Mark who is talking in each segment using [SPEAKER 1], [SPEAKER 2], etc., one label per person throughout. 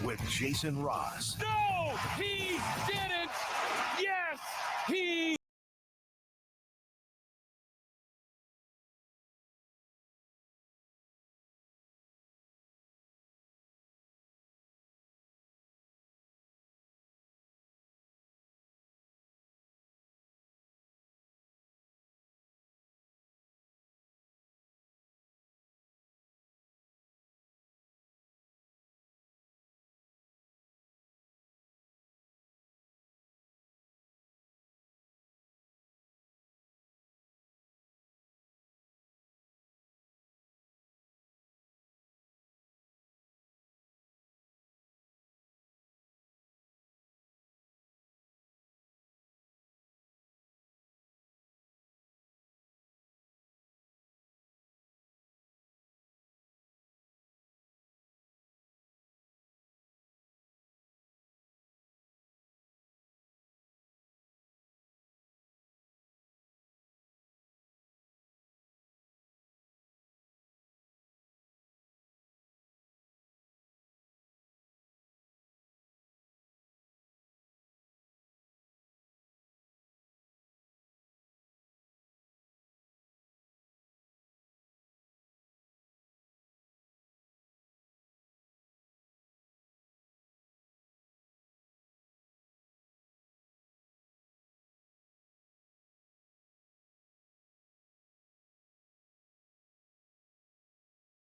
[SPEAKER 1] with Jason Ross.
[SPEAKER 2] No, he didn't. Yes, he.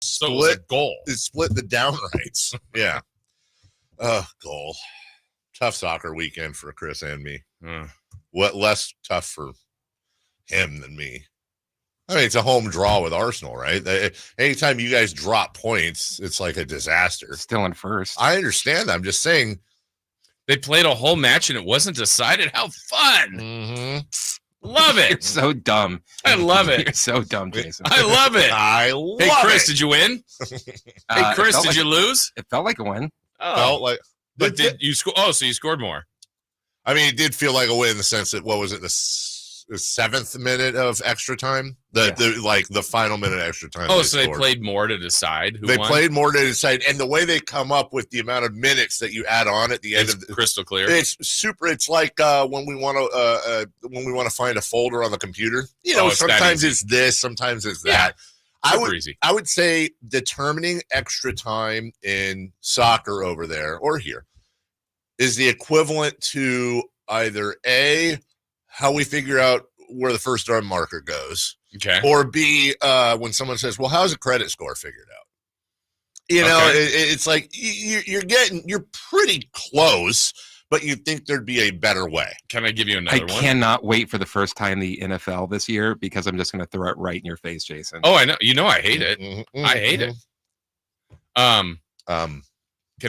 [SPEAKER 3] So it was a goal.
[SPEAKER 4] It split the downrights. Yeah. Goal. Tough soccer weekend for Chris and me. What less tough for him than me? I mean, it's a home draw with Arsenal, right? Anytime you guys drop points, it's like a disaster.
[SPEAKER 5] Still in first.
[SPEAKER 4] I understand that. I'm just saying.
[SPEAKER 3] They played a whole match and it wasn't decided. How fun.
[SPEAKER 4] Mm-hmm.
[SPEAKER 3] Love it.
[SPEAKER 5] You're so dumb.
[SPEAKER 3] I love it.
[SPEAKER 5] You're so dumb, Jason.
[SPEAKER 3] I love it.
[SPEAKER 4] I love it.
[SPEAKER 3] Hey, Chris, did you win? Hey, Chris, did you lose?
[SPEAKER 5] It felt like a win.
[SPEAKER 3] Oh.
[SPEAKER 4] Felt like,
[SPEAKER 3] But did you score? Oh, so you scored more.
[SPEAKER 4] I mean, it did feel like a win in the sense that, what was it, the seventh minute of extra time? The final minute of extra time.
[SPEAKER 3] Oh, so they played more to decide who won?
[SPEAKER 4] Played more to decide. And the way they come up with the amount of minutes that you add on at the end of the
[SPEAKER 3] crystal clear.
[SPEAKER 4] It's super. It's like when we want to find a folder on the computer. You know, sometimes it's this, sometimes it's that. I would say determining extra time in soccer over there or here is the equivalent to either A, how we figure out where the first arm marker goes,
[SPEAKER 3] okay,
[SPEAKER 4] or B, when someone says, well, how's a credit score figured out? You know, it's like you're pretty close, but you'd think thered be a better way.
[SPEAKER 3] Can I give you another one?
[SPEAKER 5] I cannot wait for the first time in the NFL this year because I'm just going to throw it right in your face, Jason.
[SPEAKER 3] Oh, I know. You know I hate it.
[SPEAKER 4] Mm-hmm.
[SPEAKER 3] I hate it. Can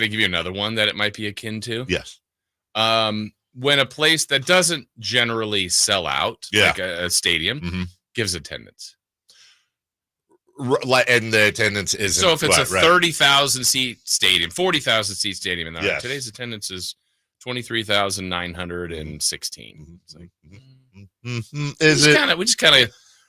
[SPEAKER 3] I give you another one that it might be akin to?
[SPEAKER 4] Yes.
[SPEAKER 3] When a place that doesn't generally sell out, like a stadium, gives attendance.
[SPEAKER 4] And the attendance isn't.
[SPEAKER 3] So if it's a 30,000 seat stadium, 40,000 seat stadium, and today's attendance is 23,916. It's like,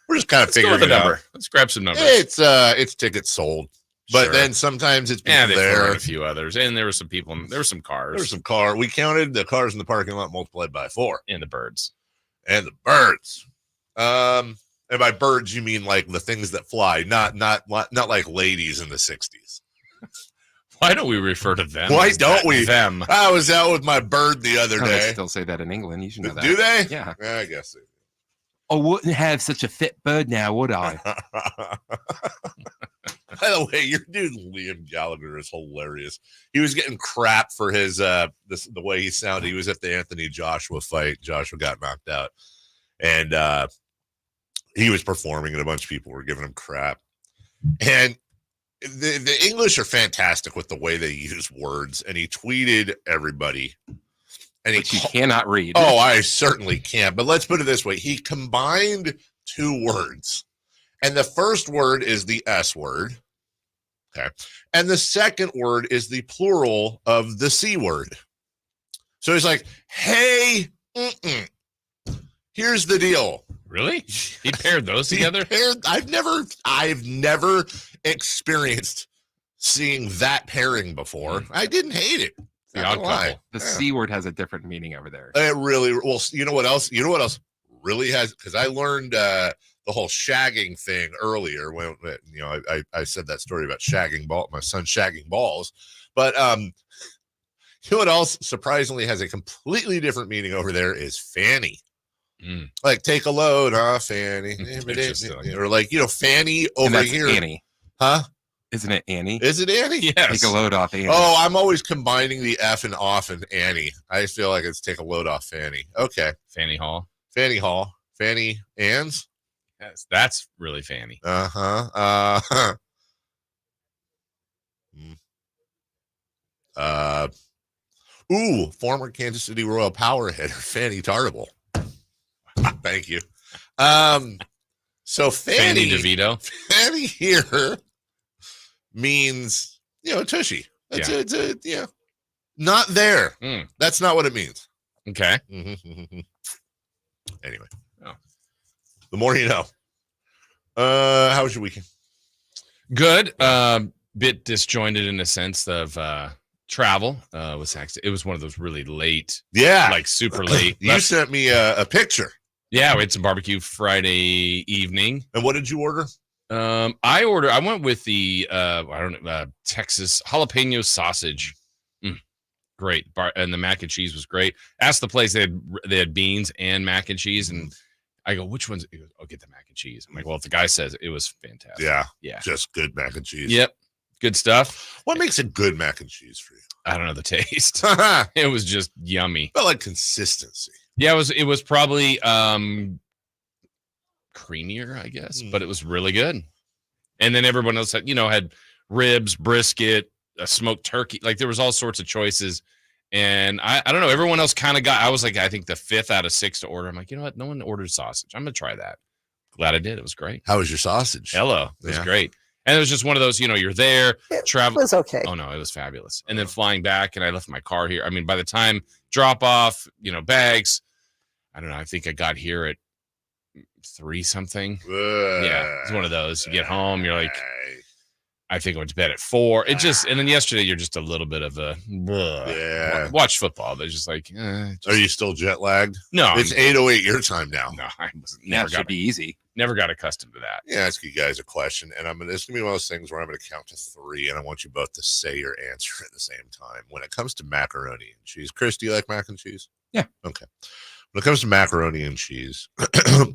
[SPEAKER 3] we're just kind of figuring it out. Let's grab some numbers.
[SPEAKER 4] It's tickets sold. But then sometimes it's people there.
[SPEAKER 3] And a few others. And there were some people. There were some cars.
[SPEAKER 4] There were some cars. We counted the cars in the parking lot multiplied by 4.
[SPEAKER 3] And the birds.
[SPEAKER 4] And by birds, you mean like the things that fly, not like ladies in the 60s.
[SPEAKER 3] Why don't we refer to them?
[SPEAKER 4] Why don't we?
[SPEAKER 3] Them.
[SPEAKER 4] I was out with my bird the other day.
[SPEAKER 5] They still say that in England. You should know that.
[SPEAKER 4] Do they?
[SPEAKER 5] Yeah.
[SPEAKER 4] I guess they do.
[SPEAKER 5] I wouldn't have such a fit bird now, would I?
[SPEAKER 4] By the way, your dude Liam Gallagher is hilarious. He was getting crap for his the way he sounded. He was at the Anthony Joshua fight. Joshua got knocked out, and he was performing, and a bunch of people were giving him crap. And the English are fantastic with the way they use words. And he tweeted everybody. And
[SPEAKER 5] you cannot read.
[SPEAKER 4] Oh, I certainly can't. But let's put it this way. He combined 2 words. And the first word is the S word. Okay. And the second word is the plural of the C word. So he's like, hey, here's the deal.
[SPEAKER 3] Really? He paired those together?
[SPEAKER 4] I've never experienced seeing that pairing before. I didn't hate it.
[SPEAKER 3] The odd couple.
[SPEAKER 5] The C word has a different meaning over there.
[SPEAKER 4] It really, well, you know what else? You know what else really has? Because I learned the whole shagging thing earlier when I said that story about my son shagging balls. But you know what else surprisingly has a completely different meaning over there is fanny. Like take a load, huh, Fanny? Or like, Fanny over here.
[SPEAKER 5] Annie.
[SPEAKER 4] Huh?
[SPEAKER 5] Isn't it Annie?
[SPEAKER 4] Is it Annie?
[SPEAKER 3] Yes.
[SPEAKER 5] Take a load off Annie.
[SPEAKER 4] Oh, I'm always combining the F and off and Annie. I feel like it's take a load off Fanny. Okay.
[SPEAKER 3] Fanny Hall.
[SPEAKER 4] Fanny Hall. Fanny Ann's?
[SPEAKER 3] Yes, that's really fanny.
[SPEAKER 4] Uh-huh. Former Kansas City Royal power hitter, Fanny Tartable. Thank you. So Fanny
[SPEAKER 3] DeVito.
[SPEAKER 4] Fanny here means, tushy. It's not there. That's not what it means.
[SPEAKER 3] Okay.
[SPEAKER 4] Anyway.
[SPEAKER 3] Oh.
[SPEAKER 4] The more you know. How was your weekend?
[SPEAKER 3] Good. Bit disjointed in the sense of travel. It was one of those really late.
[SPEAKER 4] Yeah.
[SPEAKER 3] Like super late.
[SPEAKER 4] You sent me a picture.
[SPEAKER 3] Yeah, we had some barbecue Friday evening.
[SPEAKER 4] And what did you order?
[SPEAKER 3] I went with the Texas jalapeno sausage. Great. And the mac and cheese was great. Asked the place, they had beans and mac and cheese, and I go, which one's? He goes, I'll get the mac and cheese. I'm like, well, if the guy says it was fantastic.
[SPEAKER 4] Yeah. Just good mac and cheese.
[SPEAKER 3] Yep. Good stuff.
[SPEAKER 4] What makes a good mac and cheese for you?
[SPEAKER 3] I don't know the taste. It was just yummy.
[SPEAKER 4] But like consistency.
[SPEAKER 3] Yeah, it was probably creamier, I guess, but it was really good. And then everyone else had ribs, brisket, a smoked turkey. Like there was all sorts of choices. And I don't know, everyone else kind of I was like, I think the 5th out of 6 to order. I'm like, you know what? No one ordered sausage. I'm going to try that. Glad I did. It was great.
[SPEAKER 4] How was your sausage?
[SPEAKER 3] Hello. It was great. And it was just one of those, you're there, travel.
[SPEAKER 1] It was okay.
[SPEAKER 3] Oh, no, it was fabulous. And then flying back, and I left my car here. I mean, by the time drop off, bags, I don't know. I think I got here at 3 something. Yeah, it's one of those. You get home, you're like, I think I went to bed at 4. And then yesterday, you're just a little bit of a, watch football. They're just like,
[SPEAKER 4] Are you still jet lagged?
[SPEAKER 3] No.
[SPEAKER 4] It's 8:08 your time now.
[SPEAKER 3] No, I wasn't.
[SPEAKER 5] That should be easy.
[SPEAKER 3] Never got accustomed to that.
[SPEAKER 4] Yeah, ask you guys a question, and it's gonna be one of those things where I'm gonna count to 3, and I want you both to say your answer at the same time. When it comes to macaroni and cheese, Chris, do you like mac and cheese?
[SPEAKER 5] Yeah.
[SPEAKER 4] Okay. When it comes to macaroni and cheese,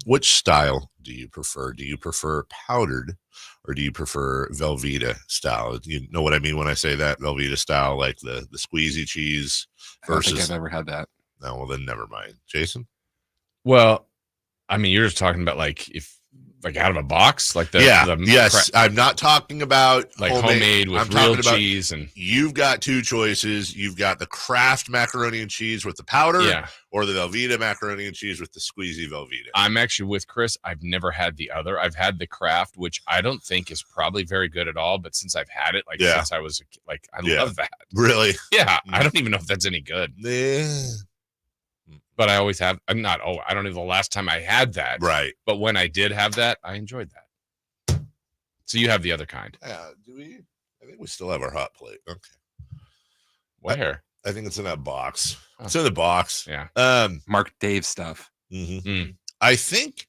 [SPEAKER 4] which style do you prefer? Do you prefer powdered, or do you prefer Velveeta style? You know what I mean when I say that? Velveeta style, like the squeezy cheese versus.
[SPEAKER 5] I don't think I've ever had that.
[SPEAKER 4] No, well then never mind. Jason?
[SPEAKER 3] Well, I mean, you're just talking about out of a box, like
[SPEAKER 4] yes. I'm not talking about
[SPEAKER 3] like homemade with real cheese, and
[SPEAKER 4] you've got 2 choices. You've got the Kraft macaroni and cheese with the powder, or the Velveeta macaroni and cheese with the squeezy Velveeta.
[SPEAKER 3] I'm actually with Chris. I've never had the other. I've had the Kraft, which I don't think is probably very good at all. But since I've had it, since I was I love that.
[SPEAKER 4] Really?
[SPEAKER 3] Yeah, I don't even know if that's any good.
[SPEAKER 4] Yeah.
[SPEAKER 3] But I always have. I don't know the last time I had that.
[SPEAKER 4] Right.
[SPEAKER 3] But when I did have that, I enjoyed that. So you have the other kind.
[SPEAKER 4] Do we? I think we still have our hot plate. Okay.
[SPEAKER 3] Where?
[SPEAKER 4] I think it's in that box. It's in the box.
[SPEAKER 3] Yeah.
[SPEAKER 5] Mark Dave stuff.
[SPEAKER 4] I think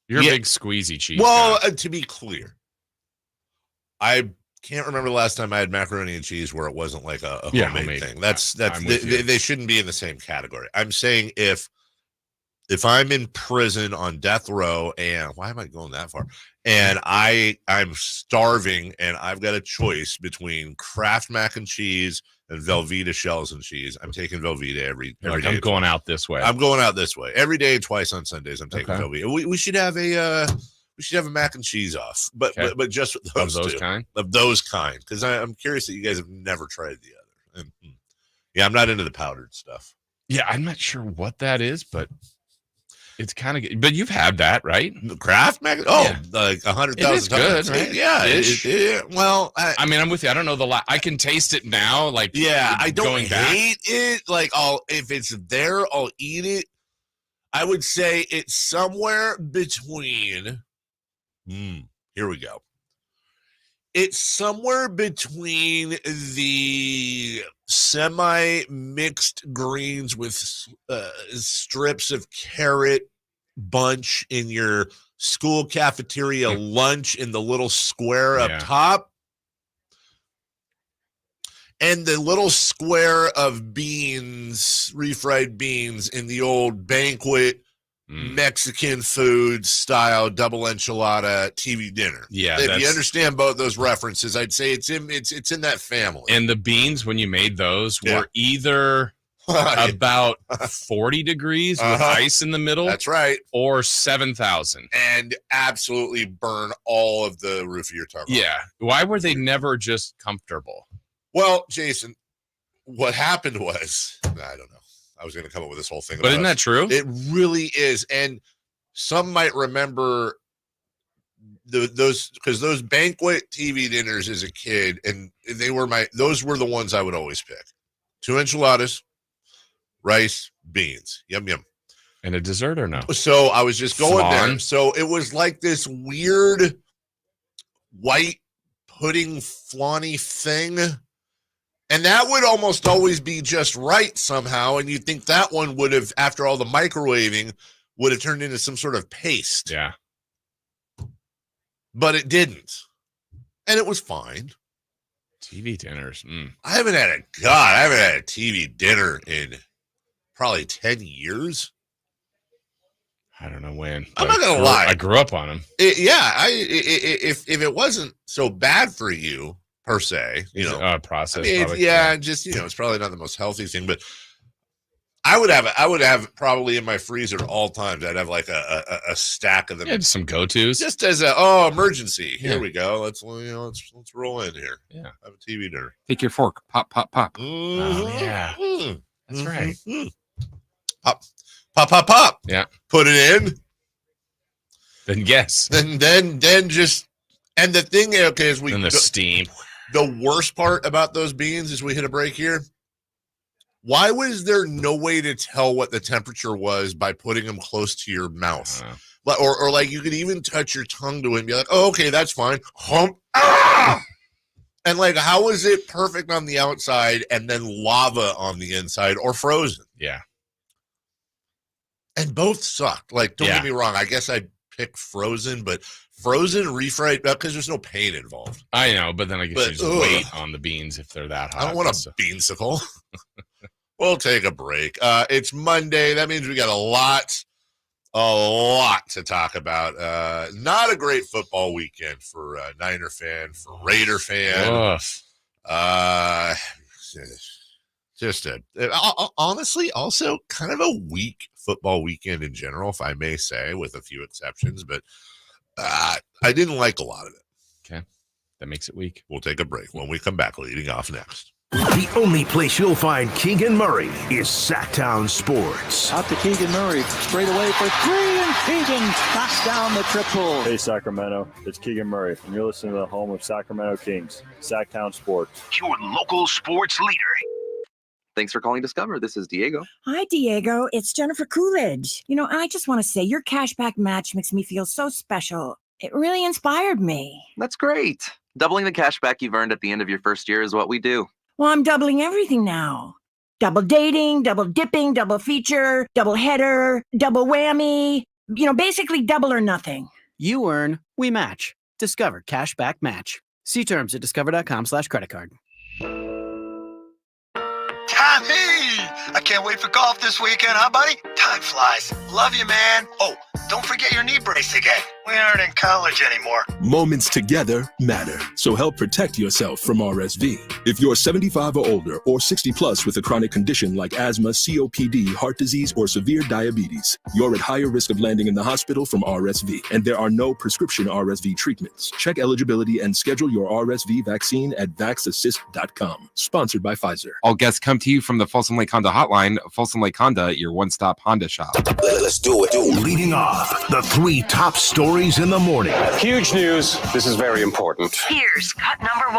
[SPEAKER 3] you're a big squeezy cheese.
[SPEAKER 4] Well, to be clear, I can't remember the last time I had macaroni and cheese where it wasn't like a homemade thing. That's they shouldn't be in the same category. I'm saying if I'm in prison on death row, and why am I going that far? And I'm starving, and I've got a choice between Kraft mac and cheese and Velveeta shells and cheese. I'm taking Velveeta every day.
[SPEAKER 3] I'm going out this way.
[SPEAKER 4] I'm going out this way every day, twice on Sundays. I'm taking Velveeta. We should have a mac and cheese off, but just with those of those kind, because I'm curious that you guys have never tried the other. And, I'm not into the powdered stuff.
[SPEAKER 3] Yeah, I'm not sure what that is, but it's kind of good. But you've had that, right?
[SPEAKER 4] The Kraft mac. Like 100,000 times.
[SPEAKER 3] Good, right?
[SPEAKER 4] Yeah. Well,
[SPEAKER 3] I mean, I'm with you. I don't know I can taste it now. Like,
[SPEAKER 4] I don't hate it. Like, if it's there, I'll eat it. I would say it's somewhere between. Here we go. It's somewhere between the semi-mixed greens with strips of carrot bunch in your school cafeteria lunch in the little square up top, and the little square of beans, refried beans in the old banquet Mexican food style double enchilada TV dinner.
[SPEAKER 3] Yeah,
[SPEAKER 4] if you understand both those references, I'd say it's in that family.
[SPEAKER 3] And the beans, when you made those, were either about 40 degrees with ice in the middle.
[SPEAKER 4] That's right.
[SPEAKER 3] Or 7,000.
[SPEAKER 4] And absolutely burn all of the roof of your tongue.
[SPEAKER 3] Yeah. Why were they never just comfortable?
[SPEAKER 4] Well, Jason, what happened was, I don't know. I was going to come up with this whole thing.
[SPEAKER 3] But isn't that true?
[SPEAKER 4] It really is. And some might remember those banquet TV dinners as a kid, and those were the ones I would always pick. 2 enchiladas, rice, beans. Yum, yum.
[SPEAKER 3] And a dessert or no?
[SPEAKER 4] So I was just going there. So it was like this weird white pudding flawney thing. And that would almost always be just right somehow. And you'd think that one would have, after all the microwaving, would have turned into some sort of paste.
[SPEAKER 3] Yeah.
[SPEAKER 4] But it didn't. And it was fine.
[SPEAKER 3] TV dinners.
[SPEAKER 4] I haven't had a TV dinner in probably 10 years.
[SPEAKER 3] I don't know when.
[SPEAKER 4] I'm not going to lie.
[SPEAKER 3] I grew up on them.
[SPEAKER 4] If it wasn't so bad for you, per se,
[SPEAKER 3] process.
[SPEAKER 4] Just it's probably not the most healthy thing, but I would have probably in my freezer at all times. I'd have like a stack of them.
[SPEAKER 3] Yeah, some go-tos,
[SPEAKER 4] just as emergency. Here we go. Let's roll in here.
[SPEAKER 3] Yeah,
[SPEAKER 4] have a TV dinner.
[SPEAKER 5] Take your fork. Pop, pop, pop.
[SPEAKER 3] Oh, yeah, that's right.
[SPEAKER 4] Pop, pop, pop, pop.
[SPEAKER 3] Yeah,
[SPEAKER 4] put it in.
[SPEAKER 3] Then guess.
[SPEAKER 4] Then just and the thing. Okay, as we
[SPEAKER 3] and the steam.
[SPEAKER 4] The worst part about those beans is we hit a break here. Why was there no way to tell what the temperature was by putting them close to your mouth? Or like you could even touch your tongue to it and be like, oh, okay, that's fine. Hump. Ah! And like, how was it perfect on the outside and then lava on the inside or frozen?
[SPEAKER 3] Yeah.
[SPEAKER 4] And both sucked. Like, don't get me wrong. I guess I'd pick frozen, but frozen refried because there's no pain involved.
[SPEAKER 3] I know, but then I guess you just wait on the beans if they're that hot.
[SPEAKER 4] I don't want a beansicle. We'll take a break. It's Monday. That means we got a lot to talk about. Not a great football weekend for a Niner fan, for Raider fan. Honestly, also kind of a weak football weekend in general, if I may say, with a few exceptions. But I didn't like a lot of it.
[SPEAKER 3] Okay. That makes it weak.
[SPEAKER 4] We'll take a break. When we come back, leading off next.
[SPEAKER 1] The only place you'll find Keegan Murray is Sacktown Sports.
[SPEAKER 6] Out to Keegan Murray, straight away for 3, and Keegan knocks down the triple.
[SPEAKER 7] Hey, Sacramento, it's Keegan Murray, and you're listening to the home of Sacramento Kings, Sacktown Sports.
[SPEAKER 1] Your local sports leader.
[SPEAKER 8] Thanks for calling Discover. This is Diego.
[SPEAKER 9] Hi, Diego. It's Jennifer Coolidge. I just want to say your cashback match makes me feel so special. It really inspired me.
[SPEAKER 8] That's great. Doubling the cashback you've earned at the end of your first year is what we do.
[SPEAKER 9] Well, I'm doubling everything now. Double dating, double dipping, double feature, double header, double whammy. Basically double or nothing.
[SPEAKER 10] You earn, we match. Discover Cashback Match. See terms at discover.com/creditcard.
[SPEAKER 11] Hey, I can't wait for golf this weekend, huh, buddy? Time flies. Love you, man. Oh, don't forget your knee brace again. We aren't in college anymore.
[SPEAKER 12] Moments together matter, so help protect yourself from RSV. If you're 75 or older or 60 plus with a chronic condition like asthma, COPD, heart disease, or severe diabetes, you're at higher risk of landing in the hospital from RSV, and there are no prescription RSV treatments. Check eligibility and schedule your RSV vaccine at vaxassist.com. Sponsored by Pfizer.
[SPEAKER 5] All guests come to you from the Folsom Lake Honda hotline. Folsom Lake Honda, your one-stop Honda shop.
[SPEAKER 1] Let's do it. Leading off, the 3 top stories in the morning.
[SPEAKER 13] Huge news. This is very important.
[SPEAKER 14] Here's cut number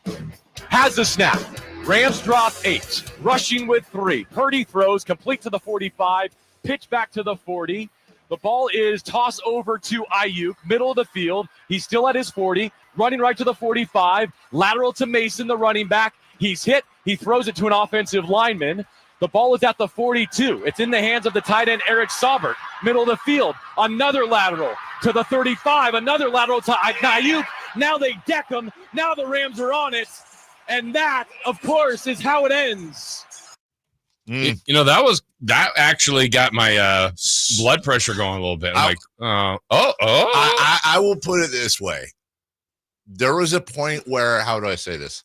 [SPEAKER 14] 1.
[SPEAKER 2] Has the snap. Rams drop 8. Rushing with 3. Purdy throws complete to the 45. Pitch back to the 40. The ball is tossed over to Ayuk, middle of the field. He's still at his 40, running right to the 45, lateral to Mason, the running back. He's hit. He throws it to an offensive lineman. The ball is at the 42. It's in the hands of the tight end, Eric Saubert, middle of the field. Another lateral to the 35, another lateral to Ayuk. Now they deck him. Now the Rams are on it. And that, of course, is how it ends.
[SPEAKER 3] You know, that actually got my blood pressure going a little bit. I'm like,
[SPEAKER 4] I will put it this way. There was a point where, how do I say this?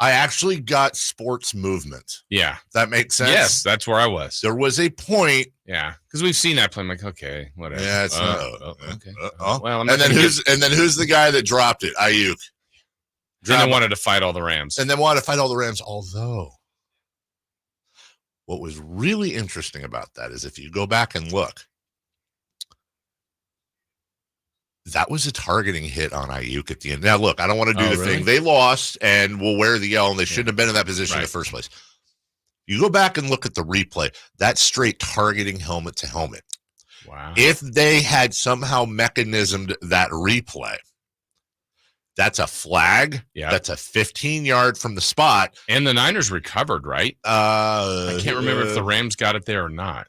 [SPEAKER 4] I actually got sports movement.
[SPEAKER 3] Yeah.
[SPEAKER 4] That makes sense?
[SPEAKER 3] Yes, that's where I was.
[SPEAKER 4] There was a point.
[SPEAKER 3] Yeah, because we've seen that play. I'm like, okay, whatever.
[SPEAKER 4] Yeah, it's
[SPEAKER 3] okay. Well,
[SPEAKER 4] and then who's the guy that dropped it? Ayuk.
[SPEAKER 3] And then wanted to fight all the Rams.
[SPEAKER 4] Although, what was really interesting about that is if you go back and look, that was a targeting hit on Ayuk at the end. Now, look, I don't want to do the thing. They lost and will wear the L, and they shouldn't have been in that position in the first place. You go back and look at the replay, that's straight targeting helmet to helmet.
[SPEAKER 3] Wow.
[SPEAKER 4] If they had somehow mechanismed that replay, that's a flag.
[SPEAKER 3] Yeah.
[SPEAKER 4] That's a 15-yard from the spot.
[SPEAKER 3] And the Niners recovered, right? I can't remember if the Rams got it there or not.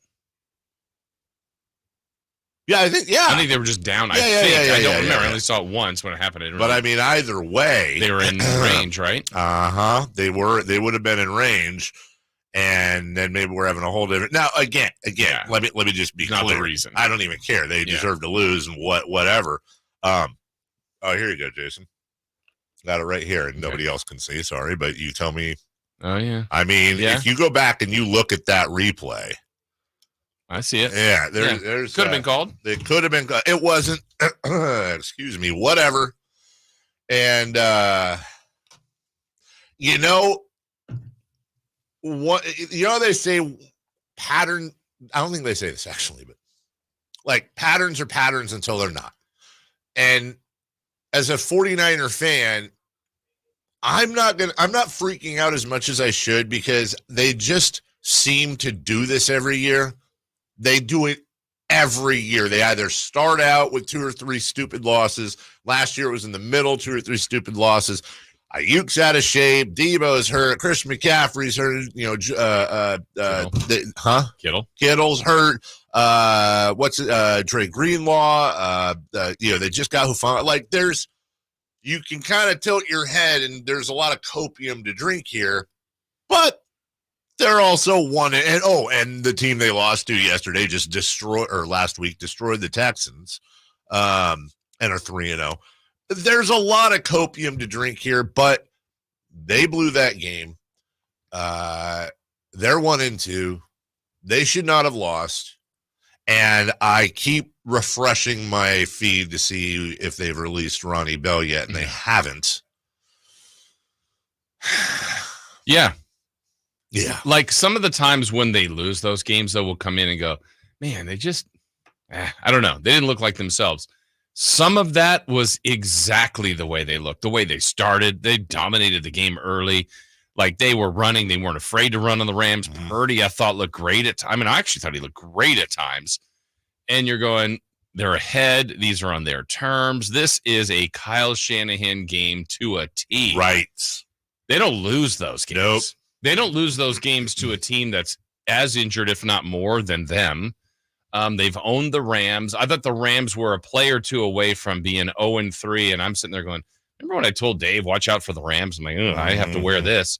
[SPEAKER 4] Yeah, I think
[SPEAKER 3] they were just down. I don't remember. I only saw it once when it happened.
[SPEAKER 4] But I mean, either way,
[SPEAKER 3] they were in range, right?
[SPEAKER 4] They would have been in range, and then maybe we're having a whole different. Now, again, let me just be clear.
[SPEAKER 3] Not the reason.
[SPEAKER 4] I don't even care. They deserve to lose and whatever. Oh, here you go, Jason. Got it right here, and nobody else can see. Sorry, but you tell me.
[SPEAKER 3] Oh yeah.
[SPEAKER 4] I mean, if you go back and you look at that replay.
[SPEAKER 3] I see it.
[SPEAKER 4] Yeah, there's
[SPEAKER 3] could have been called.
[SPEAKER 4] It could have been. It wasn't. Excuse me. Whatever. And you know what? You know they say pattern. I don't think they say this actually, but like patterns are patterns until they're not. And as a 49er fan, I'm not freaking out as much as I should because they just seem to do this every year. They do it every year. They either start out with 2 or 3 stupid losses. Last year it was in the middle, 2 or 3 stupid losses. Ayuk's out of shape. Debo's hurt. Christian McCaffrey's hurt. Kittle's hurt. Dre Greenlaw. They just got Hufanga. Like you can kind of tilt your head, and there's a lot of copium to drink here, but they're also and the team they lost to yesterday last week destroyed the Texans, and are 3-0. There's a lot of copium to drink here, but they blew that game. They're 1-2. They should not have lost. And I keep refreshing my feed to see if they've released Ronnie Bell yet, and they haven't.
[SPEAKER 3] Yeah.
[SPEAKER 4] Yeah.
[SPEAKER 3] Like some of the times when they lose those games, though, we'll come in and go, man, they just, I don't know. They didn't look like themselves. Some of that was exactly the way they looked, the way they started. They dominated the game early. Like they were running. They weren't afraid to run on the Rams. Purdy, I thought, looked great at times. I mean, I actually thought he looked great at times. And you're going, they're ahead. These are on their terms. This is a Kyle Shanahan game to a T.
[SPEAKER 4] Right.
[SPEAKER 3] They don't lose those games.
[SPEAKER 4] Nope.
[SPEAKER 3] They don't lose those games to a team that's as injured, if not more, than them. They've owned the Rams. I thought the Rams were a play or two away from being 0-3, and I'm sitting there going, remember when I told Dave, watch out for the Rams? I'm like, I have to wear this.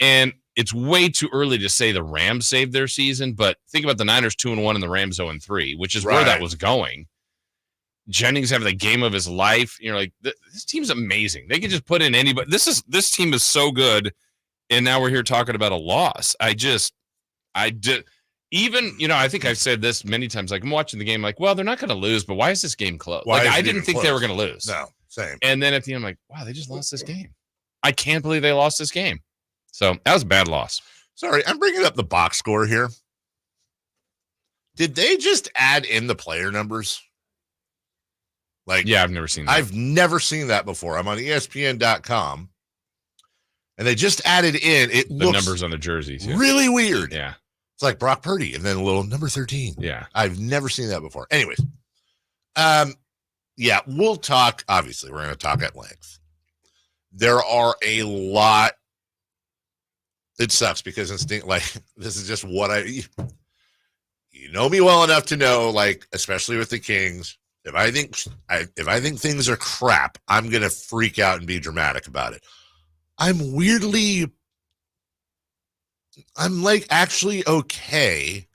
[SPEAKER 3] And it's way too early to say the Rams saved their season, but think about the Niners 2-1 and the Rams 0-3, which is where that was going. Jennings having the game of his life. You're like, this team's amazing. They can just put in anybody. This team is so good, and now we're here talking about a loss. I think I've said this many times. Like I'm watching the game, like, well, they're not going to lose, but why is this game close? I didn't think they were going to lose.
[SPEAKER 4] No, same.
[SPEAKER 3] And then at the end, I'm like, wow, they just lost this game. I can't believe they lost this game. So that was a bad loss.
[SPEAKER 4] Sorry, I'm bringing up the box score here. Did they just add in the player numbers?
[SPEAKER 3] Yeah, I've never seen that.
[SPEAKER 4] I've never seen that before. I'm on ESPN.com, and they just added in
[SPEAKER 3] the numbers on the jerseys. Yeah.
[SPEAKER 4] Really weird.
[SPEAKER 3] Yeah.
[SPEAKER 4] It's like Brock Purdy and then a little number 13.
[SPEAKER 3] Yeah.
[SPEAKER 4] I've never seen that before. Anyways, yeah, we'll talk. Obviously, we're going to talk at length. There are a lot. It sucks because this is just what you know me well enough to know, like, especially with the Kings, if I think things are crap, I'm going to freak out and be dramatic about it. I'm like actually okay.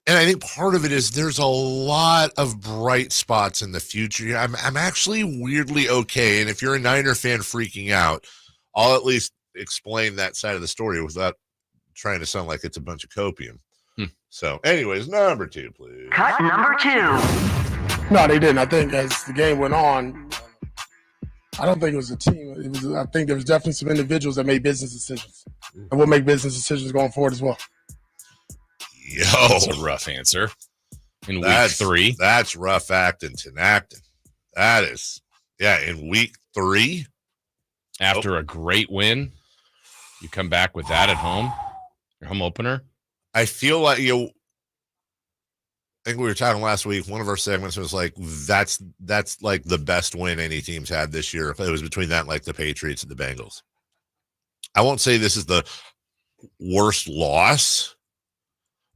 [SPEAKER 4] And I think part of it is there's a lot of bright spots in the future. I'm actually weirdly okay. And if you're a Niner fan freaking out, I'll at least explain that side of the story without trying to sound like it's a bunch of copium. So anyways, number 2, please.
[SPEAKER 14] Cut number 2.
[SPEAKER 15] No, they didn't. I think as the game went on, I don't think it was a team. I think there was definitely some individuals that made business decisions. And we'll make business decisions going forward as well.
[SPEAKER 4] Yo,
[SPEAKER 3] that's a rough answer. In week 3,
[SPEAKER 4] that's rough acting to acting. That is, yeah. In week 3,
[SPEAKER 3] after a great win, you come back with that at home, your home opener.
[SPEAKER 4] I feel like I think we were talking last week. One of our segments was like that's like the best win any team's had this year. It was between that and like the Patriots and the Bengals. I won't say this is the worst loss.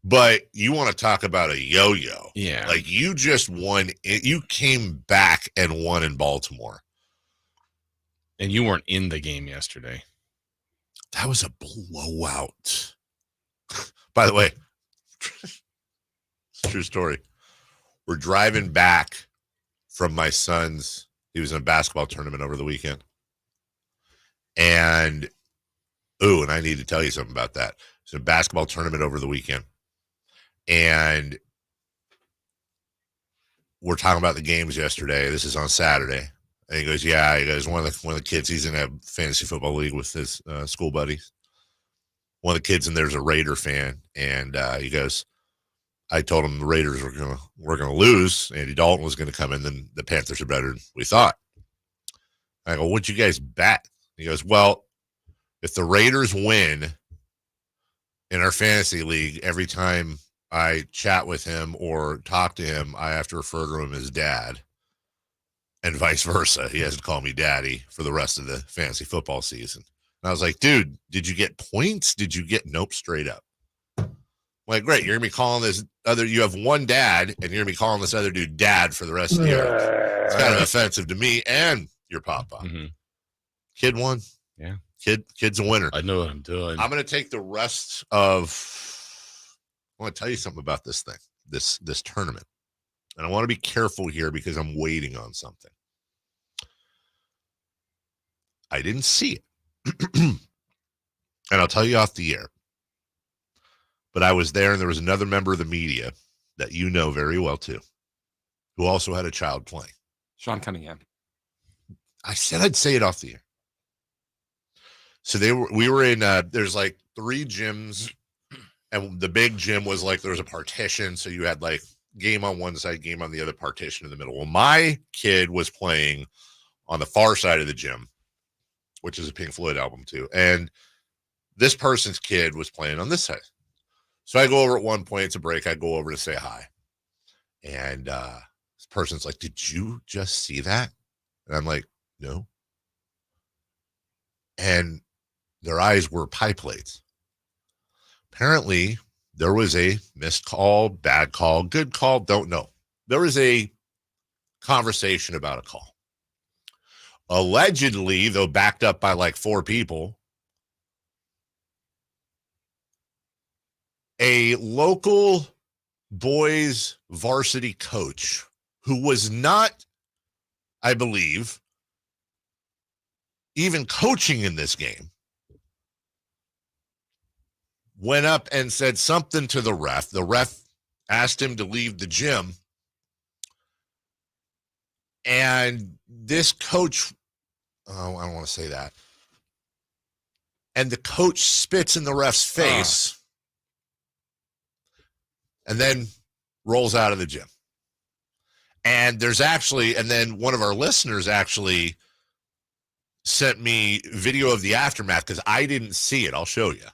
[SPEAKER 4] But you want to talk about a yo-yo.
[SPEAKER 3] Yeah.
[SPEAKER 4] Like you just won. You came back and won in Baltimore.
[SPEAKER 3] And you weren't in the game yesterday.
[SPEAKER 4] That was a blowout. By the way, it's a true story. We're driving back from my son's. He was in a basketball tournament over the weekend. And I need to tell you something about that. It's a basketball tournament over the weekend. And we're talking about the games yesterday. This is on Saturday. And he goes, yeah. He goes, one of the kids, he's in a fantasy football league with his school buddies. One of the kids in there's a Raider fan. And he goes, I told him the Raiders were gonna lose. Andy Dalton was going to come in. Then the Panthers are better than we thought. I go, what'd you guys bet? He goes, well, if the Raiders win in our fantasy league, every time I chat with him or talk to him, I have to refer to him as dad, and vice versa. He has to call me daddy for the rest of the fantasy football season. And I was like, dude, did you get points? Did you get nope straight up? I'm like, great. You're going to be calling this other, you have one dad, and you're going to be calling this other dude dad for the rest of the year. It's kind of offensive to me and your papa.
[SPEAKER 3] Mm-hmm.
[SPEAKER 4] Kid won.
[SPEAKER 3] Yeah.
[SPEAKER 4] Kid's a winner.
[SPEAKER 3] I know what I'm doing.
[SPEAKER 4] I'm going to take the rest of, I want to tell you something about this thing, this tournament. And I want to be careful here because I'm waiting on something. I didn't see it. And I'll tell you off the air. But I was there, and there was another member of the media that you know very well, too, who also had a child playing.
[SPEAKER 5] Sean Cunningham.
[SPEAKER 4] I said I'd say it off the air. So we were in, there's like 3 gyms. And the big gym was like, there was a partition. So you had like game on one side, game on the other, partition in the middle. Well, my kid was playing on the far side of the gym, which is a Pink Floyd album too. And this person's kid was playing on this side. So I go over at one point, it's a break. I go over to say hi. And this person's like, did you just see that? And I'm like, no. And their eyes were pie plates. Apparently, there was a missed call, bad call, good call, don't know. There was a conversation about a call. Allegedly, though backed up by like 4 people, a local boys varsity coach who was not, I believe, even coaching in this game, went up and said something to the ref. The ref asked him to leave the gym. And this coach, I don't want to say that. And the coach spits in the ref's face and then rolls out of the gym. And there's actually, and then one of our listeners actually sent me video of the aftermath because I didn't see it. I'll show you.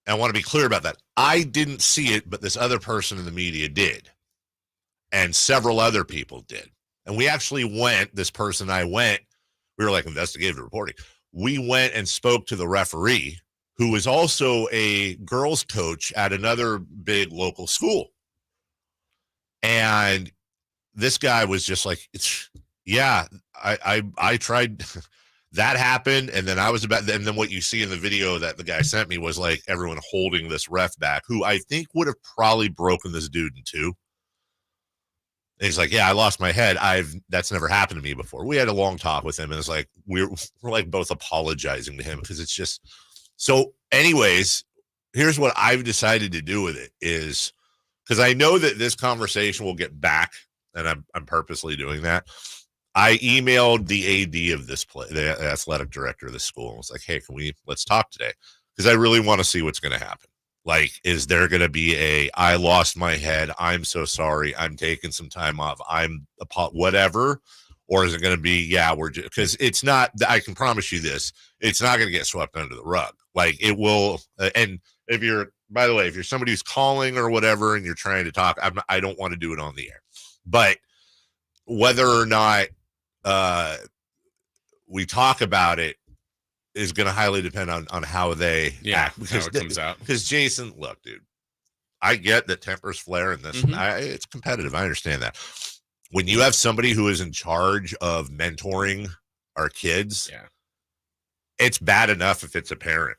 [SPEAKER 4] And I want to be clear about that. I didn't see it, but this other person in the media did. And several other people did. And we actually went, this person and I went, we were like investigative reporting. We went and spoke to the referee, who was also a girls coach at another big local school. And this guy was just like, I tried. That happened. And then and then what you see in the video that the guy sent me was like everyone holding this ref back, who I think would have probably broken this dude in two. And he's like, yeah, I lost my head. That's never happened to me before. We had a long talk with him, and it's like we're like both apologizing to him because it's just so. Anyways, here's what I've decided to do with it is because I know that this conversation will get back, and I'm purposely doing that. I emailed the AD of this play, the athletic director of the school, and was like, hey, let's talk today because I really want to see what's going to happen. Like, is there going to be I lost my head, I'm so sorry, I'm taking some time off, whatever? Or is it going to be, because it's not, I can promise you this, it's not going to get swept under the rug. Like, it will, and if you're, by the way, if you're somebody who's calling or whatever and you're trying to talk, I don't want to do it on the air. But whether or not we talk about it, is going to highly depend on how they act. Because,
[SPEAKER 3] how it comes out.
[SPEAKER 4] Because Jason, look, dude, I get that tempers flare and this. It's competitive. I understand that. When you have somebody who is in charge of mentoring our kids, it's bad enough if it's a parent.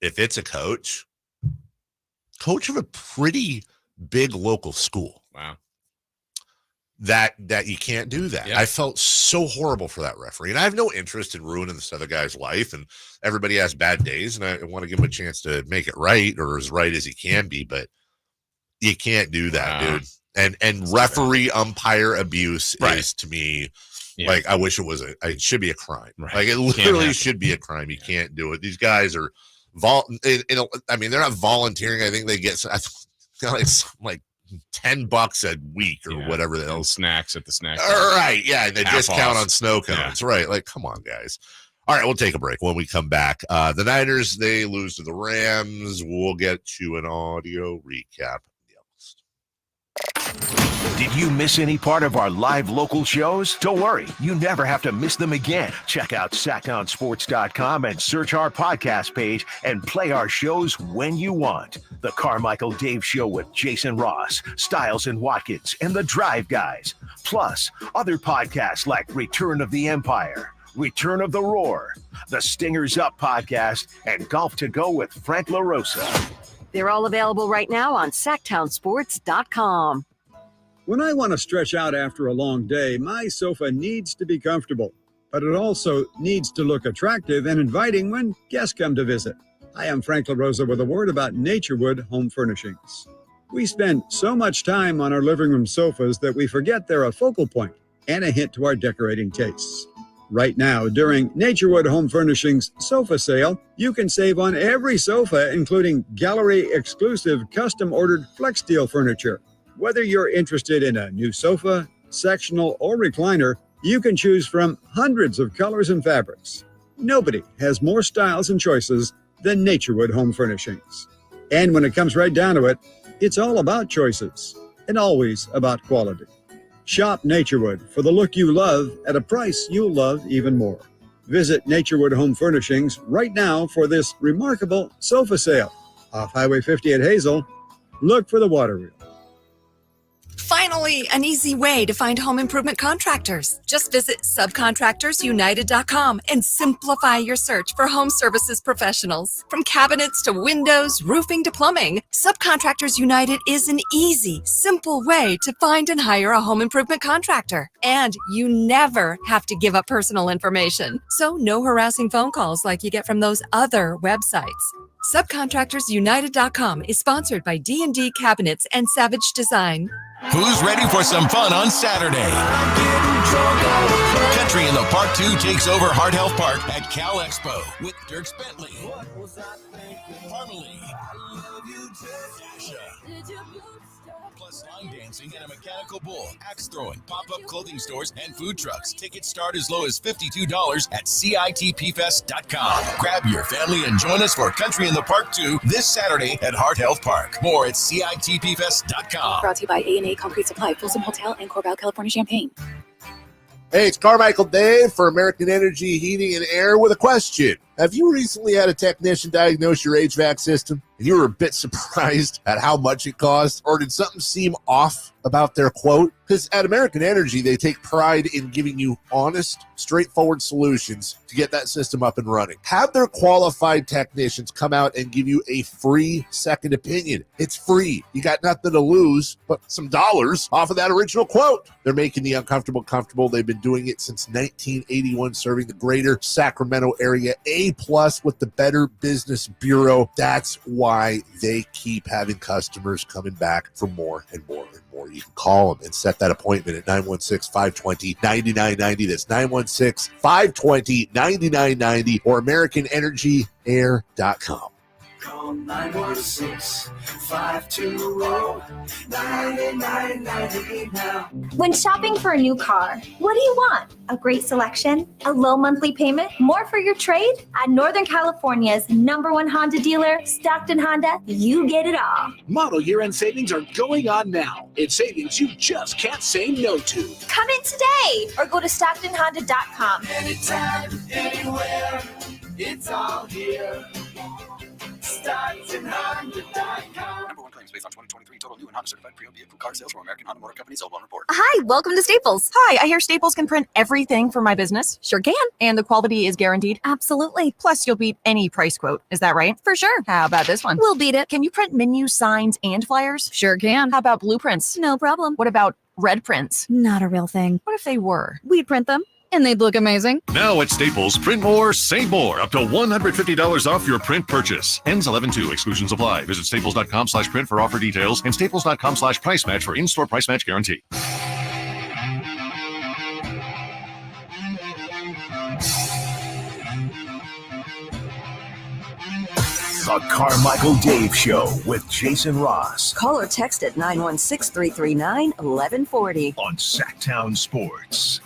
[SPEAKER 4] If it's a coach of a pretty big local school.
[SPEAKER 3] Wow.
[SPEAKER 4] That you can't do that. Yeah. I felt so horrible for that referee. And I have no interest in ruining this other guy's life. And everybody has bad days. And I want to give him a chance to make it right or as right as he can be. But you can't do that, dude. And referee umpire abuse is, to me, like, I wish it should be a crime. Right. Like, it literally should be a crime. You can't do it. These guys are, they're not volunteering. I think they get like $10 a week or whatever the hell.
[SPEAKER 3] Snacks at the snack.
[SPEAKER 4] All right. Yeah. The discount on snow cones. Yeah. Right. Like, come on, guys. All right. We'll take a break. When we come back, the Niners, they lose to the Rams. We'll get to an audio recap.
[SPEAKER 1] Did you miss any part of our live local shows? Don't worry, you never have to miss them again. Check out sacktownsports.com and search our podcast page and play our shows when you want. The Carmichael Dave Show with Jason Ross, Stiles and Watkins, and the Drive Guys. Plus, other podcasts like Return of the Empire, Return of the Roar, the Stingers Up podcast, and Golf to Go with Frank LaRosa.
[SPEAKER 14] They're all available right now on sacktownsports.com.
[SPEAKER 16] When I want to stretch out after a long day, my sofa needs to be comfortable, but it also needs to look attractive and inviting when guests come to visit. Hi, I'm Frank LaRosa with a word about Naturewood Home Furnishings. We spend so much time on our living room sofas that we forget they're a focal point and a hint to our decorating tastes. Right now, during Naturewood Home Furnishings sofa sale, you can save on every sofa, including gallery-exclusive custom-ordered Flex Steel furniture. Whether you're interested in a new sofa, sectional, or recliner, you can choose from hundreds of colors and fabrics. Nobody has more styles and choices than Naturewood Home Furnishings. And when it comes right down to it, it's all about choices and always about quality. Shop Naturewood for the look you love at a price you'll love even more. Visit Naturewood Home Furnishings right now for this remarkable sofa sale. Off Highway 50 at Hazel, look for the water wheel.
[SPEAKER 17] Finally, an easy way to find home improvement contractors. Just visit subcontractorsunited.com and simplify your search for home services professionals. From cabinets to windows, roofing to plumbing, Subcontractors United is an easy, simple way to find and hire a home improvement contractor. And you never have to give up personal information. So no harassing phone calls like you get from those other websites. Subcontractorsunited.com is sponsored by D&D Cabinets and Savage Design.
[SPEAKER 18] Who's ready for some fun on Saturday? Country in the Park 2 takes over Heart Health Park at Cal Expo with Dierks Bentley, Harmony, Dasha, plus line dancing and a mechanical bull, axe throwing, pop-up clothing stores, and food trucks. Tickets start as low as $52 at CITPfest.com. Grab your family and join us for Country in the Park 2 this Saturday at Heart Health Park. More at CITPfest.com.
[SPEAKER 14] Brought to you by A&A Concrete Supply, Folsom Hotel, and Corbell, California, Champaign.
[SPEAKER 4] Hey, it's Carmichael Dave for American Energy Heating and Air with a question. Have you recently had a technician diagnose your HVAC system and you were a bit surprised at how much it cost? Or did something seem off about their quote? Because at American Energy, they take pride in giving you honest, straightforward solutions to get that system up and running. Have their qualified technicians come out and give you a free second opinion. It's free. You got nothing to lose but some dollars off of that original quote. They're making the uncomfortable comfortable. They've been doing it since 1981, serving the greater Sacramento area. A+ with the Better Business Bureau. That's why they keep having customers coming back for more and more and more. You can call them and set that appointment at 916-520-9990. That's 916-520-9990 or AmericanEnergyAir.com.
[SPEAKER 6] Call 916-520-9990 now.
[SPEAKER 19] When shopping for a new car, what do you want? A great selection? A low monthly payment? More for your trade? At Northern California's #1 Honda dealer, Stockton Honda, you get it all.
[SPEAKER 20] Model year-end savings are going on now. It's savings you just can't say no to.
[SPEAKER 19] Come in today or go to StocktonHonda.com.
[SPEAKER 6] Anytime, anywhere, it's all here. StocktonHonda.com.
[SPEAKER 10] Number 1 claims based on 2023 total new and Honda certified pre-owned vehicle car sales from American Honda Motor Company sold on report.
[SPEAKER 21] Hi, welcome to Staples. Hi, I hear Staples can print everything for my business. Sure can. And the quality is guaranteed? Absolutely. Plus, you'll beat any price quote. Is that right? For sure. How about this one? We'll beat it. Can you print menus, signs, and flyers? Sure can. How about blueprints? No problem. What about red prints? Not a real thing. What if they were? We'd print them. And they'd look amazing.
[SPEAKER 22] Now at Staples, print more, save more. Up to $150 off your print purchase. Ends 11/2. Exclusions apply. Visit staples.com/print for offer details and staples.com/price match for in-store price match guarantee.
[SPEAKER 1] The Carmichael Dave Show with Jason Ross.
[SPEAKER 14] Call or text at 916-339-1140.
[SPEAKER 1] On Sacktown Sports.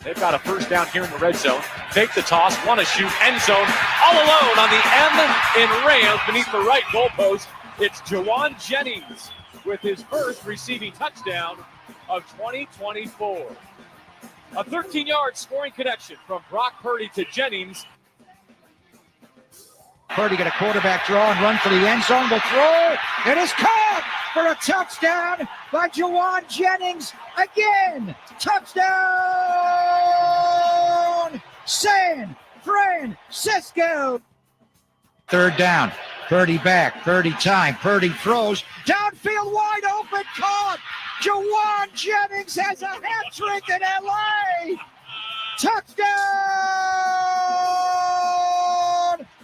[SPEAKER 2] They've got a first down here in the red zone. Take the toss, want to shoot, end zone, all alone on the M in Rams beneath the right goalpost. It's Jauan Jennings with his first receiving touchdown of 2024. A 13-yard scoring connection from Brock Purdy to Jennings.
[SPEAKER 23] Purdy got a quarterback draw and run for the end zone. The throw, it is caught for a touchdown by Jauan Jennings again. Touchdown, San Francisco. Third down, Purdy back, Purdy time, Purdy throws, downfield wide open, caught. Jauan Jennings has a hat trick in LA. Touchdown,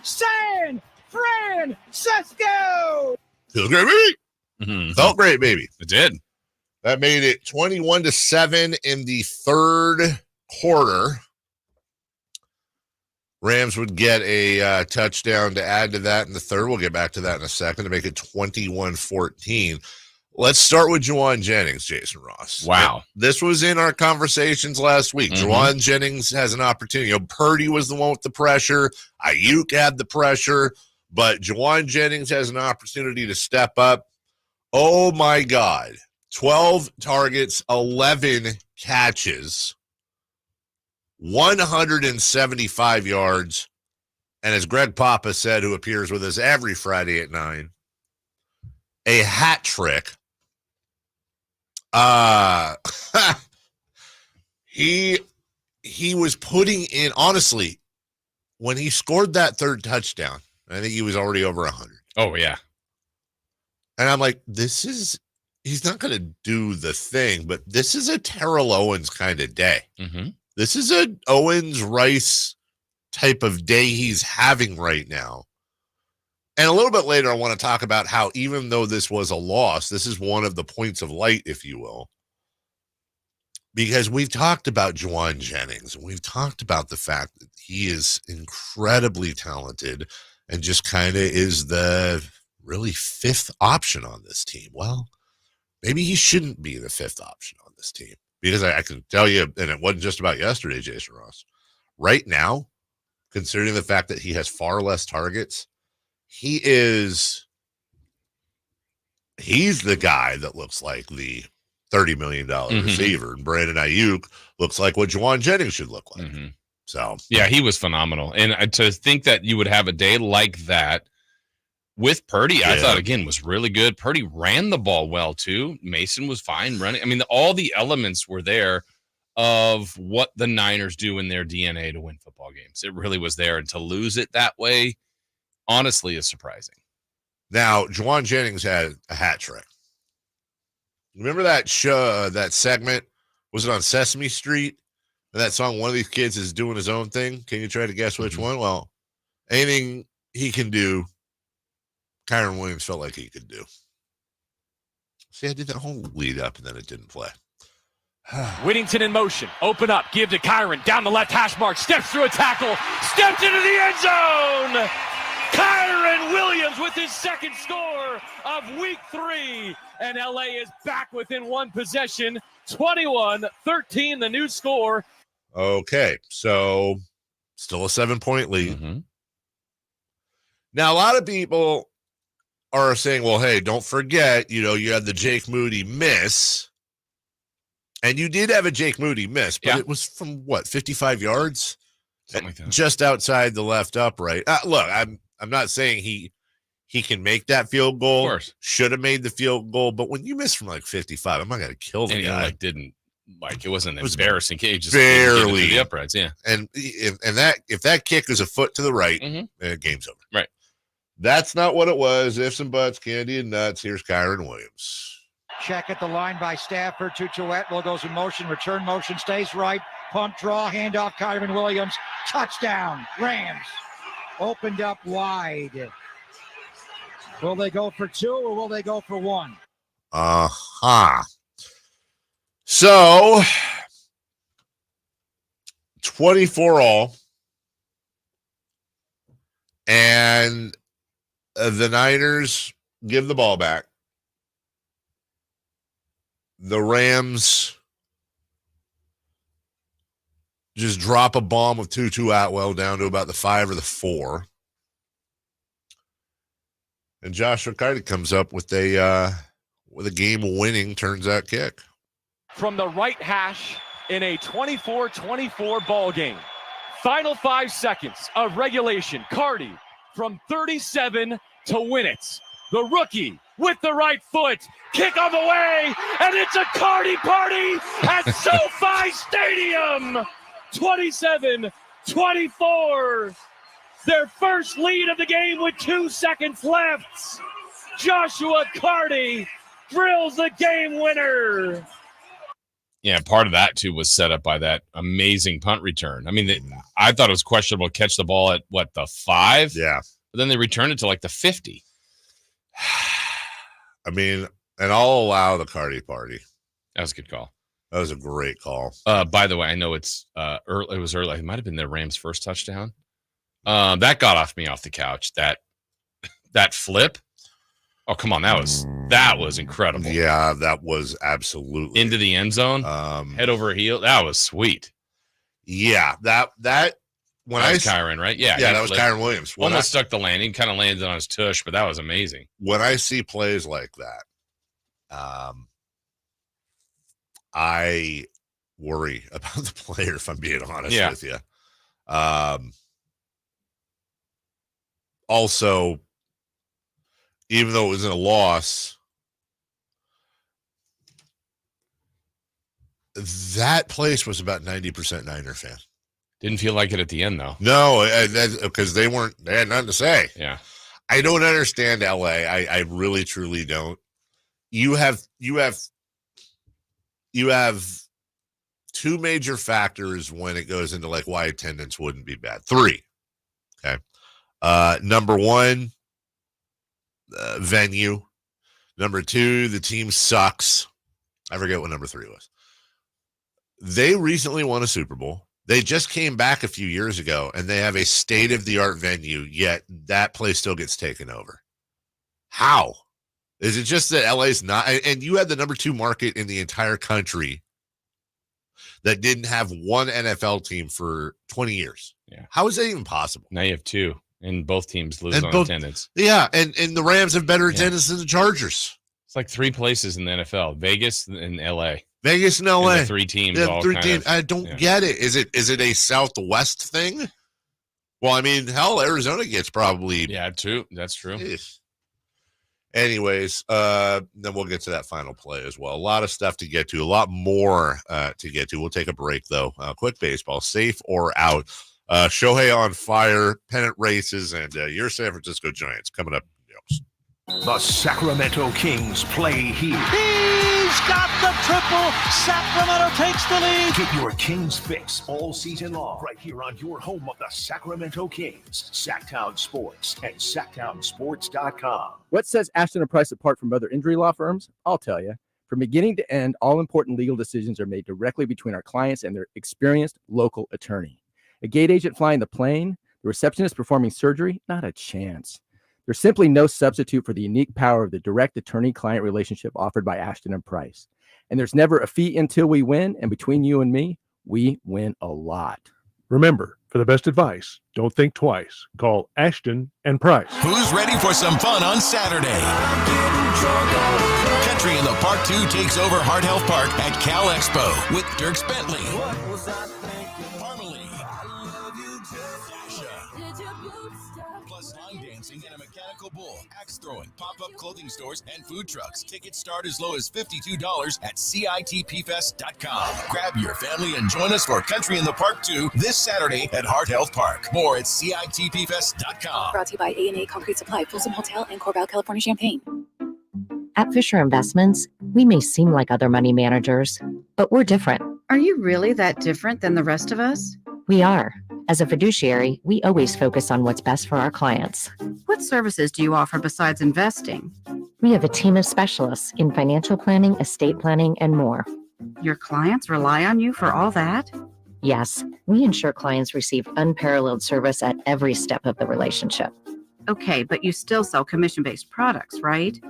[SPEAKER 23] San Francisco.
[SPEAKER 4] Feels great, baby.
[SPEAKER 3] Mm-hmm.
[SPEAKER 4] Felt great, baby.
[SPEAKER 3] It did.
[SPEAKER 4] That made it 21-7 in the third quarter. Rams would get a touchdown to add to that in the third. We'll get back to that in a second to make it 21-14. Let's start with Jauan Jennings, Jason Ross.
[SPEAKER 3] Wow.
[SPEAKER 4] This was in our conversations last week.
[SPEAKER 3] Mm-hmm.
[SPEAKER 4] Jauan Jennings has an opportunity. Purdy was the one with the pressure. Ayuk had the pressure. But Jauan Jennings has an opportunity to step up. Oh, my God. 12 targets, 11 catches, 175 yards. And as Greg Papa said, who appears with us every Friday at 9, a hat trick. He was putting in, honestly, when he scored that third touchdown, I think he was already over 100.
[SPEAKER 3] Oh, yeah.
[SPEAKER 4] And I'm like, he's not going to do the thing, but this is a Terrell Owens kind of day.
[SPEAKER 3] Mm-hmm.
[SPEAKER 4] This is a Owens-Rice type of day he's having right now. And a little bit later, I want to talk about how even though this was a loss, this is one of the points of light, if you will. because we've talked about Jauan Jennings, and we've talked about the fact that he is incredibly talented and just kind of is the really fifth option on this team. Well, maybe he shouldn't be the fifth option on this team, because I can tell you, and it wasn't just about yesterday, Jason Ross. Right now, considering the fact that he has far less targets, he's the guy that looks like the $30 million receiver, and Brandon Ayuk looks like what Jauan Jennings should look like. So
[SPEAKER 3] yeah, he was phenomenal. And to think that you would have a day like that with Purdy, I thought, again, was really good. Purdy ran the ball well, too. Mason was fine running. I mean, all the elements were there of what the Niners do in their DNA to win football games. It really was there. And to lose it that way, honestly, is surprising.
[SPEAKER 4] Now, Jauan Jennings had a hat trick. Remember that show, that segment? Was it on Sesame Street? And that song, one of these kids is doing his own thing. Can you try to guess which one? Well, anything he can do, Kyron Williams felt like he could do. See, I did that whole lead up, and then it didn't play.
[SPEAKER 2] Whittington in motion. Open up. Give to Kyron. Down the left hash mark. Steps through a tackle. Stepped into the end zone. Kyron Williams with his second score of week 3. And LA is back within one possession. 21-13, the new score.
[SPEAKER 4] Okay, so still a 7-point lead. Now, a lot of people are saying, well, hey, don't forget, you had the Jake Moody miss. And you did have a Jake Moody miss, but it was from, 55 yards?
[SPEAKER 3] Something like that.
[SPEAKER 4] Just outside the left upright. Look, I'm not saying he can make that field goal.
[SPEAKER 3] Of course.
[SPEAKER 4] Should have made the field goal, but when you miss from 55, I'm not going to kill the guy.
[SPEAKER 3] It wasn't an embarrassing kick. He just
[SPEAKER 4] barely
[SPEAKER 3] the uprights, yeah.
[SPEAKER 4] And that if that kick is a foot to the right, game's over.
[SPEAKER 3] Right.
[SPEAKER 4] That's not what it was. Ifs and buts, candy and nuts. Here's Kyron Williams.
[SPEAKER 23] Check at the line by Stafford to Chouette. Goes in motion. Return motion. Stays right. Pump draw. Handoff. Kyron Williams. Touchdown. Rams. Opened up wide. Will they go for 2 or will they go for 1?
[SPEAKER 4] So 24 all. And the Niners give the ball back. The Rams just drop a bomb of Tutu Atwell down to about the 5 or the 4. And Josh Riccardi comes up with a game-winning turns-out kick.
[SPEAKER 2] From the right hash in a 24-24 ball game. Final 5 seconds of regulation. Cardi from 37 to win it. The rookie with the right foot. Kick on the way, and it's a Cardi party at SoFi Stadium. 27-24. Their first lead of the game with 2 seconds left. Joshua Cardi drills the game winner.
[SPEAKER 3] Yeah, part of that, too, was set up by that amazing punt return. I mean, I thought it was questionable to catch the ball at, the 5?
[SPEAKER 4] Yeah.
[SPEAKER 3] But then they returned it to, the 50.
[SPEAKER 4] I mean, and I'll allow the Cardi party.
[SPEAKER 3] That was a good call.
[SPEAKER 4] That was a great call.
[SPEAKER 3] By the way, I know it's early. It was early. It might have been the Rams' first touchdown. That got me off the couch. That flip. Oh, come on. That was incredible.
[SPEAKER 4] Yeah, that was absolutely
[SPEAKER 3] into the end zone. Head over heel. That was sweet.
[SPEAKER 4] Yeah, that when
[SPEAKER 3] that was Kyron, right? Yeah,
[SPEAKER 4] that was Kyron Williams.
[SPEAKER 3] Almost stuck the landing, kind of landed on his tush, but that was amazing.
[SPEAKER 4] When I see plays like that, I worry about the player, if I'm being honest with you. Also, even though it was in a loss, that place was about 90% Niner fan.
[SPEAKER 3] Didn't feel like it at the end, though.
[SPEAKER 4] No, because they had nothing to say.
[SPEAKER 3] Yeah.
[SPEAKER 4] I don't understand LA. I really, truly don't. You have 2 major factors when it goes into why attendance wouldn't be bad. 3. Okay. Number 1, venue. Number 2, the team sucks. I forget what number 3 was. They recently won a Super Bowl. They just came back a few years ago, and they have a state-of-the-art venue, yet that place still gets taken over. How? Is it just that LA's not? And you had the number 2 market in the entire country that didn't have one NFL team for 20 years.
[SPEAKER 3] Yeah.
[SPEAKER 4] How is that even possible?
[SPEAKER 3] Now you have 2, and both teams lose on attendance.
[SPEAKER 4] Yeah, and the Rams have better attendance than the Chargers.
[SPEAKER 3] It's like 3 places in the NFL: Vegas and LA.
[SPEAKER 4] Vegas and LA.
[SPEAKER 3] And the 3 teams.
[SPEAKER 4] All 3 teams. I don't get it. Is it a Southwest thing? Well, I mean, hell, Arizona gets probably
[SPEAKER 3] 2. That's true.
[SPEAKER 4] Anyways, then we'll get to that final play as well. A lot of stuff to get to, a lot more to get to. We'll take a break, though. Quick baseball, safe or out. Shohei on fire, pennant races, and your San Francisco Giants coming up.
[SPEAKER 1] The Sacramento Kings play here.
[SPEAKER 6] He's got the triple. Sacramento takes the lead.
[SPEAKER 1] Get your Kings fix all season long right here on your home of the Sacramento Kings, Sacktown Sports and SacktownSports.com.
[SPEAKER 7] What sets Ashton & Price apart from other injury law firms? I'll tell you. From beginning to end, all important legal decisions are made directly between our clients and their experienced local attorney. A gate agent flying the plane, the receptionist performing surgery, not a chance. There's simply no substitute for the unique power of the direct attorney-client relationship offered by Ashton & Price. And there's never a fee until we win, and between you and me, we win a lot.
[SPEAKER 8] Remember, for the best advice, don't think twice. Call Ashton & Price.
[SPEAKER 18] Who's ready for some fun on Saturday? Country in the Park 2 takes over Heart Health Park at Cal Expo with Dierks Bentley. Plus line dancing and a mechanical bull, axe throwing, pop-up clothing stores, and food trucks. Tickets start as low as $52 at CITPfest.com. Grab your family and join us for Country in the Park 2 this Saturday at Heart Health Park. More at CITPfest.com.
[SPEAKER 9] Brought to you by A&A Concrete Supply, Folsom Hotel, and Corval, California, Champaign.
[SPEAKER 14] At Fisher Investments, we may seem like other money managers, but we're different.
[SPEAKER 24] Are you really that different than the rest of us?
[SPEAKER 14] We are. As a fiduciary, we always focus on what's best for our clients.
[SPEAKER 24] What services do you offer besides investing?
[SPEAKER 14] We have a team of specialists in financial planning, estate planning, and more.
[SPEAKER 24] Your clients rely on you for all that?
[SPEAKER 14] Yes, we ensure clients receive unparalleled service at every step of the relationship.
[SPEAKER 24] Okay, but you still sell commission-based products, right?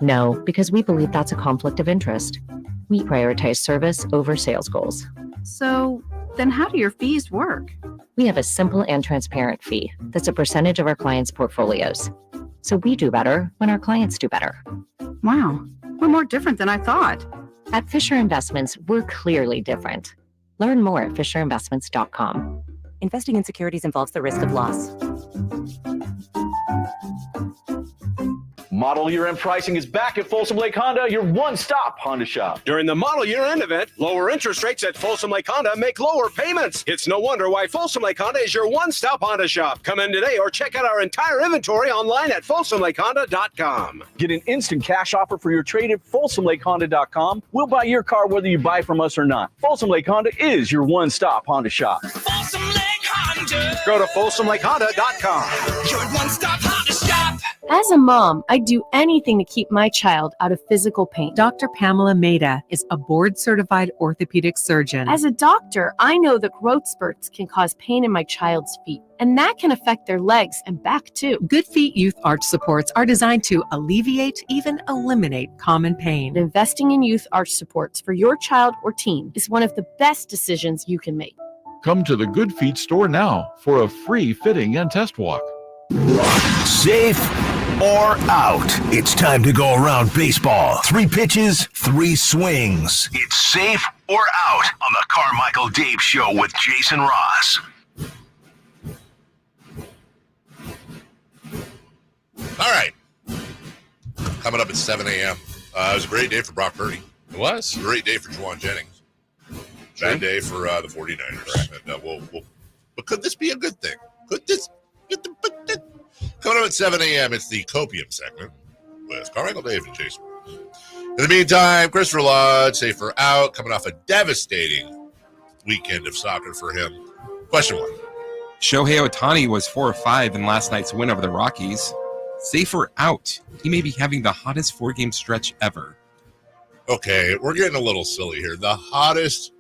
[SPEAKER 14] No, because we believe that's a conflict of interest. We prioritize service over sales goals.
[SPEAKER 24] So then how do your fees work?
[SPEAKER 14] We have a simple and transparent fee that's a percentage of our clients' portfolios. So we do better when our clients do better.
[SPEAKER 24] Wow, we're more different than I thought.
[SPEAKER 14] At Fisher Investments, we're clearly different. Learn more at FisherInvestments.com.
[SPEAKER 9] Investing in securities involves the risk of loss.
[SPEAKER 25] Model Year End pricing is back at Folsom Lake Honda, your one-stop Honda shop.
[SPEAKER 26] During the Model Year End event, lower interest rates at Folsom Lake Honda make lower payments. It's no wonder why Folsom Lake Honda is your one-stop Honda shop. Come in today or check out our entire inventory online at FolsomLakeHonda.com.
[SPEAKER 25] Get an instant cash offer for your trade at FolsomLakeHonda.com. We'll buy your car whether you buy from us or not. Folsom Lake Honda is your one-stop Honda shop.
[SPEAKER 18] Folsom Lake Honda.
[SPEAKER 26] Go to FolsomLakeHonda.com.
[SPEAKER 18] Your one-stop Honda shop.
[SPEAKER 27] As a mom, I'd do anything to keep my child out of physical pain.
[SPEAKER 28] Dr. Pamela Maida is a board-certified orthopedic surgeon.
[SPEAKER 27] As a doctor, I know that growth spurts can cause pain in my child's feet, and that can affect their legs and back too.
[SPEAKER 28] Good Feet Youth Arch supports are designed to alleviate, even eliminate common pain.
[SPEAKER 27] Investing in youth arch supports for your child or teen is one of the best decisions you can make.
[SPEAKER 29] Come to the Good Feet store now for a free fitting and test walk.
[SPEAKER 1] Safe or out? It's time to go around baseball. 3 pitches, 3 swings. It's safe or out on the Carmichael Dave Show with Jason Ross.
[SPEAKER 4] All right. Coming up at 7 a.m. It was a great day for Brock Purdy.
[SPEAKER 3] It was.
[SPEAKER 4] A great day for Jauan Jennings. Bad day for the 49ers. And, but could this be a good thing? Could this? Coming up at 7 a.m., it's the Copium segment with Carmichael Dave and Jason. In the meantime, Christopher Lodge, safe or out, coming off a devastating weekend of soccer for him. Question 1.
[SPEAKER 5] Shohei Ohtani was 4-5 in last night's win over the Rockies. Safe or out? He may be having the hottest 4-game stretch ever.
[SPEAKER 4] Okay, we're getting a little silly here. The hottest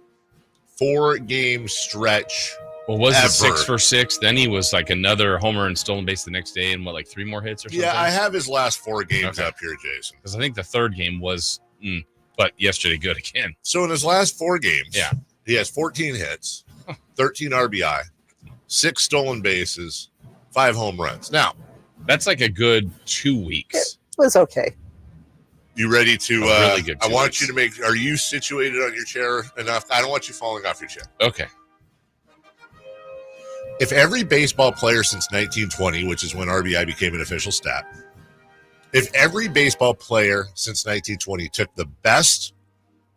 [SPEAKER 4] 4-game stretch.
[SPEAKER 3] Well, was
[SPEAKER 4] ever.
[SPEAKER 3] it 6 for 6? Then he was like another homer and stolen base the next day, and 3 more hits or something?
[SPEAKER 4] Yeah, I have his last 4 games up here, Jason.
[SPEAKER 3] Because I think the third game was, but yesterday good again.
[SPEAKER 4] So in his last 4 games,
[SPEAKER 3] yeah,
[SPEAKER 4] he has 14 hits, 13 RBI, 6 stolen bases, 5 home runs. Now,
[SPEAKER 3] that's like a good 2 weeks.
[SPEAKER 10] It was okay.
[SPEAKER 4] You ready to?
[SPEAKER 3] Really good.
[SPEAKER 4] I want you to make. Are you situated on your chair enough? I don't want you falling off your chair.
[SPEAKER 3] Okay.
[SPEAKER 4] If every baseball player since 1920, which is when RBI became an official stat, if every baseball player since 1920 took the best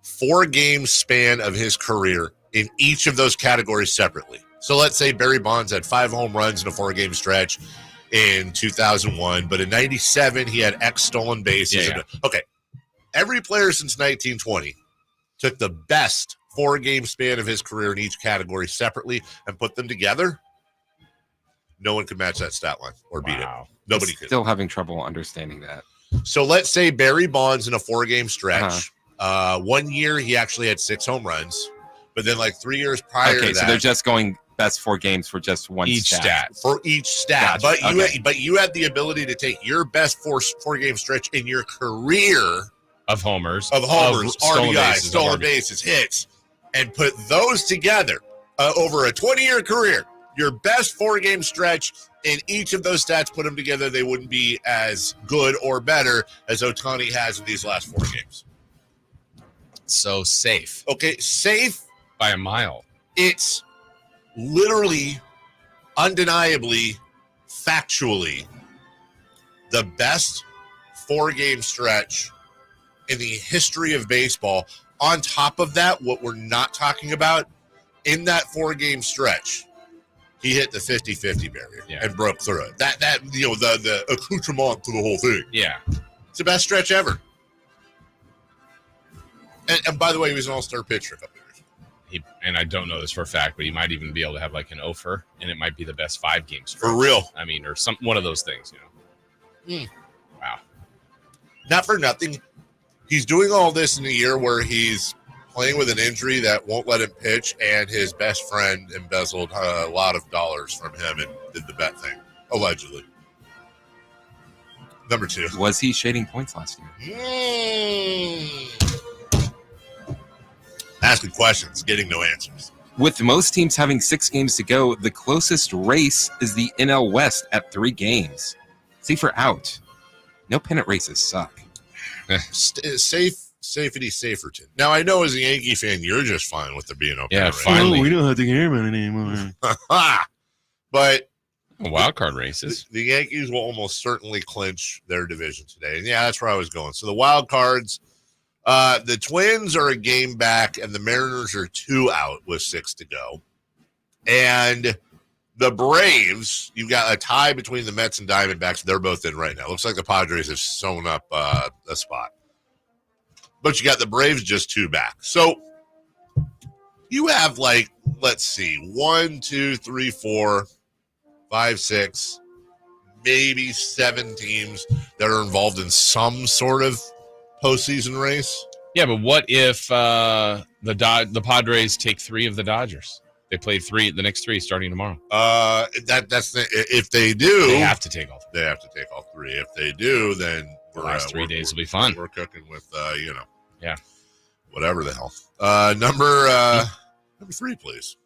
[SPEAKER 4] 4-game span of his career in each of those categories separately. So let's say Barry Bonds had 5 home runs in a 4-game stretch in 2001, but in 97 he had X stolen bases.
[SPEAKER 3] Yeah.
[SPEAKER 4] Okay. Every player since 1920 took the best 4-game span of his career in each category separately and put them together. No one could match that stat line or beat it. Nobody could.
[SPEAKER 5] Still having trouble understanding that.
[SPEAKER 4] So let's say Barry Bonds in a 4-game stretch. 1 year he actually had 6 home runs, but then 3 years prior to that.
[SPEAKER 5] So they're just going best 4 games for just one
[SPEAKER 3] each stat.
[SPEAKER 4] For each stat.
[SPEAKER 5] Gotcha.
[SPEAKER 4] But you had the ability to take your best 4-game stretch in your career
[SPEAKER 3] of homers,
[SPEAKER 4] RBI, stolen bases, hits, and put those together over a 20-year career. Your best 4-game stretch in each of those stats, put them together, they wouldn't be as good or better as Ohtani has in these last 4 games.
[SPEAKER 3] So safe.
[SPEAKER 4] Okay, safe
[SPEAKER 3] by a mile.
[SPEAKER 4] It's literally, undeniably, factually the best 4-game stretch in the history of baseball. On top of that, what we're not talking about, in that 4-game stretch, he hit the 50-50 barrier and broke through it. That the accoutrement to the whole thing.
[SPEAKER 3] Yeah.
[SPEAKER 4] It's the best stretch ever. And by the way, he was an all-star pitcher a couple years.
[SPEAKER 3] And I don't know this for a fact, but he might even be able to have an offer, and it might be the best 5-game stretch.
[SPEAKER 4] For real.
[SPEAKER 3] I mean, or one of those things, Wow.
[SPEAKER 4] Not for nothing. He's doing all this in a year where he's playing with an injury that won't let him pitch, and his best friend embezzled a lot of dollars from him and did the bet thing, allegedly. Number 2.
[SPEAKER 5] Was he shading points last year?
[SPEAKER 4] Asking questions, getting no answers.
[SPEAKER 5] With most teams having 6 games to go, the closest race is the NL West at 3 games. Safer out. No pennant races suck.
[SPEAKER 4] Safety Saferton. Now, I know as a Yankee fan, you're just fine with there being no pennant race.
[SPEAKER 3] Finally.
[SPEAKER 4] We don't have to care about it anymore. But
[SPEAKER 3] wild card races.
[SPEAKER 4] The Yankees will almost certainly clinch their division today. And yeah, that's where I was going. So the wild cards, the Twins are a game back, and the Mariners are 2 out with 6 to go. And the Braves, you've got a tie between the Mets and Diamondbacks. They're both in right now. Looks like the Padres have sewn up a spot. But you got the Braves just 2 back. So you have let's see, 1, 2, 3, 4, 5, 6, maybe 7 teams that are involved in some sort of postseason race.
[SPEAKER 3] Yeah, but what if the Padres take 3 of the Dodgers? They play the next 3 starting tomorrow.
[SPEAKER 4] If they do,
[SPEAKER 3] they have to take all 3.
[SPEAKER 4] They have to take all 3. If they do, then
[SPEAKER 3] the last 3 days will be fun.
[SPEAKER 4] We're cooking with
[SPEAKER 3] whatever
[SPEAKER 4] the hell. Number 3, please.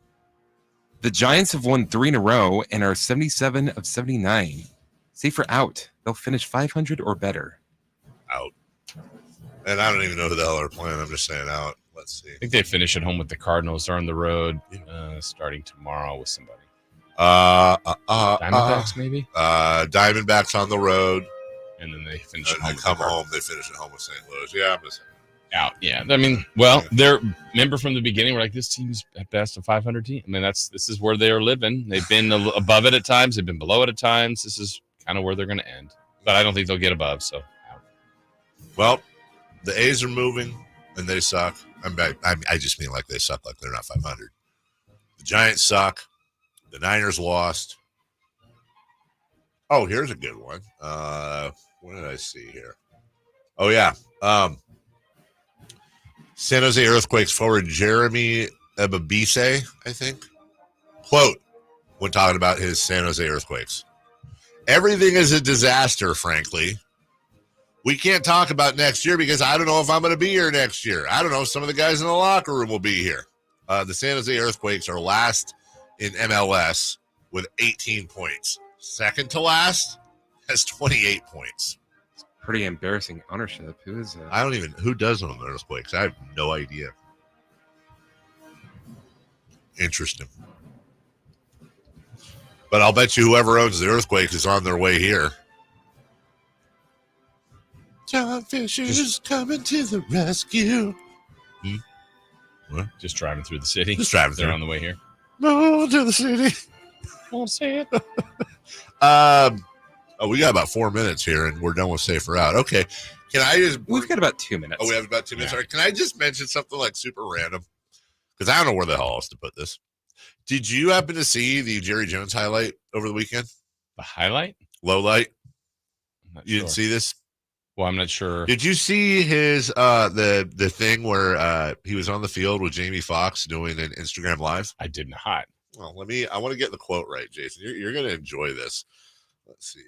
[SPEAKER 5] The Giants have won 3 in a row and are 77 of 79. Safer out. They'll finish 500 or better.
[SPEAKER 4] Out. And I don't even know who the hell they're playing. I'm just saying out. Let's see.
[SPEAKER 3] I think they finish at home with the Cardinals. They're on the road starting tomorrow with somebody. Diamondbacks, maybe?
[SPEAKER 4] Diamondbacks on the road.
[SPEAKER 3] And then they finish at home.
[SPEAKER 4] They come home. They finish at home with St. Louis. Yeah, I'm just
[SPEAKER 3] out. Yeah. I mean, they're remember from the beginning, we're like, this team's at best a 500 team. I mean, this is where they are living. They've been above it at times. They've been below it at times. This is kind of where they're going to end. But I don't think they'll get above. So,
[SPEAKER 4] well, the A's are moving and they suck. I just mean like they suck, like they're not 500. The Giants suck. The Niners lost. Oh, here's a good one. What did I see here? Oh, yeah. San Jose Earthquakes forward Jeremy Ebabise, I think, quote, when talking about his San Jose Earthquakes. Everything is a disaster, frankly. We can't talk about next year because I don't know if I'm going to be here next year. I don't know if some of the guys in the locker room will be here. The San Jose Earthquakes are last in MLS with 18 points. Second to last has 28 points.
[SPEAKER 5] It's pretty embarrassing ownership. Who
[SPEAKER 4] does own the Earthquakes? I have no idea. Interesting. But I'll bet you whoever owns the Earthquakes is on their way here. John Fisher's coming to the rescue.
[SPEAKER 3] What? Just driving through the city.
[SPEAKER 4] Just driving through.
[SPEAKER 3] They're on the way here.
[SPEAKER 4] No, to the city.
[SPEAKER 3] Won't say it.
[SPEAKER 4] We got about 4 minutes here, and we're done with Safer Out. Okay.
[SPEAKER 5] We've got about 2 minutes.
[SPEAKER 4] Oh, we have about 2 minutes. Yeah. All right. Can I just mention something like super random? Because I don't know where the hell else to put this. Did you happen to see the Jerry Jones highlight over the weekend?
[SPEAKER 3] The highlight?
[SPEAKER 4] Low light? You didn't see this?
[SPEAKER 3] Well, I'm not sure.
[SPEAKER 4] Did you see his the thing where he was on the field with Jamie Foxx doing an Instagram Live?
[SPEAKER 3] I did not.
[SPEAKER 4] Well, I want to get the quote right, Jason. You're going to enjoy this. Let's see.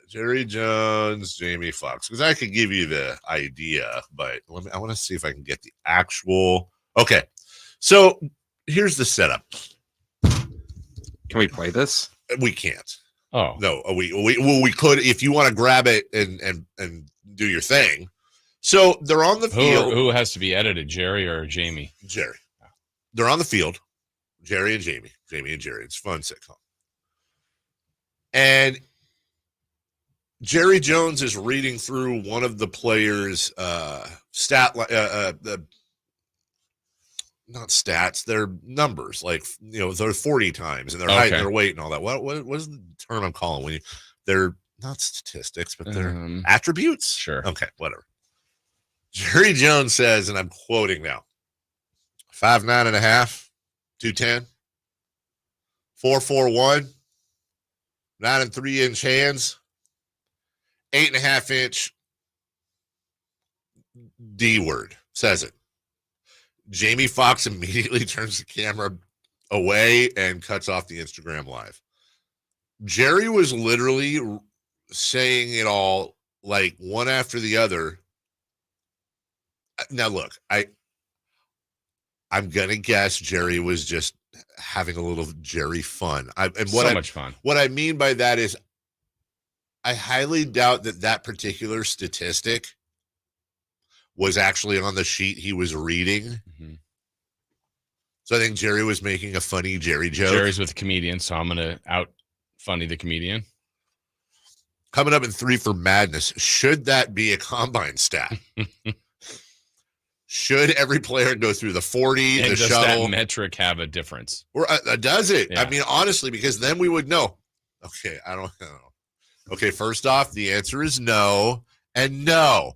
[SPEAKER 4] Jerry Jones, Jamie Foxx. Because I could give you the idea, but I want to see if I can get the actual. Okay. So here's the setup.
[SPEAKER 5] Can we play this?
[SPEAKER 4] We can't.
[SPEAKER 3] Oh
[SPEAKER 4] no, we could if you want to grab it and do your thing. So they're on the field.
[SPEAKER 3] Who has to be edited, Jerry or Jamie?
[SPEAKER 4] Jerry. They're on the field. Jerry and Jamie. Jamie and Jerry. It's a fun sitcom. And Jerry Jones is reading through one of the players' not stats, they're numbers, like, they're 40 times and their height and their weight and all that. What is the term I'm calling when they're not statistics, but they're attributes?
[SPEAKER 3] Sure.
[SPEAKER 4] Okay, whatever. Jerry Jones says, and I'm quoting now, 5'9.5", 210, 4'4", 9 3-inch hands, 8.5-inch D word, says it. Jamie Foxx immediately turns the camera away and cuts off the Instagram Live. Jerry was literally saying it all like one after the other. Now, look, I'm going to guess Jerry was just having a little Jerry fun.
[SPEAKER 3] Much fun.
[SPEAKER 4] What I mean by that is I highly doubt that particular statistic was actually on the sheet he was reading.
[SPEAKER 3] Mm-hmm.
[SPEAKER 4] So I think Jerry was making a funny Jerry joke.
[SPEAKER 3] Jerry's with a comedian, so I'm going to out funny the comedian.
[SPEAKER 4] Coming up in 3 for Madness. Should that be a combine stat? Should every player go through the 40,
[SPEAKER 3] and
[SPEAKER 4] the
[SPEAKER 3] does
[SPEAKER 4] shuttle?
[SPEAKER 3] That metric have a difference?
[SPEAKER 4] Or does it?
[SPEAKER 3] Yeah.
[SPEAKER 4] I mean, honestly, because then we would know. Okay, I don't know. Okay, first off, the answer is no and no.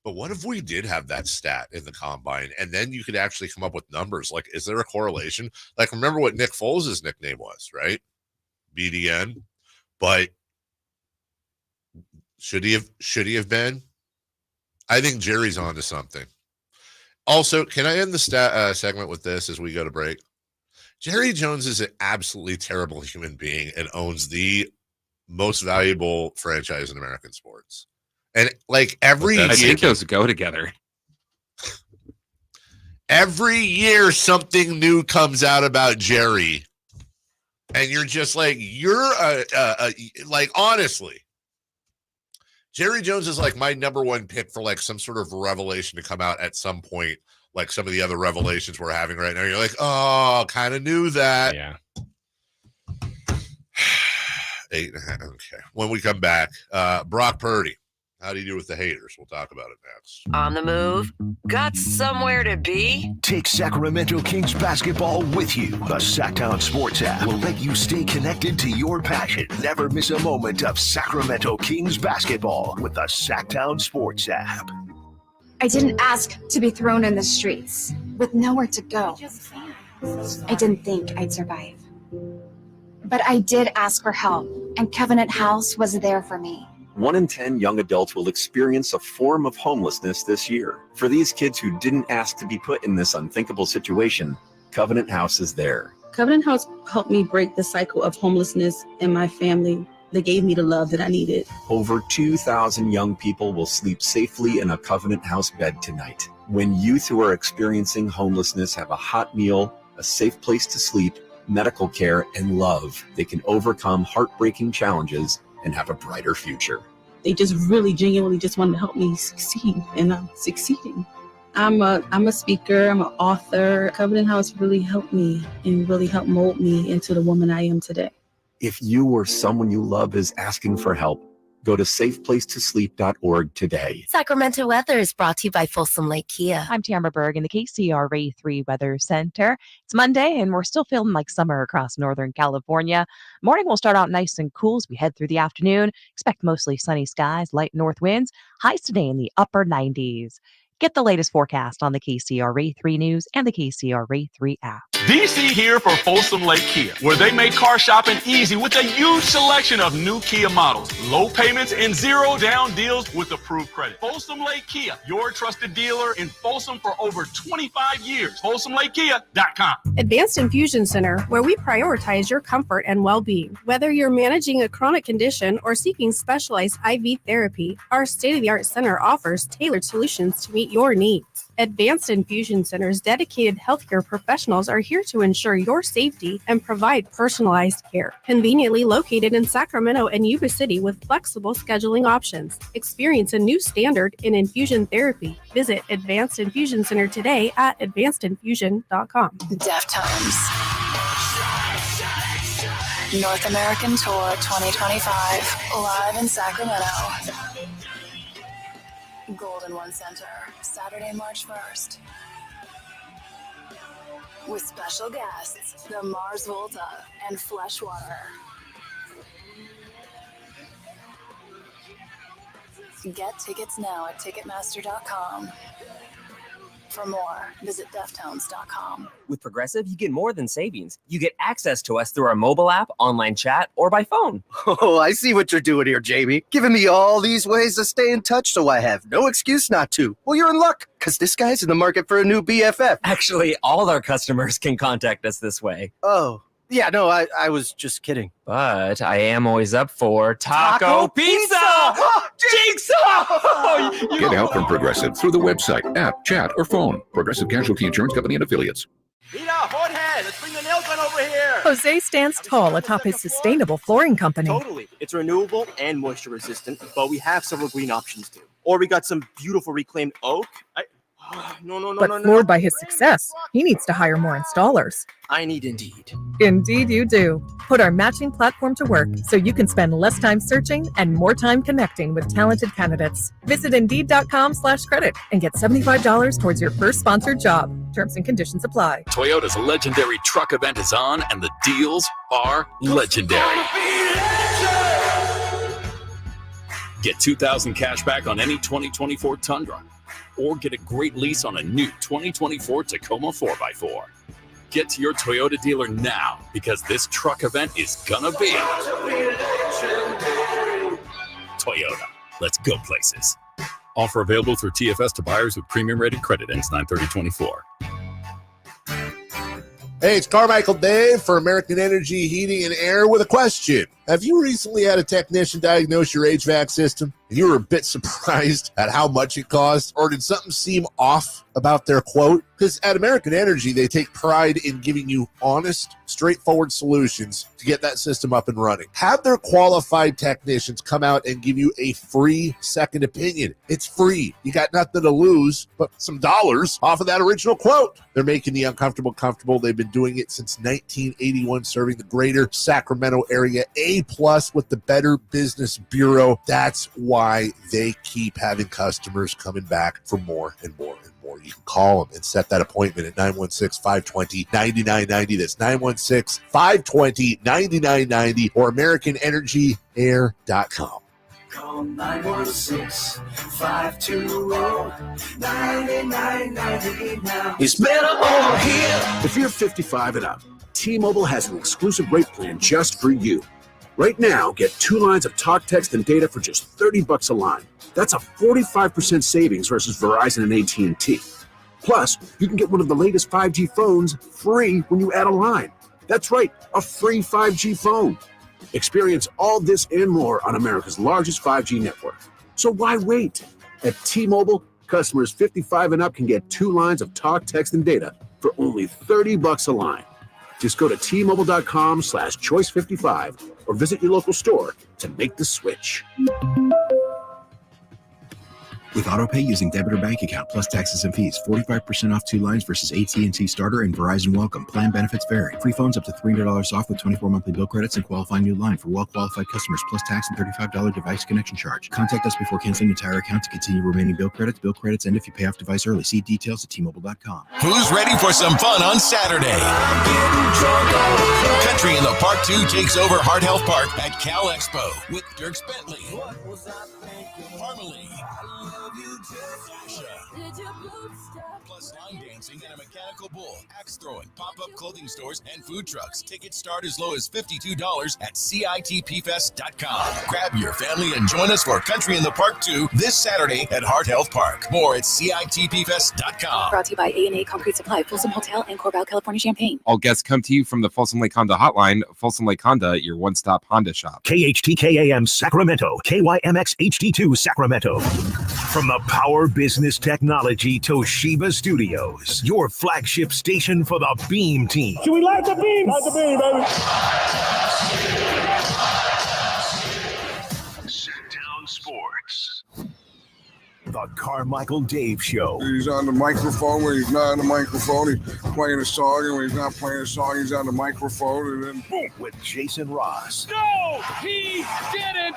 [SPEAKER 4] But what if we did have that stat in the combine, and then you could actually come up with numbers? Like, is there a correlation? Like, remember what Nick Foles' nickname was, right? BDN. But should he have been? I think Jerry's onto something. Also, can I end the segment with this as we go to break? Jerry Jones is an absolutely terrible human being and owns the most valuable franchise in American sports. And like every year,
[SPEAKER 5] I think those go together.
[SPEAKER 4] Every year, something new comes out about Jerry, and you're just like, like, honestly, Jerry Jones is like my number one pick for like some sort of revelation to come out at some point, like some of the other revelations we're having right now. You're like, oh, kind of knew that.
[SPEAKER 3] Yeah.
[SPEAKER 4] 8.5. Okay. When we come back, Brock Purdy. How do you do with the haters? We'll talk about it next.
[SPEAKER 10] On the move? Got somewhere to be?
[SPEAKER 1] Take Sacramento Kings basketball with you. The Sacktown Sports app will let you stay connected to your passion. Never miss a moment of Sacramento Kings basketball with the Sacktown Sports app.
[SPEAKER 11] I didn't ask to be thrown in the streets with nowhere to go. I didn't think I'd survive. But I did ask for help, and Covenant House was there for me.
[SPEAKER 12] 1 in 10 young adults will experience a form of homelessness this year. For these kids who didn't ask to be put in this unthinkable situation, Covenant House is there.
[SPEAKER 13] Covenant House helped me break the cycle of homelessness in my family. They gave me the love that I needed.
[SPEAKER 12] Over 2,000 young people will sleep safely in a Covenant House bed tonight. When youth who are experiencing homelessness have a hot meal, a safe place to sleep, medical care, and love, they can overcome heartbreaking challenges and have a brighter future.
[SPEAKER 13] They just really genuinely just wanted to help me succeed, and I'm succeeding. I'm a speaker, I'm an author. Covenant House really helped me and really helped mold me into the woman I am today.
[SPEAKER 12] If you or someone you love is asking for help, go to safeplacetosleep.org today.
[SPEAKER 15] Sacramento weather is brought to you by Folsom Lake Kia.
[SPEAKER 16] I'm Tamara Berg in the KCRA 3 Weather Center. It's Monday, and we're still feeling like summer across Northern California. Morning will start out nice and cool as we head through the afternoon. Expect mostly sunny skies, light north winds. Highs today in the upper 90s. Get the latest forecast on the KCRA 3 News and the KCRA 3 app.
[SPEAKER 17] DC here for Folsom Lake Kia, where they make car shopping easy with a huge selection of new Kia models, low payments, and zero down deals with approved credit. Folsom Lake Kia, your trusted dealer in Folsom for over 25 years. FolsomLakeKia.com.
[SPEAKER 27] Advanced Infusion Center, where we prioritize your comfort and well-being. Whether you're managing a chronic condition or seeking specialized IV therapy, our state-of-the-art center offers tailored solutions to meet your needs. Advanced Infusion Center's dedicated healthcare professionals are here to ensure your safety and provide personalized care. Conveniently located in Sacramento and Yuba City with flexible scheduling options. Experience a new standard in infusion therapy. Visit Advanced Infusion Center today at advancedinfusion.com.
[SPEAKER 9] Deftones. North American Tour 2025, live in Sacramento. Golden One Center, Saturday, March 1st. With special guests, the Mars Volta and Fleshwater. Get tickets now at Ticketmaster.com. For more, visit Deftones.com.
[SPEAKER 19] With Progressive, you get more than savings. You get access to us through our mobile app, online chat, or by phone.
[SPEAKER 20] Oh, I see what you're doing here, Jamie. Giving me all these ways to stay in touch so I have no excuse not to. Well, you're in luck, because this guy's in the market for a new BFF.
[SPEAKER 19] Actually, all our customers can contact us this way.
[SPEAKER 20] Oh, yeah, no, I was just kidding.
[SPEAKER 19] But I am always up for Taco Pizza! Jigsaw!
[SPEAKER 21] Get help from Progressive through the website, app, chat, or phone. Progressive Casualty Insurance Company and Affiliates.
[SPEAKER 22] Rita, Jorge, let's bring the nail gun over here.
[SPEAKER 28] Jose stands tall atop his sustainable flooring company.
[SPEAKER 22] Totally. It's renewable and moisture resistant, but we have several green options too. Or we got some beautiful reclaimed oak.
[SPEAKER 28] But floored by his success, he needs to hire more installers.
[SPEAKER 22] I need Indeed.
[SPEAKER 28] Indeed you do. Put our matching platform to work so you can spend less time searching and more time connecting with talented candidates. Visit Indeed.com/credit and get $75 towards your first sponsored job. Terms and conditions apply.
[SPEAKER 18] Toyota's legendary truck event is on, and the deals are legendary. Get $2,000 cash back on any 2024 Tundra, or get a great lease on a new 2024 Tacoma 4x4. Get to your Toyota dealer now, because this truck event is gonna be Toyota. Let's go places. Offer available through TFS to buyers with premium rated credit. Ends 9/30/24.
[SPEAKER 4] Hey, it's Carmichael Dave for American Energy Heating and Air with a question. Have you recently had a technician diagnose your HVAC system and you were a bit surprised at how much it cost? Or did something seem off about their quote? Because at American Energy, they take pride in giving you honest, straightforward solutions to get that system up and running. Have their qualified technicians come out and give you a free second opinion. It's free. You got nothing to lose but some dollars off of that original quote. They're making the uncomfortable comfortable. They've been doing it since 1981, serving the greater Sacramento area. A+ with the Better Business Bureau. That's why they keep having customers coming back for more and more and more. You can call them and set that appointment at 916-520-9990. That's 916-520-9990 or AmericanEnergyAir.com.
[SPEAKER 23] Call 916-520-9990 now. It's better over here.
[SPEAKER 30] If you're 55 and up, T-Mobile has an exclusive rate plan just for you. Right now, get 2 lines of talk, text, and data for just $30 a line. That's a 45% savings versus Verizon and AT&T. Plus, you can get one of the latest 5G phones free when you add a line. That's right, a free 5G phone. Experience all this and more on America's largest 5G network. So why wait? At T-Mobile, customers 55 and up can get 2 lines of talk, text, and data for only $30 a line. Just go to T-Mobile.com/choice55 or visit your local store to make the switch.
[SPEAKER 2] With AutoPay using debit or bank account plus taxes and fees, 45% off 2 lines versus AT&T Starter and Verizon Welcome. Plan benefits vary. Free phones up to $300 off with 24 monthly bill credits and qualifying new line for well-qualified customers plus tax and $35 device connection charge. Contact us before canceling entire account to continue remaining bill credits. Bill credits end if you pay off device early. See details at T-Mobile.com.
[SPEAKER 18] Who's ready for some fun on Saturday? Country in the Park 2 takes over Heart Health Park at Cal Expo with Dirks Bentley, Harmony, plus line dancing and a mechanical bull, axe throwing, pop-up clothing stores, and food trucks. Tickets start as low as $52 at CITPfest.com. Grab your family and join us for Country in the Park 2 this Saturday at Heart Health Park. More at CITPfest.com.
[SPEAKER 5] Brought to you by A&A Concrete Supply, Folsom Hotel, and Corbell, California Champaign.
[SPEAKER 6] All guests come to you from the Folsom Lake Honda Hotline. Folsom Lake Honda, your one-stop Honda shop.
[SPEAKER 1] KHTKAM Sacramento, KYMX HD2 Sacramento. From the Power Business Technology Toshiba Studios, your flagship station for the Beam Team.
[SPEAKER 7] Should we light the beam? Light the beam, baby.
[SPEAKER 1] Sit-down Sports. The Carmichael Dave Show.
[SPEAKER 8] He's on the microphone when he's not on the microphone. He's playing a song, and when he's not playing a song, he's on the microphone. And then
[SPEAKER 1] boom, with Jason Ross.
[SPEAKER 7] No, he didn't.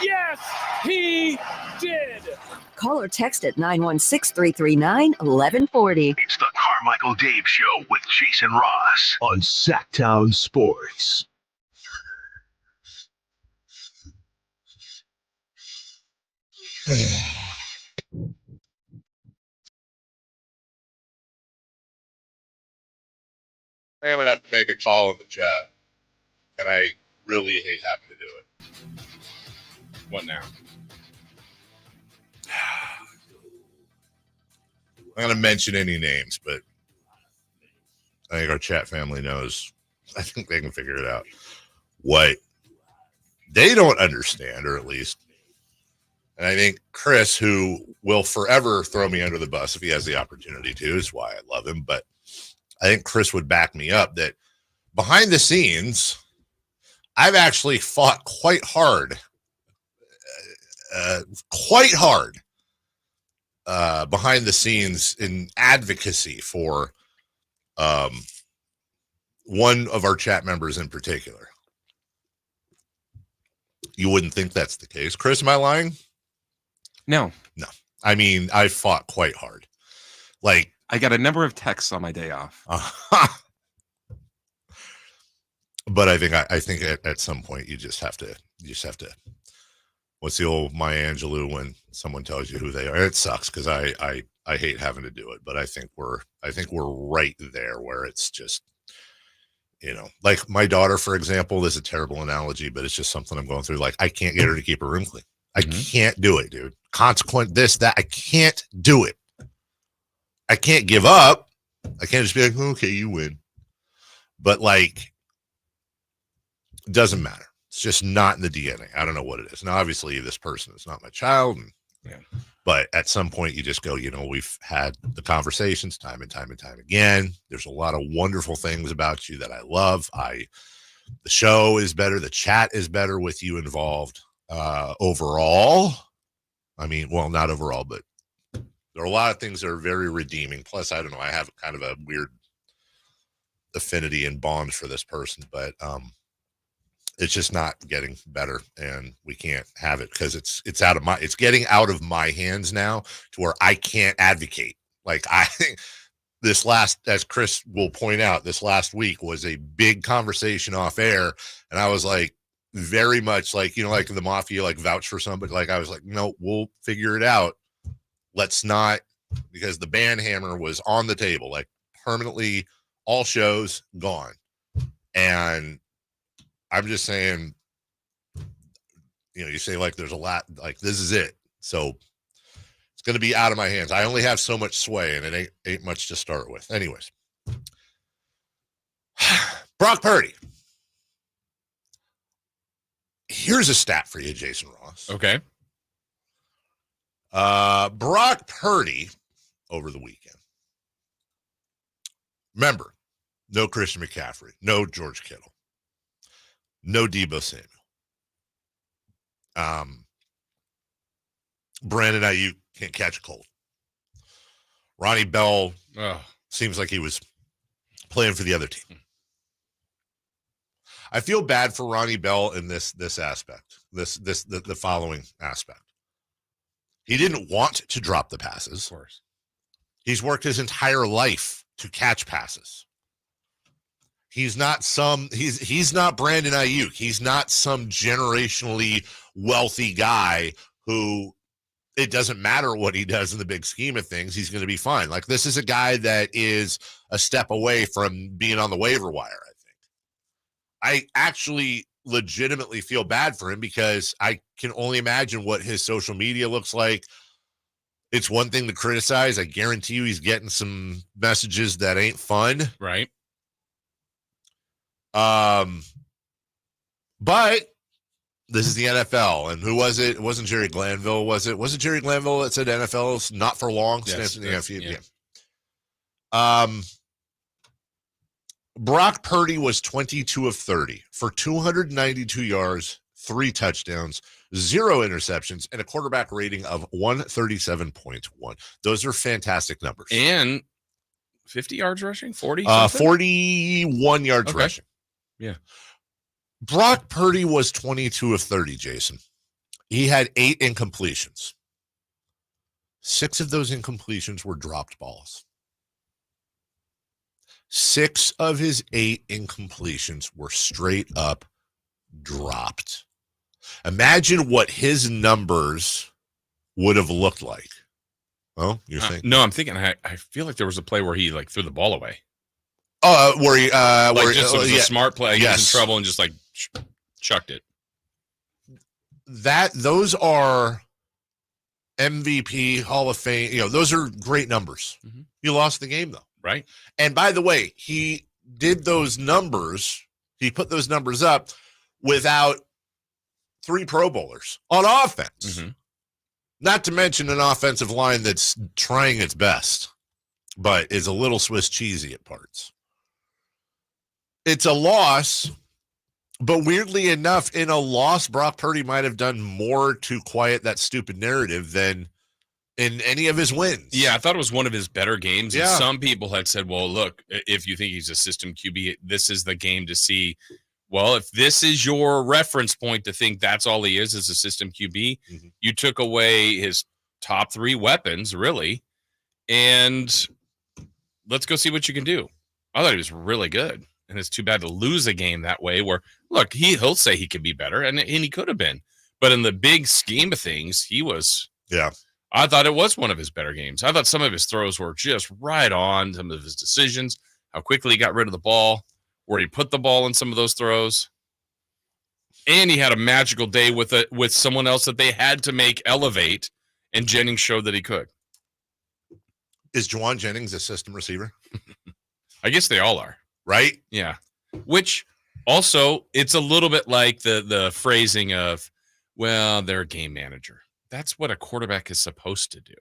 [SPEAKER 7] Yes, he did.
[SPEAKER 10] Call or text at 916-339-1140.
[SPEAKER 1] It's the Carmichael Dave Show with Jason Ross on Sacktown Sports.
[SPEAKER 4] I'm gonna have to make a call in the chat, and I really hate having to do it.
[SPEAKER 3] What now?
[SPEAKER 4] I'm going to mention any names, but I think our chat family knows. I think they can figure it out. What they don't understand, or at least, and I think Chris, who will forever throw me under the bus if he has the opportunity to, is why I love him. But I think Chris would back me up that behind the scenes, I've actually fought quite hard behind the scenes in advocacy for one of our chat members in particular. You wouldn't think that's the case. Chris, am I lying?
[SPEAKER 6] No.
[SPEAKER 4] I mean, I fought quite hard. Like,
[SPEAKER 6] I got a number of texts on my day off.
[SPEAKER 4] But I think at some point you just have to. What's the old Maya Angelou when someone tells you who they are? It sucks because I hate having to do it, but I think we're right there where it's just, like my daughter, for example. This is a terrible analogy, but it's just something I'm going through. Like, I can't get her to keep her room clean. I can't do it, dude. Consequent this, that. I can't do it. I can't give up. I can't just be like, okay, you win. But like, it doesn't matter. It's just not in the DNA. I don't know what it is. Now, obviously, this person is not my child. But at some point, you just go, we've had the conversations time and time again. There's a lot of wonderful things about you that I love. The show is better. The chat is better with you involved. Overall, I mean, well, not overall, but there are a lot of things that are very redeeming. Plus, I don't know, I have kind of a weird affinity and bond for this person, but it's just not getting better, and we can't have it because it's getting out of my hands now to where I can't advocate. Like, I think this last, as Chris will point out, this last week was a big conversation off air, and I was like, very much like, like the mafia, like vouch for somebody. Like, I was like, no, we'll figure it out. Let's not, because the ban hammer was on the table, like permanently, all shows gone. And I'm just saying, you say like there's a lot, like this is it. So It's going to be out of my hands. I only have so much sway, and it ain't much to start with. Anyways. Brock Purdy. Here's a stat for you, Jason Ross.
[SPEAKER 3] Okay.
[SPEAKER 4] Brock Purdy over the weekend. Remember, no Christian McCaffrey, no George Kittle, no Deebo Samuel. Brandon Ayuk can't catch a cold. Ronnie Bell seems like he was playing for the other team. I feel bad for Ronnie Bell in this aspect, the following aspect. He didn't want to drop the passes.
[SPEAKER 3] Of course.
[SPEAKER 4] He's worked his entire life to catch passes. He's not he's not Brandon Ayuk. He's not some generationally wealthy guy who it doesn't matter what he does in the big scheme of things. He's going to be fine. Like, this is a guy that is a step away from being on the waiver wire, I think. I actually legitimately feel bad for him because I can only imagine what his social media looks like. It's one thing to criticize. I guarantee you he's getting some messages that ain't fun.
[SPEAKER 3] Right.
[SPEAKER 4] But this is the NFL, and who was it? It wasn't Jerry Glanville, was it? Was it Jerry Glanville that said NFL's not for long?
[SPEAKER 3] Yes,
[SPEAKER 4] yeah. Brock Purdy was 22 of 30 for 292 yards, 3 touchdowns, 0 interceptions, and a quarterback rating of 137.1. Those are fantastic numbers.
[SPEAKER 3] And 50 yards rushing, 40?
[SPEAKER 4] 41 yards rushing.
[SPEAKER 3] Yeah.
[SPEAKER 4] Brock Purdy was 22 of 30, Jason. He had 8 incompletions. 6 of those incompletions were dropped balls. 6 of his 8 incompletions were straight up dropped. Imagine what his numbers would have looked like. Oh, you're saying?
[SPEAKER 3] No, I'm thinking, I feel like there was a play where he threw the ball away.
[SPEAKER 4] Where he,
[SPEAKER 3] it was a smart play. He was
[SPEAKER 4] Yes.
[SPEAKER 3] in trouble and just chucked it.
[SPEAKER 4] Those are MVP, Hall of Fame. Those are great numbers.
[SPEAKER 3] Mm-hmm.
[SPEAKER 4] You lost the game, though.
[SPEAKER 3] Right.
[SPEAKER 4] And by the way, he did those numbers. He put those numbers up without 3 Pro Bowlers on offense.
[SPEAKER 3] Mm-hmm.
[SPEAKER 4] Not to mention an offensive line that's trying its best, but is a little Swiss cheesy at parts. It's a loss, but weirdly enough, in a loss, Brock Purdy might have done more to quiet that stupid narrative than in any of his wins.
[SPEAKER 3] Yeah, I thought it was one of his better games.
[SPEAKER 4] Yeah.
[SPEAKER 3] And some people had said, well, look, if you think he's a system QB, this is the game to see. Well, if this is your reference point to think that's all he is a system QB, you took away his top 3 weapons, really, and let's go see what you can do. I thought he was really good, and it's too bad to lose a game that way where, look, he'll say he could be better, and he could have been. But in the big scheme of things, he was –
[SPEAKER 4] yeah.
[SPEAKER 3] I thought it was one of his better games. I thought some of his throws were just right on, some of his decisions, how quickly he got rid of the ball, where he put the ball in some of those throws. And he had a magical day with someone else that they had to make elevate, and Jennings showed that he could.
[SPEAKER 4] Is Jauan Jennings a system receiver?
[SPEAKER 3] I guess they all are.
[SPEAKER 4] Right?
[SPEAKER 3] Yeah. Which also, it's a little bit like the phrasing of, well, they're a game manager. That's what a quarterback is supposed to do.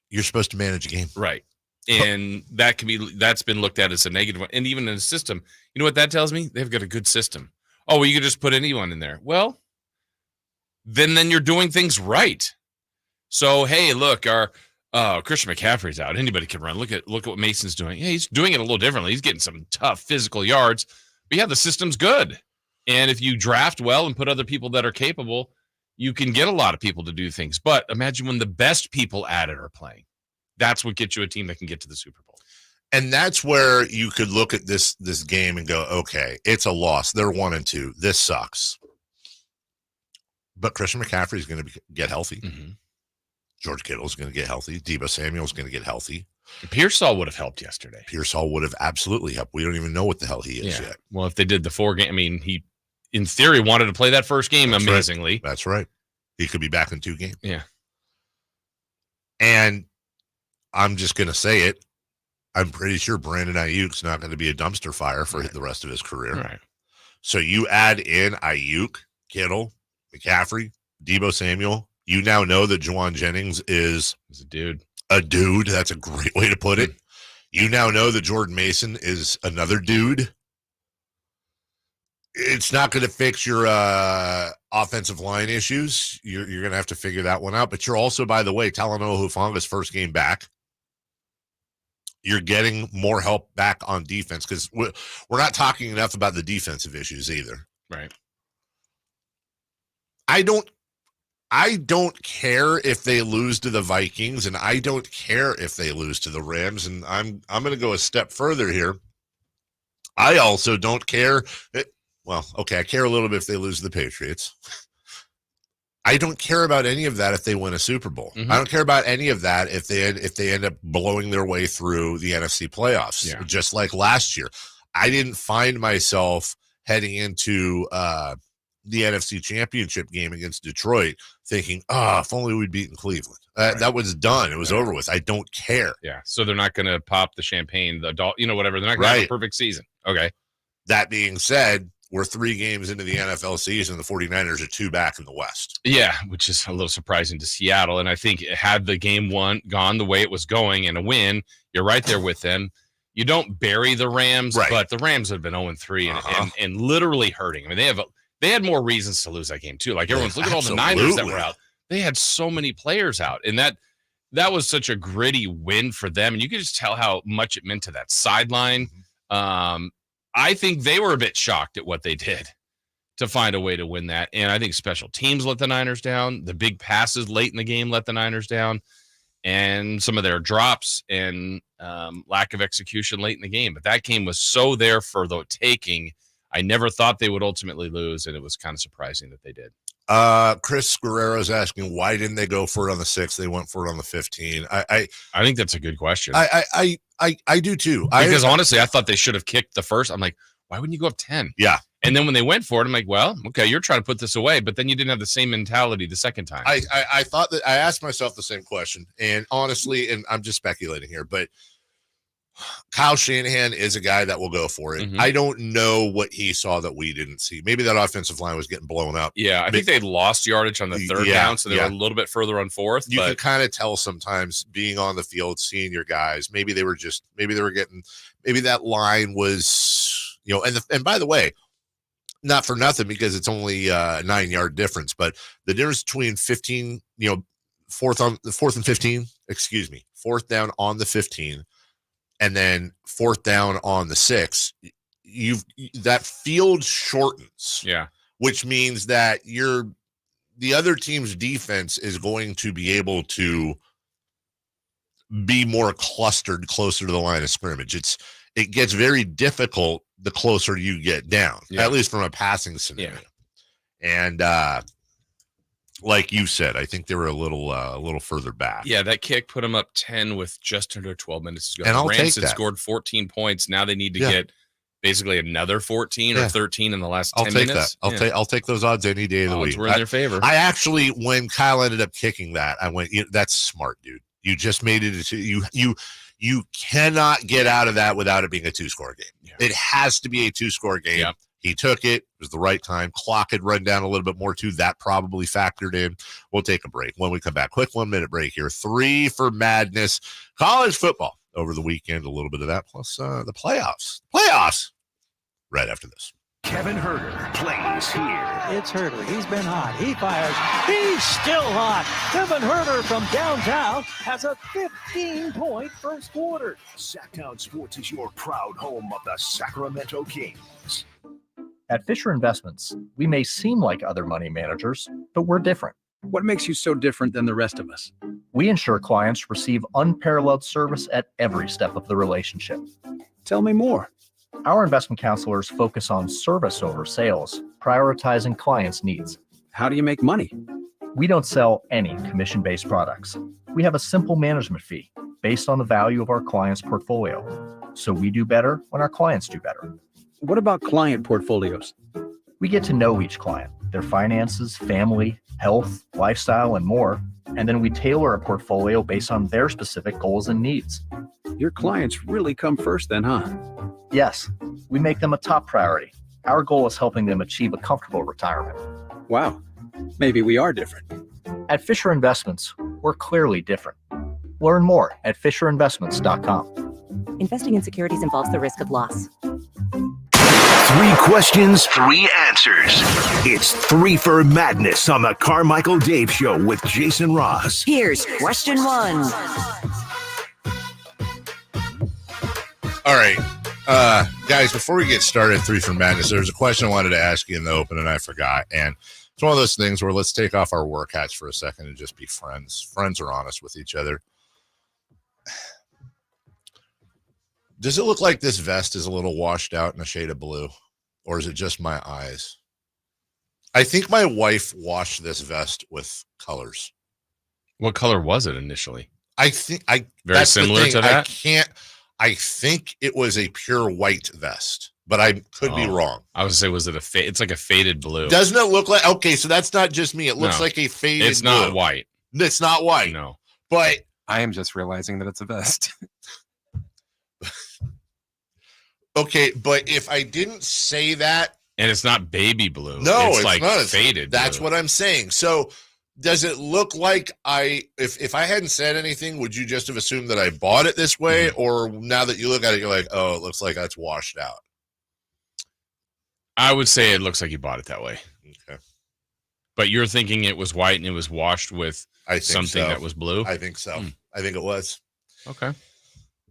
[SPEAKER 4] You're supposed to manage a game.
[SPEAKER 3] Right. And that's been looked at as a negative one. And even in a system, you know what that tells me? They've got a good system. Oh, well, you can just put anyone in there. Well, then you're doing things right. So, hey, look, our Christian McCaffrey's out. Anybody can run. Look at what Mason's doing. Yeah, he's doing it a little differently. He's getting some tough physical yards. But yeah, the system's good. And if you draft well and put other people that are capable, you can get a lot of people to do things. But imagine when the best people at it are playing. That's what gets you a team that can get to the Super Bowl.
[SPEAKER 4] And that's where you could look at this game and go, okay, it's a loss. They're 1-2. This sucks. But Christian McCaffrey is going to get healthy.
[SPEAKER 3] Mm-hmm.
[SPEAKER 4] George Kittle is going to get healthy. Deebo Samuel is going to get healthy.
[SPEAKER 3] Pearsall would have helped yesterday.
[SPEAKER 4] Pearsall would have absolutely helped. We don't even know what the hell he is yet.
[SPEAKER 3] Well, if they did the 4 game, I mean, he, in theory, wanted to play that first game amazingly.
[SPEAKER 4] Right. That's right. He could be back in 2 games.
[SPEAKER 3] Yeah.
[SPEAKER 4] And I'm just going to say it. I'm pretty sure Brandon Ayuk's not going to be a dumpster fire for the rest of his career.
[SPEAKER 3] Right.
[SPEAKER 4] So you add in Ayuk, Kittle, McCaffrey, Deebo Samuel. You now know that Jauan Jennings is
[SPEAKER 3] a dude.
[SPEAKER 4] A dude. That's a great way to put it. You now know that Jordan Mason is another dude. It's not going to fix your offensive line issues. You're going to have to figure that one out. But you're also, by the way, Talanoa Hufanga's first game back. You're getting more help back on defense because we're not talking enough about the defensive issues either.
[SPEAKER 3] Right.
[SPEAKER 4] I don't care if they lose to the Vikings, and I don't care if they lose to the Rams. And I'm going to go a step further here. I also don't care. I care a little bit if they lose to the Patriots. I don't care about any of that if they win a Super Bowl. I don't care about any of that if they end up blowing their way through the NFC playoffs, just like last year. I didn't find myself heading into the NFC Championship game against Detroit thinking, if only we'd beaten Cleveland. That was done. It was over with. I don't care.
[SPEAKER 3] Yeah, so they're not going to pop the champagne, the adult, whatever. They're not going to have a perfect season. Okay.
[SPEAKER 4] That being said, we're 3 games into the NFL season. The 49ers are 2 back in the West.
[SPEAKER 3] Yeah, which is a little surprising to Seattle. And I think had the game gone the way it was going and a win, you're right there with them. You don't bury the Rams, but the Rams have been 0-3 and literally hurting. I mean, they had more reasons to lose that game too. Like everyone's look at all the Niners that were out. They had so many players out, and that was such a gritty win for them. And you could just tell how much it meant to that sideline. I think they were a bit shocked at what they did to find a way to win that. And I think special teams let the Niners down. The big passes late in the game let the Niners down. And some of their drops and lack of execution late in the game. But that game was so there for the taking. I never thought they would ultimately lose, and it was kind of surprising that they did.
[SPEAKER 4] Chris Guerrero's asking, why didn't they go for it on the 6th? They went for it on the 15.
[SPEAKER 3] I think that's a good question.
[SPEAKER 4] I do too.
[SPEAKER 3] Because honestly, I thought they should have kicked the first. I'm like, why wouldn't you go up 10?
[SPEAKER 4] Yeah.
[SPEAKER 3] And then when they went for it, I'm like, well, okay, you're trying to put this away, but then you didn't have the same mentality the second time.
[SPEAKER 4] I thought that I asked myself the same question. And honestly, and I'm just speculating here, but Kyle Shanahan is a guy that will go for it. I don't know what he saw that we didn't see. Maybe that offensive line was getting blown up.
[SPEAKER 3] Yeah, I think they lost yardage on the third down, so they were a little bit further on fourth.
[SPEAKER 4] You can kind of tell sometimes being on the field, seeing your guys. Maybe they were getting. Maybe that line was, and by the way, not for nothing because it's only a 9-yard difference, but the difference between 15, fourth and 15. Excuse me, fourth down on the 15. And then fourth down on the 6, that field shortens.
[SPEAKER 3] Yeah.
[SPEAKER 4] Which means that the other team's defense is going to be able to be more clustered closer to the line of scrimmage. It gets very difficult the closer you get down, at least from a passing scenario. Yeah. And like you said, I think they were a little further back.
[SPEAKER 3] Yeah, that kick put them up 10 with just under 12 minutes to go.
[SPEAKER 4] And I'll
[SPEAKER 3] Rams
[SPEAKER 4] take
[SPEAKER 3] had
[SPEAKER 4] that.
[SPEAKER 3] scored 14 points. Now they need to get basically another 14 or 13 in the last 10 minutes.
[SPEAKER 4] I'll take those odds any day of the week.
[SPEAKER 3] We're in their favor.
[SPEAKER 4] I actually, when Kyle ended up kicking that, I went, that's smart, dude. You just made it. You cannot get out of that without it being a 2-score game. Yeah. It has to be a 2-score game. Yep. He took it. It was the right time. Clock had run down a little bit more, too. That probably factored in. We'll take a break. When we come back, quick 1-minute break here. 3 for madness. College football over the weekend. A little bit of that, plus the playoffs. Playoffs right after this.
[SPEAKER 1] Kevin Herter plays here.
[SPEAKER 11] It's Herter. He's been hot. He fires. He's still hot. Kevin Herter from downtown has a 15-point first quarter.
[SPEAKER 1] Sacktown Sports is your proud home of the Sacramento Kings.
[SPEAKER 12] At Fisher Investments, we may seem like other money managers, but we're different.
[SPEAKER 13] What makes you so different than the rest of us?
[SPEAKER 12] We ensure clients receive unparalleled service at every step of the relationship.
[SPEAKER 13] Tell me more.
[SPEAKER 12] Our investment counselors focus on service over sales, prioritizing clients' needs.
[SPEAKER 13] How do you make money?
[SPEAKER 12] We don't sell any commission-based products. We have a simple management fee based on the value of our clients' portfolio. So we do better when our clients do better.
[SPEAKER 13] What about client portfolios?
[SPEAKER 12] We get to know each client, their finances, family, health, lifestyle, and more, and then we tailor a portfolio based on their specific goals and needs.
[SPEAKER 13] Your clients really come first then, huh?
[SPEAKER 12] Yes, we make them a top priority. Our goal is helping them achieve a comfortable retirement.
[SPEAKER 13] Wow. Maybe we are different.
[SPEAKER 12] At Fisher Investments, we're clearly different. Learn more at FisherInvestments.com.
[SPEAKER 5] Investing in securities involves the risk of loss.
[SPEAKER 1] 3 questions, 3 answers. It's 3 for Madness on the Carmichael Dave Show with Jason Ross.
[SPEAKER 10] Here's question 1.
[SPEAKER 4] All right. Guys, before we get started, 3 for Madness, there's a question I wanted to ask you in the open, and I forgot. And it's one of those things where let's take off our work hats for a second and just be friends. Friends are honest with each other. Does it look like this vest is a little washed out in a shade of blue, or is it just my eyes? I think my wife washed this vest with colors.
[SPEAKER 3] What color was it initially?
[SPEAKER 4] I think
[SPEAKER 3] very similar to that.
[SPEAKER 4] I think it was a pure white vest, but I could be wrong.
[SPEAKER 3] I would say, was it it's like a faded blue?
[SPEAKER 4] Doesn't it look like? Okay, so that's not just me. It looks like a faded.
[SPEAKER 3] It's not
[SPEAKER 4] blue.
[SPEAKER 3] white.
[SPEAKER 4] It's not white.
[SPEAKER 3] No,
[SPEAKER 4] but
[SPEAKER 6] I am just realizing that it's a vest.
[SPEAKER 4] Okay, but if I didn't say that,
[SPEAKER 3] and it's not baby blue.
[SPEAKER 4] No,
[SPEAKER 3] it's like
[SPEAKER 4] not.
[SPEAKER 3] Faded.
[SPEAKER 4] That's
[SPEAKER 3] blue.
[SPEAKER 4] what I'm saying. So, does it look like if I hadn't said anything, would you just have assumed that I bought it this way, or now that you look at it, you're like, oh, it looks like that's washed out?
[SPEAKER 3] I would say it looks like you bought it that way.
[SPEAKER 4] Okay,
[SPEAKER 3] but you're thinking it was white and it was washed with something that was blue.
[SPEAKER 4] I think so. I think it was.
[SPEAKER 3] Okay.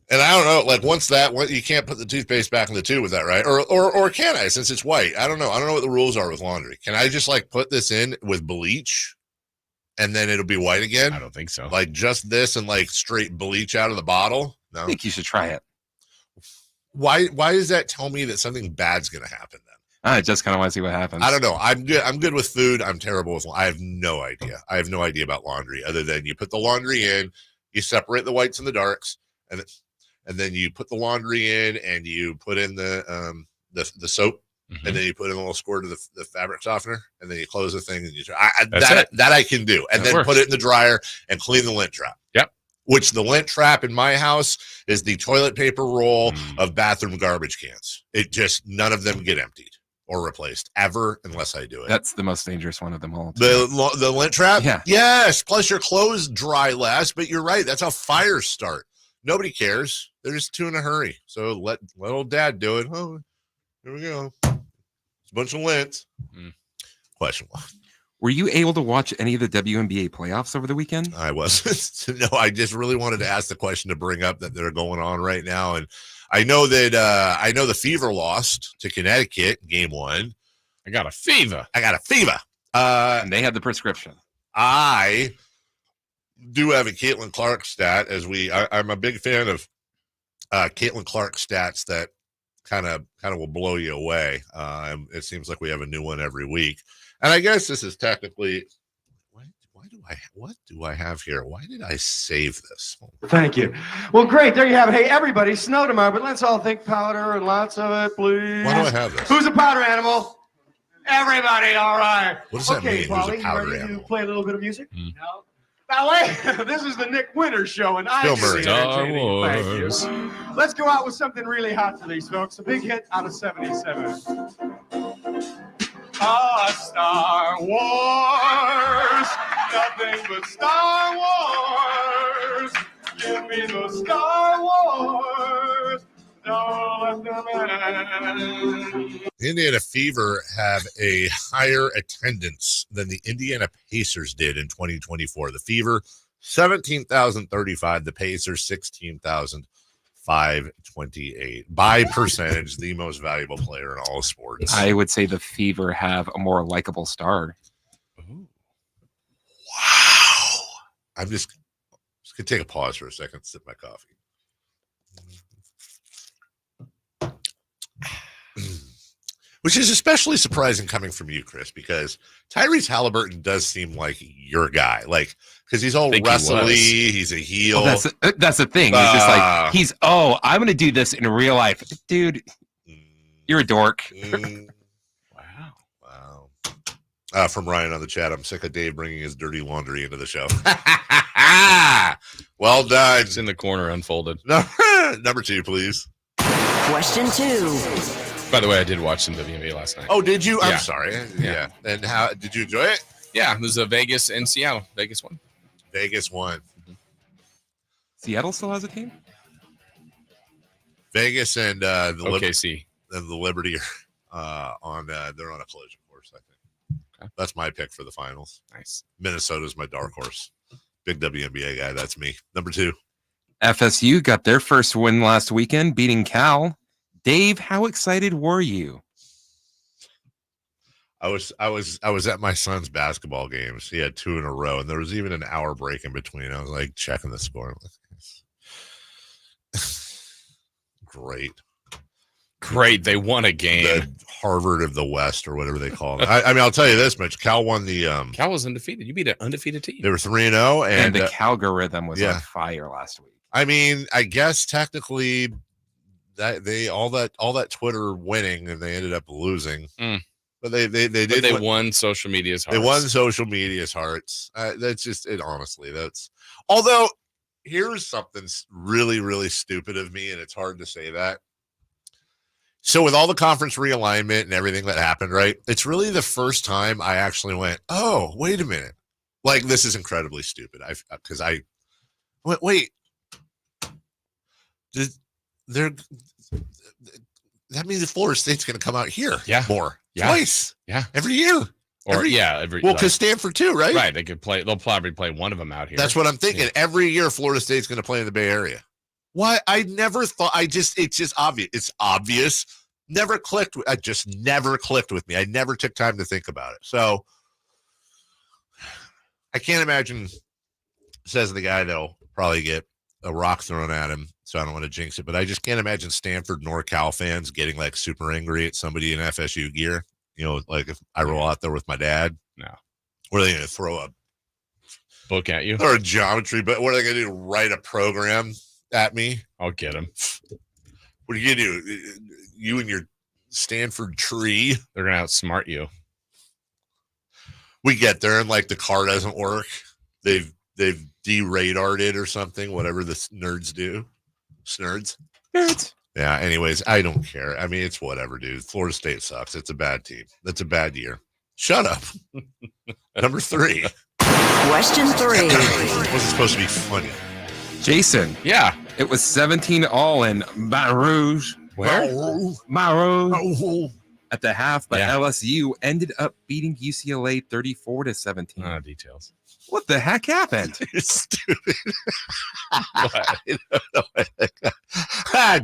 [SPEAKER 4] And I don't know, like once you can't put the toothpaste back in the tube with that, right? Or can I, since it's white? I don't know. I don't know what the rules are with laundry. Can I just like put this in with bleach and then it'll be white again?
[SPEAKER 3] I don't think so.
[SPEAKER 4] Like just this and like straight bleach out of the bottle? No.
[SPEAKER 6] I think you should try it.
[SPEAKER 4] Why does that tell me that something bad's going to happen then?
[SPEAKER 6] I just kind of want to see what happens.
[SPEAKER 4] I don't know. I'm good with food. I'm terrible with I have no idea. I have no idea about laundry other than you put the laundry in, you separate the whites and the darks, and then you put the laundry in and you put in the soap, and then you put in a little squirt of the fabric softener, and then you close the thing and you that I can do, and then put it in the dryer and clean the lint trap.
[SPEAKER 3] Yep.
[SPEAKER 4] Which the lint trap in my house is the toilet paper roll of bathroom garbage cans. It just none of them get emptied or replaced ever unless I do it.
[SPEAKER 6] That's the most dangerous one of them all.
[SPEAKER 4] The lint trap.
[SPEAKER 6] Yeah.
[SPEAKER 4] Yes. Plus your clothes dry less, but you're right. That's how fires start. Nobody cares. They're just too in a hurry. So let old dad do it. Oh, here we go. It's a bunch of lint. Question 1.
[SPEAKER 6] Were you able to watch any of the WNBA playoffs over the weekend?
[SPEAKER 4] I wasn't. No, I just really wanted to ask the question to bring up that they're going on right now. And I know that the Fever lost to Connecticut game 1.
[SPEAKER 3] I got a fever.
[SPEAKER 6] And they had the prescription.
[SPEAKER 4] I do have a Caitlin Clark stat I'm a big fan of Caitlin Clark stats that kind of will blow you away. It seems like we have a new one every week. And I guess this is technically what do I have here? Why did I save this?
[SPEAKER 9] Thank you. Well, great. There you have it. Hey, everybody, snow tomorrow, but let's all think powder and lots of it, please.
[SPEAKER 4] Why do I have this?
[SPEAKER 9] Who's a powder animal? Everybody, all right.
[SPEAKER 4] What does that mean?
[SPEAKER 9] Polly,
[SPEAKER 4] Who's a powder
[SPEAKER 9] you ready
[SPEAKER 4] animal?
[SPEAKER 9] to play a little bit of music? No. Now, wait, this is the Nick Winters show, and I'm
[SPEAKER 3] Star Wars.
[SPEAKER 9] Thank you. Let's go out with something really hot for these folks. A big hit out of 77. Star Wars, nothing but Star Wars. Give me the Star Wars. Don't let them end.
[SPEAKER 4] Indiana Fever have a higher attendance than the Indiana Pacers did in 2024. The Fever, 17,035. The Pacers, 16,528. By percentage, the most valuable player in all of sports.
[SPEAKER 6] I would say the Fever have a more likable star.
[SPEAKER 4] Wow. I'm just going to take a pause for a second, sip my coffee. Which is especially surprising coming from you, Chris, because Tyrese Halliburton does seem like your guy. Like, because he's all wrestly, he's a heel.
[SPEAKER 6] Well, that's the thing. He's just like, I'm going to do this in real life. Dude, you're a dork.
[SPEAKER 4] Wow. From Ryan on the chat, I'm sick of Dave bringing his dirty laundry into the show. Well done.
[SPEAKER 3] It's in the corner, unfolded.
[SPEAKER 4] Number 2, please.
[SPEAKER 10] Question 2.
[SPEAKER 3] By the way, I did watch some WNBA last night.
[SPEAKER 4] Oh, did you?
[SPEAKER 3] Yeah.
[SPEAKER 4] I'm sorry. Yeah. And how did you enjoy it?
[SPEAKER 3] Yeah, it was Vegas and Seattle. Vegas won.
[SPEAKER 4] Vegas won.
[SPEAKER 6] Seattle still has a team?
[SPEAKER 4] Vegas and the
[SPEAKER 3] OKC
[SPEAKER 4] and the Liberty are they're on a collision course, I think. Okay. That's my pick for the finals.
[SPEAKER 3] Nice.
[SPEAKER 4] Minnesota's my dark horse. Big WNBA guy. That's me. Number 2.
[SPEAKER 6] FSU got their first win last weekend, beating Cal. Dave, how excited were you?
[SPEAKER 4] I was at my son's basketball games. He had 2 in a row, and there was even an hour break in between. I was like checking the score. Great.
[SPEAKER 3] They won a game.
[SPEAKER 4] The Harvard of the West, or whatever they call it. I mean, I'll tell you this much: Cal won the.
[SPEAKER 3] Cal was undefeated. You beat an undefeated team.
[SPEAKER 4] They were 3-0,
[SPEAKER 6] and the Calgorithm was on fire last week.
[SPEAKER 4] I mean, I guess technically that they all that Twitter winning, and they ended up losing. But they
[SPEAKER 3] won social media's hearts.
[SPEAKER 4] They won social media's hearts. That's just it. Honestly, that's. Although, here's something really, really stupid of me, and it's hard to say that. So with all the conference realignment and everything that happened, right? It's really the first time I actually went, oh, wait a minute. Like, this is incredibly stupid. Because I wait. That means Florida State's going to come out here more.
[SPEAKER 3] Yeah.
[SPEAKER 4] Twice.
[SPEAKER 3] Yeah.
[SPEAKER 4] Every year.
[SPEAKER 3] Every
[SPEAKER 4] well, because Stanford too, right?
[SPEAKER 3] Right. They'll probably play one of them out here.
[SPEAKER 4] That's what I'm thinking. Yeah. Every year Florida State's going to play in the Bay Area. Why? I never thought. It's just obvious. It's obvious. Never clicked. I just never clicked with me. I never took time to think about it. So I can't imagine, says the guy that'll probably get a rock thrown at him. So I don't want to jinx it, but I just can't imagine Stanford nor Cal fans getting like super angry at somebody in FSU gear. You know, like if I roll out there with my dad.
[SPEAKER 3] No.
[SPEAKER 4] What are they going to throw a
[SPEAKER 3] book at you?
[SPEAKER 4] Or a geometry, but what are they going to do? Write a program at me?
[SPEAKER 3] I'll get them.
[SPEAKER 4] What are you going to do? You and your Stanford tree?
[SPEAKER 3] They're going to outsmart you.
[SPEAKER 4] We get there and like the car doesn't work. They've de-radared it or something, whatever the nerds do. Nerds. Yeah, anyways, I don't care. I mean, it's whatever, dude. Florida State sucks. It's a bad team. That's a bad year. Shut up. Number 3.
[SPEAKER 10] Question 3.
[SPEAKER 4] Wasn't supposed to be funny.
[SPEAKER 6] Jason.
[SPEAKER 3] Yeah.
[SPEAKER 6] It was 17-all in Baton Rouge.
[SPEAKER 3] Where?
[SPEAKER 6] Baton Rouge. At the half, but LSU ended up beating UCLA 34-17.
[SPEAKER 3] Details.
[SPEAKER 6] What the heck happened?
[SPEAKER 4] It's stupid.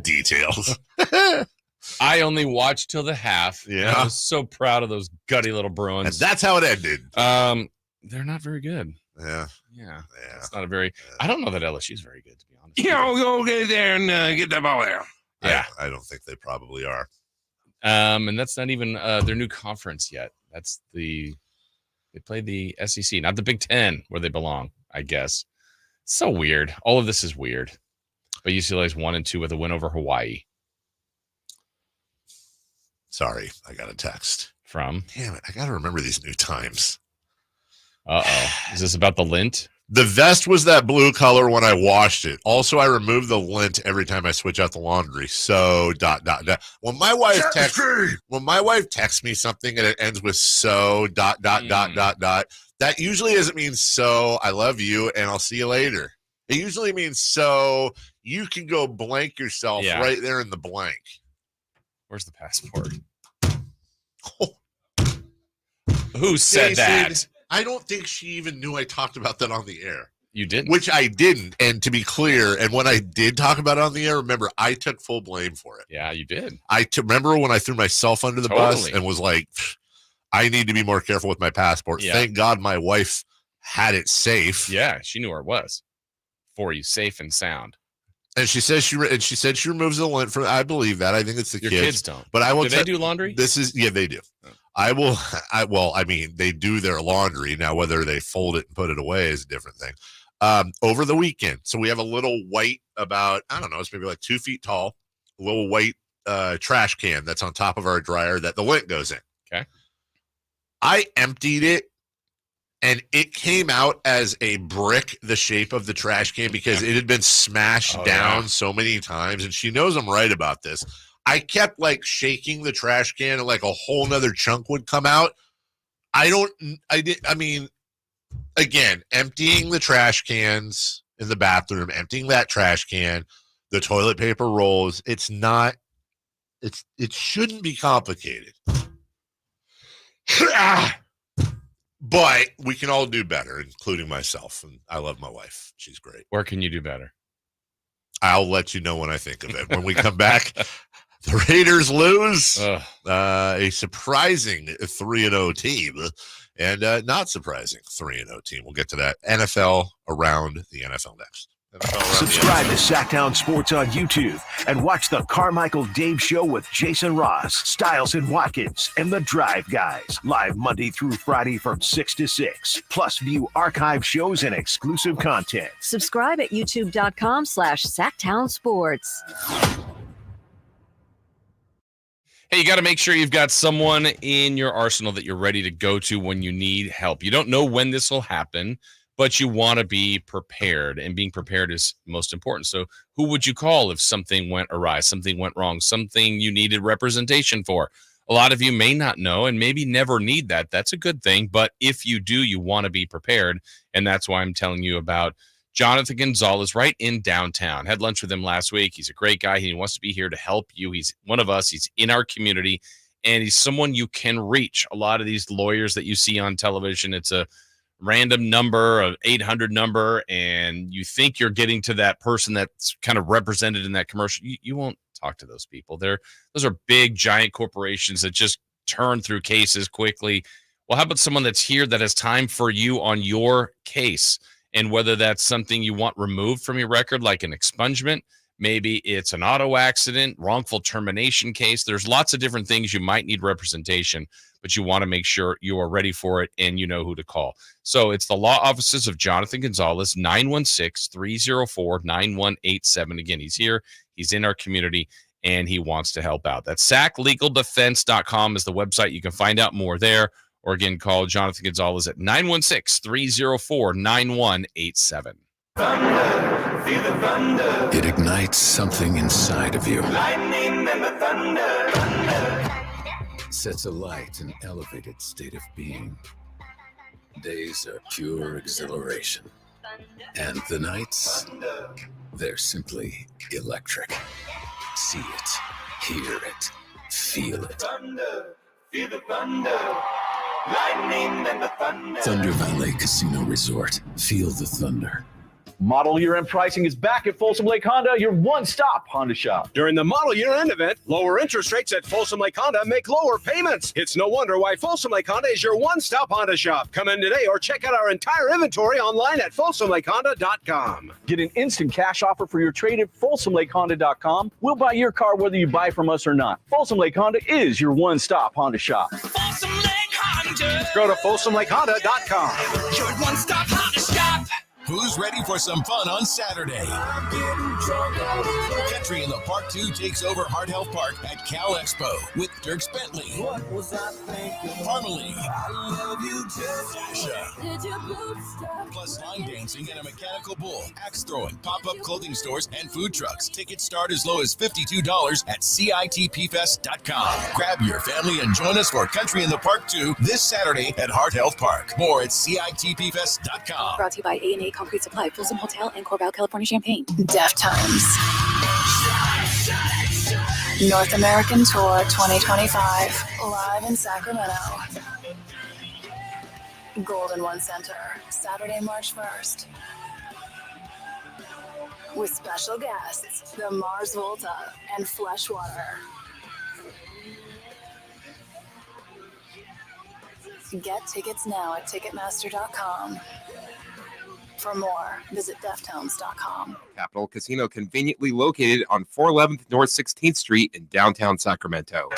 [SPEAKER 4] Details.
[SPEAKER 3] I only watched till the half.
[SPEAKER 4] Yeah.
[SPEAKER 3] I was so proud of those gutty little Bruins.
[SPEAKER 4] And that's how it ended.
[SPEAKER 3] They're not very good.
[SPEAKER 4] Yeah.
[SPEAKER 3] It's not a very. I don't know that LSU is very good, to be honest.
[SPEAKER 6] Go get there and get that ball there.
[SPEAKER 3] Yeah.
[SPEAKER 4] I don't think they probably are.
[SPEAKER 3] And that's not even their new conference yet. That's they play the SEC, not the Big Ten, where they belong, I guess. So weird. All of this is weird. But UCLA's 1-2 with a win over Hawaii.
[SPEAKER 4] Sorry, I got a text.
[SPEAKER 3] From?
[SPEAKER 4] Damn it, I got to remember these new times.
[SPEAKER 3] Uh-oh. Is this about the lint?
[SPEAKER 4] The vest was that blue color when I washed it. Also, I remove the lint every time I switch out the laundry. So ... When my wife texts me something and it ends with so ... that usually doesn't mean so I love you and I'll see you later. It usually means so you can go blank yourself right there in the blank.
[SPEAKER 3] Where's the passport? Who said that?
[SPEAKER 4] I don't think she even knew I talked about that on the air.
[SPEAKER 3] You didn't?
[SPEAKER 4] Which I didn't. And to be clear, and when I did talk about it on the air, remember, I took full blame for it.
[SPEAKER 3] Yeah, you did.
[SPEAKER 4] Remember when I threw myself under the bus and was like, I need to be more careful with my passport. Yeah. Thank God my wife had it safe.
[SPEAKER 3] Yeah, she knew where it was for you, safe and sound.
[SPEAKER 4] And she said she removes the lint from. I believe that. I think it's the
[SPEAKER 3] Your
[SPEAKER 4] kids.
[SPEAKER 3] kids don't.
[SPEAKER 4] But I will.
[SPEAKER 3] Do they do laundry?
[SPEAKER 4] They do. Oh. I mean, they do their laundry now. Whether they fold it and put it away is a different thing. Over the weekend, so we have a little white, about it's maybe like 2 feet tall, a little white trash can that's on top of our dryer that the lint goes in.
[SPEAKER 3] Okay.
[SPEAKER 4] I emptied it, and it came out as a brick the shape of the trash can because it had been smashed down so many times, and she knows I'm right about this. I kept like shaking the trash can and like a whole nother chunk would come out. Again, emptying the trash cans in the bathroom, emptying that trash can, the toilet paper rolls, it shouldn't be complicated. But we can all do better, including myself. And I love my wife. She's great.
[SPEAKER 3] Where can you do better?
[SPEAKER 4] I'll let you know when I think of it. When we come back, the Raiders lose a surprising 3-0 team and not surprising 3-0 team. We'll get to that. NFL around the NFL next.
[SPEAKER 1] Subscribe to Sacktown Sports on YouTube and watch the Carmichael Dave Show with Jason Ross, Stiles and Watkins, and the Drive Guys. Live Monday through Friday from 6 to 6. Plus view archive shows and exclusive content.
[SPEAKER 10] Subscribe at youtube.com/Sacktown Sports.
[SPEAKER 3] Hey, you got to make sure you've got someone in your arsenal that you're ready to go to when you need help. You don't know when this will happen, but you want to be prepared, and being prepared is most important. So who would you call if something went awry, something went wrong, something you needed representation for? A lot of you may not know and maybe never need that. That's a good thing. But if you do, you want to be prepared. And that's why I'm telling you about Jonathan Gonzalez right in downtown. Had lunch with him last week. He's a great guy. He wants to be here to help you. He's one of us. He's in our community, and he's someone you can reach. A lot of these lawyers that you see on television, it's a random number, an 800 number, and you think you're getting to that person that's kind of represented in that commercial. You won't talk to those people. Those are big, giant corporations that just turn through cases quickly. Well, how about someone that's here that has time for you on your case? And whether that's something you want removed from your record, like an expungement, maybe it's an auto accident, wrongful termination case. There's lots of different things you might need representation, but you want to make sure you are ready for it and you know who to call. So it's the law offices of Jonathan Gonzalez, 916-304-9187. Again, he's here, he's in our community, and he wants to help out. That's SAClegaldefense.com is the website. You can find out more there. Or again, call Jonathan Gonzalez at 916-304-9187.
[SPEAKER 23] Thunder, feel the thunder.
[SPEAKER 21] It ignites something inside of you.
[SPEAKER 23] Lightning and the thunder.
[SPEAKER 21] Sets alight an elevated state of being. Days are pure exhilaration. And the nights, they're simply electric. See it, hear it, feel it.
[SPEAKER 23] Thunder, feel the thunder. Lightning and the thunder.
[SPEAKER 21] Thunder Valley Casino Resort. Feel the thunder.
[SPEAKER 14] Model year-end pricing is back at Folsom Lake Honda, your one-stop Honda shop.
[SPEAKER 15] During the model year-end event, lower interest rates at Folsom Lake Honda make lower payments. It's no wonder why Folsom Lake Honda is your one-stop Honda shop. Come in today or check out our entire inventory online at folsomlakehonda.com.
[SPEAKER 14] Get an instant cash offer for your trade at folsomlakehonda.com. We'll buy your car whether you buy from us or not. Folsom Lake Honda is your one-stop Honda shop.
[SPEAKER 23] Folsom Lake Honda.
[SPEAKER 15] Go to folsomlakehonda.com.
[SPEAKER 23] Your one-stop Honda shop.
[SPEAKER 18] Who's ready for some fun on Saturday? Country in the Park 2 takes over Heart Health Park at Cal Expo with Dirks Bentley,
[SPEAKER 23] What was I thinking?
[SPEAKER 18] Harmony,
[SPEAKER 23] I love you just
[SPEAKER 18] Dasha, plus line dancing and a mechanical bull, axe throwing, pop-up clothing stores, and food trucks. Tickets start as low as $52 at CITPfest.com. Grab your family and join us for Country in the Park 2 this Saturday at Heart Health Park. More at CITPfest.com.
[SPEAKER 5] Brought to you by A&A Concrete Supply, Folsom Hotel, and Corbell, California Champagne.
[SPEAKER 16] Deftones. North American Tour 2025. Live in Sacramento. Golden One Center, Saturday, March 1st. With special guests, the Mars Volta and Fleshwater. Get tickets now at Ticketmaster.com. For more, visit Deftones.com.
[SPEAKER 6] Capital Casino, conveniently located on 411th North 16th Street in downtown Sacramento.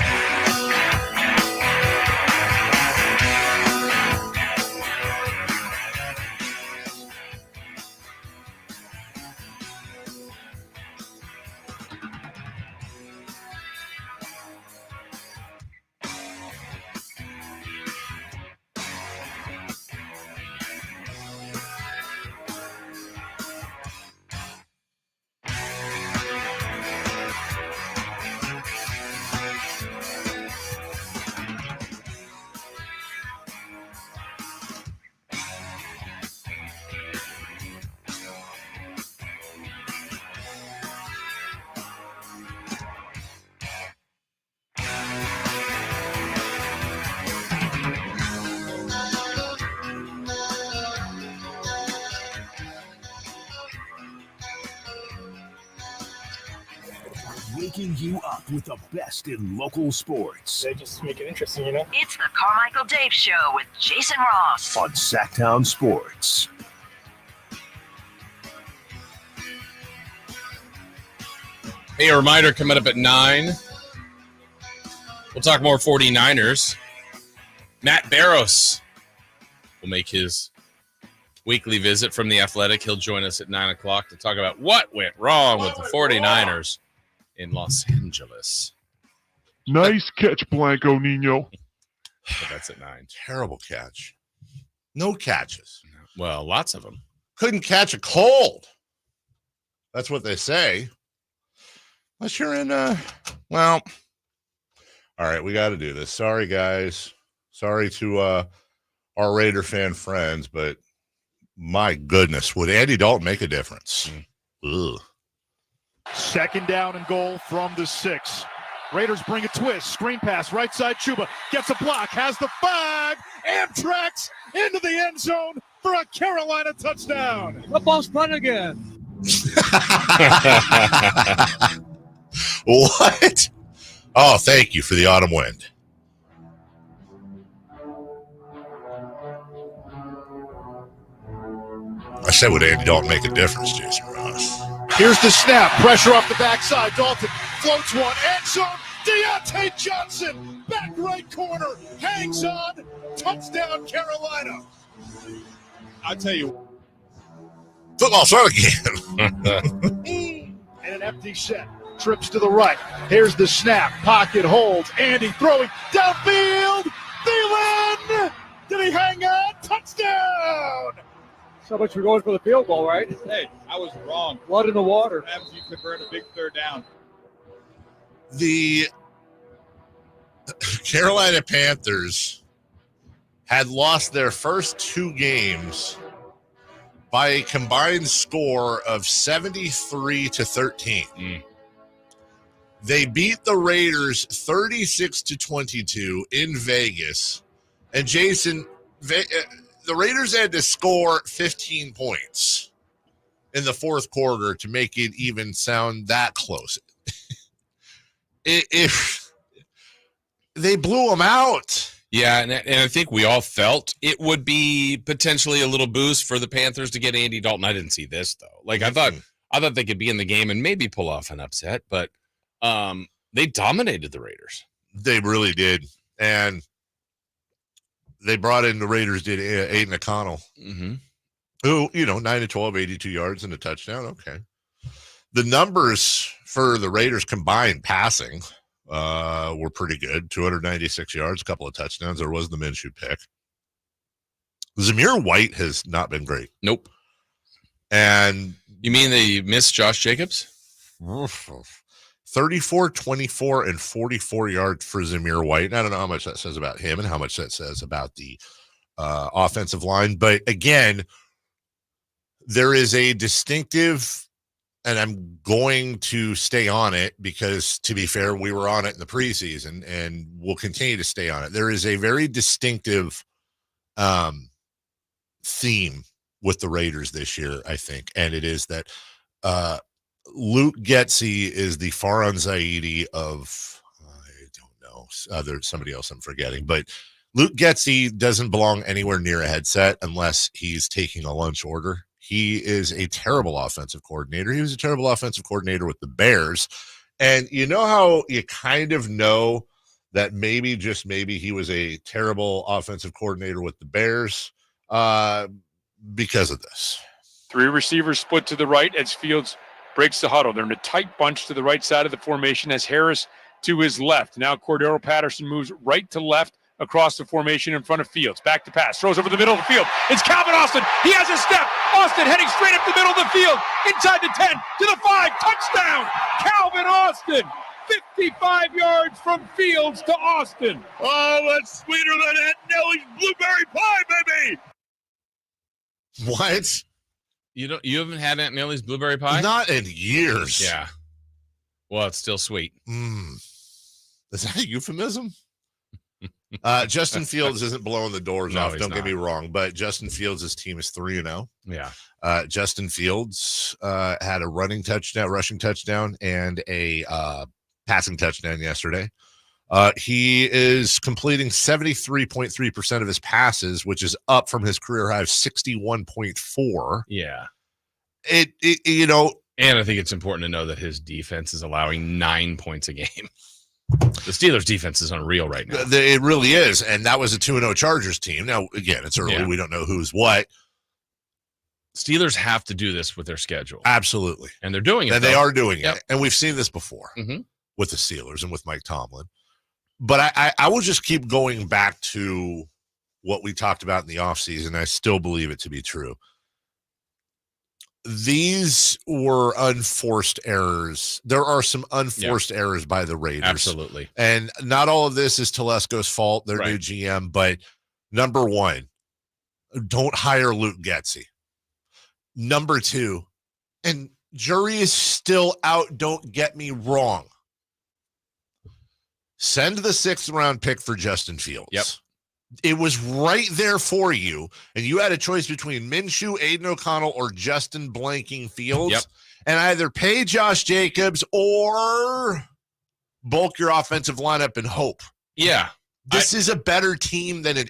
[SPEAKER 1] waking you up with the best in local sports.
[SPEAKER 11] They just make it interesting, you know?
[SPEAKER 10] It's the Carmichael Dave Show with Jason Ross
[SPEAKER 1] on Sacktown Sports.
[SPEAKER 3] Hey, a reminder coming up at 9. We'll talk more 49ers. Matt Barrows will make his weekly visit from The Athletic. He'll join us at 9 o'clock to talk about what went wrong with the 49ers in Los Angeles.
[SPEAKER 17] Nice catch, Blanco Nino.
[SPEAKER 3] But that's at 9.
[SPEAKER 4] Terrible catch. No catches.
[SPEAKER 3] Well, lots of them.
[SPEAKER 4] Couldn't catch a cold. That's what they say. Unless you're in, well, all right, we got to do this. Sorry, guys. Sorry to our Raider fan friends, but my goodness, would Andy Dalton make a difference? Ugh.
[SPEAKER 19] 2nd down and goal from the 6. Raiders bring a twist. Screen pass, right side. Chuba gets a block, has the 5, and tracks into the end zone for a Carolina touchdown.
[SPEAKER 11] Football's fun again.
[SPEAKER 4] What? Oh, thank you for the autumn wind. I said, would Andy Dalton make a difference, Jason Ross?
[SPEAKER 19] Here's the snap. Pressure off the backside. Dalton floats one. End zone. Deontay Johnson, back right corner, hangs on. Touchdown, Carolina.
[SPEAKER 17] I tell you.
[SPEAKER 4] Football's fun again.
[SPEAKER 19] And an empty set. Trips to the right. Here's the snap. Pocket holds. Andy throwing downfield. Thielen. Did he hang on? Touchdown.
[SPEAKER 11] So much for going for the field goal, right?
[SPEAKER 17] Hey, I was wrong.
[SPEAKER 11] Blood in the water.
[SPEAKER 17] What happens if you convert a big 3rd down?
[SPEAKER 4] The Carolina Panthers had lost their first 2 games by a combined score of 73-13. They beat the Raiders 36-22 in Vegas. And Jason, the Raiders had to score 15 points in the 4th quarter to make it even sound that close. If they blew them out.
[SPEAKER 3] Yeah, and I think we all felt it would be potentially a little boost for the Panthers to get Andy Dalton. I didn't see this, though. Like, I thought they could be in the game and maybe pull off an upset, but they dominated the Raiders.
[SPEAKER 4] They really did. And they brought in, the Raiders did, Aiden O'Connell, who, 9-12, 82 yards and a touchdown. Okay. The numbers for the Raiders combined passing were pretty good. 296 yards, a couple of touchdowns. There was the Minshew pick. Zamir White has not been great.
[SPEAKER 3] Nope.
[SPEAKER 4] And
[SPEAKER 3] you mean they missed Josh Jacobs?
[SPEAKER 4] 34, 24, and 44 yards for Zamir White. And I don't know how much that says about him and how much that says about the offensive line. But again, there is a distinctive, and I'm going to stay on it because, to be fair, we were on it in the preseason and we'll continue to stay on it. There is a very distinctive theme with the Raiders this year, I think. And it is that Luke Getsy is the Farhan Zaidi of, I don't know, there's somebody else I'm forgetting, but Luke Getsy doesn't belong anywhere near a headset unless he's taking a lunch order. He is a terrible offensive coordinator. He was a terrible offensive coordinator with the Bears. And you know how you kind of know that maybe, just maybe, he was a terrible offensive coordinator with the Bears because of this.
[SPEAKER 20] 3 receivers split to the right as Fields breaks the huddle. They're in a tight bunch to the right side of the formation as Harris to his left. Now Cordero Patterson moves right to left across the formation in front of Fields. Back to pass. Throws over the middle of the field. It's Calvin Austin. He has a step. Austin heading straight up the middle of the field. Inside the 10 to the 5. Touchdown. Calvin Austin. 55 yards from Fields to Austin.
[SPEAKER 23] Oh, that's sweeter than Aunt Nellie's blueberry pie, baby.
[SPEAKER 4] What?
[SPEAKER 3] You haven't had Aunt Nellie's blueberry pie?
[SPEAKER 4] Not in years.
[SPEAKER 3] Yeah. Well, it's still sweet.
[SPEAKER 4] Is that a euphemism? Justin Fields isn't blowing the doors off. Don't get me wrong, but Justin Fields' team is 3-0.
[SPEAKER 3] Yeah.
[SPEAKER 4] Justin Fields had a rushing touchdown, and a passing touchdown yesterday. He is completing 73.3% of his passes, which is up from his career high of 61.4.
[SPEAKER 3] Yeah.
[SPEAKER 4] And
[SPEAKER 3] I think it's important to know that his defense is allowing 9 points a game. The Steelers' defense is unreal right now.
[SPEAKER 4] It really is, and that was a 2-0 Chargers team. Now, again, it's early. Yeah. We don't know who's what.
[SPEAKER 3] Steelers have to do this with their schedule.
[SPEAKER 4] Absolutely.
[SPEAKER 3] And they're doing it.
[SPEAKER 4] And they are doing it. And we've seen this before with the Steelers and with Mike Tomlin. But I will just keep going back to what we talked about in the offseason. I still believe it to be true. These were unforced errors. There are some unforced errors by the Raiders.
[SPEAKER 3] Absolutely.
[SPEAKER 4] And not all of this is Telesco's fault, their new GM. But number one, don't hire Luke Getsy. Number two, and jury is still out, don't get me wrong. Send the 6th round pick for Justin Fields.
[SPEAKER 3] Yep.
[SPEAKER 4] It was right there for you, and you had a choice between Minshew, Aiden O'Connell, or Justin blanking Fields.
[SPEAKER 3] Yep.
[SPEAKER 4] And either pay Josh Jacobs or bulk your offensive lineup and hope.
[SPEAKER 3] Yeah.
[SPEAKER 4] This is a better team than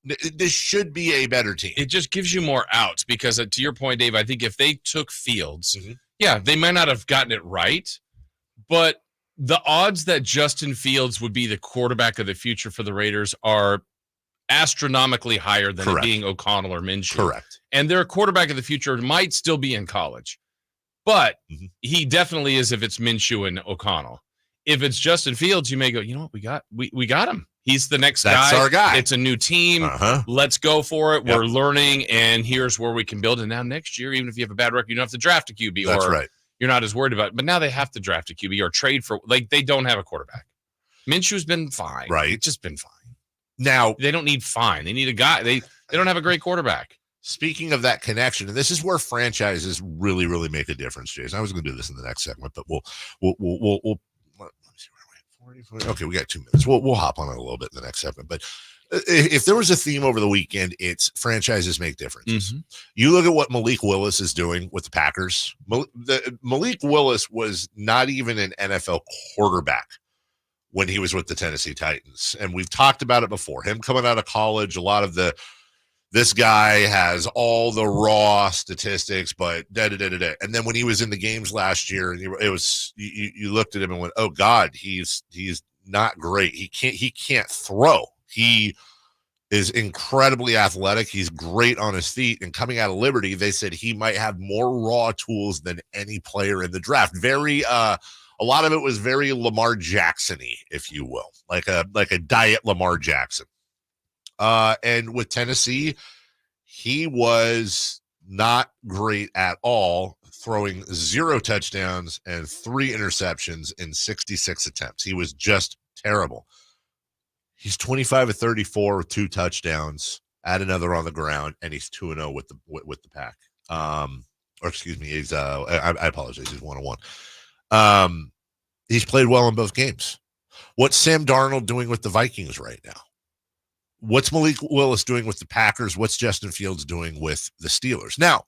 [SPEAKER 4] this should be a better team.
[SPEAKER 3] It just gives you more outs because, to your point, Dave, I think if they took Fields, they might not have gotten it right, but the odds that Justin Fields would be the quarterback of the future for the Raiders are astronomically higher than it being O'Connell or Minshew.
[SPEAKER 4] Correct.
[SPEAKER 3] And their quarterback of the future might still be in college, but he definitely is if it's Minshew and O'Connell. If it's Justin Fields, you may go, you know what, we got him. He's the next guy.
[SPEAKER 4] That's our guy.
[SPEAKER 3] It's a new team. Let's go for it. We're learning, and here's where we can build. And now next year, even if you have a bad record, you don't have to draft a QB.
[SPEAKER 4] That's right.
[SPEAKER 3] You're not as worried about it. But now they have to draft a QB or trade for, they don't have a quarterback. Minshew's been fine.
[SPEAKER 4] Right.
[SPEAKER 3] It's just been fine.
[SPEAKER 4] Now,
[SPEAKER 3] they don't need fine. They need a guy. They don't have a great quarterback.
[SPEAKER 4] Speaking of that connection, and this is where franchises really, really make a difference, Jason. I was going to do this in the next segment, but we'll let me see where we're at. Okay, we got 2 minutes. We'll hop on it a little bit in the next segment. But if there was a theme over the weekend, it's franchises make differences. You look at what Malik Willis is doing with the Packers. Malik Willis was not even an NFL quarterback when he was with the Tennessee Titans. And we've talked about it before. Him coming out of college, a lot of this guy has all the raw statistics, but And then when he was in the games last year, and you looked at him and went, "Oh God, he's not great. He can't throw. He is incredibly athletic. He's great on his feet." And coming out of Liberty, they said he might have more raw tools than any player in the draft. A lot of it was very Lamar Jackson-y, if you will, like a diet Lamar Jackson. And with Tennessee, he was not great at all, throwing 0 touchdowns and 3 interceptions in 66 attempts. He was just terrible. He's 25 of 34 with 2 touchdowns, add another on the ground, and he's 2-0 with the Pack. Or excuse me, he's I apologize, he's 1-1. He's played well in both games. What's Sam Darnold doing with the Vikings right now? What's Malik Willis doing with the Packers? What's Justin Fields doing with the Steelers? Now,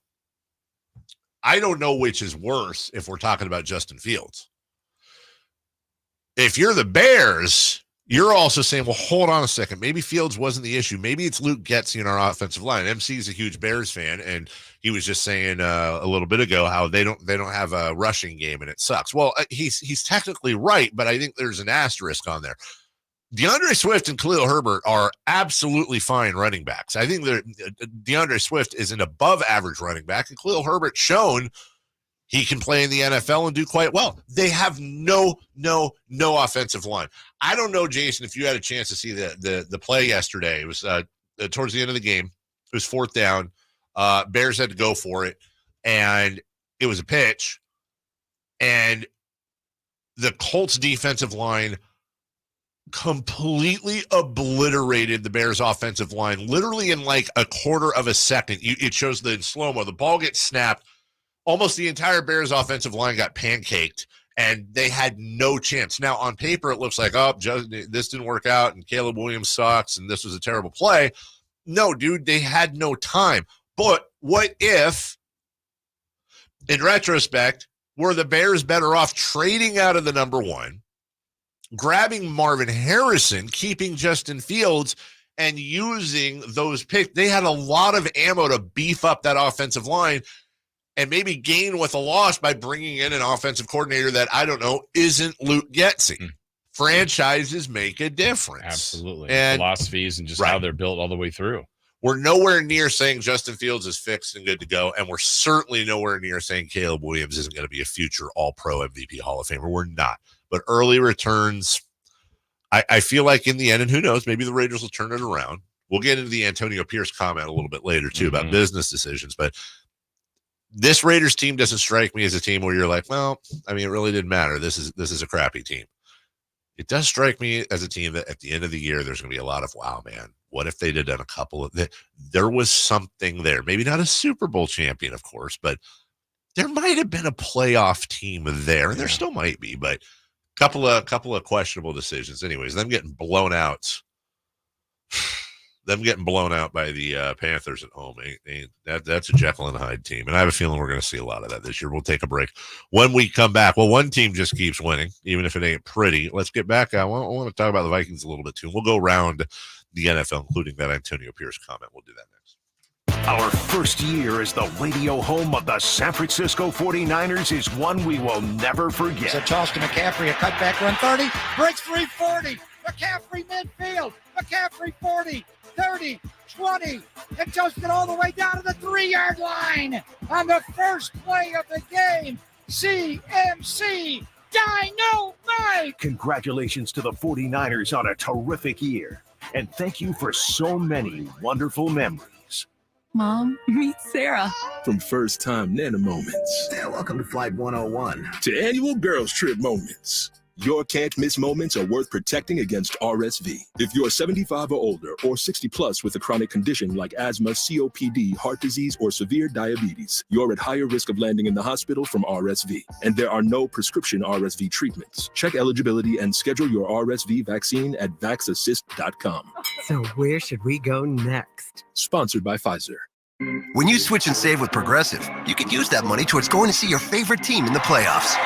[SPEAKER 4] I don't know which is worse if we're talking about Justin Fields. If you're the Bears, you're also saying, well, hold on a second. Maybe Fields wasn't the issue. Maybe it's Luke Getsy in our offensive line. MC is a huge Bears fan, and he was just saying a little bit ago how they don't have a rushing game, and it sucks. Well, he's technically right, but I think there's an asterisk on there. DeAndre Swift and Khalil Herbert are absolutely fine running backs. I think DeAndre Swift is an above-average running back, and Khalil Herbert shown he can play in the NFL and do quite well. They have no offensive line. I don't know, Jason, if you had a chance to see the play yesterday. It was towards the end of the game. It was 4th down. Bears had to go for it, and it was a pitch. And the Colts defensive line completely obliterated the Bears offensive line, literally in like a quarter of a second. It shows the slow-mo. The ball gets snapped. Almost the entire Bears offensive line got pancaked, and they had no chance. Now, on paper, it looks like, this didn't work out, and Caleb Williams sucks, and this was a terrible play. No, dude, they had no time. But what if in retrospect, were the Bears better off trading out of the number 1, grabbing Marvin Harrison, keeping Justin Fields, and using those picks? They had a lot of ammo to beef up that offensive line and maybe gain with a loss by bringing in an offensive coordinator that, I don't know, isn't Luke Getsy. Franchises make a difference.
[SPEAKER 3] Absolutely.
[SPEAKER 4] And
[SPEAKER 3] philosophies and just how they're built all the way through.
[SPEAKER 4] We're nowhere near saying Justin Fields is fixed and good to go, and we're certainly nowhere near saying Caleb Williams isn't going to be a future All-Pro MVP Hall of Famer. We're not. But early returns, I feel like in the end, and who knows, maybe the Raiders will turn it around. We'll get into the Antonio Pierce comment a little bit later, too, about business decisions. But this Raiders team doesn't strike me as a team where you're like, well, I mean, it really didn't matter. This is a crappy team. It does strike me as a team that at the end of the year, there's going to be a lot of, wow, man, what if they did done a couple of that? There was something there. Maybe not a Super Bowl champion, of course, but there might have been a playoff team there, and there still might be, but couple of questionable decisions. Anyways, them getting blown out by the Panthers at home. That's a Jekyll and Hyde team, and I have a feeling we're going to see a lot of that this year. We'll take a break. When we come back, well, one team just keeps winning, even if it ain't pretty. Let's get back. I want to talk about the Vikings a little bit too. We'll go around the NFL, including that Antonio Pierce comment. We'll do that next.
[SPEAKER 1] Our first year as the radio home of the San Francisco 49ers is one we will never forget.
[SPEAKER 2] It's a toss to McCaffrey, a cutback run 30, breaks 340. McCaffrey midfield, McCaffrey 40, 30, 20, and toasted all the way down to the 3-yard line on the first play of the game. CMC Dynamite!
[SPEAKER 1] Congratulations to the 49ers on a terrific year. And thank you for so many wonderful memories.
[SPEAKER 8] Mom, meet Sarah.
[SPEAKER 22] From first-time Nana moments.
[SPEAKER 24] Yeah, welcome to Flight 101.
[SPEAKER 22] To annual girls trip moments. Your can't-miss moments are worth protecting against RSV. If you're 75 or older or 60 plus with a chronic condition like asthma, COPD, heart disease, or severe diabetes, you're at higher risk of landing in the hospital from RSV. And there are no prescription RSV treatments. Check eligibility and schedule your RSV vaccine at vaxassist.com.
[SPEAKER 25] So where should we go next?
[SPEAKER 22] Sponsored by Pfizer.
[SPEAKER 24] When you switch and save with Progressive, you can use that money towards going to see your favorite team in the playoffs.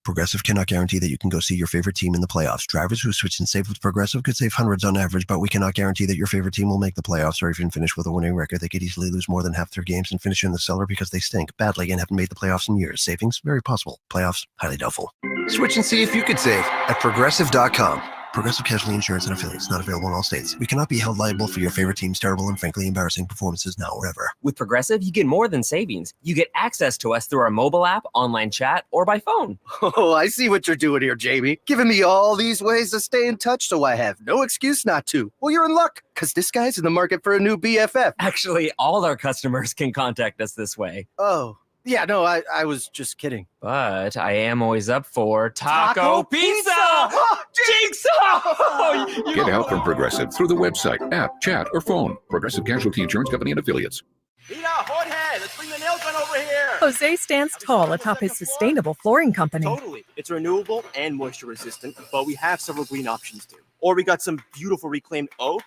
[SPEAKER 24] Progressive cannot guarantee that you can go see your favorite team in the playoffs. Drivers who switch and save with Progressive could save hundreds on average, but we cannot guarantee that your favorite team will make the playoffs or even finish with a winning record. They could easily lose more than half their games and finish in the cellar because they stink badly and haven't made the playoffs in years. Savings, very possible. Playoffs, highly doubtful. Switch and see if you could save at Progressive.com. Progressive Casualty Insurance and Affiliates, not available in all states. We cannot be held liable for your favorite team's terrible and frankly embarrassing performances now or ever.
[SPEAKER 26] With Progressive, you get more than savings. You get access to us through our mobile app, online chat, or by phone.
[SPEAKER 9] Oh, I see what you're doing here, Jamie. Giving me all these ways to stay in touch so I have no excuse not to. Well, you're in luck, because this guy's in the market for a new BFF.
[SPEAKER 26] Actually, all our customers can contact us this way.
[SPEAKER 9] Oh. Yeah, no, I was just kidding.
[SPEAKER 26] But I am always up for Taco Pizza! Jigsaw!
[SPEAKER 21] Get help from Progressive through the website, app, chat, or phone. Progressive Casualty Insurance Company and Affiliates.
[SPEAKER 2] Vita, Jorge, let's bring the nail gun over here.
[SPEAKER 27] Jose stands tall atop his sustainable flooring company.
[SPEAKER 28] Totally. It's renewable and moisture resistant, but we have several green options too. Or we got some beautiful reclaimed oak.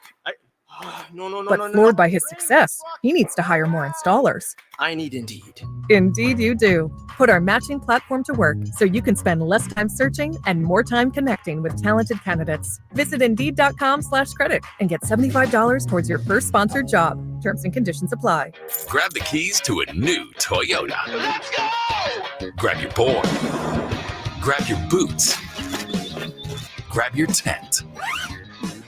[SPEAKER 27] But floored by his success, he needs to hire more installers.
[SPEAKER 28] I need Indeed.
[SPEAKER 27] Indeed you do. Put our matching platform to work so you can spend less time searching and more time connecting with talented candidates. Visit Indeed.com/credit and get $75 towards your first sponsored job. Terms and conditions apply.
[SPEAKER 18] Grab the keys to a new Toyota.
[SPEAKER 2] Let's go!
[SPEAKER 18] Grab your board. Grab your boots. Grab your tent.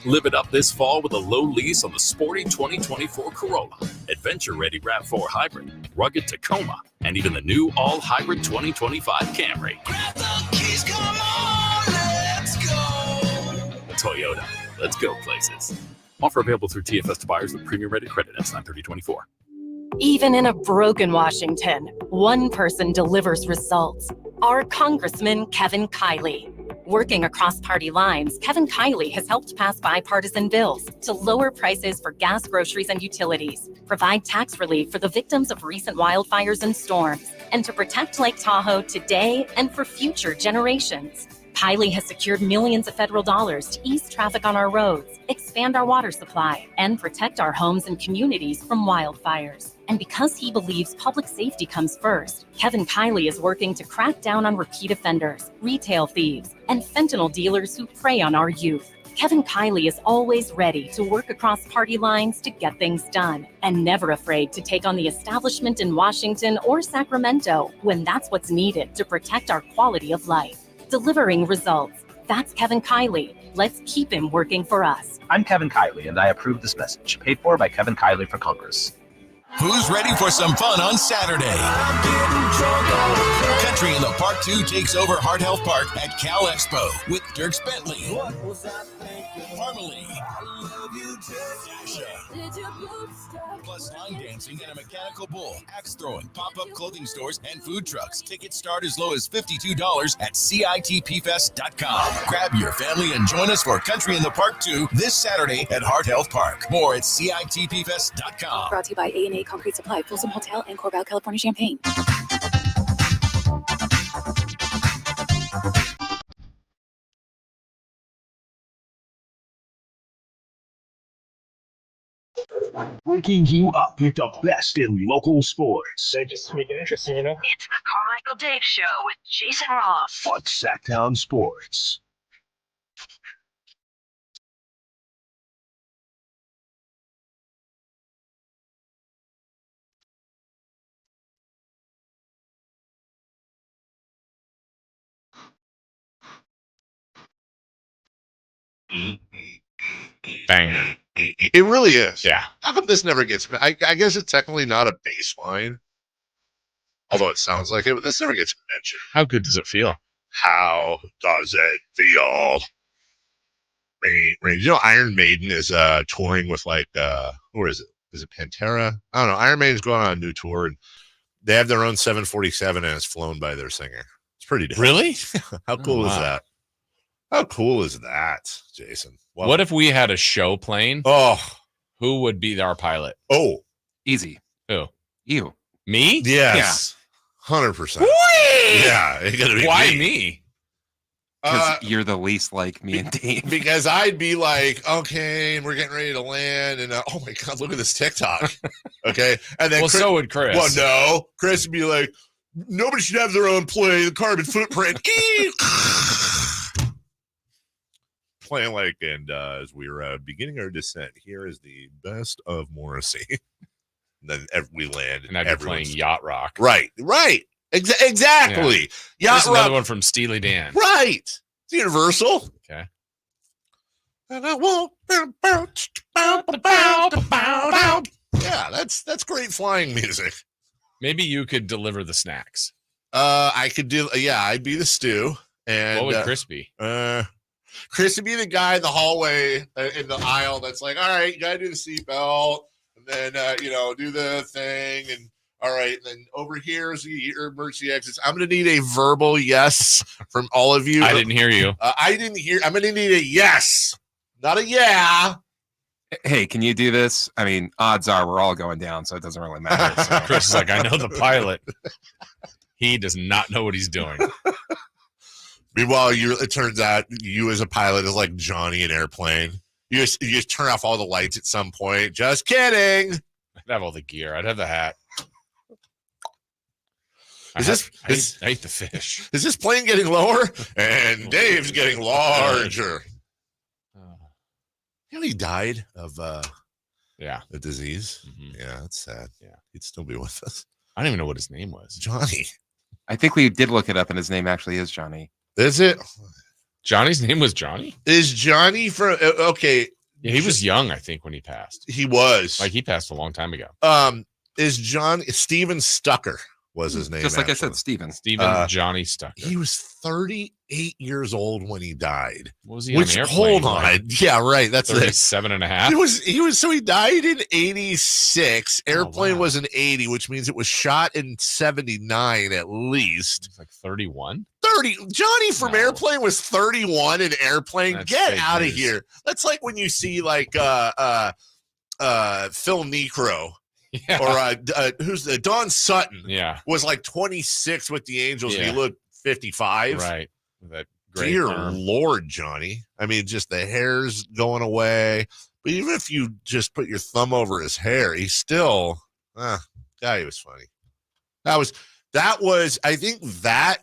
[SPEAKER 18] Live it up this fall with a low lease on the sporty 2024 Corolla, adventure-ready RAV4 Hybrid, rugged Tacoma, and even the new all-hybrid 2025 Camry.
[SPEAKER 2] Grab the keys, come on, let's go!
[SPEAKER 18] Toyota, let's go places. Offer available through TFS to buyers with premium-rated credit. That's 9/30/24.
[SPEAKER 29] Even in a broken Washington, one person delivers results. Our Congressman Kevin Kiley. Working across party lines, Kevin Kiley has helped pass bipartisan bills to lower prices for gas, groceries, and utilities, provide tax relief for the victims of recent wildfires and storms, and to protect Lake Tahoe today and for future generations. Kylie has secured millions of federal dollars to ease traffic on our roads, expand our water supply, and protect our homes and communities from wildfires. And because he believes public safety comes first, Kevin Kiley is working to crack down on repeat offenders, retail thieves, and fentanyl dealers who prey on our youth. Kevin Kiley is always ready to work across party lines to get things done, and never afraid to take on the establishment in Washington or Sacramento when that's what's needed to protect our quality of life. Delivering results. That's Kevin Kiley. Let's keep him working for us.
[SPEAKER 5] I'm Kevin Kiley, and I approve this message. Paid for by Kevin Kiley for Congress.
[SPEAKER 18] Who's ready for some fun on Saturday? Country in the Park 2 takes over Heart Health Park at Cal Expo with Dierks Bentley, Harmony, Dasha, plus line dancing and a mechanical bull, axe throwing, pop-up clothing stores, and food trucks. Tickets start as low as $52 at CITPfest.com. Grab your family and join us for Country in the Park 2 this Saturday at Heart Health Park. More at CITPfest.com.
[SPEAKER 6] Brought to you by A&A Concrete Supply, Folsom Hotel, and Corval, California, Champaign.
[SPEAKER 1] Waking you up with the best in local sports.
[SPEAKER 7] Just make it interesting, you know?
[SPEAKER 10] It's the Carmichael Dave Show with Jason Ross
[SPEAKER 1] on Sacktown Sports.
[SPEAKER 3] Bang.
[SPEAKER 4] It really is.
[SPEAKER 3] Yeah.
[SPEAKER 4] How come this never gets? I guess it's technically not a baseline, although it sounds like it. But this never gets mentioned.
[SPEAKER 3] How good does it feel?
[SPEAKER 4] How does it feel? You know, Iron Maiden is touring with like who is it? Is it Pantera? I don't know. Iron Maiden's going on a new tour, and they have their own 747, and it's flown by their singer. It's pretty dope.
[SPEAKER 3] Really?
[SPEAKER 4] How cool is that? How cool is that, Jason?
[SPEAKER 3] Well, what if we had a show plane?
[SPEAKER 4] Oh,
[SPEAKER 3] who would be our pilot?
[SPEAKER 4] Oh,
[SPEAKER 12] easy.
[SPEAKER 3] Who?
[SPEAKER 12] You.
[SPEAKER 3] Me?
[SPEAKER 4] Yes. 100%. Yeah. It gotta be
[SPEAKER 3] Why me?
[SPEAKER 12] Because you're the least like me and Dave.
[SPEAKER 4] Because I'd be like, okay, and we're getting ready to land, and oh my god, look at this TikTok. Okay, and then
[SPEAKER 3] so would Chris.
[SPEAKER 4] Well, no, Chris would be like, nobody should have their own plane. The carbon footprint. Playing like, and as we were beginning our descent, here is the best of Morrissey. Then we land,
[SPEAKER 3] and I'd be playing Yacht Rock.
[SPEAKER 4] Right. Exactly.
[SPEAKER 3] Yeah.
[SPEAKER 4] Yacht
[SPEAKER 3] Rock. Another one from Steely Dan.
[SPEAKER 4] Right. It's Universal.
[SPEAKER 3] Okay.
[SPEAKER 4] And I won't. Yeah, that's great flying music.
[SPEAKER 3] Maybe you could deliver the snacks.
[SPEAKER 4] I could do. Yeah, I'd be the stew. And
[SPEAKER 3] what would Chris be?
[SPEAKER 4] Chris would be the guy in the hallway in the aisle that's like, all right, you gotta do the seatbelt, and then do the thing, and all right, and then over here is your emergency exits. I'm gonna need a verbal yes from all of you.
[SPEAKER 3] I didn't hear you.
[SPEAKER 4] I didn't hear. I'm gonna need a yes, not a yeah.
[SPEAKER 12] Hey, can you do this? I mean, odds are we're all going down, so it doesn't really matter. So.
[SPEAKER 3] Chris is like, I know the pilot. He does not know what he's doing.
[SPEAKER 4] Meanwhile, it turns out you as a pilot is like Johnny in Airplane. You just turn off all the lights at some point. Just kidding.
[SPEAKER 3] I'd have all the gear. I'd have the hat. I ate the fish.
[SPEAKER 4] Is this plane getting lower? And Dave's getting larger. You know, he died of a disease. Mm-hmm. Yeah, that's sad.
[SPEAKER 3] Yeah,
[SPEAKER 4] he'd still be with us.
[SPEAKER 3] I don't even know what his name was.
[SPEAKER 4] Johnny.
[SPEAKER 12] I think we did look it up, and his name actually is Johnny.
[SPEAKER 4] Is it?
[SPEAKER 3] Johnny's name was Johnny?
[SPEAKER 4] Is Johnny from okay.
[SPEAKER 3] Yeah, he was young, I think, when he passed.
[SPEAKER 4] He was.
[SPEAKER 3] Like he passed a long time ago.
[SPEAKER 4] Is Steven Stucker was his name.
[SPEAKER 12] Just like actually. I said, Steven
[SPEAKER 3] Johnny Stucker.
[SPEAKER 4] He was 38 years old when he died.
[SPEAKER 3] What was he on Airplane?
[SPEAKER 4] Hold on. Like, yeah, right. That's
[SPEAKER 3] 37 and a half.
[SPEAKER 4] So he died in 86. Airplane was in 80, which means it was shot in 79 at least.
[SPEAKER 3] It's like 31.
[SPEAKER 4] 30. Johnny from Airplane was 31 in Airplane.
[SPEAKER 3] That's
[SPEAKER 4] Get out of here. That's like when you see like Phil Necro.
[SPEAKER 3] Yeah.
[SPEAKER 4] Or who's the Don Sutton?
[SPEAKER 3] Yeah,
[SPEAKER 4] was like 26 with the Angels,
[SPEAKER 3] yeah.
[SPEAKER 4] and he looked 55.
[SPEAKER 3] Right, with that
[SPEAKER 4] dear Lord, Johnny. I mean, just the hair's going away. But even if you just put your thumb over his hair, he's still, he was funny. That was, I think that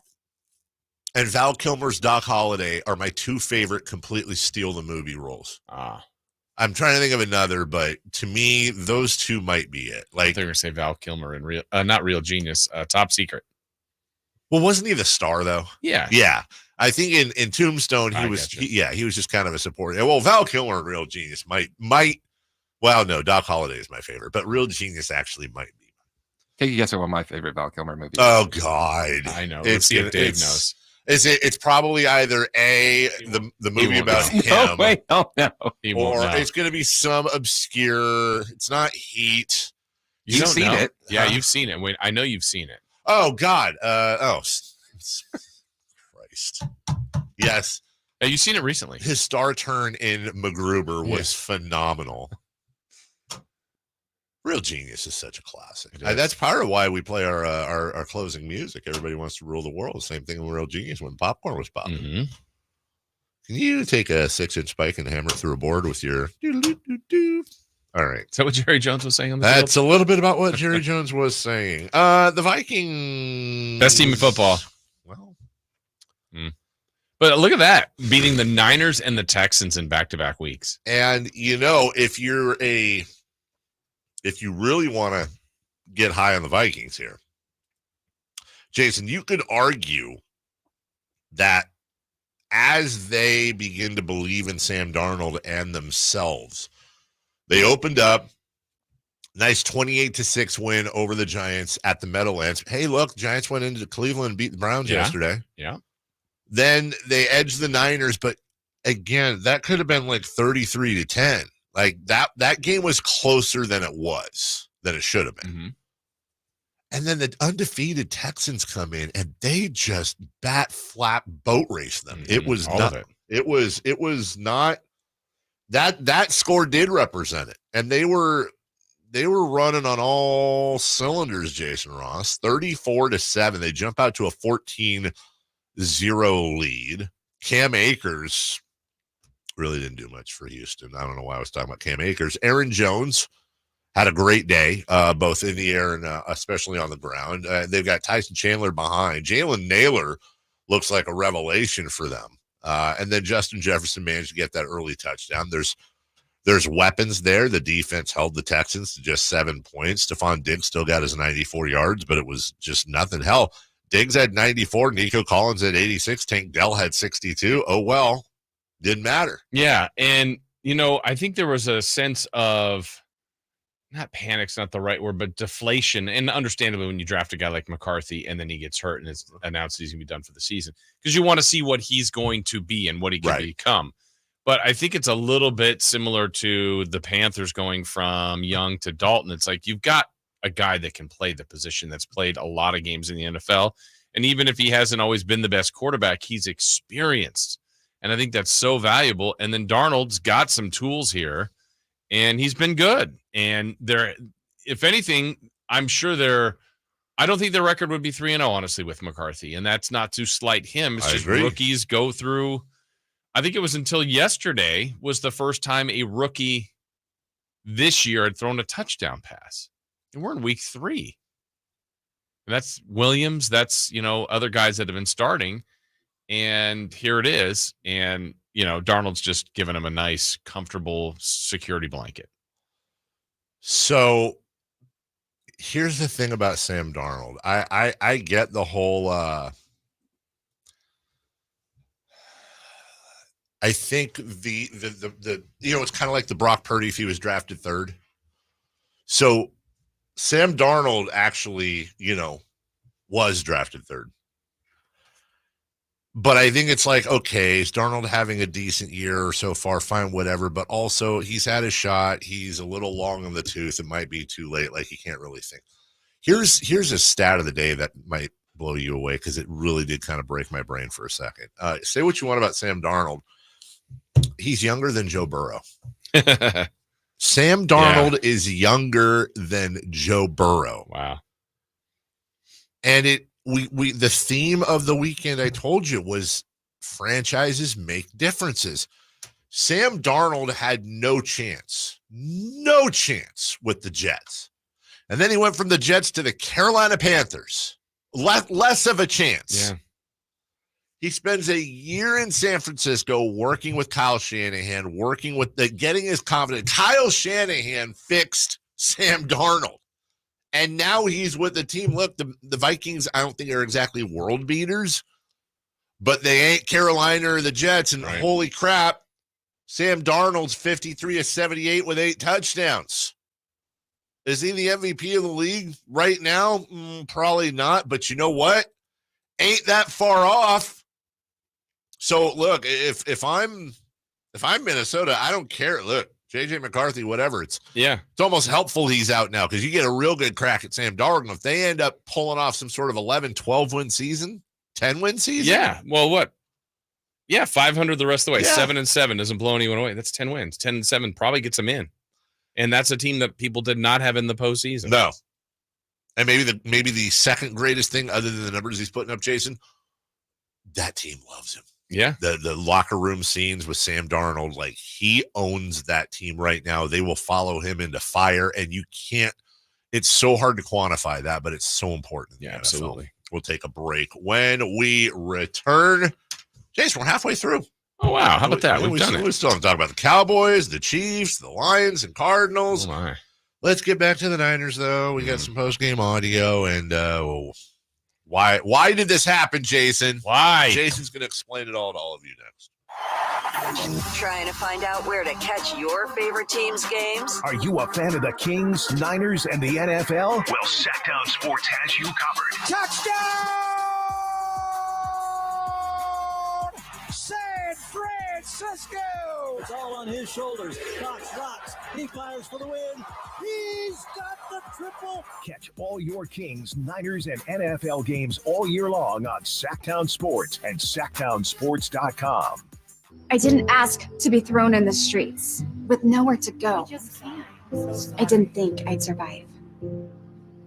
[SPEAKER 4] and Val Kilmer's Doc Holliday are my two favorite completely steal the movie roles. I'm trying to think of another, but to me, those two might be it. Like,
[SPEAKER 3] I think we're going to say Val Kilmer in not Real Genius, Top Secret.
[SPEAKER 4] Well, wasn't he the star though?
[SPEAKER 3] Yeah.
[SPEAKER 4] Yeah. I think in Tombstone, he was just kind of a supporter. Well, Val Kilmer in Real Genius might, well, no, Doc Holliday is my favorite, but Real Genius actually might be.
[SPEAKER 12] Take a guess at what my favorite Val Kilmer movie is.
[SPEAKER 4] Oh, God.
[SPEAKER 3] I know. Let's see if Dave knows.
[SPEAKER 4] It's probably either the movie about him.
[SPEAKER 12] No, wait, no.
[SPEAKER 3] He won't know.
[SPEAKER 4] It's going to be some obscure, it's not Heat.
[SPEAKER 12] You've seen it.
[SPEAKER 3] Yeah, you've seen it. Wait, I know you've seen it.
[SPEAKER 4] Oh, God. Christ. Yes.
[SPEAKER 3] Have you seen it recently?
[SPEAKER 4] His star turn in MacGruber was phenomenal. Real Genius is such a classic. That's part of why we play our closing music. Everybody wants to rule the world. Same thing with Real Genius when popcorn was popping.
[SPEAKER 3] Mm-hmm.
[SPEAKER 4] Can you take a 6-inch spike and hammer it through a board with your doo-doo-doo-doo? All right.
[SPEAKER 3] Is that what Jerry Jones was saying on the
[SPEAKER 4] That's
[SPEAKER 3] field?
[SPEAKER 4] a little bit about what Jerry Jones was saying. The Vikings.
[SPEAKER 3] Best team in football.
[SPEAKER 4] Well.
[SPEAKER 3] But look at that. Beating the Niners and the Texans in back-to-back weeks.
[SPEAKER 4] And, if you really want to get high on the Vikings here, Jason, you could argue that as they begin to believe in Sam Darnold and themselves, they opened up nice 28-6 win over the Giants at the Meadowlands. Hey, look, Giants went into Cleveland and beat the Browns yesterday.
[SPEAKER 3] Yeah.
[SPEAKER 4] Then they edged the Niners, but again, that could have been like 33-10. Like that game was closer than it should have been.
[SPEAKER 3] Mm-hmm.
[SPEAKER 4] And then the undefeated Texans come in and they just bat flap boat race them.
[SPEAKER 3] Mm-hmm.
[SPEAKER 4] It was
[SPEAKER 3] All
[SPEAKER 4] not,
[SPEAKER 3] of it.
[SPEAKER 4] It was not that score did represent it. And they were running on all cylinders, Jason Ross. 34-7. They jump out to a 14-0 lead. Cam Akers really didn't do much for Houston. I don't know why I was talking about Cam Akers. Aaron Jones had a great day, both in the air and especially on the ground. They've got Tyson Chandler behind. Jalen Naylor looks like a revelation for them. And then Justin Jefferson managed to get that early touchdown. There's weapons there. The defense held the Texans to just 7 points. Stephon Diggs still got his 94 yards, but it was just nothing. Hell, Diggs had 94. Nico Collins had 86. Tank Dell had 62. Oh, well. Didn't matter.
[SPEAKER 3] Yeah. And, I think there was a sense of, not panic's not the right word, but deflation. And understandably, when you draft a guy like McCarthy and then he gets hurt and it's announced he's going to be done for the season, because you want to see what he's going to be and what he can become. But I think it's a little bit similar to the Panthers going from Young to Dalton. It's like you've got a guy that can play the position, that's played a lot of games in the NFL. And even if he hasn't always been the best quarterback, he's experienced. And I think that's so valuable. And then Darnold's got some tools here, and he's been good. And if anything, I'm sure I don't think their record would be 3-0, honestly, with McCarthy. And that's not to slight him. It's just rookies go through. I think it was until yesterday was the first time a rookie this year had thrown a touchdown pass. And we're in week 3. And that's Williams. That's, other guys that have been starting. And here it is. And, Darnold's just giving him a nice, comfortable security blanket.
[SPEAKER 4] So here's the thing about Sam Darnold. I get the whole I think the it's kind of like the Brock Purdy if he was drafted 3rd. So Sam Darnold actually, was drafted 3rd. But I think it's like, okay, is Darnold having a decent year so far? Fine, whatever. But also, he's had his shot. He's a little long in the tooth. It might be too late. Like, he can't really think. Here's a stat of the day that might blow you away because it really did kind of break my brain for a second. Say what you want about Sam Darnold. He's younger than Joe Burrow. Sam Darnold is younger than Joe Burrow.
[SPEAKER 3] Wow.
[SPEAKER 4] And the theme of the weekend, I told you, was franchises make differences. Sam Darnold had no chance with the Jets. And then he went from the Jets to the Carolina Panthers. Less of a chance.
[SPEAKER 3] Yeah.
[SPEAKER 4] He spends a year in San Francisco working with Kyle Shanahan, getting his confidence. Kyle Shanahan fixed Sam Darnold. And now he's with the team. Look, the Vikings, I don't think are exactly world beaters, but they ain't Carolina or the Jets. And holy crap, Sam Darnold's 53 of 78 with 8 touchdowns. Is he the MVP of the league right now? Probably not. But you know what? Ain't that far off. So look, if I'm Minnesota, I don't care. Look, JJ McCarthy, whatever. It's almost helpful he's out now because you get a real good crack at Sam Darnold. If they end up pulling off some sort of 11, 12-win season, 10-win season.
[SPEAKER 3] Yeah. Well, what? Yeah, 500 the rest of the way.
[SPEAKER 4] Yeah.
[SPEAKER 3] 7-7 doesn't blow anyone away. That's 10 wins. 10-7 probably gets them in. And that's a team that people did not have in the postseason.
[SPEAKER 4] No. And maybe the second greatest thing other than the numbers he's putting up, Jason, that team loves him.
[SPEAKER 3] Yeah.
[SPEAKER 4] The locker room scenes with Sam Darnold, like he owns that team right now. They will follow him into fire, and it's so hard to quantify that, but it's so important.
[SPEAKER 3] Yeah, absolutely.
[SPEAKER 4] We'll take a break. When we return, Jason, we're halfway through.
[SPEAKER 3] Oh, wow. How about that?
[SPEAKER 4] We still have to talk about the Cowboys, the Chiefs, the Lions, and Cardinals.
[SPEAKER 3] Oh, my.
[SPEAKER 4] Let's get back to the Niners, though. We got some post-game audio, and why did this happen, Jason?
[SPEAKER 3] Why?
[SPEAKER 4] Jason's going to explain it all to all of you next.
[SPEAKER 10] Trying to find out where to catch your favorite team's games?
[SPEAKER 1] Are you a fan of the Kings, Niners, and the NFL? Well, Sacktown Sports has you covered.
[SPEAKER 2] Touchdown! San Francisco!
[SPEAKER 7] It's all on his shoulders. Cox rocks. He fires for the win.
[SPEAKER 2] He's got the triple.
[SPEAKER 1] Catch all your Kings, Niners, and NFL games all year long on Sacktown Sports and SacktownSports.com.
[SPEAKER 11] I didn't ask to be thrown in the streets with nowhere to go. I didn't think I'd survive.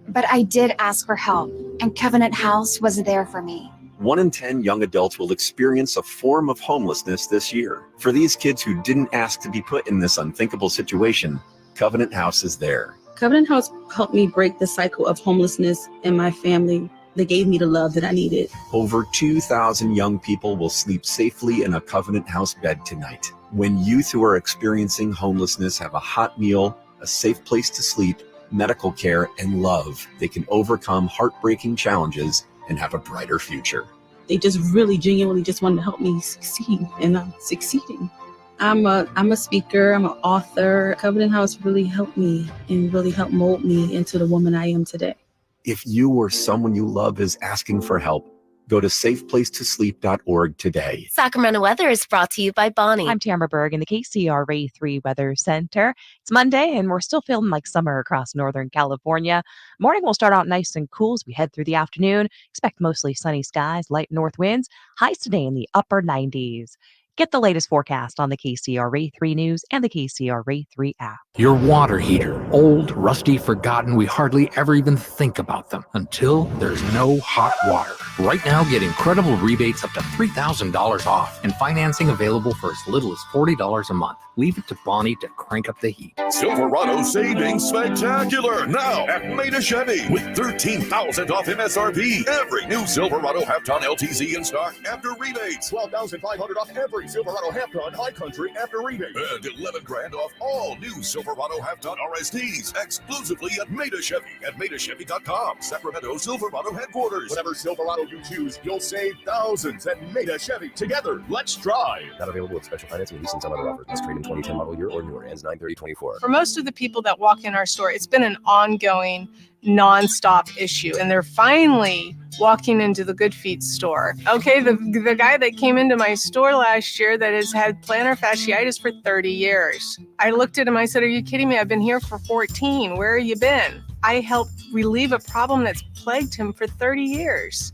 [SPEAKER 11] But I did ask for help, and Covenant House was there for me.
[SPEAKER 13] 1 in 10 young adults will experience a form of homelessness this year. For these kids who didn't ask to be put in this unthinkable situation, Covenant House is there.
[SPEAKER 14] Covenant House helped me break the cycle of homelessness in my family. They gave me the love that I needed.
[SPEAKER 13] Over 2,000 young people will sleep safely in a Covenant House bed tonight. When youth who are experiencing homelessness have a hot meal, a safe place to sleep, medical care, and love, they can overcome heartbreaking challenges and have a brighter future.
[SPEAKER 14] They just really genuinely just wanted to help me succeed, and I'm succeeding. I'm a speaker, I'm an author. Covenant House really helped me and really helped mold me into the woman I am today.
[SPEAKER 13] If you or someone you love is asking for help, go to safeplacetosleep.org today.
[SPEAKER 15] Sacramento weather is brought to you by Bonnie.
[SPEAKER 16] I'm Tamara Berg in the KCRA 3 Weather Center. It's Monday, and we're still feeling like summer across Northern California. Morning will start out nice and cool as we head through the afternoon. Expect mostly sunny skies, light north winds. Highs today in the upper 90s. Get the latest forecast on the KCRA 3 News and the KCRA 3 app.
[SPEAKER 17] Your water heater. Old, rusty, forgotten. We hardly ever even think about them until there's no hot water. Right now, get incredible rebates up to $3,000 off and financing available for as little as $40 a month. Leave it to Bonnie to crank up the heat.
[SPEAKER 22] Silverado savings spectacular now at Maida Chevy with $13,000 off MSRP. Every new Silverado half-ton LTZ in stock after rebates. $12,500 off every Silverado half-ton High Country after rebate. And $11,000 off all new Silverado half-ton RSTs exclusively at Maida Chevy at MaidaChevy.com. Sacramento Silverado headquarters. Whatever Silverado you choose, you'll save thousands at Maida Chevy. Together, let's drive.
[SPEAKER 19] Not available with special financing, lease, and some other offers. This trade in 2010 model year or newer. Ends 9/30/24.
[SPEAKER 20] For most of the people that walk in our store, it's been an ongoing, nonstop issue, and they're finally walking into the Good Feet store. Okay, the guy that came into my store last year that has had plantar fasciitis for 30 years. I looked at him, I said, "Are you kidding me? I've been here for 14. Where have you been?" I helped relieve a problem that's plagued him for 30 years.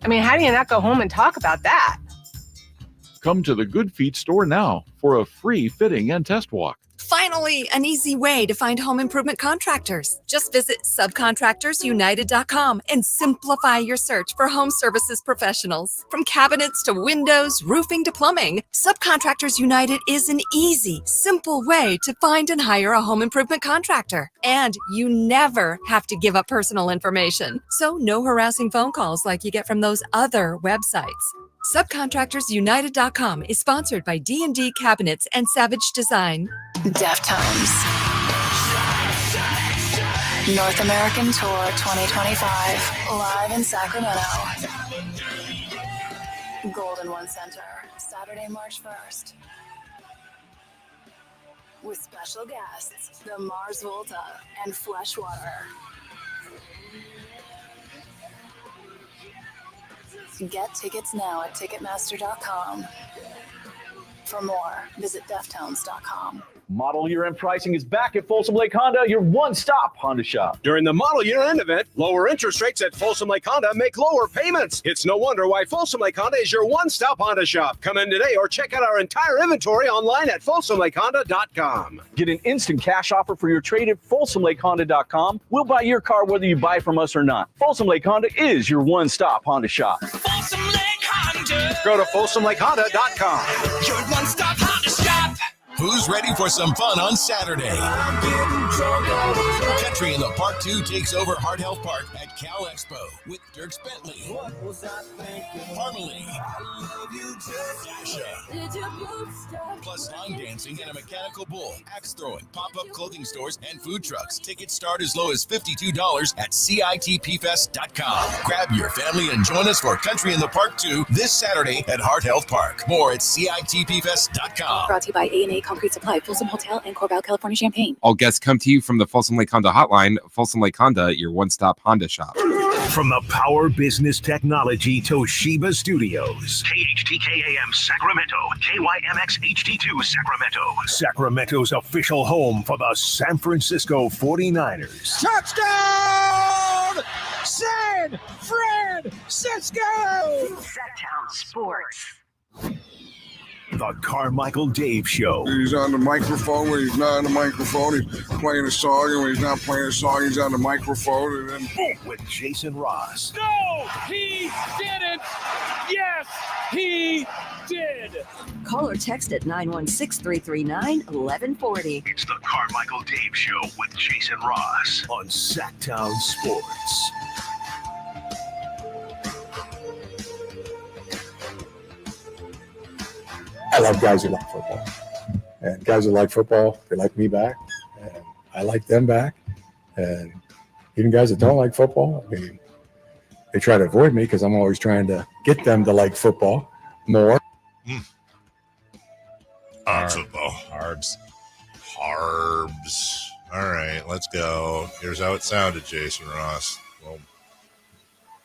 [SPEAKER 20] I mean, how do you not go home and talk about that?
[SPEAKER 21] Come to the Good Feet store now for a free fitting and test walk.
[SPEAKER 8] Finally, an easy way to find home improvement contractors. Just visit subcontractorsunited.com and simplify your search for home services professionals. From cabinets to windows, roofing to plumbing, Subcontractors United is an easy, simple way to find and hire a home improvement contractor. And you never have to give up personal information. So no harassing phone calls like you get from those other websites. Subcontractorsunited.com is sponsored by D&D Cabinets and Savage Design.
[SPEAKER 6] Deftones. North American Tour 2025. Live in Sacramento. Golden One Center. Saturday, March 1st. With special guests, the Mars Volta and Fleshwater. Get tickets now at Ticketmaster.com. For more, visit Deftones.com.
[SPEAKER 9] Model Year End pricing is back at Folsom Lake Honda, your one-stop Honda shop.
[SPEAKER 23] During the Model Year End event, lower interest rates at Folsom Lake Honda make lower payments. It's no wonder why Folsom Lake Honda is your one-stop Honda shop. Come in today or check out our entire inventory online at FolsomLakeHonda.com.
[SPEAKER 9] Get an instant cash offer for your trade at FolsomLakeHonda.com. We'll buy your car whether you buy from us or not. Folsom Lake Honda is your one-stop Honda shop.
[SPEAKER 24] Folsom Lake Honda.
[SPEAKER 23] Go to FolsomLakeHonda.com.
[SPEAKER 24] Your one-stop Honda shop.
[SPEAKER 18] Who's ready for some fun on Saturday? Country in the Park 2 takes over Heart Health Park at Cal Expo with Dirks Bentley, Harmony, Dasha, plus line dancing and a mechanical bull, axe throwing, pop-up clothing stores, and food trucks. Tickets start as low as $52 at CITPfest.com. Grab your family and join us for Country in the Park 2 this Saturday at Heart Health Park. More at CITPfest.com.
[SPEAKER 6] Brought to you by A&A Concrete Supply, Folsom Hotel, and Corval, California Champaign.
[SPEAKER 12] All guests come to you from the Folsom Lake Honda hotline. Folsom Lake Honda, your one-stop Honda shop.
[SPEAKER 1] From the Power Business Technology Toshiba Studios. KHTK-AM Sacramento. KYMX HD2 Sacramento. Sacramento's official home for the San Francisco 49ers.
[SPEAKER 2] Touchdown! San Francisco!
[SPEAKER 10] Sacktown Sports.
[SPEAKER 1] The Carmichael Dave Show.
[SPEAKER 25] He's on the microphone when he's not on the microphone. He's playing a song, and when he's not playing a song, he's on the microphone. And then
[SPEAKER 1] boom, with Jason Ross.
[SPEAKER 26] No, he didn't. Yes, he did.
[SPEAKER 10] Call or text at 916-339-1140.
[SPEAKER 1] It's the Carmichael Dave Show with Jason Ross on Sacktown Sports.
[SPEAKER 27] I love guys who like football. And guys who like football, they like me back. And I like them back. And even guys that don't like football, I mean, they try to avoid me because I'm always trying to get them to like football more.
[SPEAKER 4] Football.
[SPEAKER 3] Harbs.
[SPEAKER 4] All right, let's go. Here's how it sounded, Jason Ross. Well,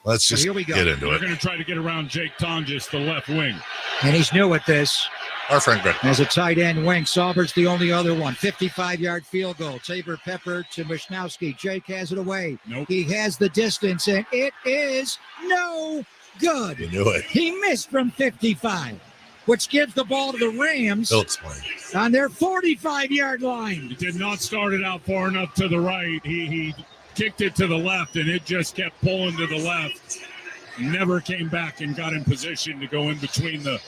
[SPEAKER 4] let's just
[SPEAKER 2] here we go.
[SPEAKER 4] get into
[SPEAKER 26] We're
[SPEAKER 4] it.
[SPEAKER 26] going to try to get around Jake Tonjes, the left wing.
[SPEAKER 2] And he's new at this.
[SPEAKER 4] Our friend Greg.
[SPEAKER 2] As a tight end wing, Sauber's the only other one. 55-yard field goal. Tabor Pepper to Wisnowski. Jake has it away.
[SPEAKER 26] Nope.
[SPEAKER 2] He has the distance, and it is no good.
[SPEAKER 4] You knew it.
[SPEAKER 2] He missed from 55, which gives the ball to the Rams
[SPEAKER 4] He'll explain.
[SPEAKER 2] on their 45-yard line.
[SPEAKER 26] He did not start it out far enough to the right. He kicked it to the left, and it just kept pulling to the left. Never came back and got in position to go in between the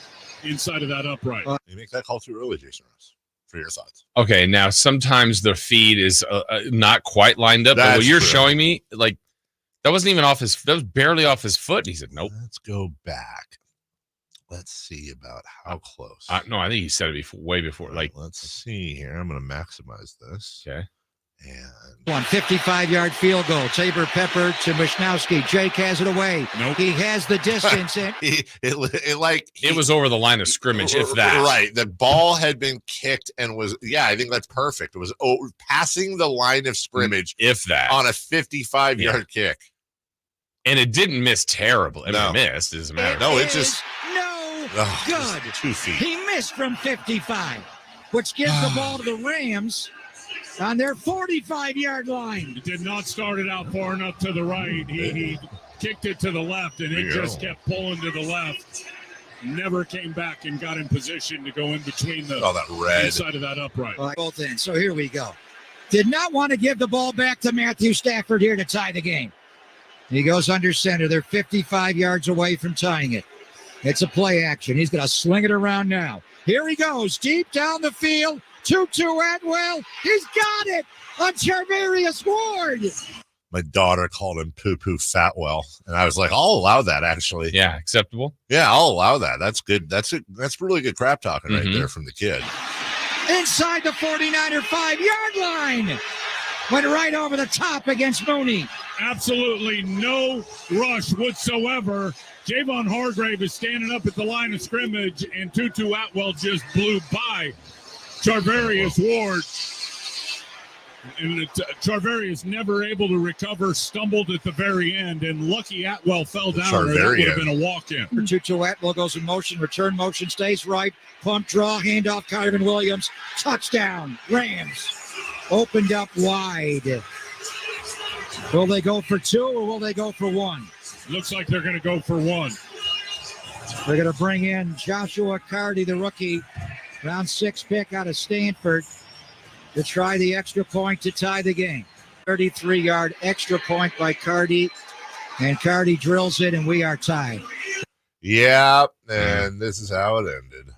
[SPEAKER 26] inside of that upright.
[SPEAKER 4] You make that call too early, Jason Ross, for your thoughts.
[SPEAKER 3] Okay, now sometimes the feed is not quite lined up. But
[SPEAKER 4] That's
[SPEAKER 3] what you're
[SPEAKER 4] true.
[SPEAKER 3] showing me, like, that wasn't even off his. That was barely off his foot. He said, "Nope."
[SPEAKER 4] Let's go back. Let's see about how close.
[SPEAKER 3] No, I think he said it before, way before. Like,
[SPEAKER 4] let's see here. I'm going to maximize this.
[SPEAKER 3] Okay.
[SPEAKER 2] One 55-yard field goal. Tabor Pepper to Wisnowski. Jake has it away.
[SPEAKER 26] Nope.
[SPEAKER 2] He has the distance. And
[SPEAKER 4] It
[SPEAKER 3] was over the line of scrimmage, if that.
[SPEAKER 4] Right. The ball had been kicked and was, I think that's perfect. It was passing the line of scrimmage,
[SPEAKER 3] if that,
[SPEAKER 4] on a 55-yard kick.
[SPEAKER 3] And it didn't miss terrible. It missed. It doesn't matter.
[SPEAKER 4] No, it just.
[SPEAKER 2] good.
[SPEAKER 4] 2 feet.
[SPEAKER 2] He missed from 55, which gives the ball to the Rams on their 45-yard line.
[SPEAKER 26] He did not start it out far enough to the right. He kicked it to the left, and it just kept pulling to the left. never came back and got in position to go in between the
[SPEAKER 4] that red
[SPEAKER 26] inside of that upright.
[SPEAKER 2] Both ends. So here we go. Did not want to give the ball back to Matthew Stafford here to tie the game. He goes under center. They're 55 yards away from tying it. It's a play action. He's going to sling it around now. Here he goes, deep down the field. Tutu Atwell. He's got it on Charvarius Ward.
[SPEAKER 4] My daughter called him poo-poo Fatwell, and I was like, I'll allow that, actually.
[SPEAKER 3] Yeah, acceptable.
[SPEAKER 4] Yeah, I'll allow that. That's good. That's really good crap talking right there from the kid.
[SPEAKER 2] Inside the 49er 5-yard line. Went right over the top against Mooney.
[SPEAKER 26] Absolutely no rush whatsoever. Javon Hargrave is standing up at the line of scrimmage, and Tutu Atwell just blew by Charvarius Ward. And Charvarius never able to recover, stumbled at the very end, and lucky Atwell fell down, or that would have been a walk-in.
[SPEAKER 2] Tutu Atwell goes in motion, return motion, stays right, pump draw, handoff, Kyron Williams, touchdown, Rams. Opened up wide. Will they go for 2 or will they go for 1?
[SPEAKER 26] Looks like they're going to go for 1.
[SPEAKER 2] They're going to bring in Joshua Cardi, the rookie, round 6 pick out of Stanford, to try the extra point to tie the game. 33-yard extra point by Cardi, and Cardi drills it, and we are tied.
[SPEAKER 4] Yeah, and this is how it ended.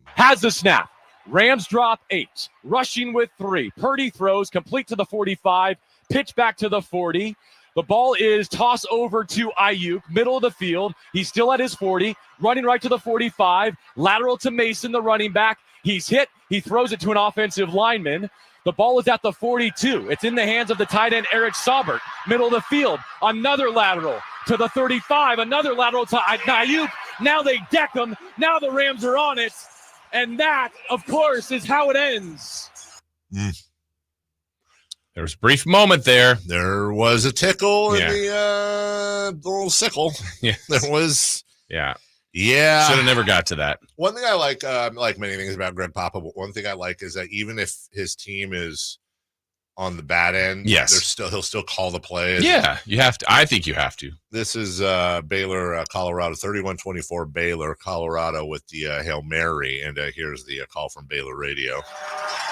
[SPEAKER 5] Has the snap. Rams drop 8, rushing with 3. Purdy throws, complete to the 45, pitch back to the 40. The ball is tossed over to Ayuk, middle of the field. He's still at his 40, running right to the 45, lateral to Mason, the running back. He's hit. He throws it to an offensive lineman. The ball is at the 42. It's in the hands of the tight end, Eric Saubert, middle of the field. Another lateral to the 35, another lateral to Ayuk. Now they deck him. Now the Rams are on it. And that, of course, is how it ends.
[SPEAKER 3] There was a brief moment there.
[SPEAKER 4] There was a tickle in the little sickle.
[SPEAKER 3] Yeah.
[SPEAKER 4] There was.
[SPEAKER 3] Yeah.
[SPEAKER 4] Yeah.
[SPEAKER 3] Should have never got to that.
[SPEAKER 4] One thing I like many things about Greg Papa, but one thing I like is that even if his team is on the bad end,
[SPEAKER 3] yes,
[SPEAKER 4] he'll still call the plays.
[SPEAKER 3] Yeah, you have to. I think you have to.
[SPEAKER 4] This is Baylor, Colorado, 31-24 Baylor, Colorado with the Hail Mary, and here's the call from Baylor Radio.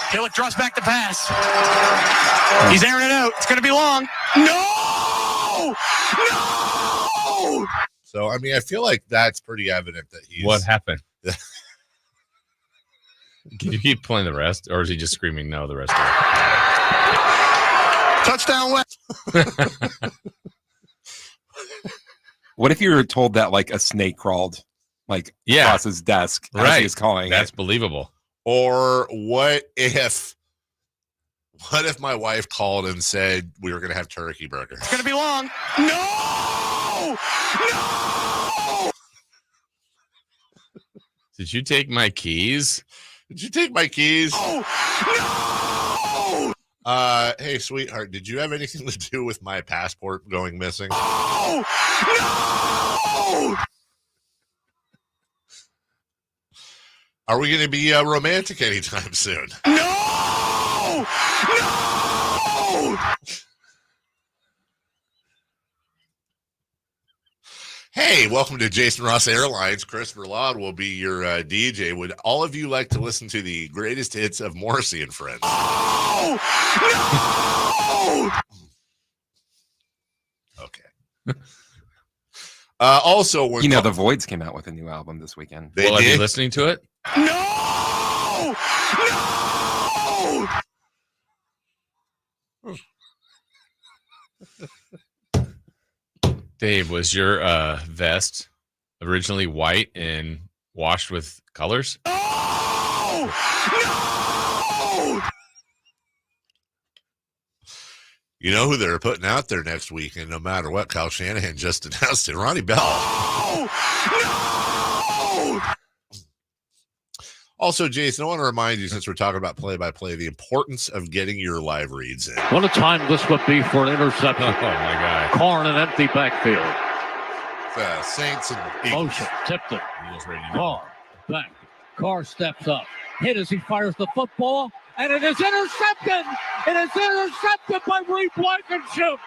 [SPEAKER 7] Hillick draws back the pass. He's airing it out. It's going to be long. No! No!
[SPEAKER 4] So, I mean, I feel like that's pretty evident that he's...
[SPEAKER 3] What happened? Can you keep playing the rest, or is he just screaming no the rest of it?
[SPEAKER 7] Touchdown West.
[SPEAKER 12] What if you were told that like a snake crawled across his desk as he was calling
[SPEAKER 3] That's
[SPEAKER 12] it?
[SPEAKER 3] believable.
[SPEAKER 4] Or what if my wife called and said we were going to have turkey burgers?
[SPEAKER 7] It's going to be long. No! No!
[SPEAKER 3] Did you take my keys?
[SPEAKER 4] Did you take my keys?
[SPEAKER 7] Oh, no!
[SPEAKER 4] Hey, sweetheart, did you have anything to do with my passport going missing?
[SPEAKER 7] Oh, no!
[SPEAKER 4] Are we going to be romantic anytime soon?
[SPEAKER 7] No! No!
[SPEAKER 4] Hey, welcome to Jason Ross Airlines. Christopher Laud will be your DJ. Would all of you like to listen to the greatest hits of Morrissey and Friends?
[SPEAKER 7] Oh! No!
[SPEAKER 4] Okay. Also, when
[SPEAKER 12] the Voids came out with a new album this weekend.
[SPEAKER 3] Well, are you listening to it?
[SPEAKER 7] No! No!
[SPEAKER 3] Dave, was your vest originally white and washed with colors?
[SPEAKER 7] No! No!
[SPEAKER 4] You know who they're putting out there next weekend, no matter what? Kyle Shanahan just announced it. Ronnie Bell.
[SPEAKER 7] No! No!
[SPEAKER 4] Also, Jason, I want to remind you, since we're talking about play-by-play, the importance of getting your live reads in.
[SPEAKER 11] What a time this would be for an interception.
[SPEAKER 3] Oh, my God.
[SPEAKER 11] Carr in an empty backfield.
[SPEAKER 4] Saints and Eagles.
[SPEAKER 11] Motion, tipped it. Carr, back. Carr steps up. Hit as he fires the football, and it is intercepted. It is intercepted by Reed Blankenship.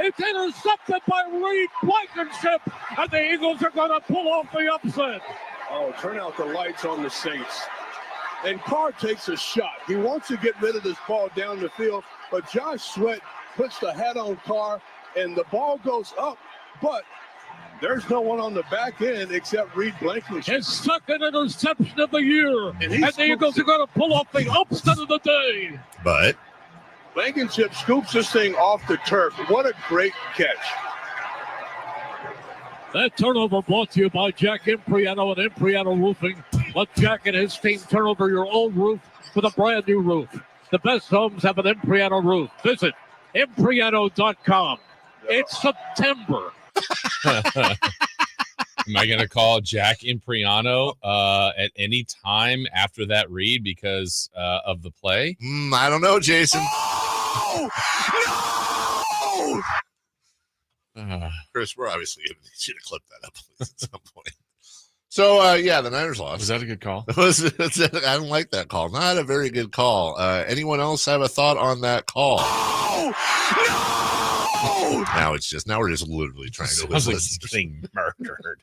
[SPEAKER 11] It's intercepted by Reed Blankenship, and the Eagles are going to pull off the upset.
[SPEAKER 13] Oh, turn out the lights on the Saints. And Carr takes a shot. He wants to get rid of this ball down the field, but Josh Sweat puts the head on Carr, and the ball goes up, but there's no one on the back end except Reed Blankenship.
[SPEAKER 11] His second interception of the year, and the Eagles are going to pull off the upset of the day.
[SPEAKER 4] But
[SPEAKER 13] Blankenship scoops this thing off the turf. What a great catch.
[SPEAKER 11] That turnover brought to you by Jack Impriano and Impriano Roofing. Let Jack and his team turn over your old roof with a brand new roof. The best homes have an Impriano roof. Visit Impriano.com. It's September.
[SPEAKER 3] Am I going to call Jack Impriano at any time after that read because of the play?
[SPEAKER 4] I don't know, Jason.
[SPEAKER 3] No!
[SPEAKER 4] Chris, we're obviously going to need you to clip that up at some point. So, yeah, the Niners lost.
[SPEAKER 3] Was that a good call?
[SPEAKER 4] I don't like that call. Not a very good call. Anyone else have a thought on that call? No! Now we're just literally trying to
[SPEAKER 3] lose. Like getting murdered.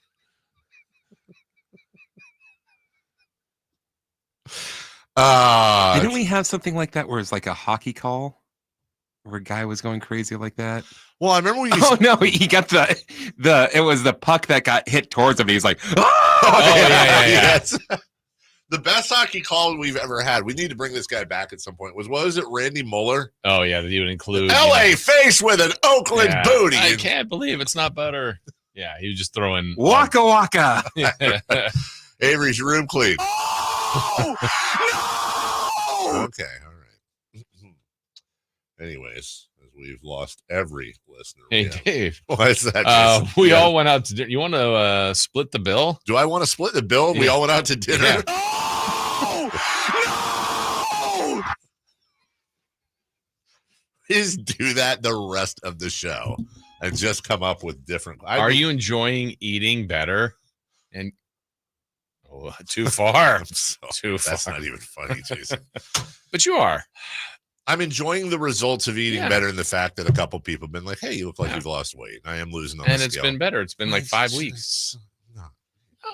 [SPEAKER 12] Didn't we have something like that where it's like a hockey call where a guy was going crazy like that?
[SPEAKER 4] Well, I remember
[SPEAKER 12] he got it was the puck that got hit towards him. He's like,
[SPEAKER 4] yeah. Yes. The best hockey call we've ever had. We need to bring this guy back at some point. Was it Randy Mueller?
[SPEAKER 3] Oh yeah, that he would include
[SPEAKER 4] LA face with an Oakland booty.
[SPEAKER 3] I can't believe it's not butter. Yeah, he was just throwing
[SPEAKER 12] waka waka.
[SPEAKER 4] Avery's room clean.
[SPEAKER 13] No!
[SPEAKER 4] Okay, all right. Anyways, as we've lost every listener.
[SPEAKER 3] Hey, Dave.
[SPEAKER 4] Why is that?
[SPEAKER 3] We all went out to dinner. You want to split the bill?
[SPEAKER 4] Do I want to split the bill? We all went out to dinner.
[SPEAKER 13] No!
[SPEAKER 4] Please do that the rest of the show and just come up with different.
[SPEAKER 3] Are you enjoying eating better? And too far. Too far.
[SPEAKER 4] That's not even funny, Jason.
[SPEAKER 3] But you are.
[SPEAKER 4] I'm enjoying the results of eating better and the fact that a couple people have been like, hey, you look like you've lost weight. I am losing on the scale.
[SPEAKER 3] And it's been better. It's been like 5 weeks.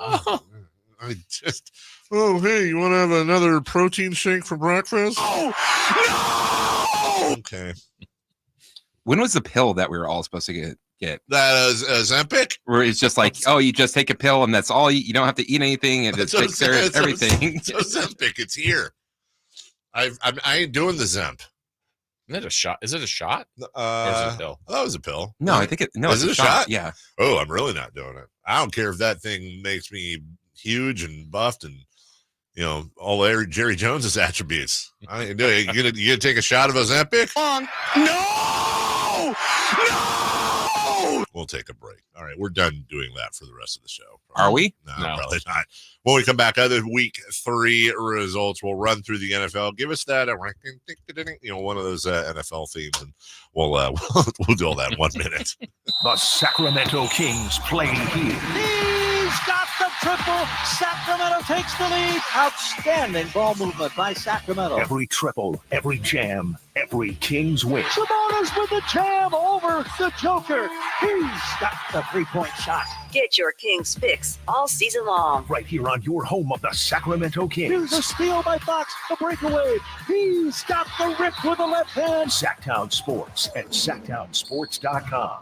[SPEAKER 4] I just, hey, you want to have another protein shake for breakfast?
[SPEAKER 13] Oh, no!
[SPEAKER 4] Okay.
[SPEAKER 12] When was the pill that we were all supposed to get?
[SPEAKER 4] That is Ozempic?
[SPEAKER 12] Where it's just like, you just take a pill and that's all. You don't have to eat anything. And it takes care of everything.
[SPEAKER 4] It's Ozempic. It's here. I ain't doing the Zemp.
[SPEAKER 3] Isn't it a shot? Is it a shot?
[SPEAKER 4] Or is it a pill? That was a pill.
[SPEAKER 12] No, I think
[SPEAKER 4] is
[SPEAKER 12] it's
[SPEAKER 4] it a shot?
[SPEAKER 12] Yeah.
[SPEAKER 4] Oh, I'm really not doing it. I don't care if that thing makes me huge and buffed and all Jerry Jones's attributes. I ain't doing it. You gonna take a shot of Ozempic?
[SPEAKER 13] No!
[SPEAKER 4] We'll take a break. All right, we're done doing that for the rest of the show.
[SPEAKER 12] Are we?
[SPEAKER 4] No, probably not. When we come back, other week 3 results. We'll run through the NFL. Give us that, one of those NFL themes, and we'll do all that in 1 minute.
[SPEAKER 1] The Sacramento Kings play here.
[SPEAKER 2] He's got the triple. Sacramento takes the lead. Outstanding ball movement by Sacramento.
[SPEAKER 1] Every triple, every jam, every Kings win.
[SPEAKER 2] Sabonis with the jam over the Joker. He's got the three-point shot.
[SPEAKER 10] Get your Kings fix all season long.
[SPEAKER 1] Right here on your home of the Sacramento Kings.
[SPEAKER 2] Here's a steal by Fox, a breakaway. He's got the rip with the left hand.
[SPEAKER 1] Sacktown Sports at sacktownsports.com.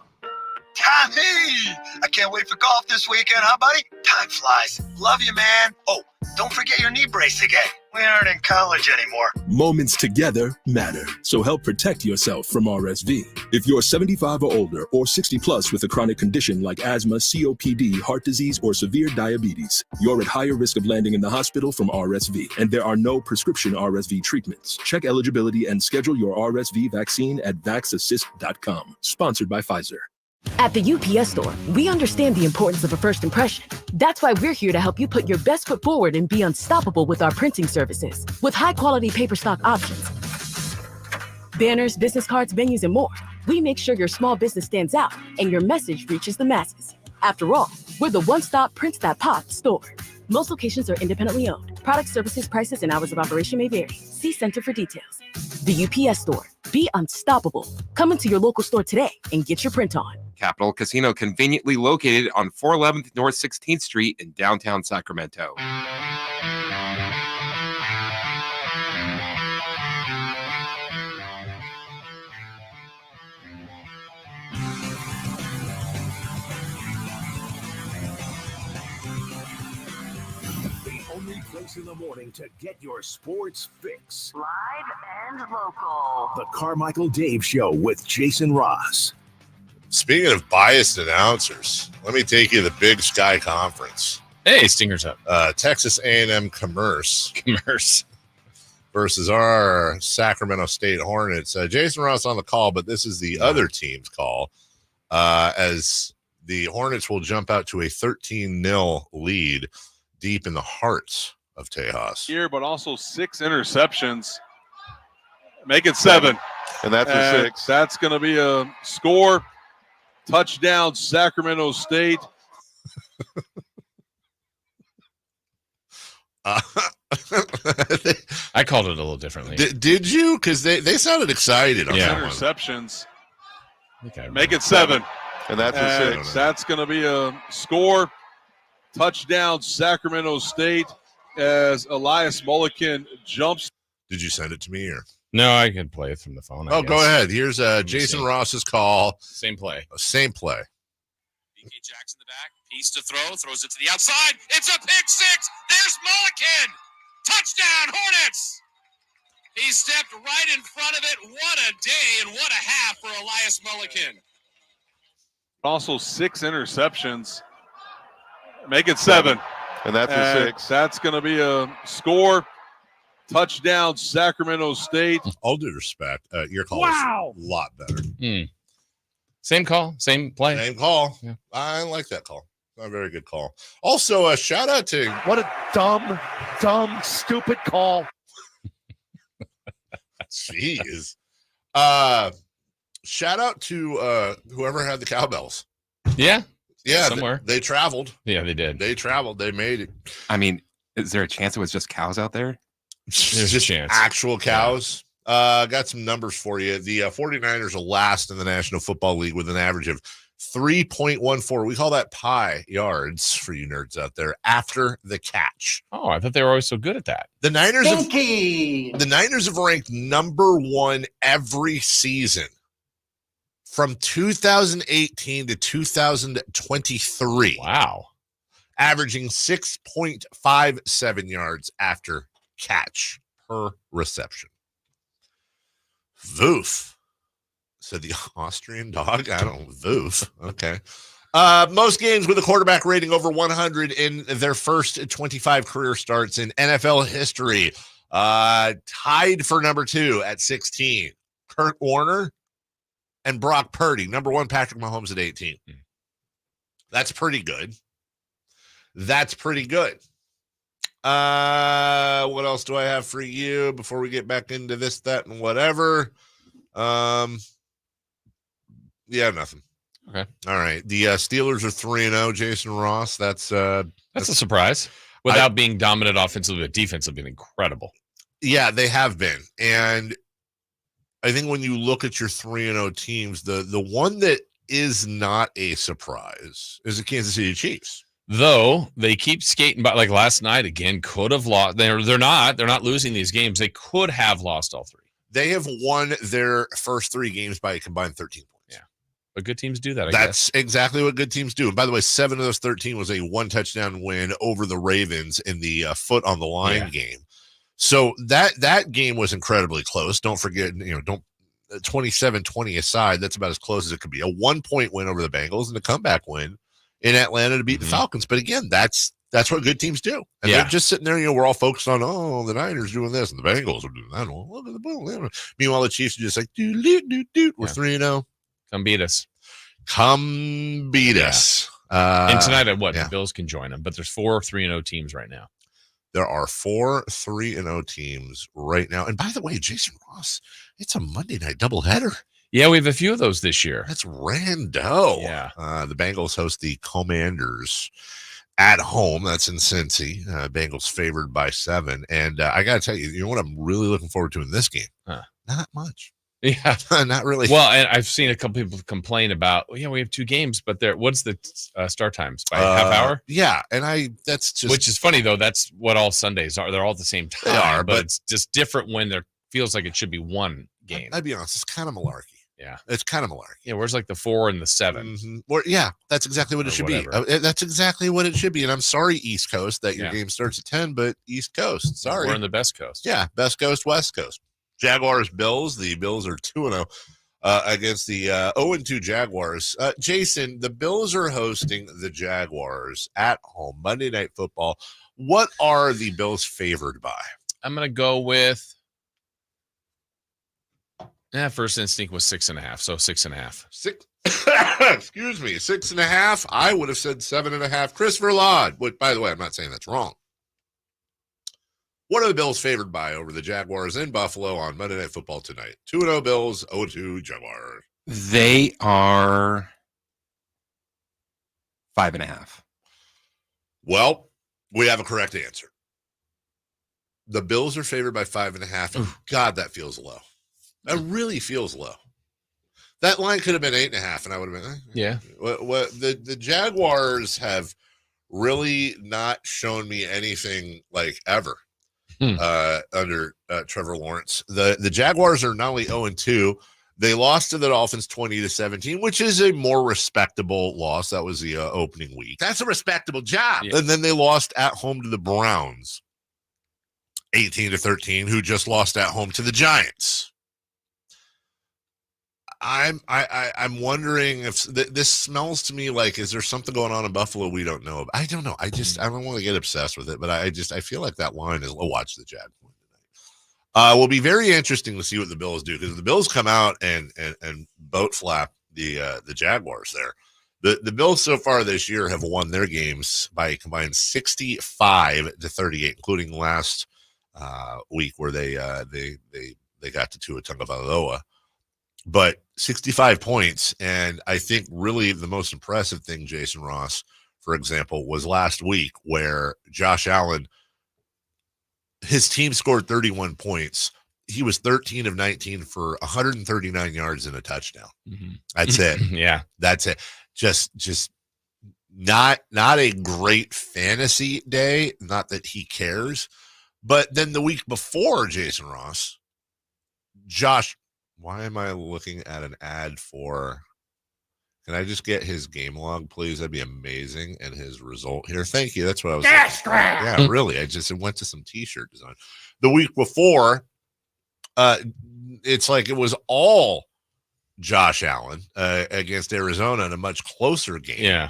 [SPEAKER 14] Hey, I can't wait for golf this weekend, huh, buddy? Time flies. Love you, man. Oh, don't forget your knee brace again. We aren't in college anymore.
[SPEAKER 15] Moments together matter, so help protect yourself from RSV. If you're 75 or older or 60 plus with a chronic condition like asthma, COPD, heart disease, or severe diabetes, you're at higher risk of landing in the hospital from RSV, and there are no prescription RSV treatments. Check eligibility and schedule your RSV vaccine at vaxassist.com. Sponsored by Pfizer.
[SPEAKER 16] At the UPS Store, we understand the importance of a first impression. That's why we're here to help you put your best foot forward and be unstoppable with our printing services. With high-quality paper stock options, banners, business cards, menus, and more, we make sure your small business stands out and your message reaches the masses. After all, we're the one-stop prints that pop store. Most locations are independently owned. Product, services, prices, and hours of operation may vary. See Center for details. The UPS Store. Be unstoppable. Come into your local store today and get your print on.
[SPEAKER 12] Capital Casino, conveniently located on 411th North 16th Street in downtown Sacramento.
[SPEAKER 1] Only place in the morning to get your sports fix.
[SPEAKER 10] Live and local.
[SPEAKER 1] The Carmichael Dave Show with Jason Ross.
[SPEAKER 4] Speaking of biased announcers, let me take you to the Big Sky Conference.
[SPEAKER 3] Hey, Stingers up.
[SPEAKER 4] Texas A&M Commerce versus our Sacramento State Hornets. Jason Ross on the call, but this is the other team's call, as the Hornets will jump out to a 13-0 lead deep in the heart of Tejas.
[SPEAKER 8] Here, but also 6 interceptions. Make it 7.
[SPEAKER 9] And that's a 6.
[SPEAKER 8] That's going to be a score. Touchdown, Sacramento State.
[SPEAKER 3] I called it a little differently.
[SPEAKER 4] Did you? Because they sounded excited on that one.
[SPEAKER 8] Interceptions. Make it 7.
[SPEAKER 9] And that's a 6.
[SPEAKER 8] That's going to be a score. Touchdown, Sacramento State, as Elias Mulliken jumps.
[SPEAKER 4] Did you send it to me or?
[SPEAKER 3] No, I can play it from the phone.
[SPEAKER 4] Go ahead. Here's Jason Ross's call.
[SPEAKER 3] Same play.
[SPEAKER 4] Same play.
[SPEAKER 17] BK Jackson in the back, piece to throw, throws it to the outside. It's a pick 6. There's Mulliken. Touchdown, Hornets. He stepped right in front of it. What a day and what a half for Elias Mulliken.
[SPEAKER 8] Also 6 interceptions. Make it 7.
[SPEAKER 9] And that's a 6.
[SPEAKER 8] That's going to be a score. Touchdown, Sacramento State.
[SPEAKER 4] All due respect, your call is a lot better.
[SPEAKER 3] Same call, same play.
[SPEAKER 4] Same call.
[SPEAKER 3] Yeah.
[SPEAKER 4] I like that call. A very good call. Also, a shout out to
[SPEAKER 19] what a dumb, stupid call.
[SPEAKER 4] Jeez. Shout out to whoever had the cowbells.
[SPEAKER 3] Yeah.
[SPEAKER 4] Yeah.
[SPEAKER 3] Somewhere.
[SPEAKER 4] They traveled.
[SPEAKER 3] Yeah, they did.
[SPEAKER 4] They traveled. They made it.
[SPEAKER 12] I mean, is there a chance it was just cows out there?
[SPEAKER 3] There's a chance.
[SPEAKER 4] Actual cows. Got some numbers for you. The 49ers are last in the National Football League with an average of 3.14. We call that pie yards for you nerds out there after the catch.
[SPEAKER 3] Oh, I thought they were always so good at that.
[SPEAKER 4] The Niners have ranked number 1 every season from 2018 to 2023.
[SPEAKER 3] Wow.
[SPEAKER 4] Averaging 6.57 yards after catch per reception. Voof, said the Austrian dog. I don't Voof. Okay. Most games with a quarterback rating over 100 in their first 25 career starts in NFL history. Tied for number 2 at 16. Kurt Warner and Brock Purdy. Number 1, Patrick Mahomes at 18. That's pretty good. That's pretty good. What else do I have for you before we get back into this, that, and whatever? Yeah, nothing.
[SPEAKER 3] Okay.
[SPEAKER 4] All right. The Steelers are 3-0. Jason Ross. That's a
[SPEAKER 3] surprise. Without being dominant offensively, but defensively, been incredible.
[SPEAKER 4] Yeah, they have been. And I think when you look at your 3-0 teams, the one that is not a surprise is the Kansas City Chiefs.
[SPEAKER 3] Though they keep skating by, like last night again, could have lost. They're not losing these games. They could have lost all 3.
[SPEAKER 4] They have won their first 3 games by a combined 13 points.
[SPEAKER 3] Yeah, but good teams do that.
[SPEAKER 4] That's exactly what good teams do. And by the way, 7 of those 13 was a 1 touchdown win over the Ravens in the foot on the line game. So that game was incredibly close. Don't forget, 27-20 aside, that's about as close as it could be. A 1-point win over the Bengals and a comeback win in Atlanta to beat the Falcons. But again, that's what good teams do. And they're just sitting there, we're all focused on, the Niners doing this and the Bengals are doing that. Well, look at the ball. Meanwhile, the Chiefs are just like, we're 3-0.
[SPEAKER 3] Come beat us.
[SPEAKER 4] Come beat us.
[SPEAKER 3] And tonight at what? The Bills can join them. But there's 4 3-0 teams right now.
[SPEAKER 4] There are 4 3-0 teams right now. And by the way, Jason Ross, it's a Monday night doubleheader.
[SPEAKER 3] Yeah, we have a few of those this year.
[SPEAKER 4] That's rando.
[SPEAKER 3] Yeah.
[SPEAKER 4] The Bengals host the Commanders at home. That's in Cincy. Bengals favored by 7. And I got to tell you, you know what I'm really looking forward to in this game?
[SPEAKER 3] Huh.
[SPEAKER 4] Not much.
[SPEAKER 3] Yeah,
[SPEAKER 4] not really.
[SPEAKER 3] Well, and I've seen a couple people complain about, we have 2 games, but what's the start times by half hour?
[SPEAKER 4] Yeah, and that's just,
[SPEAKER 3] which is funny though. That's what all Sundays are. They're all at the same time.
[SPEAKER 4] They are,
[SPEAKER 3] but it's just different when there feels like it should be one game.
[SPEAKER 4] I'd be honest, it's kind of malarkey.
[SPEAKER 3] Yeah,
[SPEAKER 4] it's kind of malarkey.
[SPEAKER 3] Yeah, where's like the 4 and the 7?
[SPEAKER 4] Yeah, that's exactly what it should be. That's exactly what it should be. And I'm sorry, East Coast, that your game starts at 10, but East Coast, sorry.
[SPEAKER 3] We're in the best coast.
[SPEAKER 4] Yeah, best coast, West Coast. Jaguars, Bills. The Bills are 2-0 against the 0-2 Jaguars. Jason, the Bills are hosting the Jaguars at home, Monday Night Football. What are the Bills favored by?
[SPEAKER 3] I'm going to go with... first instinct was 6.5, so 6.5.
[SPEAKER 4] Excuse me, 6.5. I would have said 7.5. Christopher Laud. Which, by the way, I'm not saying that's wrong. What are the Bills favored by over the Jaguars in Buffalo on Monday Night Football tonight? 2-0 Bills, 0-2 Jaguars.
[SPEAKER 12] They are 5.5.
[SPEAKER 4] Well, we have a correct answer. The Bills are favored by 5.5. And God, that feels low. That really feels low. That line could have been 8.5, and I would have been.
[SPEAKER 3] Yeah.
[SPEAKER 4] What the Jaguars have really not shown me anything like ever under Trevor Lawrence. The Jaguars are not only 0-2, they lost to the Dolphins 20-17, which is a more respectable loss. That was the opening week. That's a respectable job. Yeah. And then they lost at home to the Browns 18-13, who just lost at home to the Giants. I'm wondering if this smells to me like, is there something going on in Buffalo we don't know about? I don't know. I don't want to get obsessed with it, but I feel like that line is. Watch the Jag tonight. Will be very interesting to see what the Bills do, because the Bills come out and boat flap the Jaguars there. The Bills so far this year have won their games by a combined 65-38, including last week where they got to Tua Tagovailoa. But 65 points, and I think really the most impressive thing, Jason Ross, for example, was last week where Josh Allen, his team scored 31 points. He was 13 of 19 for 139 yards and a touchdown. Mm-hmm. That's it.
[SPEAKER 3] Yeah.
[SPEAKER 4] That's it. Just not a great fantasy day, not that he cares. But then the week before, Jason Ross, why am I looking at an ad for? Can I just get his game log, please? That'd be amazing. And his result here. Thank you. That's what I was. Yeah, really. It went to some T-shirt design. The week before, it's like it was all Josh Allen against Arizona in a much closer game.
[SPEAKER 3] Yeah.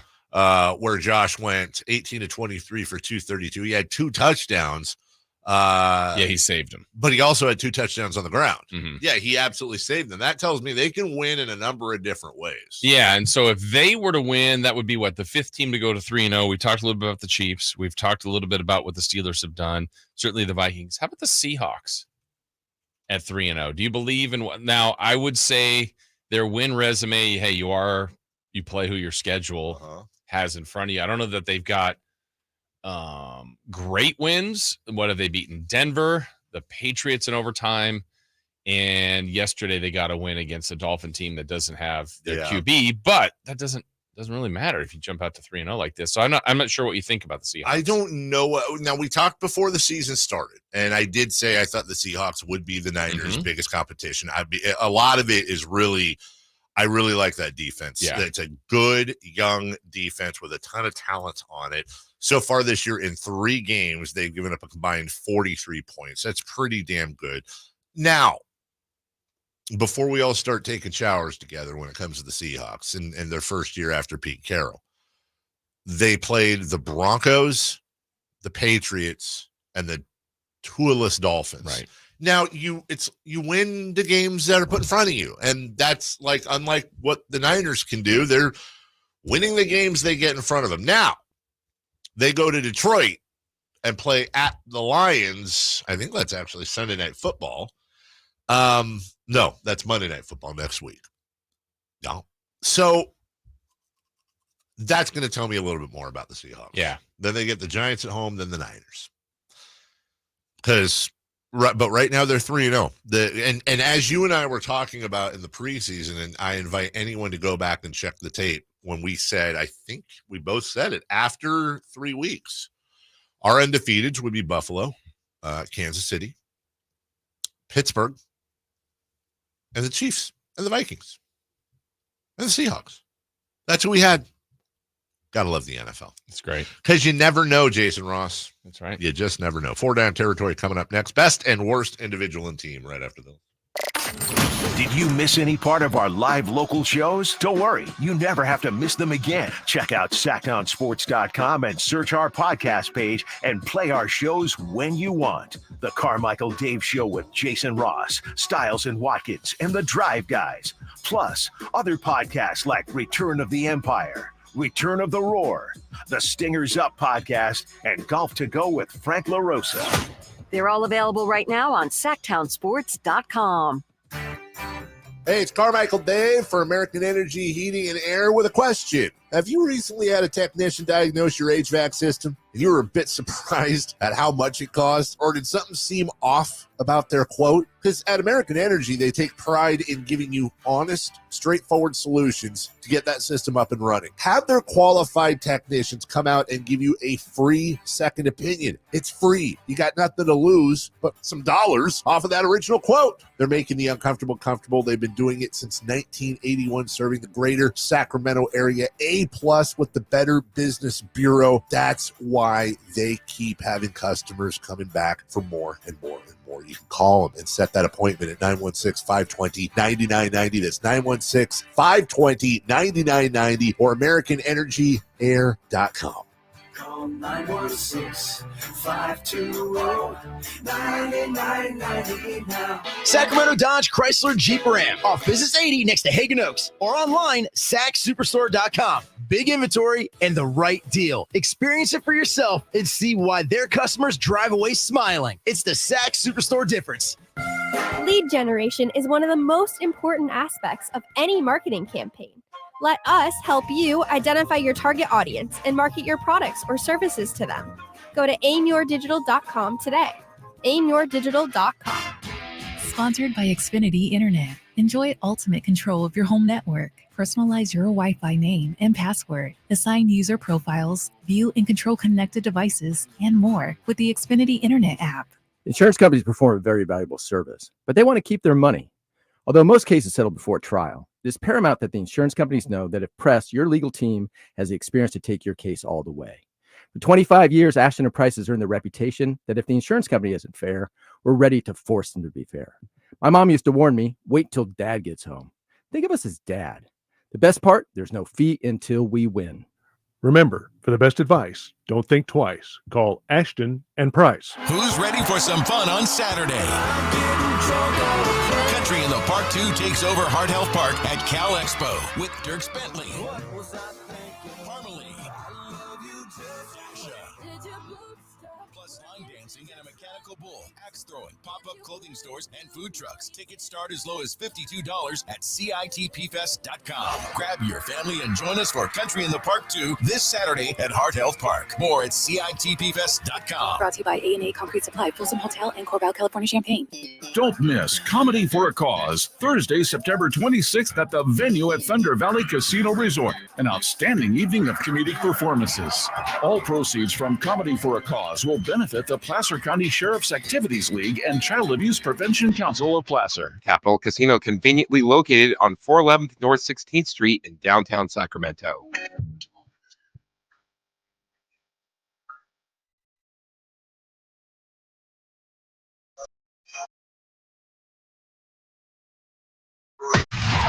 [SPEAKER 4] Where Josh went 18-23 for 232. He had 2 touchdowns.
[SPEAKER 3] He saved him,
[SPEAKER 4] but he also had 2 touchdowns on the ground.
[SPEAKER 3] Mm-hmm.
[SPEAKER 4] Yeah, he absolutely saved them. That tells me they can win in a number of different ways.
[SPEAKER 3] Yeah, and so if they were to win, that would be the 5th team to go to 3-0. We talked a little bit about the Chiefs. We've talked a little bit about what the Steelers have done. Certainly the Vikings. How about the Seahawks at 3-0? Do you believe in what? Now, I would say their win resume. Hey, you play who your schedule has in front of you. I don't know that they've got great wins. What have they beaten? Denver, the Patriots in overtime, and yesterday they got a win against a Dolphin team that doesn't have their QB, but that doesn't really matter if you jump out to 3-0 like this. So I'm not sure what you think about the Seahawks.
[SPEAKER 4] I don't know. Now, we talked before the season started, and I did say I thought the Seahawks would be the Niners' biggest competition. A lot of it is really, I really like that defense.
[SPEAKER 3] Yeah.
[SPEAKER 4] It's a good young defense with a ton of talent on it. So far this year, in 3 games, they've given up a combined 43 points. That's pretty damn good. Now, before we all start taking showers together when it comes to the Seahawks and their first year after Pete Carroll, they played the Broncos, the Patriots, and the Tua-less Dolphins.
[SPEAKER 3] Right.
[SPEAKER 4] Now, you win the games that are put in front of you, and that's unlike what the Niners can do. They're winning the games they get in front of them. Now, they go to Detroit and play at the Lions. I think that's actually Sunday Night Football. No, that's Monday Night Football next week. No. So that's going to tell me a little bit more about the Seahawks.
[SPEAKER 3] Yeah.
[SPEAKER 4] Then they get the Giants at home, then the Niners. Because Right, but right now they're 3-0. And as you and I were talking about in the preseason, and I invite anyone to go back and check the tape when we said, I think we both said it, after 3 weeks, our undefeateds would be Buffalo, Kansas City, Pittsburgh, and the Chiefs, and the Vikings, and the Seahawks. That's what we had. Gotta love the NFL.
[SPEAKER 3] It's great.
[SPEAKER 4] Because you never know, Jason Ross.
[SPEAKER 3] That's right.
[SPEAKER 4] You just never know. 4 Down Territory coming up next. Best and worst individual and team right after this.
[SPEAKER 1] Did you miss any part of our live local shows? Don't worry, you never have to miss them again. Check out SacktownSports.com and search our podcast page and play our shows when you want. The Carmichael Dave Show with Jason Ross, Stiles and Watkins, and the Drive Guys. Plus, other podcasts like Return of the Empire, Return of the Roar, the Stingers Up podcast, and Golf to Go with Frank LaRosa.
[SPEAKER 10] They're all available right now on SacktownSports.com.
[SPEAKER 4] Hey, it's Carmichael Dave for American Energy Heating and Air with a question. Have you recently had a technician diagnose your HVAC system and you were a bit surprised at how much it cost? Or did something seem off about their quote? Because at American Energy, they take pride in giving you honest, straightforward solutions to get that system up and running. Have their qualified technicians come out and give you a free second opinion. It's free. You got nothing to lose but some dollars off of that original quote. They're making the uncomfortable comfortable. They've been doing it since 1981, serving the greater Sacramento area. A+ with the Better Business Bureau. That's why they keep having customers coming back for more and more and more. You can call them and set that appointment at 916-520-9990. That's 916-520-9990 or AmericanEnergyAir.com.
[SPEAKER 6] Call 916-520-9990 now.
[SPEAKER 18] Sacramento Dodge Chrysler Jeep Ram off Business 80 next to Hagen Oaks or online SacSuperstore.com. Big inventory and the right deal. Experience it for yourself and see why their customers drive away smiling. It's the Sac Superstore difference.
[SPEAKER 20] Lead generation is one of the most important aspects of any marketing campaign. Let us help you identify your target audience and market your products or services to them. Go to aimyourdigital.com today. aimyourdigital.com.
[SPEAKER 21] Sponsored by Xfinity Internet. Enjoy ultimate control of your home network. Personalize your Wi-Fi name and password. Assign user profiles, view and control connected devices, and more with the Xfinity Internet app.
[SPEAKER 22] Insurance companies perform a very valuable service, but they want to keep their money. Although most cases settle before trial, it is paramount that the insurance companies know that if pressed, your legal team has the experience to take your case all the way. For 25 years, Ashton and Price has earned the reputation that if the insurance company isn't fair, we're ready to force them to be fair. My mom used to warn me, wait till dad gets home. Think of us as dad. The best part, there's no fee until we win.
[SPEAKER 23] Remember, for the best advice, don't think twice. Call Ashton and Price.
[SPEAKER 24] Who's ready for some fun on Saturday? Country in the Park 2 takes over Heart Health Park at Cal Expo with Dirks Bentley, Parmalee, plus line dancing and a mechanical bull, axe throwing, pop-up clothing stores, and food trucks. Tickets start as low as $52 at CITPfest.com. Grab your family and join us for Country in the Park 2 this Saturday at Heart Health Park. More at CITPfest.com.
[SPEAKER 21] Brought to you by A&A Concrete Supply, Folsom Hotel, and Corval, California, Champaign.
[SPEAKER 26] Don't miss Comedy for a Cause, Thursday, September 26th at the venue at Thunder Valley Casino Resort. An outstanding evening of comedic performances. All proceeds from Comedy for a Cause will benefit the Placer County Sheriff's Activities League and Child Abuse Prevention Council of Placer.
[SPEAKER 28] Capital Casino, conveniently located on 411 North 16th Street in downtown Sacramento.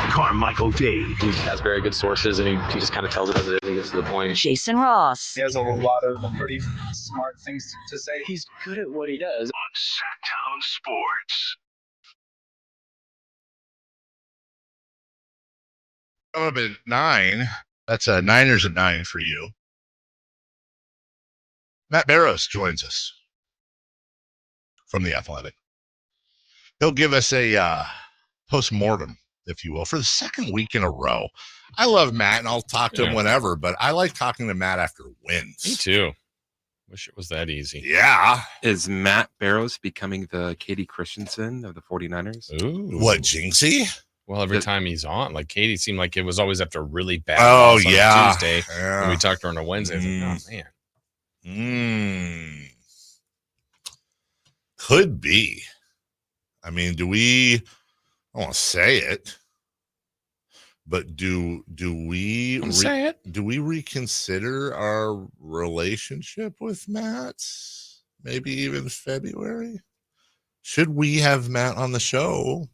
[SPEAKER 1] Carmichael Dave.
[SPEAKER 29] He has very good sources, and he just kind of tells it as it is and gets to the point.
[SPEAKER 10] Jason Ross.
[SPEAKER 29] He has a lot of pretty smart things to say. He's good at what he does.
[SPEAKER 1] On Sacktown Sports.
[SPEAKER 4] Coming up at 9. That's Niners at 9 for you. Matt Barrows joins us from The Athletic. He'll give us a post-mortem, if you will, for the second week in a row. I love Matt, and I'll talk to him whenever, but I like talking to Matt after wins.
[SPEAKER 3] Me too. Wish it was that easy.
[SPEAKER 4] Yeah.
[SPEAKER 12] Is Matt Barrows becoming the Katie Christensen of the 49ers?
[SPEAKER 3] Ooh.
[SPEAKER 4] What, Jinxie?
[SPEAKER 3] Well, every time he's on, like Katie seemed like it was always after a really bad
[SPEAKER 4] Oh,
[SPEAKER 3] loss on
[SPEAKER 4] yeah.
[SPEAKER 3] a Tuesday.
[SPEAKER 4] Yeah.
[SPEAKER 3] When we talked to her on a Wednesday, I was like, oh, man.
[SPEAKER 4] Could be. I mean, I won't say it, but do we
[SPEAKER 3] say it?
[SPEAKER 4] Do we reconsider our relationship with Matt? Maybe even February? Should we have Matt on the show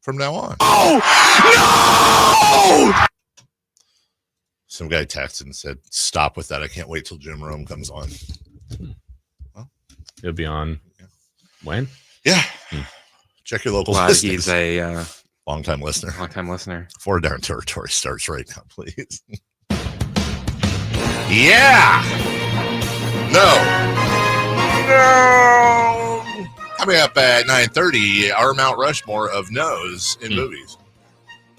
[SPEAKER 4] from now on?
[SPEAKER 19] Oh, no!
[SPEAKER 4] Some guy texted and said, stop with that. I can't wait till Jim Rome comes on. Well,
[SPEAKER 3] he'll be on when?
[SPEAKER 4] Yeah. Check your local
[SPEAKER 12] Glad
[SPEAKER 4] listings.
[SPEAKER 12] he's a
[SPEAKER 4] long-time listener.
[SPEAKER 12] Long-time listener.
[SPEAKER 4] Four Down Territory starts right now, please. Yeah. No. Coming up at 9:30, our Mount Rushmore of no's in movies.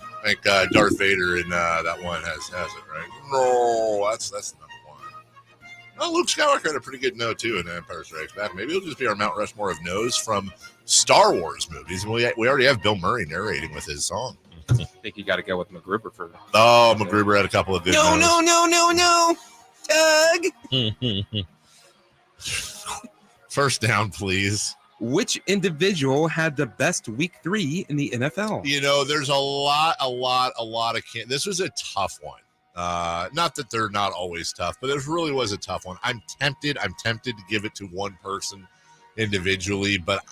[SPEAKER 4] I think Darth Vader in that one has it, right? No, that's number one. Well, Luke Skywalker had a pretty good no, too, in Empire Strikes Back. Maybe it'll just be our Mount Rushmore of no's from Star Wars movies. We already have Bill Murray narrating with his song.
[SPEAKER 12] I think you got to go with MacGruber for that.
[SPEAKER 4] Oh, MacGruber had a couple of good no's.
[SPEAKER 12] No. Doug.
[SPEAKER 4] First down, please.
[SPEAKER 12] Which individual had the best week 3 in the NFL?
[SPEAKER 4] You know, there's a lot of this was a tough one. Not that they're not always tough, but this really was a tough one. I'm tempted to give it to one person individually, but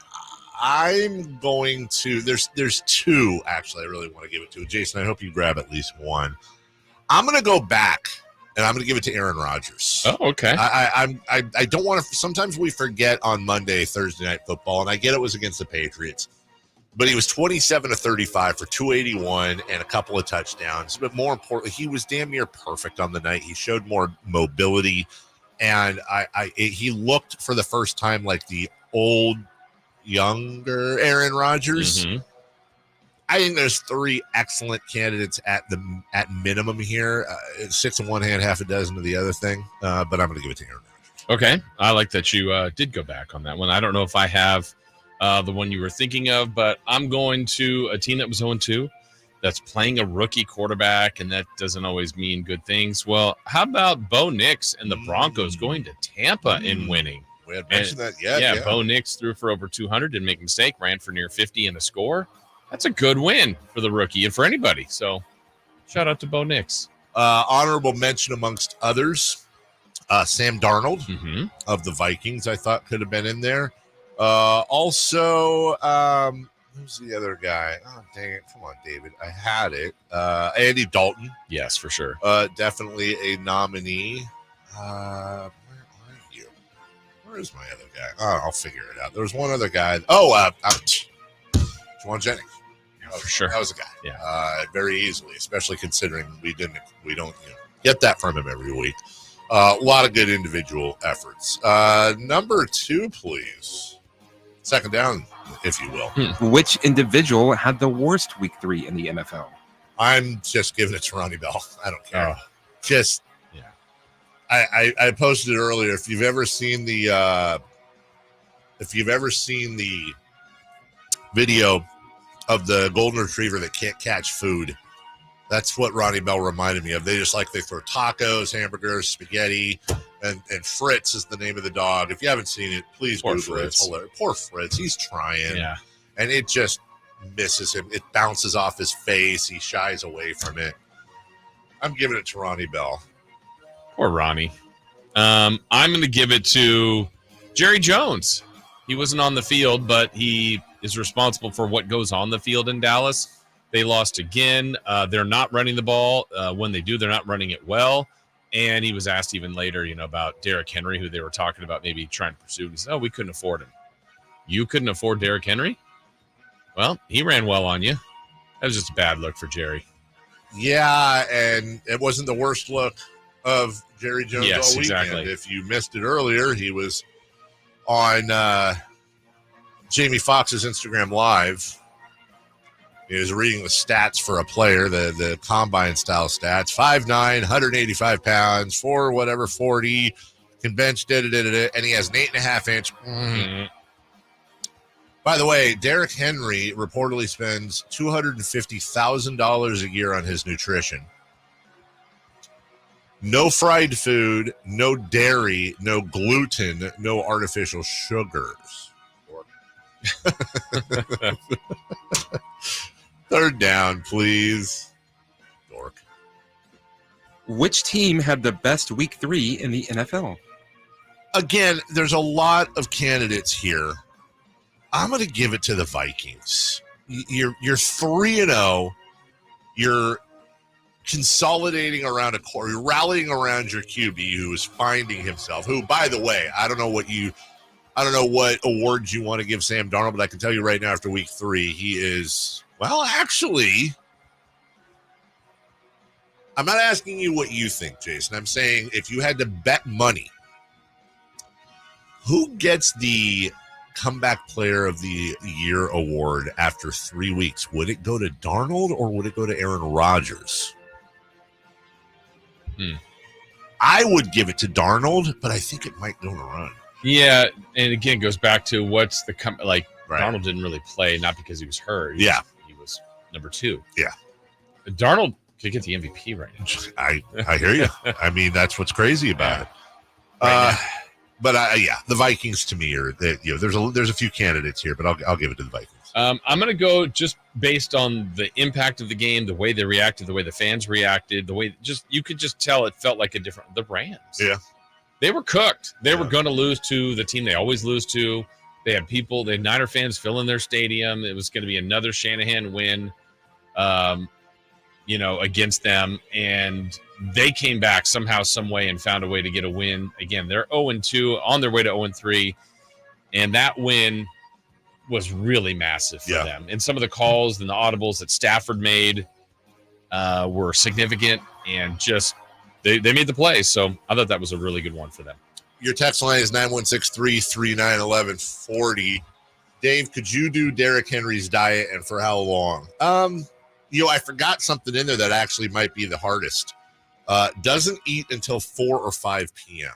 [SPEAKER 4] I'm going to there's two actually I really want to give it to. Jason, I hope you grab at least one. I'm going to go back and I'm going to give it to Aaron Rodgers.
[SPEAKER 3] Oh, okay.
[SPEAKER 4] I don't want to. Sometimes we forget on Monday, Thursday Night Football, and I get it was against the Patriots, but he was 27 of 35 for 281 and a couple of touchdowns. But more importantly, he was damn near perfect on the night. He showed more mobility, and he looked for the first time like the younger Aaron Rodgers.
[SPEAKER 3] Mm-hmm.
[SPEAKER 4] I think there's three excellent candidates at minimum here. 6 in one hand, half a dozen of the other thing. But I'm going to give it to Aaron Rodgers.
[SPEAKER 3] Okay. I like that you did go back on that one. I don't know if I have the one you were thinking of, but I'm going to a team that was 0-2 that's playing a rookie quarterback, and that doesn't always mean good things. Well, how about Bo Nix and the Broncos going to Tampa and winning?
[SPEAKER 4] We had mentioned that yet.
[SPEAKER 3] Yeah, Bo Nix threw for over 200, didn't make a mistake, ran for near 50 in a score. That's a good win for the rookie and for anybody. So shout out to Bo Nix.
[SPEAKER 4] Honorable mention amongst others, Sam Darnold of the Vikings, I thought could have been in there. Also, who's the other guy? Oh, dang it. Come on, David. I had it. Andy Dalton.
[SPEAKER 3] Yes, for sure.
[SPEAKER 4] Definitely a nominee. Where are you? Where is my other guy? Oh, I'll figure it out. There was one other guy. Jauan Jennings.
[SPEAKER 3] For sure.
[SPEAKER 4] That was a guy.
[SPEAKER 3] Yeah.
[SPEAKER 4] Very easily, especially considering we don't get that from him every week. A lot of good individual efforts. Number 2, please. Second down, if you will.
[SPEAKER 12] Which individual had the worst week 3 in the NFL?
[SPEAKER 4] I'm just giving it to Ronnie Bell. I don't care. I posted it earlier. If you've ever seen the video of the golden retriever that can't catch food, that's what Ronnie Bell reminded me of. They throw tacos, hamburgers, spaghetti, and Fritz is the name of the dog. If you haven't seen it, please Google it. It's hilarious. Poor Fritz. He's trying.
[SPEAKER 3] Yeah.
[SPEAKER 4] And it just misses him. It bounces off his face. He shies away from it. I'm giving it to Ronnie Bell.
[SPEAKER 3] Poor Ronnie. I'm going to give it to Jerry Jones. He wasn't on the field, but he is responsible for what goes on the field in Dallas. They lost again. They're not running the ball. When they do, they're not running it well. And he was asked even later, about Derrick Henry, who they were talking about maybe trying to pursue. He said, we couldn't afford him. You couldn't afford Derrick Henry? Well, he ran well on you. That was just a bad look for Jerry.
[SPEAKER 4] Yeah, and it wasn't the worst look of Jerry Jones all weekend.
[SPEAKER 3] Exactly.
[SPEAKER 4] If you missed it earlier, he was on Jamie Foxx's Instagram Live. He was reading the stats for a player, the combine style stats. 5'9", 185 pounds, 40, can bench, and he has an 8.5 inch. By the way, Derrick Henry reportedly spends $250,000 a year on his nutrition. No fried food, no dairy, no gluten, no artificial sugars. Third down, please. Dork.
[SPEAKER 12] Which team had the best week 3 in the NFL?
[SPEAKER 4] Again, there's a lot of candidates here. I'm going to give it to the Vikings. You're 3-0. You're consolidating around a core. You're rallying around your QB who is finding himself. Who, by the way, I don't know what awards you want to give Sam Darnold, but I can tell you right now, after week 3, he is, well, actually, I'm not asking you what you think, Jason. I'm saying if you had to bet money, who gets the comeback player of the year award after 3 weeks? Would it go to Darnold or would it go to Aaron Rodgers? I would give it to Darnold, but I think it might go to Run.
[SPEAKER 3] Yeah, and again, it goes back to what's the
[SPEAKER 4] right.
[SPEAKER 3] Darnold didn't really play, not because he was hurt. He was number 2.
[SPEAKER 4] Yeah.
[SPEAKER 3] Darnold could get the MVP right now.
[SPEAKER 4] I hear you. I mean, that's what's crazy about it. But the Vikings to me are there's a few candidates here, but I'll give it to the Vikings.
[SPEAKER 3] I'm going to go just based on the impact of the game, the way they reacted, the way the fans reacted, the way you could just tell it felt like the Rams.
[SPEAKER 4] Yeah,
[SPEAKER 3] they were cooked. They were going to lose to the team they always lose to. They had Niner fans filling their stadium. It was going to be another Shanahan win, against them, and they came back somehow, some way, and found a way to get a win. Again, they're 0-2 on their way to 0-3, and that win was really massive for them. And some of the calls and the audibles that Stafford made were significant, and just they made the play. So I thought that was a really good one for them.
[SPEAKER 4] Your text line is 916-339-1140. Dave, could you do Derrick Henry's diet, and for how long? I forgot something in there that actually might be the hardest. Doesn't eat until 4 or 5 p.m.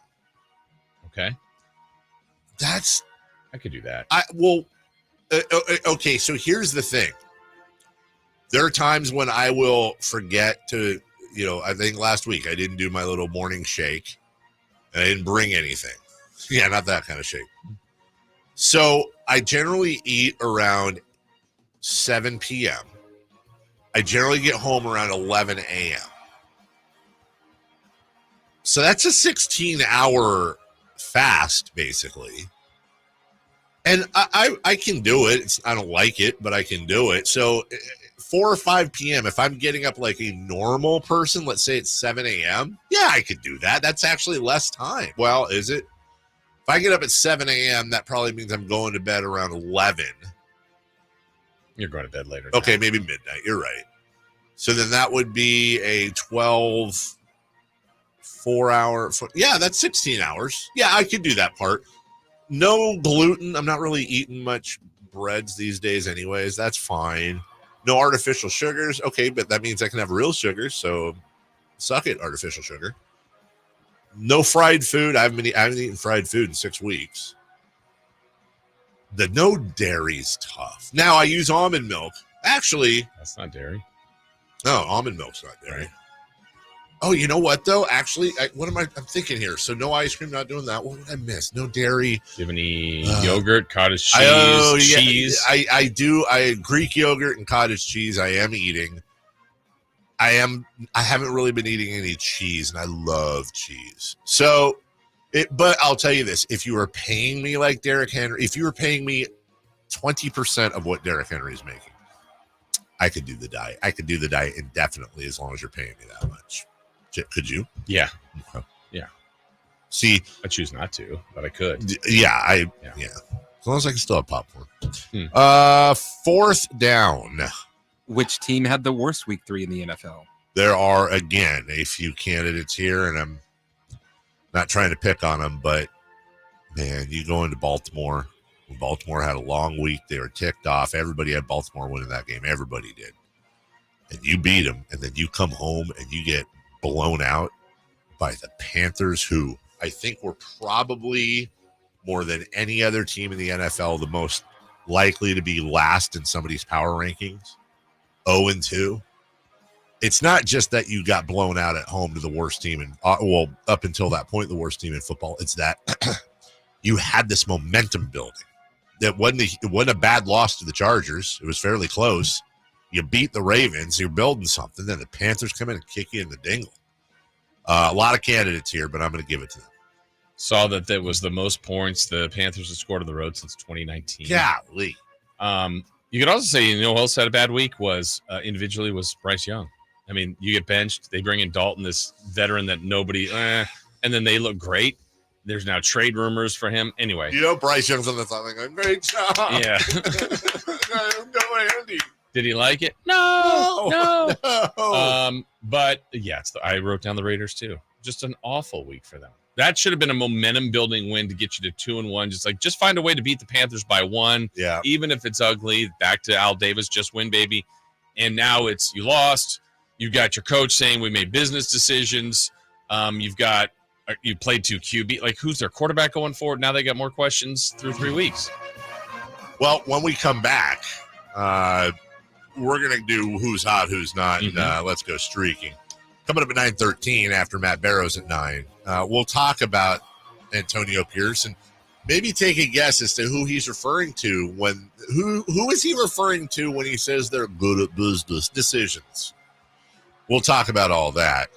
[SPEAKER 3] Okay.
[SPEAKER 4] I
[SPEAKER 3] could do that.
[SPEAKER 4] Okay, so here's the thing. There are times when I will forget to, I think last week I didn't do my little morning shake, and I didn't bring anything. Yeah, not that kind of shake. So I generally eat around 7 p.m. I generally get home around 11 a.m. So that's a 16-hour fast, basically. And I can do it. I don't like it, but I can do it. So 4 or 5 p.m., if I'm getting up like a normal person, let's say it's 7 a.m., yeah, I could do that. That's actually less time. Well, is it? If I get up at 7 a.m., that probably means I'm going to bed around 11.
[SPEAKER 3] You're going to bed later.
[SPEAKER 4] Okay, maybe midnight. You're right. So then that would be a 12, 4-hour. Yeah, that's 16 hours. Yeah, I could do that part. No gluten. I'm not really eating much breads these days anyways. That's fine. No artificial sugars. Okay, but that means I can have real sugar. So suck it, artificial sugar. No fried food. I haven't eaten fried food in 6 weeks. The no dairy's tough. Now I use almond milk. Actually,
[SPEAKER 3] that's not dairy.
[SPEAKER 4] No, almond milk's not dairy. Oh, you know what though? Actually, I'm thinking here. So no ice cream, not doing that. What would I miss? No dairy.
[SPEAKER 3] Do you have any yogurt, cottage cheese, cheese?
[SPEAKER 4] I do. Greek yogurt and cottage cheese. I am eating. I haven't really been eating any cheese, and I love cheese. So, but I'll tell you this: if you were paying me like Derrick Henry, if you were paying me 20% of what Derrick Henry is making, I could do the diet. I could do the diet indefinitely as long as you're paying me that much. Could you?
[SPEAKER 3] Yeah.
[SPEAKER 4] Okay.
[SPEAKER 3] Yeah.
[SPEAKER 4] See,
[SPEAKER 3] I choose not to, but I could.
[SPEAKER 4] Yeah. As long as I can still have popcorn. 4th down.
[SPEAKER 12] Which team had the worst week 3 in the NFL?
[SPEAKER 4] There are, again, a few candidates here, and I'm not trying to pick on them, but, man, you go into Baltimore. When Baltimore had a long week, they were ticked off. Everybody had Baltimore winning that game. Everybody did. And you beat them, and then you come home and you get blown out by the Panthers, who I think we're probably, more than any other team in the NFL, the most likely to be last in somebody's power rankings. 0-2. It's not just that you got blown out at home to the worst team, and up until that point, the worst team in football. It's that you had this momentum building. It wasn't a bad loss to the Chargers. It was fairly close. You beat the Ravens. You're building something. Then the Panthers come in and kick you in the dingle. A lot of candidates here, but I'm going to give it to them.
[SPEAKER 3] Saw that was the most points the Panthers have scored on the road since 2019.
[SPEAKER 4] Golly.
[SPEAKER 3] You could also say, who else had a bad week was individually was Bryce Young. I mean, you get benched. They bring in Dalton, this veteran that nobody, and then they look great. There's now trade rumors for him. Anyway.
[SPEAKER 4] Bryce Young's on the side going, great job.
[SPEAKER 3] Yeah.
[SPEAKER 4] Go, Andy.
[SPEAKER 3] Did he like it? No. But, yeah, I wrote down the Raiders, too. Just an awful week for them. That should have been a momentum-building win to get you to 2-1. Just find a way to beat the Panthers by 1.
[SPEAKER 4] Yeah.
[SPEAKER 3] Even if it's ugly. Back to Al Davis, just win, baby. And now it's you lost. You've got your coach saying we made business decisions. You played 2 QB. Like, who's their quarterback going forward? Now they got more questions through 3 weeks.
[SPEAKER 4] Well, when we come back, we're going to do who's hot, who's not, and let's go streaking. Coming up at 9:13 after Matt Barrows at 9, we'll talk about Antonio Pierce and maybe take a guess as to who he's referring to who is he referring to when he says they're good at business decisions. We'll talk about all that.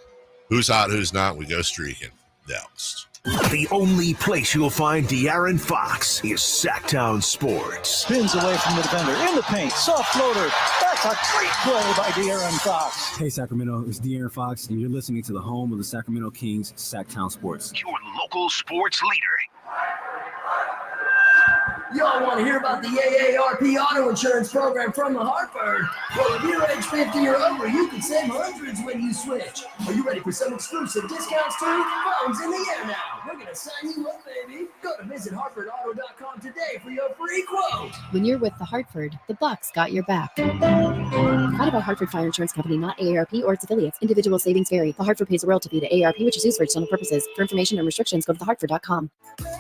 [SPEAKER 4] Who's hot, who's not. We go streaking next.
[SPEAKER 1] The only place you'll find De'Aaron Fox is Sacktown Sports.
[SPEAKER 2] Spins away from the defender, in the paint, soft floater. That's a great play by De'Aaron Fox.
[SPEAKER 5] Hey, Sacramento, it's De'Aaron Fox, and you're listening to the home of the Sacramento Kings, Sacktown Sports.
[SPEAKER 1] Your local sports leader.
[SPEAKER 7] Y'all want to hear about the AARP auto insurance program from the Hartford? Well, if you're age 50 or over, you can save hundreds when you switch. Are you ready for some exclusive discounts too? Phone's in the air now. We're going to sign you up, baby. Go to visithartfordauto.com today for your free quote.
[SPEAKER 11] When you're with the Hartford, the Bucks got your back. Provided by Hartford Fire Insurance Company, not AARP or its affiliates. Individual savings vary. The Hartford pays a royalty fee to AARP, which is used for external purposes. For information and restrictions, go to thehartford.com.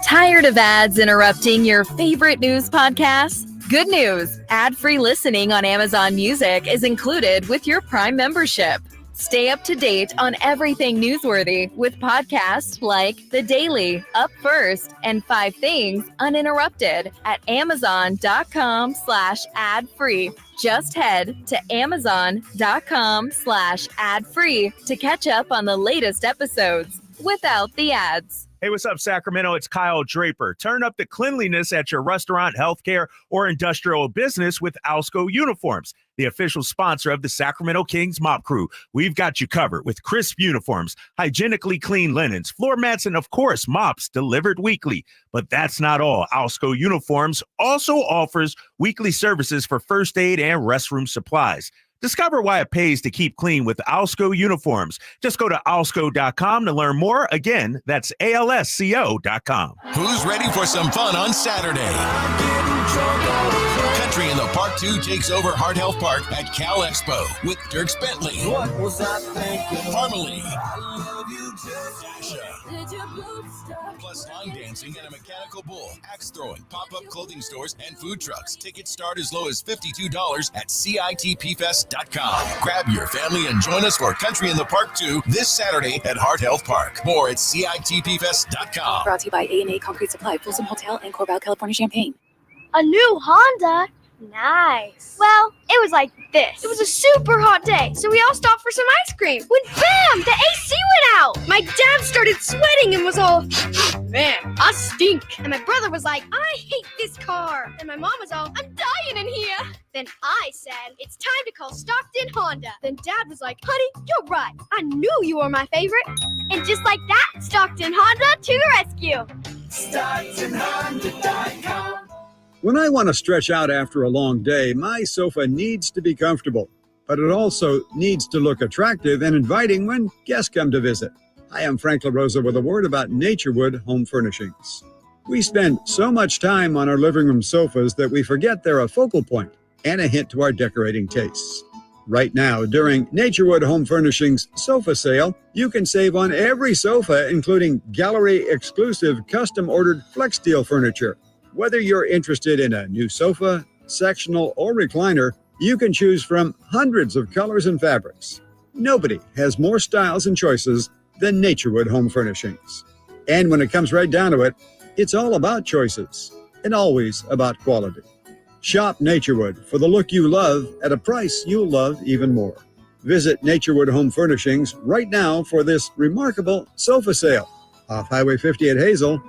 [SPEAKER 13] Tired of ads interrupting your favorite news podcasts? Good news! Ad-free listening on Amazon Music is included with your Prime membership. Stay up to date on everything newsworthy with podcasts like The Daily, Up First, and 5 Things Uninterrupted at Amazon.com/ad-free. Just head to Amazon.com/ad-free to catch up on the latest episodes without the ads.
[SPEAKER 14] Hey, what's up, Sacramento? It's Kyle Draper. Turn up the cleanliness at your restaurant, healthcare, or industrial business with Alsco Uniforms, the official sponsor of the Sacramento Kings Mop Crew. We've got you covered with crisp uniforms, hygienically clean linens, floor mats, and, of course, mops delivered weekly. But that's not all. Alsco Uniforms also offers weekly services for first aid and restroom supplies. Discover why it pays to keep clean with Alsco Uniforms. Just go to alsco.com to learn more. Again, that's ALSCO.com.
[SPEAKER 24] Who's ready for some fun on Saturday? Country in the Park 2 takes over Heart Health Park at Cal Expo with Dierks Bentley,
[SPEAKER 7] What was I thinking?
[SPEAKER 24] Harmony,
[SPEAKER 7] I love you just
[SPEAKER 24] plus line dancing and a mechanical bull, axe throwing, pop-up clothing stores, and food trucks. Tickets start as low as $52 at CITPfest.com. Grab your family and join us for Country in the Park 2 this Saturday at Heart Health Park. More at CITPfest.com.
[SPEAKER 21] Brought to you by A&A Concrete Supply, Folsom Hotel, and Corval, California, Champaign.
[SPEAKER 15] A new Honda? Nice. Well, it was like this. It was a super hot day, so we all stopped for some ice cream. When bam, the AC went out. My dad started sweating and was all, man, I stink. And my brother was like, I hate this car. And my mom was all, I'm dying in here. Then I said, it's time to call Stockton Honda. Then Dad was like, honey, you're right. I knew you were my favorite. And just like that, Stockton Honda to the rescue.
[SPEAKER 7] StocktonHonda.com.
[SPEAKER 25] When I want to stretch out after a long day, my sofa needs to be comfortable, but it also needs to look attractive and inviting when guests come to visit. Hi, I'm Frank LaRosa with a word about Naturewood Home Furnishings. We spend so much time on our living room sofas that we forget they're a focal point and a hint to our decorating tastes. Right now, during Naturewood Home Furnishings sofa sale, you can save on every sofa, including gallery-exclusive custom-ordered flex steel furniture. Whether you're interested in a new sofa, sectional, or recliner, you can choose from hundreds of colors and fabrics. Nobody has more styles and choices than Naturewood Home Furnishings. And when it comes right down to it, it's all about choices and always about quality. Shop Naturewood for the look you love at a price you'll love even more. Visit Naturewood Home Furnishings right now for this remarkable sofa sale. Off Highway 50 at Hazel,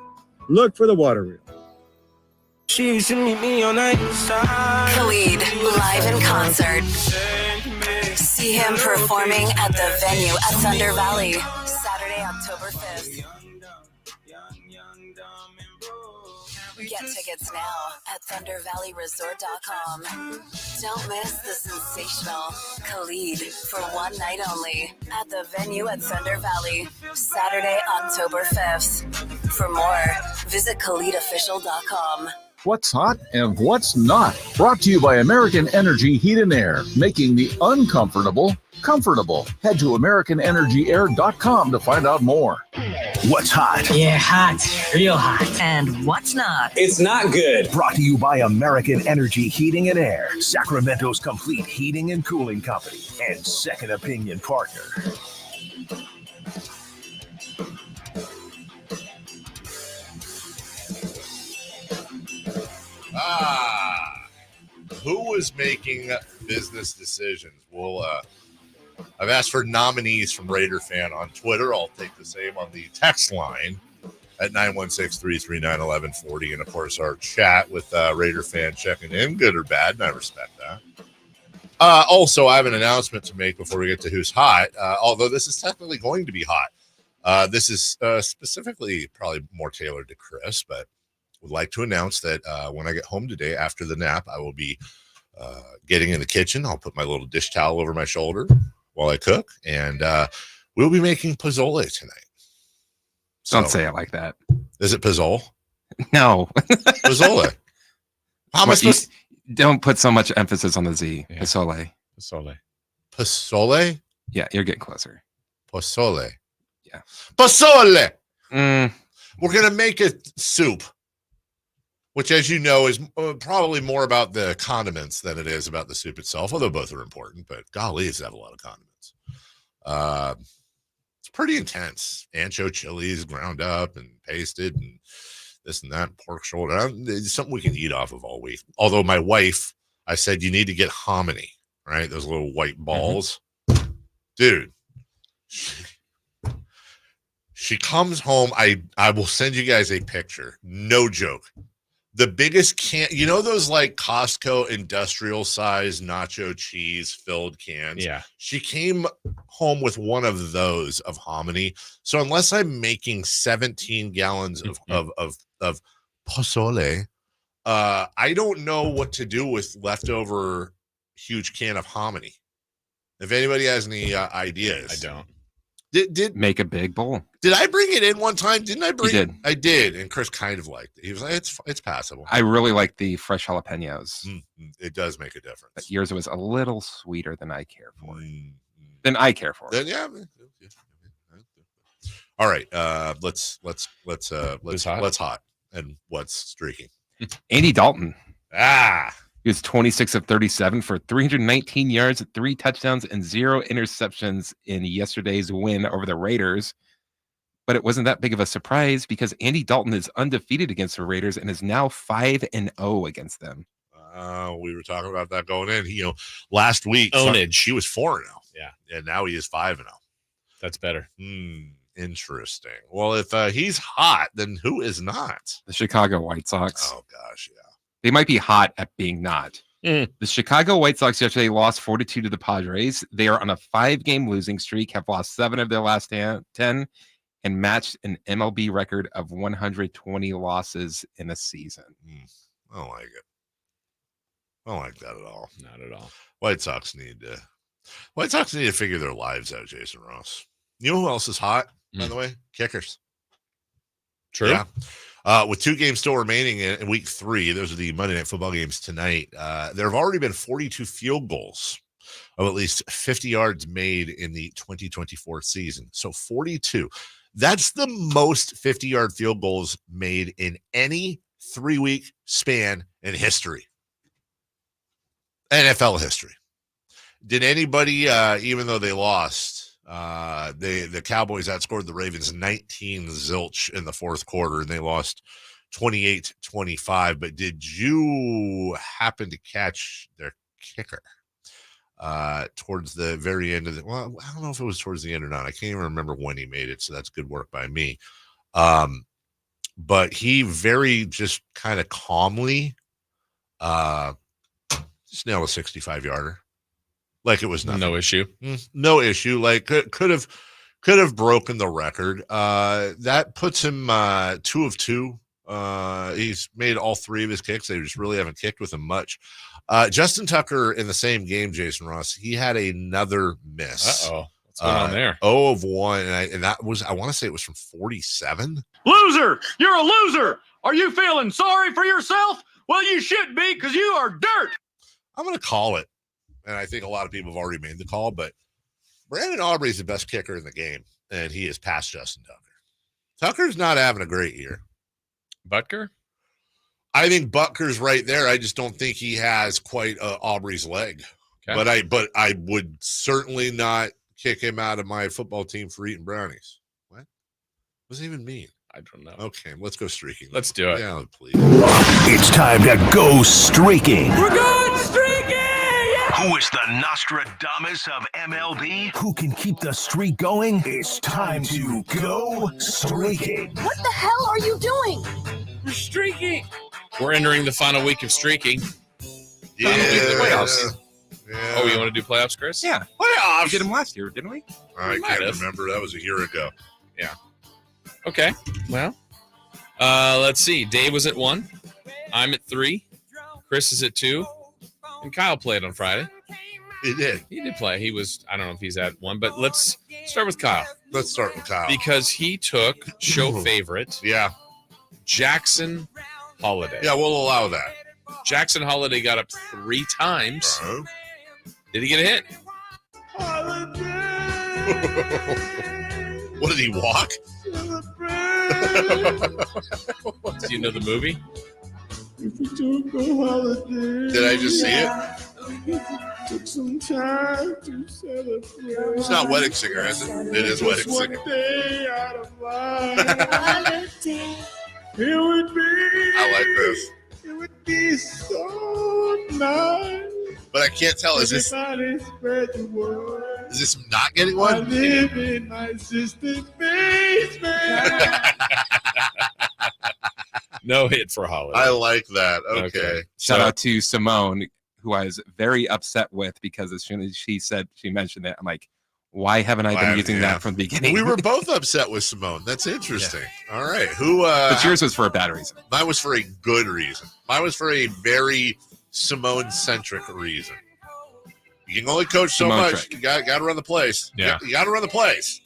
[SPEAKER 25] look for the water wheel.
[SPEAKER 6] She used to meet me on the inside.
[SPEAKER 10] Khalid, live in concert. See him performing at the venue at Thunder Valley, Saturday, October 5th. Get tickets now at ThunderValleyResort.com. Don't miss the sensational Khalid for one night only at the venue at Thunder Valley, Saturday, October 5th. For more, visit KhalidOfficial.com.
[SPEAKER 8] What's hot and what's not. Brought to you by American Energy Heat and Air, making the uncomfortable comfortable. Head to AmericanEnergyAir.com to find out more.
[SPEAKER 1] What's hot?
[SPEAKER 9] Yeah, hot. Real hot.
[SPEAKER 10] And what's not?
[SPEAKER 9] It's not good.
[SPEAKER 1] Brought to you by American Energy Heating and Air, Sacramento's complete heating and cooling company, and second opinion partner.
[SPEAKER 4] Who was making business decisions? Well, I've asked for nominees from Raider Fan on Twitter. I'll take the same on the text line at 916-339-1140. And, of course, our chat with Raider Fan checking in, good or bad, and I respect that. Also, I have an announcement to make before we get to who's hot, although this is technically going to be hot. This is specifically probably more tailored to Chris, but would like to announce that when I get home today after the nap, I will be getting in the kitchen. I'll put my little dish towel over my shoulder while I cook, and we'll be making pozole tonight.
[SPEAKER 12] Don't say it like that.
[SPEAKER 4] Is it pozole?
[SPEAKER 12] No.
[SPEAKER 4] Pozole. How am I supposed to...
[SPEAKER 12] Don't put so much emphasis on the Z.
[SPEAKER 3] Yeah.
[SPEAKER 12] Pozole.
[SPEAKER 3] Pozole.
[SPEAKER 4] Pozole?
[SPEAKER 12] Yeah, you're getting closer.
[SPEAKER 4] Pozole.
[SPEAKER 12] Yeah.
[SPEAKER 4] Pozole! We're going to make a soup, which, as you know, is probably more about the condiments than it is about the soup itself, although both are important, but golly, it's have a lot of condiments. It's pretty intense. Ancho chilies ground up and pasted and this and that, pork shoulder. It's something we can eat off of all week. Although my wife, I said, you need to get hominy, right? Those little white balls. Mm-hmm. Dude, she comes home. I will send you guys a picture. No joke. The biggest can, you know, those like Costco industrial size nacho cheese filled cans.
[SPEAKER 3] Yeah.
[SPEAKER 4] She came home with one of those of hominy. So unless I'm making 17 gallons of pozole, I don't know what to do with leftover huge can of hominy. If anybody has any ideas,
[SPEAKER 3] I don't.
[SPEAKER 4] Did
[SPEAKER 12] make a big bowl.
[SPEAKER 4] Did I bring it in one time? Didn't I bring
[SPEAKER 12] it?
[SPEAKER 4] I did, and Chris kind of liked it. He was like, "It's passable."
[SPEAKER 12] I really like the fresh jalapenos.
[SPEAKER 4] It does make a difference.
[SPEAKER 12] But yours was a little sweeter than I care for. Than I care for.
[SPEAKER 4] Then, yeah. All right. Let's hot and what's streaking.
[SPEAKER 12] Andy Dalton.
[SPEAKER 4] He
[SPEAKER 12] was 26 of 37 for 319 yards, 3 touchdowns, and 0 interceptions in yesterday's win over the Raiders. But it wasn't that big of a surprise because Andy Dalton is undefeated against the Raiders and is now 5-0 against them.
[SPEAKER 4] We were talking about that going in. Last week, he was 4-0.
[SPEAKER 3] Yeah.
[SPEAKER 4] And now he is 5-0.
[SPEAKER 3] That's better.
[SPEAKER 4] Interesting. Well, if he's hot, then who is not?
[SPEAKER 12] The Chicago White Sox.
[SPEAKER 4] Oh, gosh, yeah.
[SPEAKER 12] They might be hot at being not. The Chicago White Sox yesterday lost 4-2 to the Padres. They are on a 5-game losing streak, have lost 7 of their last 10, and matched an MLB record of 120 losses in a season.
[SPEAKER 4] I don't like it. I don't like that at all.
[SPEAKER 3] Not at all.
[SPEAKER 4] White Sox need to figure their lives out, Jason Ross. You know who else is hot, by the way? Kickers.
[SPEAKER 3] True.
[SPEAKER 4] Yeah. With 2 games still remaining in week 3, those are the Monday Night Football games tonight. There have already been 42 field goals of at least 50 yards made in the 2024 season. So 42. That's the most 50-yard field goals made in any 3-week span in history. NFL history. Did anybody, even though they lost, the Cowboys outscored the Ravens 19-0 in the fourth quarter, and they lost 28-25. But did you happen to catch their kicker towards the very end of the? Well, I don't know if it was towards the end or not. I can't even remember when he made it, so that's good work by me. But he very just kind of calmly just nailed a 65-yarder. Like it was nothing.
[SPEAKER 3] No issue.
[SPEAKER 4] No issue. Like could have broken the record. That puts him 2 of 2. He's made all 3 of his kicks. They just really haven't kicked with him much. Justin Tucker in the same game, Jason Ross, he had another miss.
[SPEAKER 3] Uh-oh. What's going on there?
[SPEAKER 4] 0 of 1. And that was, I want to say it was from 47.
[SPEAKER 16] Loser! You're a loser! Are you feeling sorry for yourself? Well, you should be, because you are dirt!
[SPEAKER 4] I'm going to call it. And I think a lot of people have already made the call, but Brandon Aubrey's the best kicker in the game, and he is past Justin Tucker. Tucker's not having a great year.
[SPEAKER 3] Butker?
[SPEAKER 4] I think Butker's right there. I just don't think he has quite Aubrey's leg. Okay. But I would certainly not kick him out of my football team for eating brownies. What does it even mean?
[SPEAKER 3] I don't know.
[SPEAKER 4] Okay, let's go streaking.
[SPEAKER 3] Let's do it.
[SPEAKER 4] Yeah, please.
[SPEAKER 1] It's time to go streaking.
[SPEAKER 6] We're going streaking!
[SPEAKER 1] Who is the Nostradamus of MLB? Who can keep the streak going? It's time to go streaking.
[SPEAKER 6] What the hell are you doing? We're streaking.
[SPEAKER 3] We're entering the final week of streaking.
[SPEAKER 4] Yeah.
[SPEAKER 12] Playoffs.
[SPEAKER 4] Yeah.
[SPEAKER 3] Oh, you want to do playoffs, Chris?
[SPEAKER 12] Yeah.
[SPEAKER 4] Playoffs.
[SPEAKER 12] We did them last year, didn't we?
[SPEAKER 4] I can't remember. That was a year ago.
[SPEAKER 3] Yeah. Okay. Well, let's see. Dave was at 1. I'm at 3. Chris is at 2. And Kyle played on Friday.
[SPEAKER 4] He did.
[SPEAKER 3] He did play. He was, I don't know if he's at 1, but let's start with Kyle.
[SPEAKER 4] Let's start with Kyle.
[SPEAKER 3] Because he took show favorite.
[SPEAKER 4] Yeah.
[SPEAKER 3] Jackson Holiday.
[SPEAKER 4] Yeah, we'll allow that.
[SPEAKER 3] Jackson Holiday got up 3 times.
[SPEAKER 4] Uh-huh.
[SPEAKER 3] Did he get a hit?
[SPEAKER 4] What did he walk?
[SPEAKER 3] Do you know the movie?
[SPEAKER 4] Did I just see it?
[SPEAKER 6] Took some time to celebrate.
[SPEAKER 4] It's not Wedding Singer, is it? It is Wedding Singer.
[SPEAKER 6] Day out of life. It would be.
[SPEAKER 4] I like this.
[SPEAKER 6] It would be so nice.
[SPEAKER 4] But I can't tell. Is this
[SPEAKER 6] Everybody spread the word.
[SPEAKER 4] is this not getting
[SPEAKER 6] I
[SPEAKER 4] one?
[SPEAKER 6] live in my sister's basement.
[SPEAKER 3] No hit for Holiday.
[SPEAKER 4] I like that. Okay.
[SPEAKER 12] Shout out to Simone, who I was very upset with because as soon as she mentioned it, I'm like, why haven't I been using that from the beginning?
[SPEAKER 4] We were both upset with Simone. That's interesting. Yeah. All right. Who?
[SPEAKER 12] But yours was for a bad reason.
[SPEAKER 4] Mine was for a good reason. Mine was for a very Simone-centric reason. You can only coach so much. You got to run the place.
[SPEAKER 3] Yeah.
[SPEAKER 4] You got to run the place.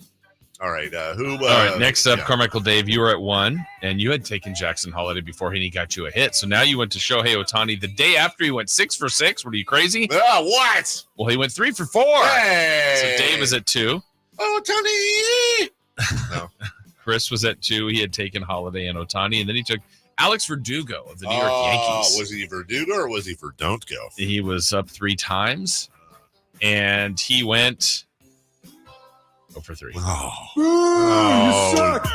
[SPEAKER 4] All right. Who?
[SPEAKER 3] All right. Next up, Carmichael Dave, you were at 1, and you had taken Jackson Holiday before he got you a hit. So now you went to Shohei Ohtani the day after he went 6 for 6. Were you crazy?
[SPEAKER 4] What?
[SPEAKER 3] Well, he went 3 for 4.
[SPEAKER 4] Hey.
[SPEAKER 3] So Dave is at 2.
[SPEAKER 4] Ohtani. No.
[SPEAKER 3] Chris was at 2. He had taken Holiday and Ohtani, and then he took Alex Verdugo of the New York Yankees.
[SPEAKER 4] Was he Verdugo or was he for Don't Go?
[SPEAKER 3] He was up 3 times, and he went 0 for 3.
[SPEAKER 6] You suck.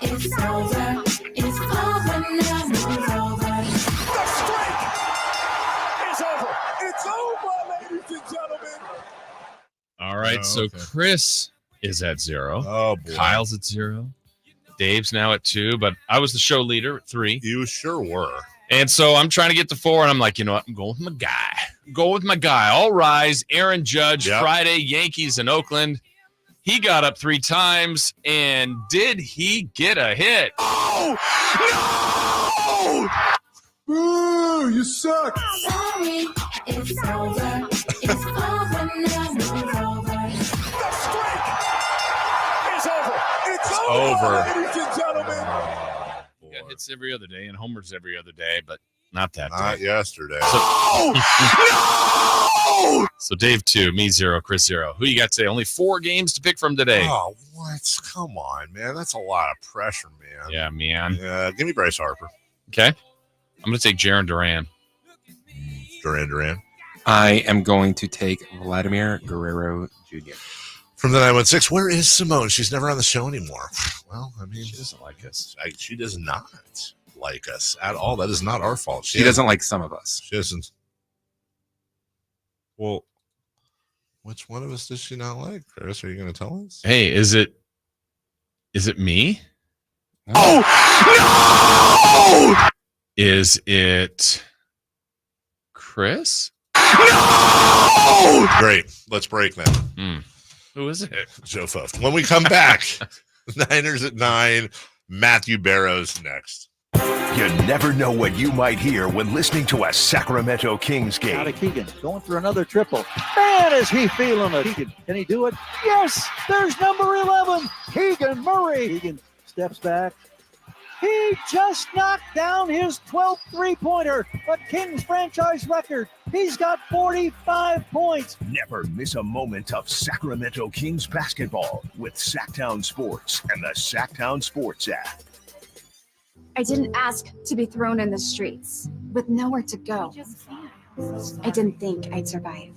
[SPEAKER 6] It's over. It's over now. It's over. The streak is over. It's over, ladies and gentlemen.
[SPEAKER 3] All right, so Chris is at 0.
[SPEAKER 4] Oh, boy.
[SPEAKER 3] Kyle's at 0. Dave's now at 2, but I was the show leader at 3.
[SPEAKER 4] You sure were.
[SPEAKER 3] And so I'm trying to get to 4, and I'm like, you know what? I'm going with my guy. Go with my guy. All rise. Aaron Judge, Friday, Yankees in Oakland. He got up 3 times, and did he get a hit?
[SPEAKER 6] Oh, no! Boo, you suck. Sorry, it's over. It's over now. It's over. The streak is over. It's over, ladies and gentlemen.
[SPEAKER 3] He got hits every other day, and homers every other day, but not that day.
[SPEAKER 4] Not yesterday.
[SPEAKER 6] No!
[SPEAKER 3] So Dave 2, me 0, Chris 0. Who you got today? Only 4 games to pick from today.
[SPEAKER 4] Oh, what? Come on, man. That's a lot of pressure, man.
[SPEAKER 3] Yeah, man.
[SPEAKER 4] Give me Bryce Harper.
[SPEAKER 3] Okay. I'm going to take Jaron Duran.
[SPEAKER 4] Duran.
[SPEAKER 12] I am going to take Vladimir Guerrero Jr.
[SPEAKER 4] From the 916, where is Simone? She's never on the show anymore. Well, I mean,
[SPEAKER 3] She doesn't like us.
[SPEAKER 4] she does not like us at all. That is not our fault.
[SPEAKER 12] She doesn't like some of us.
[SPEAKER 4] She doesn't. Well, which one of us does she not like, Chris? Are you going to tell us?
[SPEAKER 3] Hey, is it me?
[SPEAKER 19] Oh, no!
[SPEAKER 3] Is it Chris?
[SPEAKER 19] No!
[SPEAKER 4] Great. Let's break then.
[SPEAKER 3] Who is it?
[SPEAKER 4] Joe Fuft. When we come back, Niners at 9, Matthew Barrows next.
[SPEAKER 1] You never know what you might hear when listening to a Sacramento Kings game.
[SPEAKER 2] Out of Keegan, going for another triple. Man, is he feeling it. Keegan, can he do it? Yes, there's number 11, Keegan Murray. Keegan steps back. He just knocked down his 12th three-pointer, the Kings franchise record. He's got 45 points.
[SPEAKER 1] Never miss a moment of Sacramento Kings basketball with Sacktown Sports and the Sacktown Sports app.
[SPEAKER 17] I didn't ask to be thrown in the streets with nowhere to go. I didn't think I'd survive.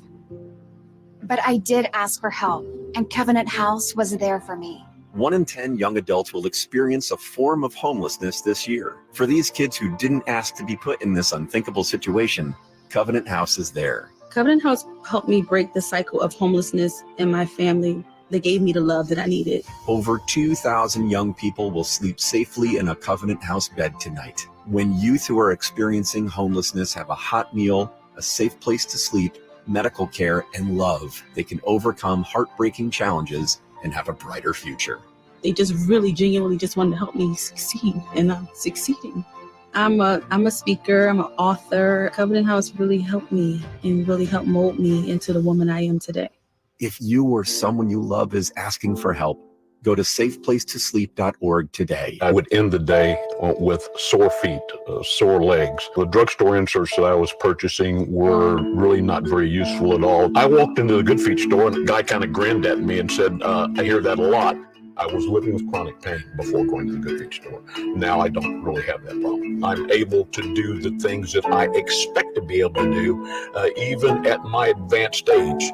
[SPEAKER 17] But I did ask for help, and Covenant House was there for me.
[SPEAKER 18] 1 in 10 young adults will experience a form of homelessness this year. For these kids who didn't ask to be put in this unthinkable situation, Covenant House is there.
[SPEAKER 20] Covenant House helped me break the cycle of homelessness in my family. They gave me the love that I needed.
[SPEAKER 18] Over 2,000 young people will sleep safely in a Covenant House bed tonight. When youth who are experiencing homelessness have a hot meal, a safe place to sleep, medical care, and love, they can overcome heartbreaking challenges and have a brighter future.
[SPEAKER 20] They just really genuinely just wanted to help me succeed, and I'm succeeding. I'm a speaker, I'm an author. Covenant House really helped me and really helped mold me into the woman I am today.
[SPEAKER 18] If you or someone you love is asking for help, go to safeplacetosleep.org today.
[SPEAKER 22] I would end the day with sore feet, sore legs. The drugstore inserts that I was purchasing were really not very useful at all. I walked into the Good Feet store and the guy kind of grinned at me and said, I hear that a lot. I was living with chronic pain before going to the Good Feet store. Now I don't really have that problem. I'm able to do the things that I expect to be able to do, even at my advanced age.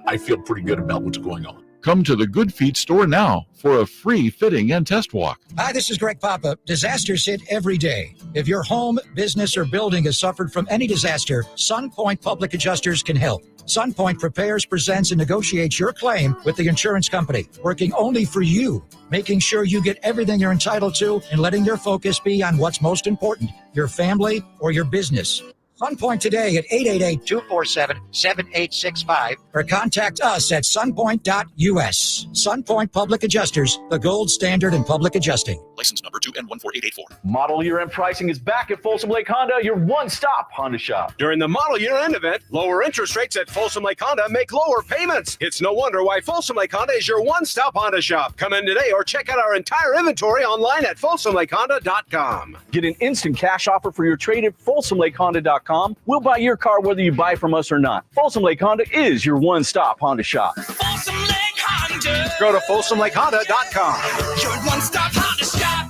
[SPEAKER 22] I feel pretty good about what's going on.
[SPEAKER 8] Come to the Good Feet store now for a free fitting and test walk.
[SPEAKER 23] Hi, this is Greg Papa. Disasters hit every day. If your home, business, or building has suffered from any disaster, SunPoint Public Adjusters can help. SunPoint prepares, presents, and negotiates your claim with the insurance company, working only for you, making sure you get everything you're entitled to and letting your focus be on what's most important, your family or your business. SunPoint today at 888-247-7865 or contact us at sunpoint.us. SunPoint Public Adjusters, the gold standard in public adjusting.
[SPEAKER 26] License number 2N14884.
[SPEAKER 27] Model year-end pricing is back at Folsom Lake Honda, your one-stop Honda shop.
[SPEAKER 28] During the model year-end event, lower interest rates at Folsom Lake Honda make lower payments. It's no wonder why Folsom Lake Honda is your one-stop Honda shop. Come in today or check out our entire inventory online at folsomlakehonda.com.
[SPEAKER 27] Get an instant cash offer for your trade at folsomlakehonda.com. We'll buy your car whether you buy from us or not. Folsom Lake Honda is your one-stop Honda shop.
[SPEAKER 6] Folsom Lake Honda.
[SPEAKER 28] Go to folsomlakehonda.com.
[SPEAKER 6] Your one-stop Honda shop.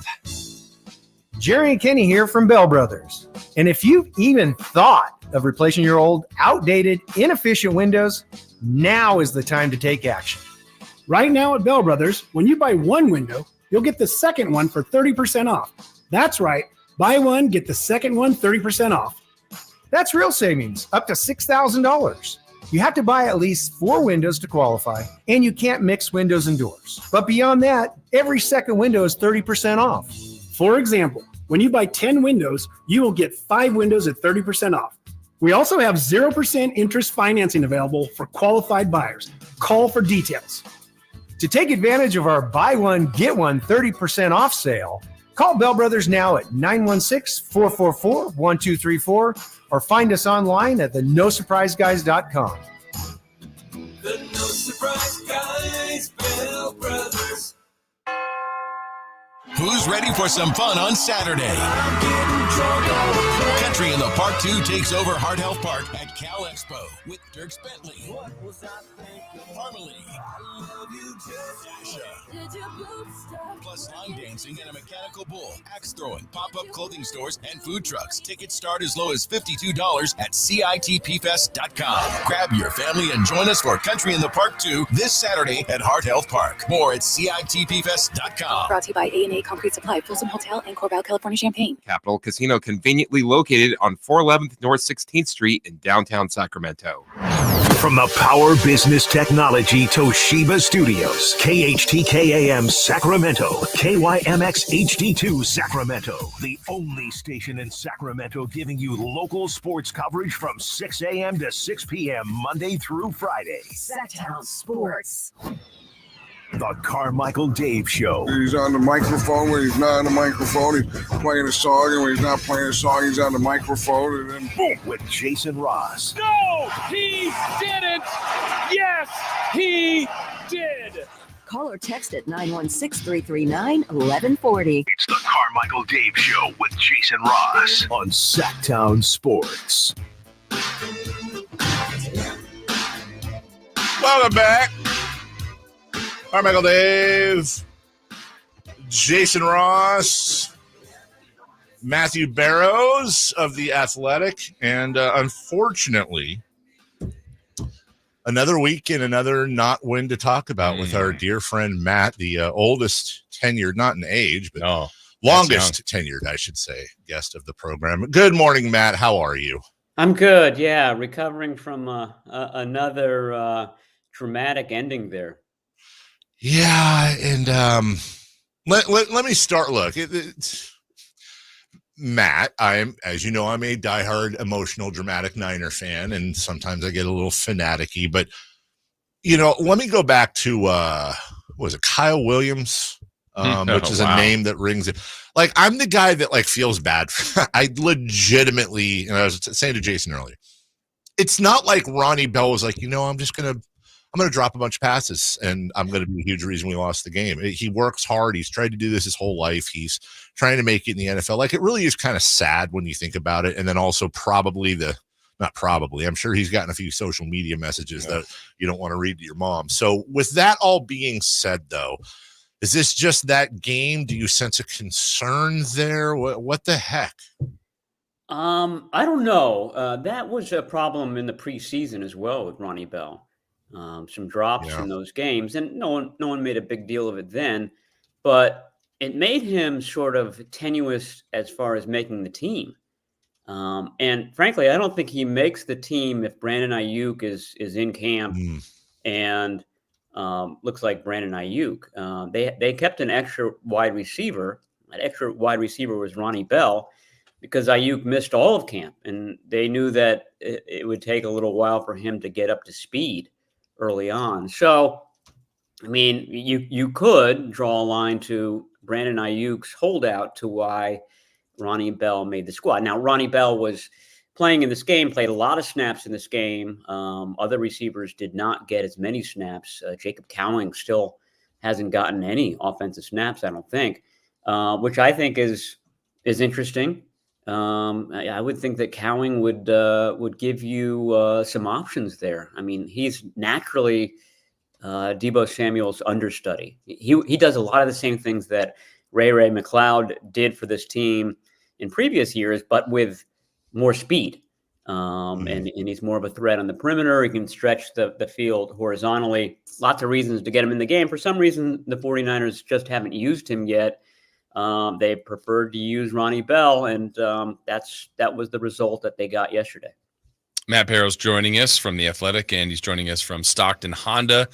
[SPEAKER 29] Jerry and Kenny here from Bell Brothers. And if you've even thought of replacing your old, outdated, inefficient windows, now is the time to take action.
[SPEAKER 30] Right now at Bell Brothers, when you buy one window, you'll get the second one for 30% off. That's right. Buy one, get the second one 30% off.
[SPEAKER 29] That's real savings, up to $6,000. You have to buy at least 4 windows to qualify, and you can't mix windows and doors. But beyond that, every second window is 30% off.
[SPEAKER 30] For example, when you buy 10 windows, you will get 5 windows at 30% off. We also have 0% interest financing available for qualified buyers. Call for details.
[SPEAKER 29] To take advantage of our buy one, get one 30% off sale, call Bell Brothers now at 916-444-1234 or find us online at theNoSurpriseGuys.com.
[SPEAKER 6] The No Surprise Guys, Bell Brothers.
[SPEAKER 24] Who's ready for some fun on Saturday? Country in the Part 2 takes over Heart Health Park at Cal Expo with Dirks Bentley, Harmony, Dasha, plus line dancing and a mechanical bull, axe throwing, pop-up clothing stores, and food trucks. Tickets start as low as $52 at CITPfest.com. Grab your family and join us for Country in the Park 2 this Saturday at Heart Health Park. More at CITPfest.com.
[SPEAKER 5] Brought to you by A&A Concrete Supply, Folsom Hotel, and Corbell, California, Champaign.
[SPEAKER 12] Capital Casino, conveniently located on 411th North 16th Street in downtown Sacramento.
[SPEAKER 1] From the Power Business Technology Toshiba Studios, KHTK-AM Sacramento, KYMX HD2 Sacramento, the only station in Sacramento giving you local sports coverage from 6 a.m. to 6 p.m. Monday through Friday.
[SPEAKER 5] Sacktown Sports.
[SPEAKER 1] The Carmichael Dave Show.
[SPEAKER 7] He's on the microphone when he's not on the microphone. He's playing a song, and when he's not playing a song, he's on the microphone. And then
[SPEAKER 1] boom, with Jason Ross.
[SPEAKER 16] No, he didn't. Yes, he did.
[SPEAKER 5] Call or text at 916-339-1140.
[SPEAKER 1] It's the Carmichael Dave Show with Jason Ross on Sacktown Sports.
[SPEAKER 4] Welcome back. Carmichael Dave, Jason Ross, Matthew Barrows of The Athletic, and unfortunately, another week and another not win to talk about with our dear friend Matt, the oldest tenured, not in age, but longest tenured, I should say, guest of the program. Good morning, Matt. How are you?
[SPEAKER 10] I'm good. Yeah, recovering from another dramatic ending there.
[SPEAKER 4] Yeah, and let me start. Look, Matt, as you know, I'm a diehard, emotional, dramatic Niner fan, and sometimes I get a little fanatic-y. But let me go back to was it Kyle Williams, which is a name that rings it. Like, I'm the guy that feels bad. I legitimately, and I was saying to Jason earlier, it's not like Ronnie Bell was like, I'm going to drop a bunch of passes, and I'm going to be a huge reason we lost the game. He works hard. He's tried to do this his whole life. He's trying to make it in the NFL. It really is kind of sad when you think about it. And then also I'm sure he's gotten a few social media messages that you don't want to read to your mom. So with that all being said, though, is this just that game? Do you sense a concern there? What the heck?
[SPEAKER 10] I don't know. That was a problem in the preseason as well with Ronnie Bell. Some drops in those games, and no one made a big deal of it then, but it made him sort of tenuous as far as making the team. And frankly, I don't think he makes the team if Brandon Ayuk is in camp and looks like Brandon Ayuk. They kept an extra wide receiver. That extra wide receiver was Ronnie Bell, because Ayuk missed all of camp, and they knew that it would take a little while for him to get up to speed early on. So, I mean, you could draw a line to Brandon Ayuk's holdout to why Ronnie Bell made the squad. Now, Ronnie Bell was playing in this game, played a lot of snaps in this game. Other receivers did not get as many snaps. Jacob Cowing still hasn't gotten any offensive snaps, I don't think, which I think is interesting. I would think that Cowing would give you some options there. I mean, he's naturally Deebo Samuel's understudy. He does a lot of the same things that Ray McLeod did for this team in previous years, but with more speed. And he's more of a threat on the perimeter. He can stretch the field horizontally. Lots of reasons to get him in the game. For some reason, the 49ers just haven't used him yet. They preferred to use Ronnie Bell, and that was the result that they got yesterday.
[SPEAKER 3] Matt Barrows joining us from The Athletic, and he's joining us from Stockton Honda.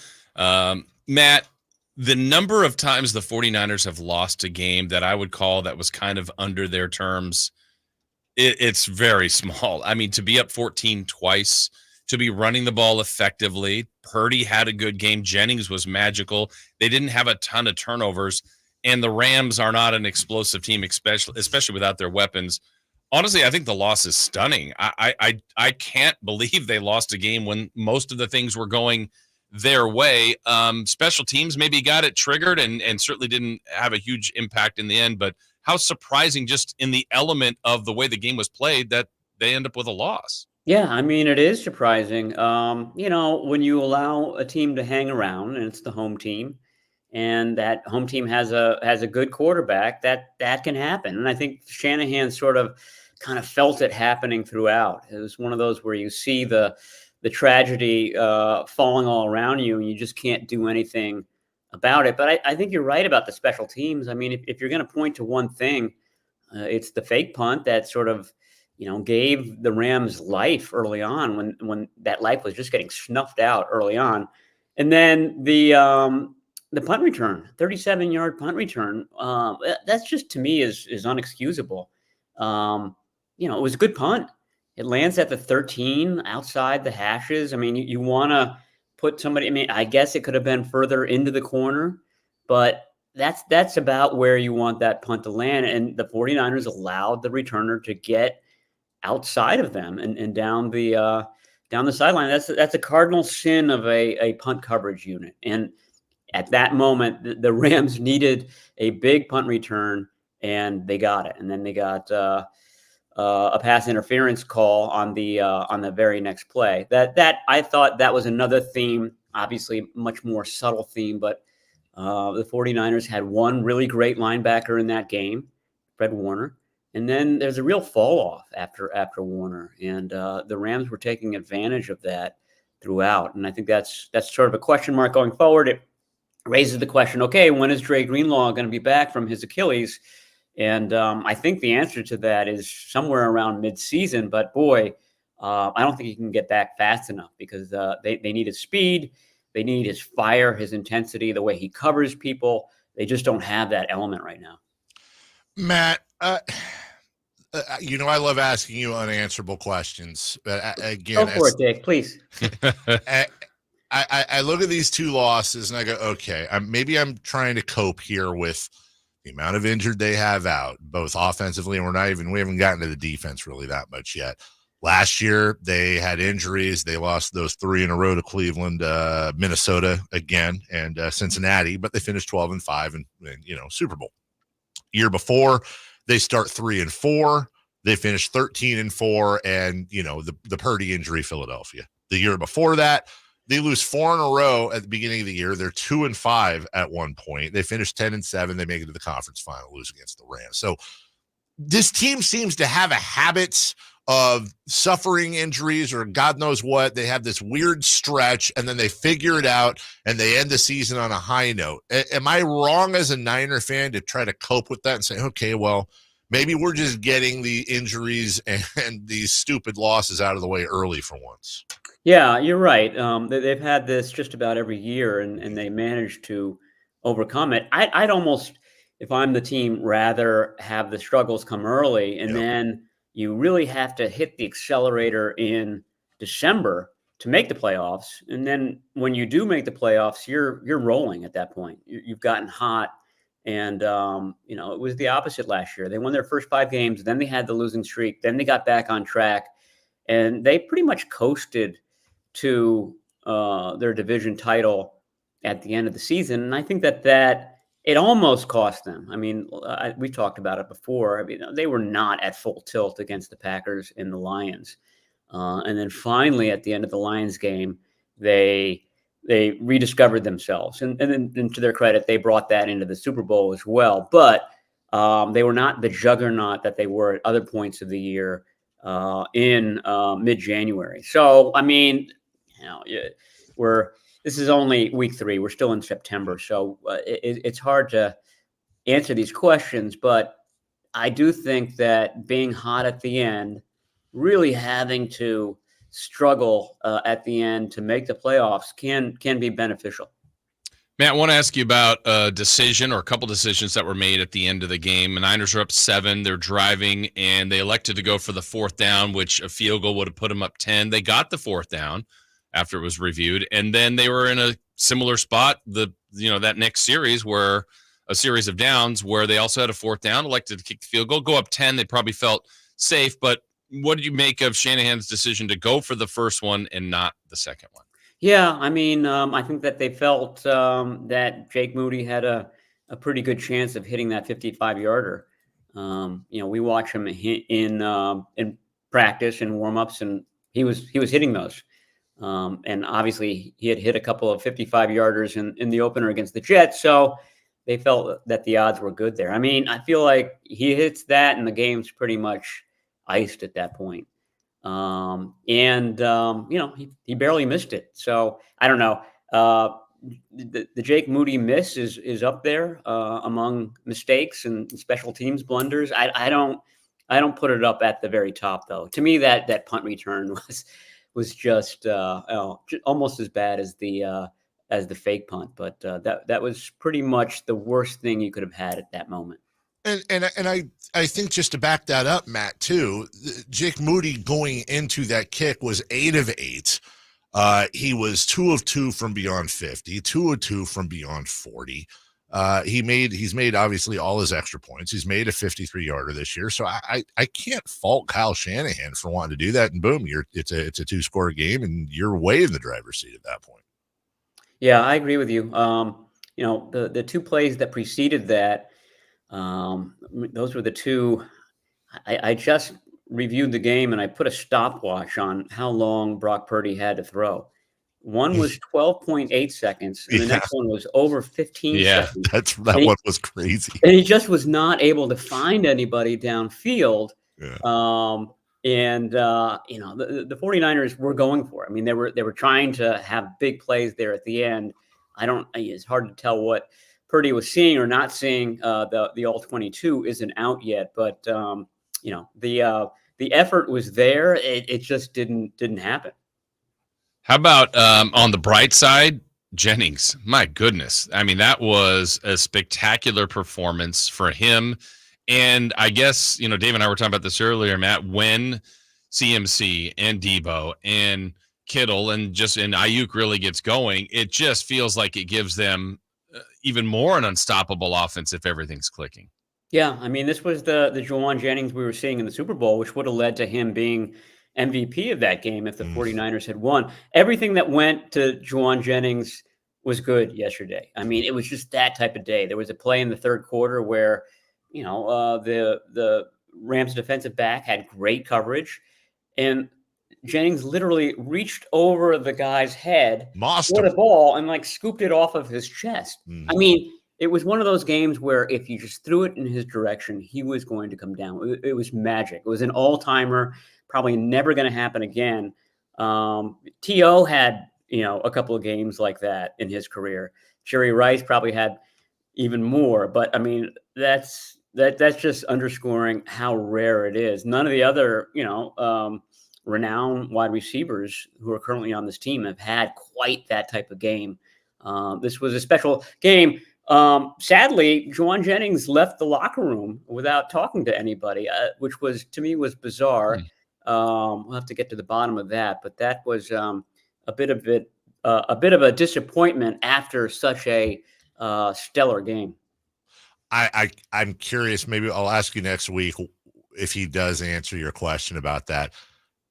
[SPEAKER 3] Matt, the number of times the 49ers have lost a game that I would call that was kind of under their terms, it's very small. I mean, to be up 14 twice, to be running the ball effectively. Purdy had a good game. Jennings was magical. They didn't have a ton of turnovers. And the Rams are not an explosive team, especially without their weapons. Honestly, I think the loss is stunning. I can't believe they lost a game when most of the things were going their way. Special teams maybe got it triggered and certainly didn't have a huge impact in the end. But how surprising, just in the element of the way the game was played, that they end up with a loss.
[SPEAKER 10] Yeah, I mean, it is surprising. When you allow a team to hang around and it's the home team, and that home team has a good quarterback, that can happen. And I think Shanahan sort of kind of felt it happening throughout. It was one of those where you see the tragedy falling all around you, and you just can't do anything about it. But I think you're right about the special teams. I mean, if you're going to point to one thing, it's the fake punt that sort of gave the Rams life early on when that life was just getting snuffed out early on. And then the punt return, 37-yard punt return, that's just, to me, is unexcusable. It was a good punt. It lands at the 13 outside the hashes. I mean, you want to put somebody, I mean, I guess it could have been further into the corner, but that's about where you want that punt to land. And the 49ers allowed the returner to get outside of them and down the sideline. That's a cardinal sin of a punt coverage unit. And at that moment, the Rams needed a big punt return, and they got it. And then they got a pass interference call on the very next play. That I thought that was another theme, obviously much more subtle theme, but the 49ers had one really great linebacker in that game, Fred Warner. And then there's a real fall off after Warner, and the Rams were taking advantage of that throughout. And I think that's sort of a question mark going forward. It raises the question, okay, when is Dre Greenlaw going to be back from his Achilles? And I think the answer to that is somewhere around mid-season. But boy, I don't think he can get back fast enough, because they need his speed, they need his fire, his intensity, the way he covers people. They just don't have that element right now.
[SPEAKER 4] Matt, I love asking you unanswerable questions. Again,
[SPEAKER 10] go for it, Dick, please.
[SPEAKER 4] I look at these two losses and I go, okay, maybe I'm trying to cope here with the amount of injured they have out, both offensively, and we haven't gotten to the defense really that much yet. Last year, they had injuries. They lost those 3 in a row to Cleveland, Minnesota again, and Cincinnati, but they finished 12-5 and Super Bowl. Year before, they start 3-4. They finished 13-4, and the Purdy injury, Philadelphia. The year before that, they lose 4 in a row at the beginning of the year. They're 2-5 at one point. They finish 10-7. They make it to the conference final, lose against the Rams. So this team seems to have a habit of suffering injuries or God knows what. They have this weird stretch, and then they figure it out, and they end the season on a high note. Am I wrong as a Niner fan to try to cope with that and say, okay, well, maybe we're just getting the injuries and these stupid losses out of the way early for once?
[SPEAKER 10] Yeah, you're right. They've had this just about every year, and they managed to overcome it. I'd almost, if I'm the team, rather have the struggles come early, and then you really have to hit the accelerator in December to make the playoffs. And then when you do make the playoffs, you're rolling at that point. You've gotten hot. And, it was the opposite last year. They won their first 5 games. Then they had the losing streak. Then they got back on track. And they pretty much coasted to their division title at the end of the season. And I think that it almost cost them. I mean, we talked about it before. I mean, they were not at full tilt against the Packers and the Lions. And then finally, at the end of the Lions game, they rediscovered themselves. And then to their credit, they brought that into the Super Bowl as well. But they were not the juggernaut that they were at other points of the year in mid-January. So, I mean, this is only week 3. We're still in September. So it's hard to answer these questions. But I do think that being hot at the end, really having to struggle at the end to make the playoffs can be beneficial.
[SPEAKER 3] Matt, I want to ask you about a decision or a couple decisions that were made at the end of the game. The Niners are up 7. They're driving, and they elected to go for the 4th down, which a field goal would have put them up 10. They got the 4th down after it was reviewed, and then they were in a similar spot that next series, where a series of downs where they also had a 4th down, elected to kick the field goal, go up 10. They probably felt safe, but what did you make of Shanahan's decision to go for the first one and not the second one?
[SPEAKER 10] Yeah, I mean, I think that they felt that Jake Moody had a pretty good chance of hitting that 55-yarder. We watch him in practice and warmups, and he was hitting those. And obviously he had hit a couple of 55-yarders in the opener against the Jets, so they felt that the odds were good there. I mean, I feel like he hits that and the game's pretty much iced at that point. He barely missed it. So I don't know. The Jake Moody miss is up there among mistakes and special teams blunders. I don't put it up at the very top though. To me, that punt return was just almost as bad as the fake punt, but that was pretty much the worst thing you could have had at that moment.
[SPEAKER 4] And I think just to back that up, Matt, too, Jake Moody going into that kick was 8 of 8. He was 2 of 2 from beyond 50, 2 of 2 from beyond 40. He's made obviously all his extra points. He's made a 53-yarder this year. So I can't fault Kyle Shanahan for wanting to do that. And boom, it's a 2-score game and you're way in the driver's seat at that point.
[SPEAKER 10] Yeah, I agree with you. The 2 plays that preceded that, those were the 2. I just reviewed the game and I put a stopwatch on how long Brock Purdy had to throw. One was 12.8 seconds, and the next one was over 15 seconds.
[SPEAKER 4] That one was crazy.
[SPEAKER 10] And he just was not able to find anybody downfield.
[SPEAKER 4] Yeah.
[SPEAKER 10] The 49ers were going for it. I mean, they were trying to have big plays there at the end. It's hard to tell what Purdy was seeing or not seeing. The all-22 isn't out yet, but the effort was there. It just didn't happen.
[SPEAKER 3] How about on the bright side, Jennings? My goodness. I mean, that was a spectacular performance for him. And I guess, Dave and I were talking about this earlier, Matt, when CMC and Debo and Kittle and Ayuk really gets going, it just feels like it gives them even more an unstoppable offense if everything's clicking.
[SPEAKER 10] Yeah, I mean, this was the Jauan Jennings we were seeing in the Super Bowl, which would have led to him being MVP of that game if the 49ers had won. Everything that went to Jauan Jennings was good yesterday. I mean, it was just that type of day. There was a play in the third quarter where, the Rams defensive back had great coverage, and Jennings literally reached over the guy's head with a ball and scooped it off of his chest. I mean, it was one of those games where if you just threw it in his direction, he was going to come down. It was magic. It was an all-timer, probably never going to happen again. T.O. had, a couple of games like that in his career. Jerry Rice probably had even more. But, I mean, that's just underscoring how rare it is. None of the other, renowned wide receivers who are currently on this team have had quite that type of game. This was a special game. Sadly, Jauan Jennings left the locker room without talking to anybody, which was, to me, was bizarre. We'll have to get to the bottom of that, but that was a bit of a disappointment after such a stellar game.
[SPEAKER 4] I'm curious. Maybe I'll ask you next week if he does answer your question about that.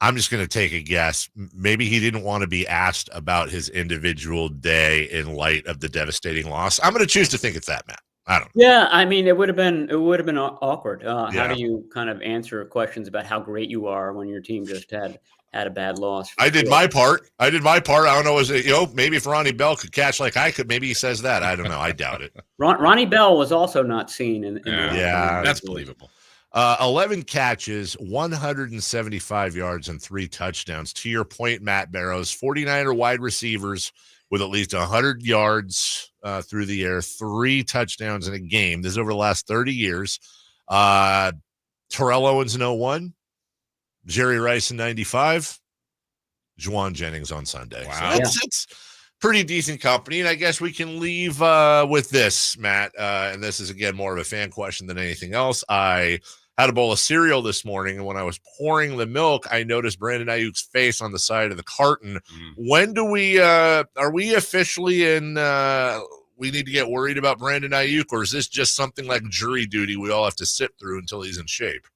[SPEAKER 4] I'm just going to take a guess. Maybe he didn't want to be asked about his individual day in light of the devastating loss. I'm going to choose to think it's that, Matt. I don't know.
[SPEAKER 10] Yeah, I mean, it would have been awkward. How do you kind of answer questions about how great you are when your team just had a bad loss?
[SPEAKER 4] I did my part. I don't know. Is it, maybe if Ronnie Bell could catch like I could, maybe he says that. I don't know. I doubt it.
[SPEAKER 10] Ronnie Bell was also not seen in
[SPEAKER 3] that's believable.
[SPEAKER 4] 11 catches, 175 yards, and 3 touchdowns. To your point, Matt Barrows, 49er wide receivers with at least 100 yards through the air, 3 touchdowns in a game. This is over the last 30 years. Terrell Owens in 01, Jerry Rice in 95, Jauan Jennings on Sunday.
[SPEAKER 3] Wow.
[SPEAKER 4] So it's pretty decent company, and I guess we can leave with this, Matt. And this is, again, more of a fan question than anything else. I had a bowl of cereal this morning, and when I was pouring the milk, I noticed Brandon Ayuk's face on the side of the carton. When do we are we officially in we need to get worried about Brandon Ayuk, or is this just something like jury duty we all have to sit through until he's in shape?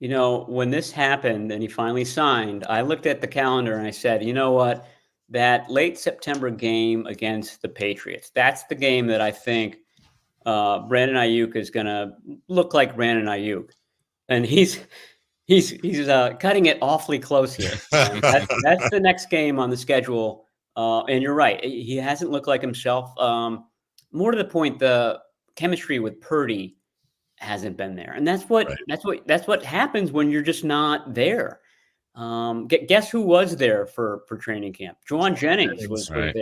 [SPEAKER 10] When this happened and he finally signed, I looked at the calendar and I said, you know what? That late September game against the Patriots, that's the game that I think Brandon Ayuk is going to look like Brandon Ayuk. And he's He's cutting it awfully close here. That's the next game on the schedule. And you're right. He hasn't looked like himself. More to the point, the chemistry with Purdy hasn't been there. And that's what happens when you're just not there. Guess who was there for training camp? Jauan Jennings was there.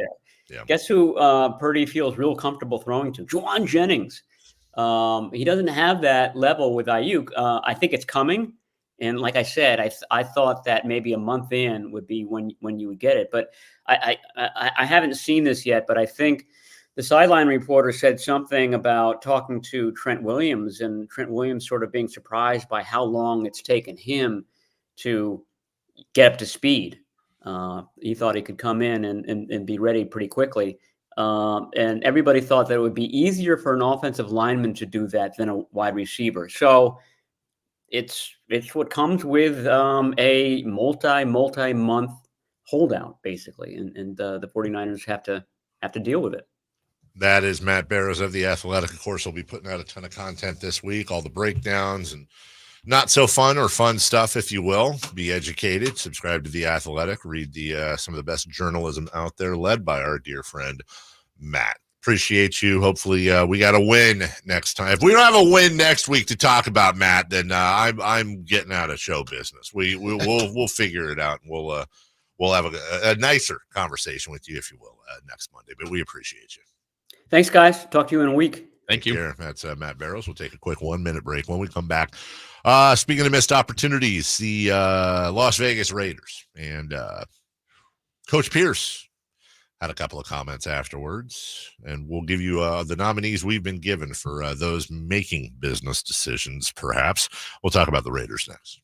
[SPEAKER 10] Yeah. Guess who Purdy feels real comfortable throwing to? Jauan Jennings. He doesn't have that level with Ayuk. I think it's coming. And like I said, I thought that maybe a month in would be when you would get it. But I haven't seen this yet, but I think the sideline reporter said something about talking to Trent Williams, and Trent Williams sort of being surprised by how long it's taken him to get up to speed. He thought he could come in and be ready pretty quickly. And everybody thought that it would be easier for an offensive lineman to do that than a wide receiver. So it's what comes with a multi-month holdout, basically. And the 49ers have to deal with it.
[SPEAKER 4] That is Matt Barrows of The Athletic. Of course, he'll be putting out a ton of content this week, all the breakdowns and not so fun or fun stuff, if you will. Be educated. Subscribe to The Athletic. Read some of the best journalism out there, led by our dear friend, Matt. Appreciate you. Hopefully, we got a win next time. If we don't have a win next week to talk about, Matt, then I'm getting out of show business. We'll figure it out, and we'll have a nicer conversation with you, if you will, next Monday. But we appreciate you.
[SPEAKER 10] Thanks, guys. Talk to you in a week.
[SPEAKER 3] Thank you.
[SPEAKER 4] That's Matt Barrows. We'll take a quick 1-minute break. When we come back, speaking of missed opportunities, the Las Vegas Raiders and Coach Pierce had a couple of comments afterwards, and we'll give you the nominees we've been given for those making business decisions, perhaps. We'll talk about the Raiders next.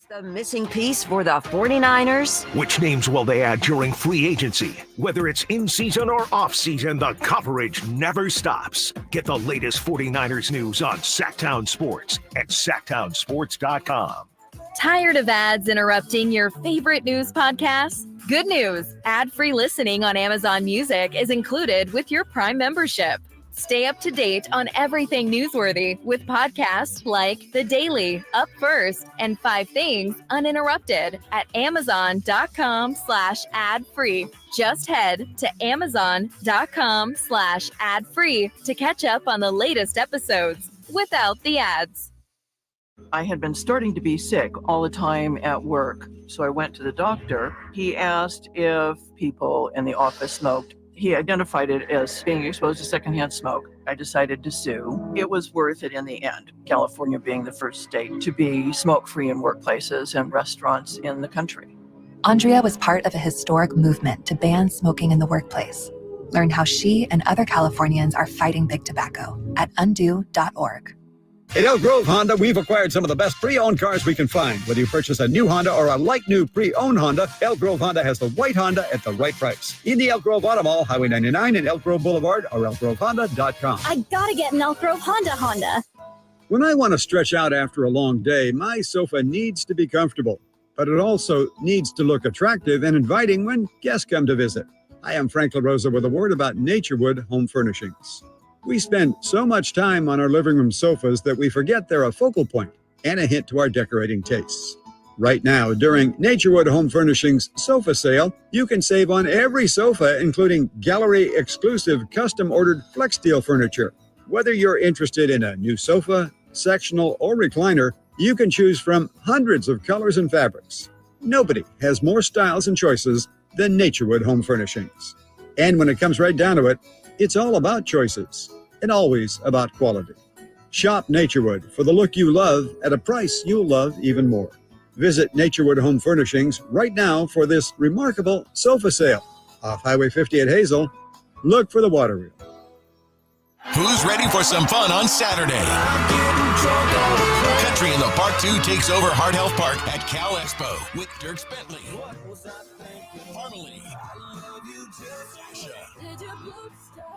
[SPEAKER 2] The missing piece for the 49ers?
[SPEAKER 1] Which names will they add during free agency? Whether it's in season or off season, the coverage never stops. Get the latest 49ers news on Sacktown Sports at sacktownsports.com.
[SPEAKER 9] Tired of ads interrupting your favorite news podcasts? Good news. Ad-free listening on Amazon Music is included with your Prime membership. Stay up to date on everything newsworthy with podcasts like The Daily, Up First, and 5 Things Uninterrupted at amazon.com/ad-free. Just head to amazon.com/ad-free to catch up on the latest episodes without the ads.
[SPEAKER 11] I had been starting to be sick all the time at work, so I went to the doctor. He asked if people in the office smoked. He identified it as being exposed to secondhand smoke. I decided to sue. It was worth it in the end, California being the first state to be smoke-free in workplaces and restaurants in the country.
[SPEAKER 5] Andrea was part of a historic movement to ban smoking in the workplace. Learn how she and other Californians are fighting big tobacco at undo.org.
[SPEAKER 13] At Elk Grove Honda, we've acquired some of the best pre-owned cars we can find. Whether you purchase a new Honda or a like-new pre-owned Honda, Elk Grove Honda has the right Honda at the right price. In the Elk Grove Auto Mall, Highway 99 and Elk Grove Boulevard, or elkgrovehonda.com.
[SPEAKER 14] I gotta get an Elk Grove Honda.
[SPEAKER 13] When I want to stretch out after a long day, my sofa needs to be comfortable, but it also needs to look attractive and inviting when guests come to visit. Hi, I'm Frank LaRosa with a word about Naturewood Home Furnishings. We spend so much time on our living room sofas that we forget they're a focal point and a hint to our decorating tastes. Right now, during Naturewood Home Furnishings sofa sale, you can save on every sofa, including gallery-exclusive custom-ordered flex steel furniture. Whether you're interested in a new sofa, sectional, or recliner, you can choose from hundreds of colors and fabrics. Nobody has more styles and choices than Naturewood Home Furnishings. And when it comes right down to it, it's all about choices and always about quality. Shop Naturewood for the look you love at a price you'll love even more. Visit Naturewood Home Furnishings right now for this remarkable sofa sale. Off Highway 50 at Hazel, look for the water wheel.
[SPEAKER 24] Who's ready for some fun on Saturday? Country in the Park 2 takes over Heart Health Park at Cal Expo with Dirk Bentley, Parmalee,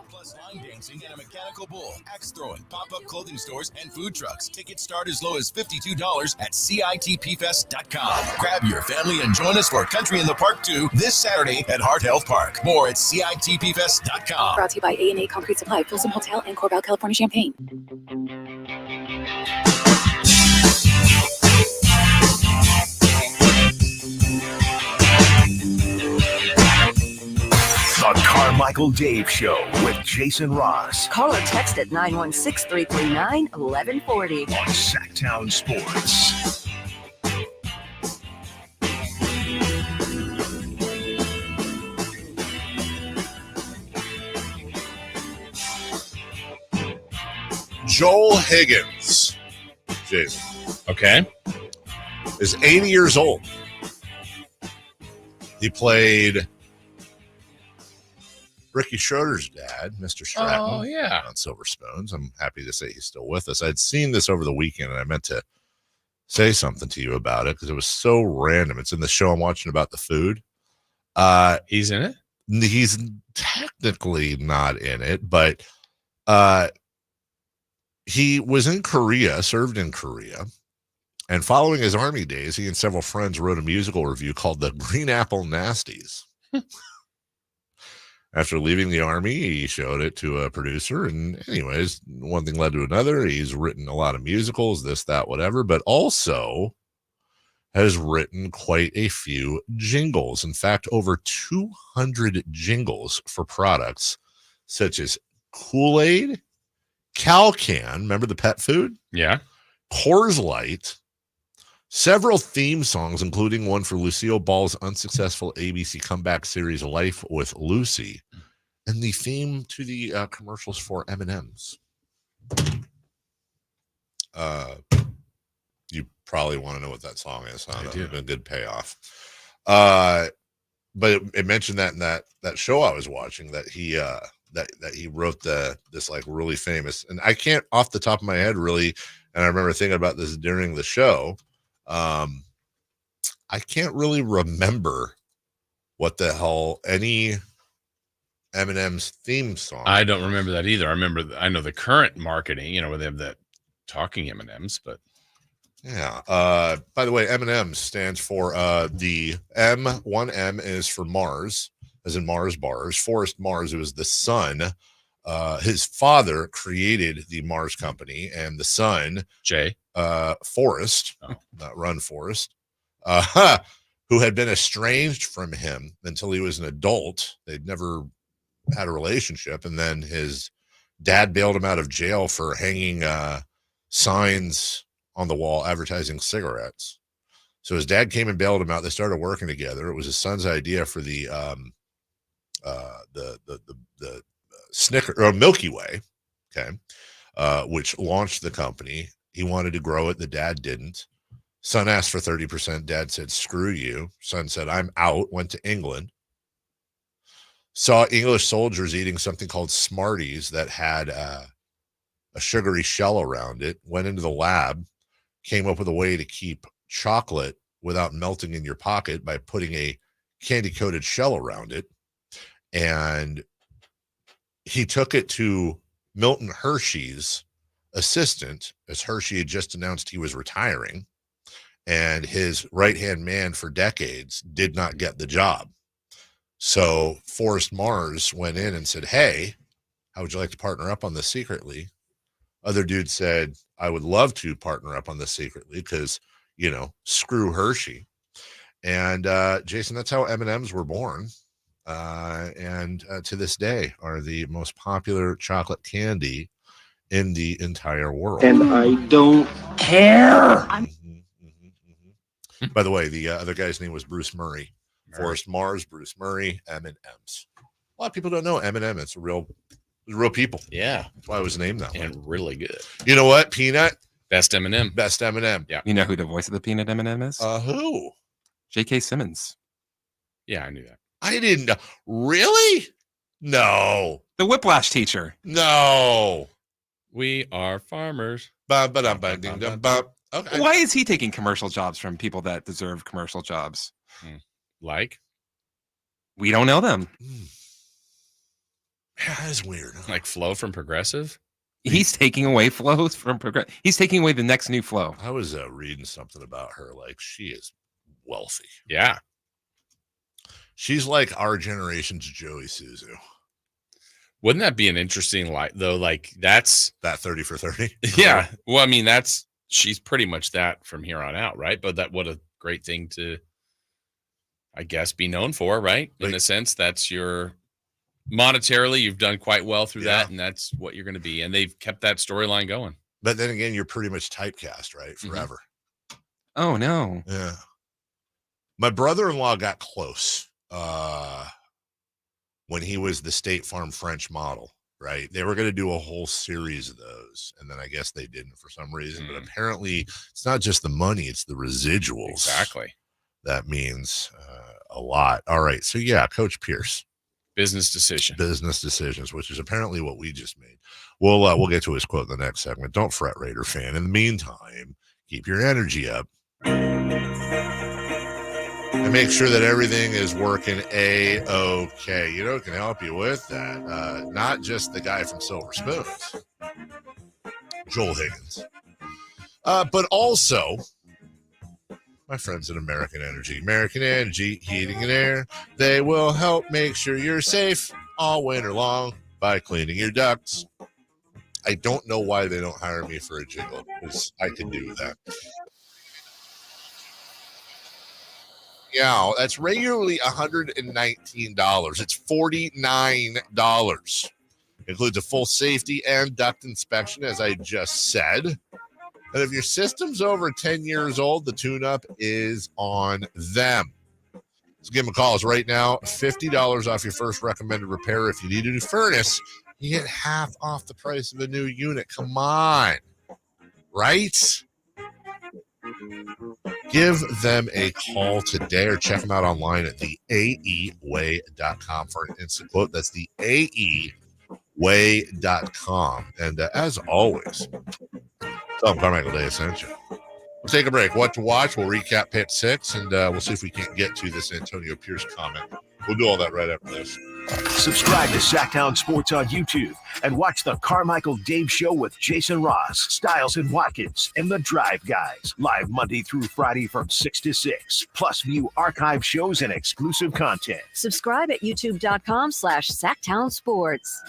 [SPEAKER 24] plus line dancing and a mechanical bull, axe throwing, pop-up clothing stores, and food trucks. Tickets start as low as $52 at CITPfest.com. Grab your family and join us for Country in the Park 2 this Saturday at Heart Health Park. More at CITPfest.com.
[SPEAKER 5] Brought to you by A&A Concrete Supply, Folsom Hotel, and Corbell, California Champaign.
[SPEAKER 1] Carmichael Dave Show with Jason Ross
[SPEAKER 2] Call or text at 916-339-1140.
[SPEAKER 1] on Sacktown Sports.
[SPEAKER 4] Joel Higgins, Jason,
[SPEAKER 3] Okay.
[SPEAKER 4] is 80 years old. He played Ricky Schroeder's dad, Mr. Stratton.
[SPEAKER 3] Oh, yeah.
[SPEAKER 4] On Silver Spoons. I'm happy to say he's still with us. I'd seen this over the weekend, and I meant to say something to you about it because it was so random. It's in the show I'm watching about the food.
[SPEAKER 3] He's in it?
[SPEAKER 4] He's technically not in it, but he was in Korea, served in Korea. And following his Army days, he and several friends wrote a musical review called The Green Apple Nasties. After leaving the Army, he showed it to a producer. And anyways, one thing led to another. He's written a lot of musicals, this, that, whatever, but also has written quite a few jingles. In fact, over 200 jingles for products such as Kool-Aid, Cal-Can, remember the pet food?
[SPEAKER 3] Yeah.
[SPEAKER 4] Coors Light, several theme songs, including one for Lucille Ball's unsuccessful ABC comeback series Life with Lucy, and the theme to the commercials for M&M's. You probably want to know what that song is, huh? That would have been a good payoff. But it mentioned that in that show I was watching that he that he wrote this like really famous, and I can't off the top of my head really, and I remember thinking about this during the show. I can't really remember what the hell any Eminem's theme song.
[SPEAKER 3] I don't remember that either. I know the current marketing, where they have that talking M&Ms, but
[SPEAKER 4] yeah. By the way, M&M stands for the M. One M is for Mars, as in Mars bars. Forrest Mars, who was the son. His father created the Mars company, and the son, Forrest, not Run Forrest, who had been estranged from him until he was an adult. They'd never had a relationship, and then his dad bailed him out of jail for hanging signs on the wall advertising cigarettes. So his dad came and bailed him out. They started working together. It was his son's idea for the Snicker or Milky Way, okay, which launched the company. He wanted to grow it. The dad didn't. Son asked for 30%. Dad said, screw you. Son said, I'm out. Went to England. Saw English soldiers eating something called Smarties that had a sugary shell around it. Went into the lab. Came up with a way to keep chocolate without melting in your pocket by putting a candy-coated shell around it. And he took it to Milton Hershey's assistant, as Hershey had just announced he was retiring, and his right-hand man for decades did not get the job. So Forrest Mars went in and said, hey, how would you like to partner up on this secretly? Other dude said, I would love to partner up on this secretly because, screw Hershey. And Jason, that's how M&Ms were born. And to this day are the most popular chocolate candy in the entire world.
[SPEAKER 6] And I don't care.
[SPEAKER 4] By the way, the other guy's name was Bruce Murray. Forrest Mars, Bruce Murray, M&Ms. A lot of people don't know M&M. It's real people.
[SPEAKER 3] Yeah.
[SPEAKER 4] That's why it was named that way.
[SPEAKER 3] And really good.
[SPEAKER 4] You know what? Peanut.
[SPEAKER 3] Best M&M.
[SPEAKER 4] Best M&M.
[SPEAKER 3] Yeah.
[SPEAKER 12] You know who the voice of the peanut M&M is?
[SPEAKER 4] Who?
[SPEAKER 12] J.K. Simmons.
[SPEAKER 3] Yeah, I knew that.
[SPEAKER 4] I didn't know. Really? No.
[SPEAKER 12] The Whiplash teacher.
[SPEAKER 4] No.
[SPEAKER 3] We are farmers.
[SPEAKER 4] Okay.
[SPEAKER 12] Why is he taking commercial jobs from people that deserve commercial jobs?
[SPEAKER 3] Like?
[SPEAKER 12] We don't know them.
[SPEAKER 4] Yeah, that is weird. Huh?
[SPEAKER 3] Like Flo from Progressive?
[SPEAKER 12] He's taking away flows from Progressive. He's taking away the next new flow.
[SPEAKER 4] I was reading something about her. Like, she is wealthy.
[SPEAKER 3] Yeah.
[SPEAKER 4] She's like our generation's Joey Suzu.
[SPEAKER 3] Wouldn't that be an interesting though? Like that's
[SPEAKER 4] that 30 for 30.
[SPEAKER 3] Yeah. Well, I mean, she's pretty much that from here on out, right? But what a great thing to, I guess, be known for, right? In a sense, that's your monetarily, you've done quite well through that, and that's what you're going to be. And they've kept that storyline going.
[SPEAKER 4] But then again, you're pretty much typecast, right? Forever.
[SPEAKER 12] Oh, no.
[SPEAKER 4] Yeah. My brother-in-law got close when he was the State Farm French model, right? They were going to do a whole series of those, and then I guess they didn't for some reason. But apparently, it's not just the money, it's the residuals.
[SPEAKER 3] Exactly.
[SPEAKER 4] That means a lot. All right. So, yeah, Coach Pierce.
[SPEAKER 3] Business decisions, which is apparently what we just made. We'll get to his quote in the next segment. Don't fret, Raider fan. In the meantime, keep your energy up. And make sure that everything is working A-OK. You know who can help you with that? Not just the guy from Silver Spoons, Joel Higgins, but also my friends at American Energy. American Energy, heating and air. They will help make sure you're safe all winter long by cleaning your ducts. I don't know why they don't hire me for a jingle, because I could do that. Yeah, that's regularly $119. It's $49. Includes a full safety and duct inspection, as I just said. And if your system's over 10 years old, the tune-up is on them. So give them a call. It's right now, $50 off your first recommended repair. If you need a new furnace, you get half off the price of a new unit. Come on. Right? Give them a call today or check them out online at theaeway.com for an instant quote. That's theaeway.com. And as always, tell them Carmichael Dave sent you. We'll take a break. What to watch? We'll recap Pick 6, and we'll see if we can't get to this Antonio Pierce comment. We'll do all that right after this.
[SPEAKER 1] Subscribe to Sacktown Sports on YouTube and watch the Carmichael Dave Show with Jason Ross, Stiles and Watkins, and the Drive Guys. Live Monday through Friday from 6 to 6. Plus view archive shows and exclusive content.
[SPEAKER 2] Subscribe at youtube.com/Sacktown Sports.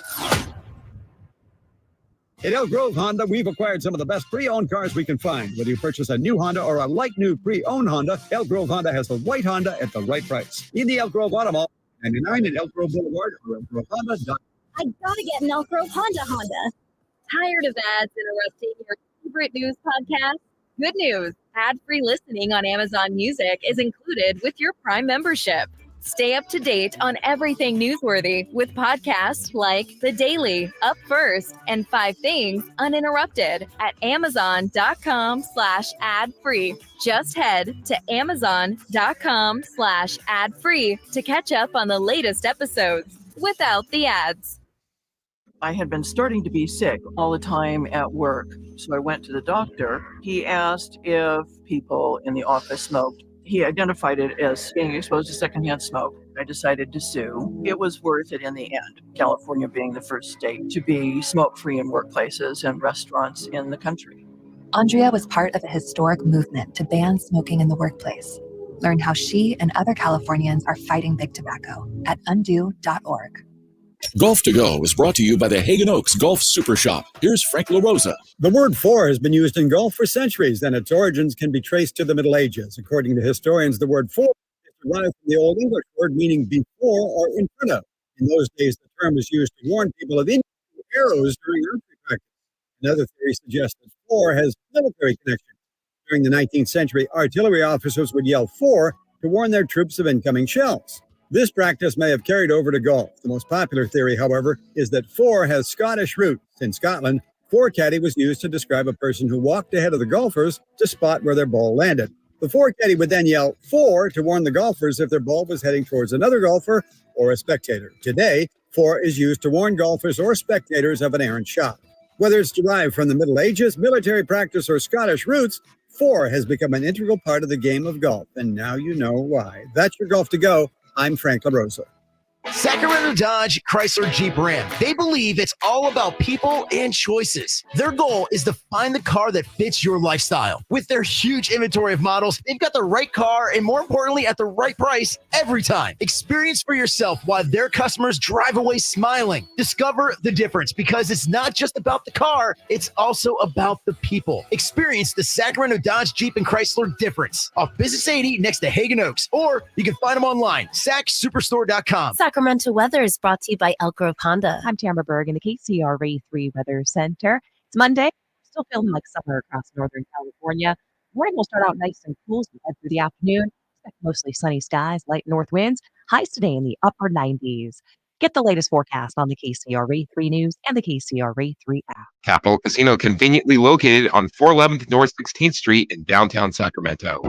[SPEAKER 13] At Elk Grove Honda, we've acquired some of the best pre-owned cars we can find. Whether you purchase a new Honda or a like-new pre-owned Honda, Elk Grove Honda has the right Honda at the right price. In the Elk Grove Auto Mall, 99 at Elk Grove Boulevard or ElkGroveHonda.com.
[SPEAKER 14] I gotta get an Elk Grove Honda.
[SPEAKER 9] Tired of ads interrupting your favorite news podcast? Good news. Ad-free listening on Amazon Music is included with your Prime membership. Stay up to date on everything newsworthy with podcasts like The Daily, Up First, and 5 Things Uninterrupted at Amazon.com/ad-free. Just head to Amazon.com/ad-free to catch up on the latest episodes without the ads.
[SPEAKER 11] I had been starting to be sick all the time at work, so I went to the doctor. He asked if people in the office smoked. He identified it as being exposed to secondhand smoke. I decided to sue. It was worth it in the end, California being the first state to be smoke-free in workplaces and restaurants in the country.
[SPEAKER 5] Andrea was part of a historic movement to ban smoking in the workplace. Learn how she and other Californians are fighting big tobacco at undo.org.
[SPEAKER 8] Golf to Go is brought to you by the Hagen Oaks Golf Super Shop. Here's Frank LaRosa.
[SPEAKER 13] The word "for" has been used in golf for centuries, and its origins can be traced to the Middle Ages. According to historians, the word "for" is derived from the Old English word meaning before or in front of. In those days, the term was used to warn people of incoming arrows during archery practice. Another theory suggests that "for" has military connection. During the 19th century, artillery officers would yell "for" to warn their troops of incoming shells. This practice may have carried over to golf. The most popular theory, however, is that "for" has Scottish roots. In Scotland, "for-caddy" was used to describe a person who walked ahead of the golfers to spot where their ball landed. The for-caddy would then yell "for" to warn the golfers if their ball was heading towards another golfer or a spectator. Today, "for" is used to warn golfers or spectators of an errant shot. Whether it's derived from the Middle Ages, military practice, or Scottish roots, "for" has become an integral part of the game of golf, and now you know why. That's your Golf to Go. I'm Frank LaRosa.
[SPEAKER 15] Sacramento Dodge Chrysler Jeep Ram. They believe it's all about people and choices. Their goal is to find the car that fits your lifestyle. With their huge inventory of models, they've got the right car and, more importantly, at the right price every time. Experience for yourself why their customers drive away smiling. Discover the difference, because it's not just about the car, it's also about the people. Experience the Sacramento Dodge Jeep and Chrysler difference off Business 80 next to Hagen Oaks, or you can find them online, sacsuperstore.com.
[SPEAKER 17] Sacramento weather is brought to you by Elk Grove Honda.
[SPEAKER 18] I'm Tamara Berg in the KCRA 3 Weather Center. It's Monday. Still feeling like summer across Northern California. Morning will start out nice and cool as we head through the afternoon. Expect mostly sunny skies, light north winds. Highs today in the upper 90s. Get the latest forecast on the KCRA 3 News and the KCRA 3 app.
[SPEAKER 12] Capital Casino, conveniently located on 411th North 16th Street in downtown Sacramento.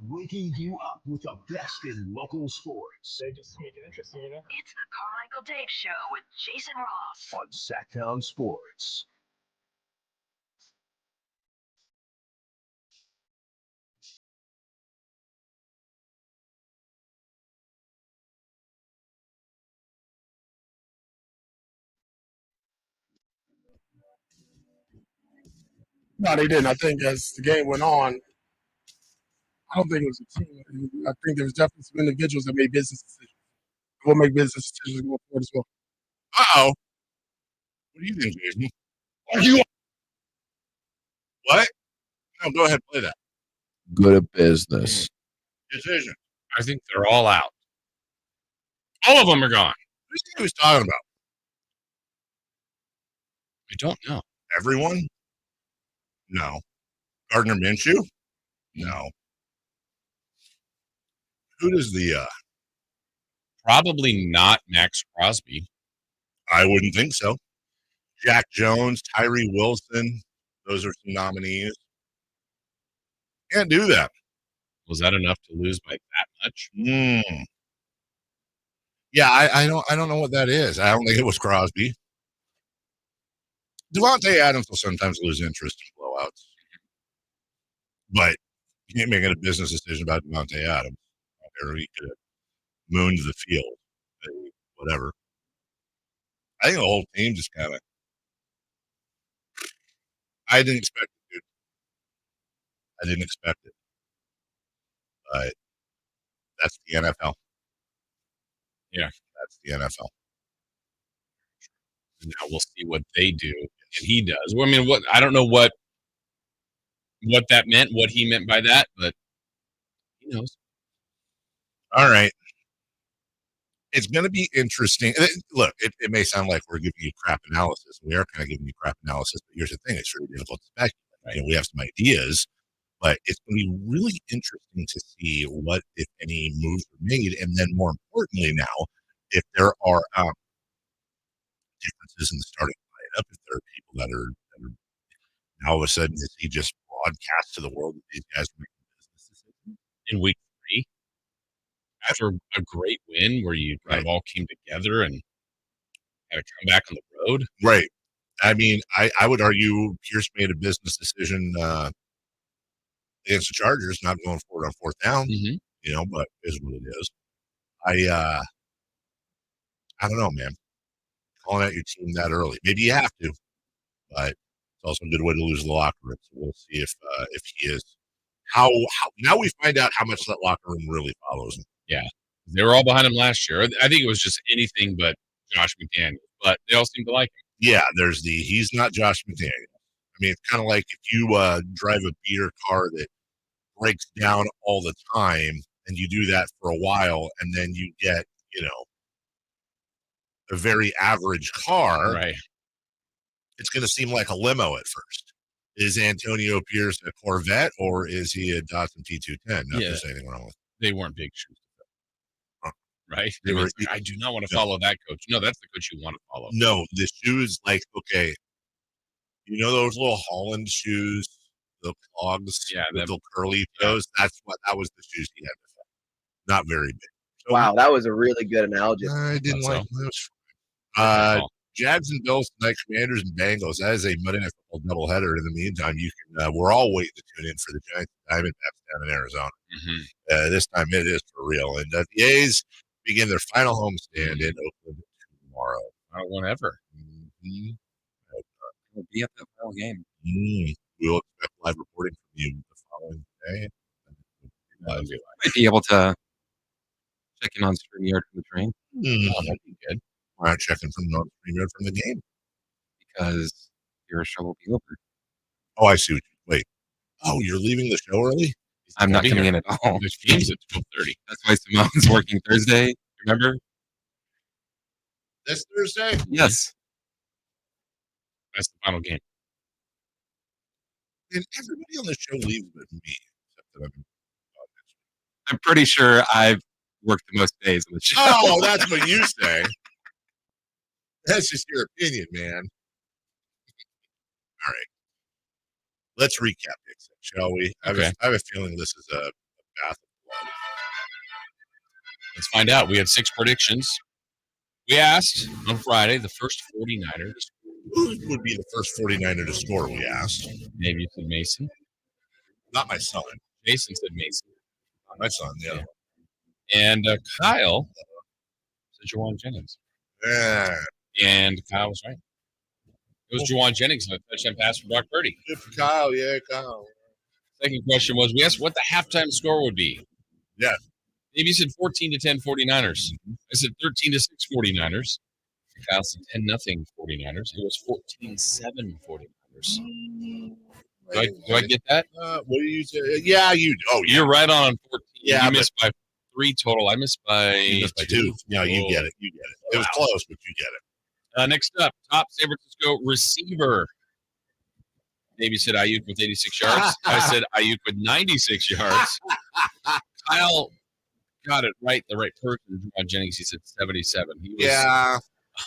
[SPEAKER 1] Waking you up with the best in local sports.
[SPEAKER 19] They just make it interesting, you know?
[SPEAKER 2] It's the Carmichael Dave Show with Jason Ross
[SPEAKER 1] On Sacktown Sports.
[SPEAKER 19] No, they didn't. I think as the game went on, I don't think it was a team. I think there was definitely some individuals that made business decisions. We'll make business decisions going forward as well.
[SPEAKER 4] Uh-oh. What do you think, Jason? Are you what? No, go ahead, play that.
[SPEAKER 20] Good at business.
[SPEAKER 4] Decision.
[SPEAKER 3] I think they're all out. All of them are gone.
[SPEAKER 4] Who do you think he was talking about?
[SPEAKER 3] I don't know.
[SPEAKER 4] Everyone? No. Gardner Minshew? No. Who does the
[SPEAKER 3] Probably not Max Crosby.
[SPEAKER 4] I wouldn't think so. Jack Jones, Tyree Wilson, those are some nominees. Can't do that.
[SPEAKER 3] Was that enough to lose by that much?
[SPEAKER 4] Yeah, I don't know what that is. I don't think it was Crosby. Devontae Adams will sometimes lose interest in blowouts. But you can't make a business decision about Devontae Adams. Or he could have mooned the field. Whatever. I think the whole team just kind of. I didn't expect it, dude. I didn't expect it. But that's the NFL.
[SPEAKER 3] Yeah.
[SPEAKER 4] That's the NFL.
[SPEAKER 3] Now we'll see what they do and he does. Well, I mean, I don't know what that meant, what he meant by that, but he knows.
[SPEAKER 4] All right. It's going to be interesting. Look, it may sound like we're giving you crap analysis. We are kind of giving you crap analysis, but here's the thing. It's really difficult to speculate. Right? You know, we have some ideas, but it's going to be really interesting to see what, if any, moves are made. And then more importantly now, if there are differences in the starting lineup, if there are people that are now all of a sudden, is he just broadcast to the world that these guys are making business decisions?
[SPEAKER 3] In week 3, after a great win where you kind of all came together and had to come back on the road.
[SPEAKER 4] Right. I mean, I would argue Pierce made a business decision against the Chargers, not going forward on 4th down, you know, but it is what it is. I don't know, man. Calling out your team that early. Maybe you have to, but it's also a good way to lose the locker room. So we'll see if he is how now we find out how much that locker room really follows him.
[SPEAKER 3] Yeah. They were all behind him last year. I think it was just anything but Josh McDaniels, but they all seem to like him.
[SPEAKER 4] Yeah, there's he's not Josh McDaniels. I mean, it's kind of like if you drive a beater car that breaks down all the time and you do that for a while and then you get, you know, a very average car,
[SPEAKER 3] right?
[SPEAKER 4] It's going to seem like a limo at first. Is Antonio Pierce a Corvette or is he a Datsun T210? Not there's anything wrong with it.
[SPEAKER 3] They weren't big shoes, right? I do not want to follow that coach. No, that's the coach you want to follow.
[SPEAKER 4] No, the shoes, like, okay, you know those little Holland shoes the clogs,
[SPEAKER 3] Yeah,
[SPEAKER 4] the little curly toes. That was the shoes he had. Not very big. So,
[SPEAKER 7] Wow, that was a really good analogy.
[SPEAKER 4] I didn't like those. Jags and Bills tonight, Commanders and Bengals. That is a Monday Night Football doubleheader. In the meantime, you can. We're all waiting to tune in for the Giants and Diamondbacks down in Arizona. This time it is for real. And the A's begin their final homestand in Oakland tomorrow.
[SPEAKER 3] I don't want ever.
[SPEAKER 12] We'll be at the final game.
[SPEAKER 4] We will expect live reporting from you the following day.
[SPEAKER 12] Might be able to check in on StreamYard from the train.
[SPEAKER 4] Oh, that'd be good. We're not checking from StreamYard from the game
[SPEAKER 12] because your show will be over.
[SPEAKER 4] Oh, I see. Wait. Oh, you're leaving the show early?
[SPEAKER 12] I'm not coming in at all.
[SPEAKER 3] There's games at 12:30.
[SPEAKER 12] That's why Simone's working Thursday. Remember?
[SPEAKER 4] This Thursday?
[SPEAKER 12] Yes.
[SPEAKER 3] That's the final game.
[SPEAKER 4] And everybody on the show leaves but me. Except that
[SPEAKER 12] I'm pretty sure I've worked the most days on the show.
[SPEAKER 4] Oh, that's what you say. That's just your opinion, man. All right. Let's recap this, shall we?
[SPEAKER 3] Okay.
[SPEAKER 4] I have a feeling this is a bath of blood.
[SPEAKER 3] Let's find out. We had 6 predictions. We asked on Friday the first 49er.
[SPEAKER 4] Who would be the first 49er to score, we asked.
[SPEAKER 3] Maybe you said Mason.
[SPEAKER 4] Not my son.
[SPEAKER 3] Jason said Mason.
[SPEAKER 4] Not my son, yeah.
[SPEAKER 3] And Kyle said Jauan Jennings.
[SPEAKER 4] Yeah.
[SPEAKER 3] And Kyle was right. It was Jauan Jennings on a touchdown pass from Brock Purdy.
[SPEAKER 4] Good for Kyle, yeah, Kyle.
[SPEAKER 3] Second question was, we asked what the halftime score would be.
[SPEAKER 4] Yeah.
[SPEAKER 3] Maybe you said 14-10 49ers. I said 13-6 49ers. Kyle said 10-0 49ers. It was 14-7 49ers. Do I get that?
[SPEAKER 4] What do you say? Yeah, you. Oh, yeah.
[SPEAKER 3] You're right on 14.
[SPEAKER 4] Yeah,
[SPEAKER 3] you missed by 3 total. I missed by
[SPEAKER 4] You missed by 2. Yeah, you get it. You get it. It was close, but you get it.
[SPEAKER 3] Next up, top San Francisco receiver. Maybe said Ayuk with 86 yards. I said Ayuk with 96 yards. Kyle got it right, the right person. Jauan Jennings, he said 77. He was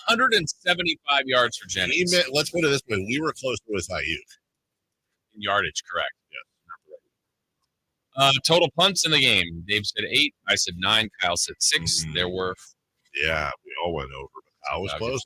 [SPEAKER 3] 175 yards for Jennings.
[SPEAKER 4] Let's put it this way. We were close with Ayuk.
[SPEAKER 3] In yardage, correct. Yes. Total punts in the game. Dave said 8. I said 9. Kyle said 6. There were.
[SPEAKER 4] Yeah, we all went over, but Kyle was close.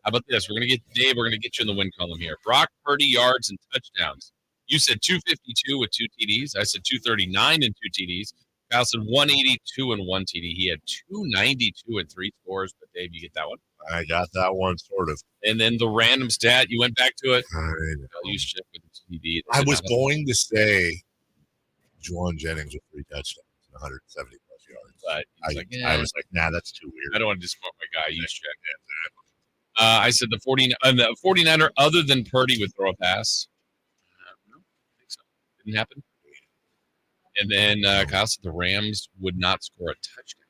[SPEAKER 3] How about this? We're going to get Dave. We're going to get you in the win column here. Brock Purdy yards and touchdowns. You said 252 with 2 TDs. I said 239 and 2 TDs. Kyle said 182 and 1 TD. He had 292 and 3 scores. But Dave, you get that one?
[SPEAKER 4] I got that one sort of.
[SPEAKER 3] And then the random stat, you went back to it.
[SPEAKER 4] I
[SPEAKER 3] You check with the TD.
[SPEAKER 4] I was going to say Jauan Jennings with 3 touchdowns and 170 plus yards.
[SPEAKER 3] But
[SPEAKER 4] I was like, nah, that's too weird.
[SPEAKER 3] I don't want to disappoint my guy. You check that. I said the 49er, other than Purdy, would throw a pass. No, I think so. Didn't happen. And then Kyle said the Rams would not score a touchdown.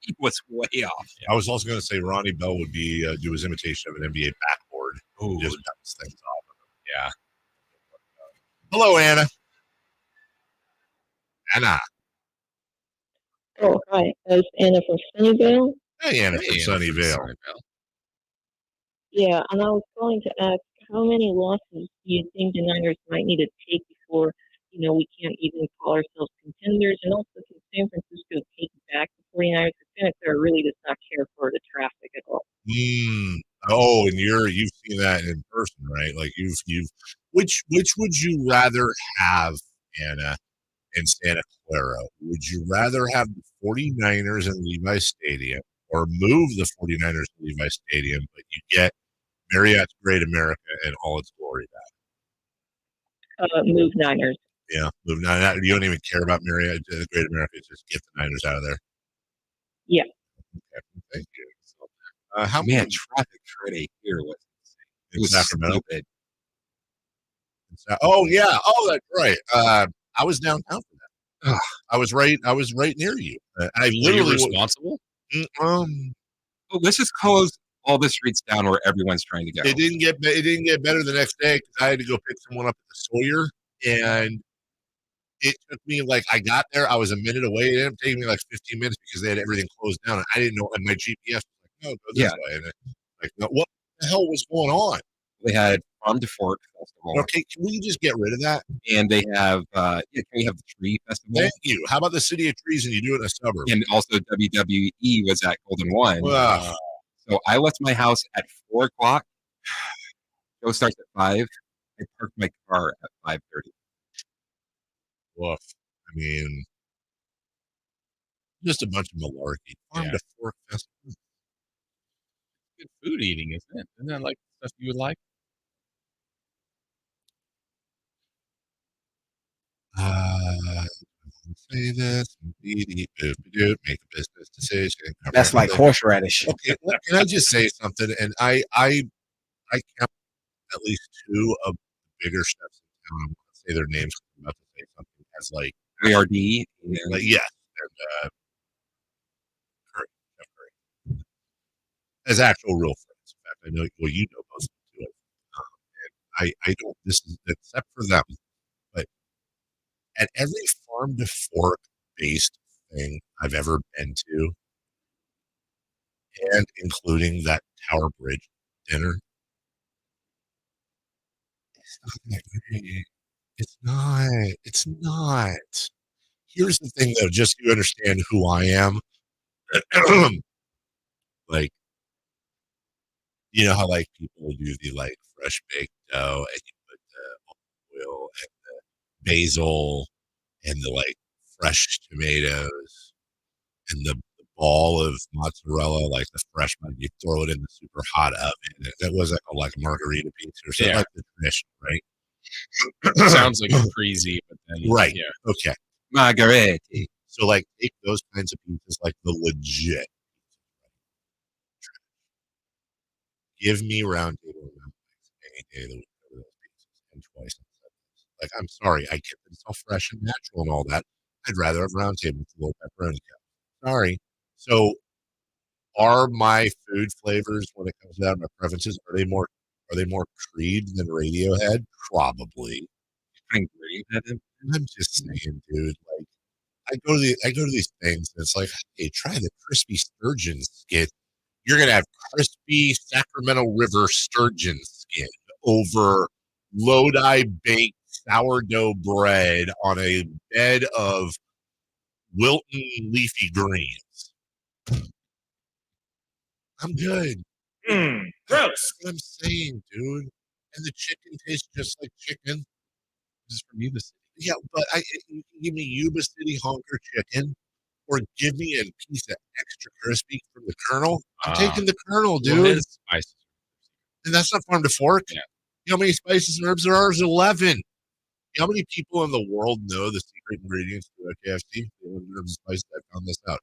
[SPEAKER 12] He was way off.
[SPEAKER 4] Yeah. I was also going to say Ronnie Bell would be do his imitation of an NBA backboard. Ooh, just bounce things off of him.
[SPEAKER 3] Yeah.
[SPEAKER 4] Hello, Anna. Anna.
[SPEAKER 21] Oh, hi. It's Anna from Sunnyvale.
[SPEAKER 4] Hey, Anna from Sunnyvale.
[SPEAKER 21] Yeah, and I was going to ask, how many losses do you think the Niners might need to take before, we can't even call ourselves contenders? And also, can San Francisco take back the 49ers? Santa Clara really does not care for the traffic at all.
[SPEAKER 4] Oh, and you've seen that in person, right? Like you've which would you rather have, Anna, in Santa Clara? Would you rather have the 49ers in Levi Stadium or move the 49ers to Levi Stadium, but you get Marriott's Great America and all its glory back?
[SPEAKER 21] Move Niners.
[SPEAKER 4] Yeah, move Niners. You don't even care about Marriott, the Great America. Just get the Niners out of there.
[SPEAKER 21] Yeah.
[SPEAKER 4] Okay, thank you.
[SPEAKER 12] How many traffic Friday here was
[SPEAKER 4] in Sacramento?
[SPEAKER 12] Stupid.
[SPEAKER 4] Oh yeah. Oh, that's right. I was downtown for that. I was right near you. I literally
[SPEAKER 3] Were you responsible.
[SPEAKER 12] Well, let's just close all the streets down where everyone's trying to go.
[SPEAKER 4] It didn't get better the next day because I had to go pick someone up at the Sawyer, and it took me I got there. I was a minute away. It ended up taking me 15 minutes because they had everything closed down, and I didn't know. And my GPS was no, go this way. And no, what the hell was going on?
[SPEAKER 12] They had Farm to Fork Festival.
[SPEAKER 4] Okay, can we just get rid of that?
[SPEAKER 12] And they have, can we have the Tree Festival?
[SPEAKER 4] Thank you. How about the City of Trees and you do it in a suburb?
[SPEAKER 12] And also WWE was at Golden One.
[SPEAKER 4] Wow.
[SPEAKER 12] So I left my house at 4 o'clock. Show starts at 5. I parked my car at 5:30.
[SPEAKER 4] Woof. I mean, just a bunch of malarkey. Farm to Fork Festival.
[SPEAKER 3] Good food eating, isn't it? Isn't that like stuff you would like?
[SPEAKER 4] Say this, make a business decision.
[SPEAKER 10] That's like horseradish.
[SPEAKER 4] Okay, can I just say something? And I count at least 2 of the bigger chefs in town. I'm going to say their names. I'm about to say something as like
[SPEAKER 12] ARD.
[SPEAKER 4] Like, yes, and Curry. As actual real friends. In fact, I know. Well, you know most of them too. And I don't. This is except for them, but at every farm to fork based thing I've ever been to, and including that Tower Bridge dinner, it's not that great. It's not. It's not. Here's the thing, though, just so you understand who I am. Like, you know how like people do the like fresh baked dough and you put the oil and the basil and the like fresh tomatoes and the ball of mozzarella, like the fresh one, you throw it in the super hot oven. That was like a margarita pizza or something, like the tradition, right?
[SPEAKER 3] Sounds like crazy, but then
[SPEAKER 4] Right.
[SPEAKER 3] Yeah.
[SPEAKER 4] Okay.
[SPEAKER 12] Margarita.
[SPEAKER 4] So like take those kinds of pizzas, like the legit. Give me round table any day of the week over those pizzas and twice on Sundays. Like, I'm sorry, I get that it's all fresh and natural and all that. I'd rather have round table with a little pepperoni cup. Sorry. So are my food flavors when it comes down to my preferences, are they more Creed than Radiohead? Probably. I'm just saying, dude, like I go to these things and it's like, hey, try the crispy sturgeon skit. You're gonna have crispy Sacramento River sturgeon skin over Lodi baked sourdough bread on a bed of Wilton leafy greens. I'm good.
[SPEAKER 6] Gross.
[SPEAKER 4] That's what I'm saying, dude. And the chicken tastes just like chicken.
[SPEAKER 3] This is from Yuba City.
[SPEAKER 4] Yeah, but you can give me Yuba City honker chicken or give me a piece of extra crispy from the Colonel. I'm taking the Colonel, dude.
[SPEAKER 3] Spices.
[SPEAKER 4] And that's not farm to fork.
[SPEAKER 3] Yeah.
[SPEAKER 4] You know how many spices and herbs there are? There's 11. You know how many people in the world know the secret ingredients to a KFC? The 11 herbs and spices. I found this out.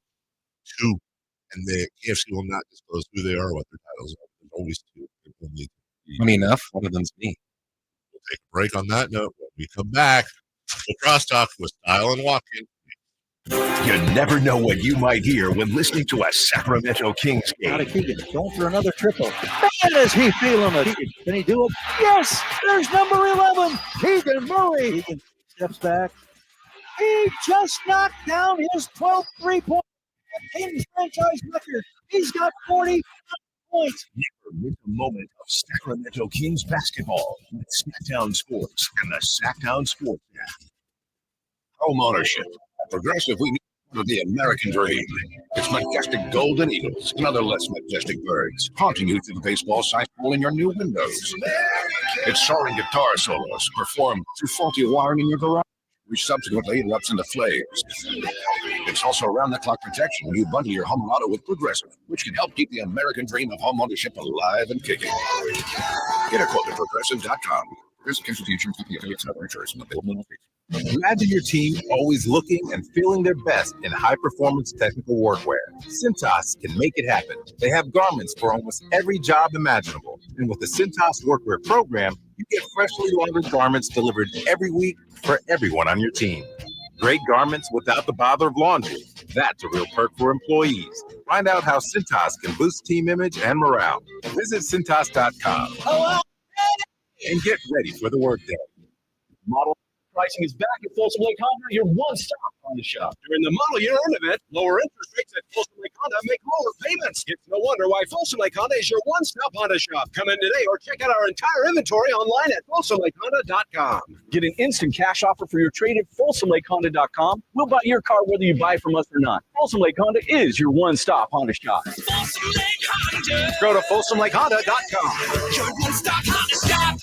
[SPEAKER 4] 2. And the KFC will not disclose who they are or what their titles are. There's always 2.
[SPEAKER 12] Funny enough, one of them's me.
[SPEAKER 4] We'll take a break on that note. When we come back, we'll crosstalk with Style and Walk-In.
[SPEAKER 1] You never know what you might hear when listening to a Sacramento Kings game.
[SPEAKER 10] Out of Keegan, going for another triple. Man, is he feeling it? Keegan, can he do it? Yes, there's number 11, Keegan Murray. Keegan steps back. He just knocked down his 12th three-point Kings franchise record. He's got 40 points.
[SPEAKER 1] Never miss a moment of Sacramento Kings basketball with Sacktown Sports and the Sacktown Sports app. Home ownership. Progressive, we need the American dream. It's majestic golden eagles and other less majestic birds haunting you through the baseball sight pole in your new windows. It's soaring guitar solos performed through faulty wiring in your garage, which subsequently erupts into flames. It's also around-the-clock protection when you bundle your home and auto with Progressive, which can help keep the American dream of home ownership alive and kicking. Get a quote at Progressive.com. Risk and future affiliates and other insurers.
[SPEAKER 16] Imagine your team always looking and feeling their best in high-performance technical workwear. Cintas can make it happen. They have garments for almost every job imaginable. And with the Cintas Workwear program, you get freshly laundered garments delivered every week for everyone on your team. Great garments without the bother of laundry. That's a real perk for employees. Find out how Cintas can boost team image and morale. Visit Cintas.com and get ready for the workday. Model
[SPEAKER 14] Pricing is back at Folsom Lake Honda, your one-stop Honda shop. During the model year end event, lower interest rates at Folsom Lake Honda make lower payments. It's no wonder why Folsom Lake Honda is your one-stop Honda shop. Come in today or check out our entire inventory online at FolsomLakeHonda.com. Get an instant cash offer for your trade at FolsomLakeHonda.com. We'll buy your car whether you buy from us or not. Folsom Lake Honda is your one-stop Honda shop.
[SPEAKER 6] Folsom Lake Honda.
[SPEAKER 14] Go to FolsomLakeHonda.com.
[SPEAKER 6] Your one-stop Honda shop.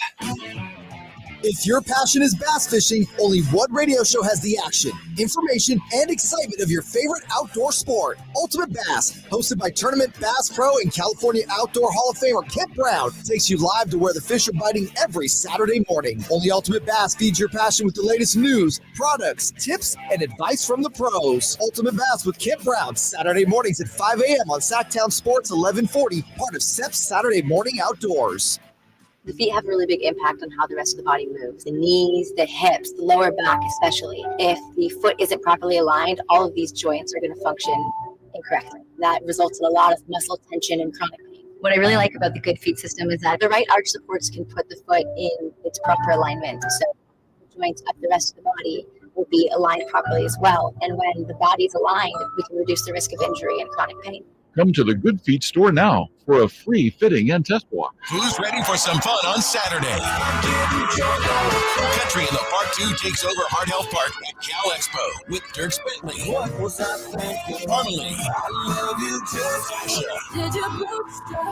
[SPEAKER 15] If your passion is bass fishing, only one radio show has the action, information, and excitement of your favorite outdoor sport. Ultimate Bass, hosted by Tournament Bass Pro and California Outdoor Hall of Famer Kent Brown, takes you live to where the fish are biting every Saturday morning. Only Ultimate Bass feeds your passion with the latest news, products, tips, and advice from the pros. Ultimate Bass with Kent Brown, Saturday mornings at 5 a.m. on Sacktown Sports 1140, part of SEP's Saturday Morning Outdoors.
[SPEAKER 22] The feet have a really big impact on how the rest of the body moves. The knees, the hips, the lower back especially. If the foot isn't properly aligned, all of these joints are going to function incorrectly. That results in a lot of muscle tension and chronic pain. What I really like about the Good Feet system is that the right arch supports can put the foot in its proper alignment. So the joints of the rest of the body will be aligned properly as well. And when the body's aligned, we can reduce the risk of injury and chronic pain.
[SPEAKER 8] Come to the Good Feet store now for a free fitting and test walk.
[SPEAKER 23] Who's ready for some fun on Saturday? Country in the Park 2 takes over Heart Health Park at Cal Expo with Dirk Bentley, Harmony, Sasha,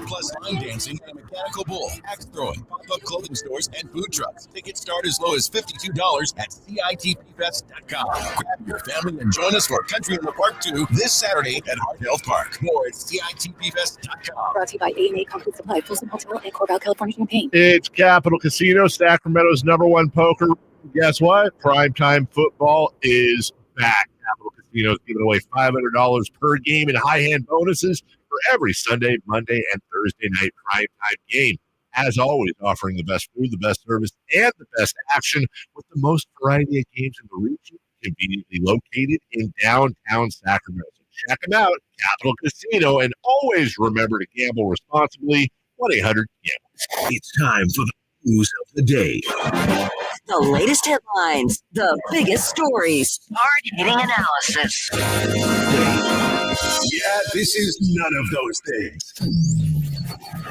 [SPEAKER 23] plus line dancing and a mechanical bull, axe throwing, pop-up clothing stores, and food trucks. Tickets start as low as $52 at CITPFest.com. Grab your family and join us for Country in the Park 2 this Saturday at Heart Health Park. More at CITPFest.com.
[SPEAKER 5] Brought to you by A&A Concrete Supply, Folsom Hotel, and Corval, California Champaign.
[SPEAKER 24] It's Capital Casino, Sacramento's #1 poker. Guess what? Primetime football is back. Capital Casino is giving away $500 per game in high-hand bonuses for every Sunday, Monday, and Thursday night primetime game. As always, offering the best food, the best service, and the best action with the most variety of games in the region, conveniently located in downtown Sacramento. Check them out, Capital Casino, and always remember to gamble responsibly. 1-800-GAMBLE.
[SPEAKER 1] It's time for the news of the day.
[SPEAKER 2] The latest headlines, the biggest stories, hard-hitting analysis.
[SPEAKER 1] Yeah, this is none of those things.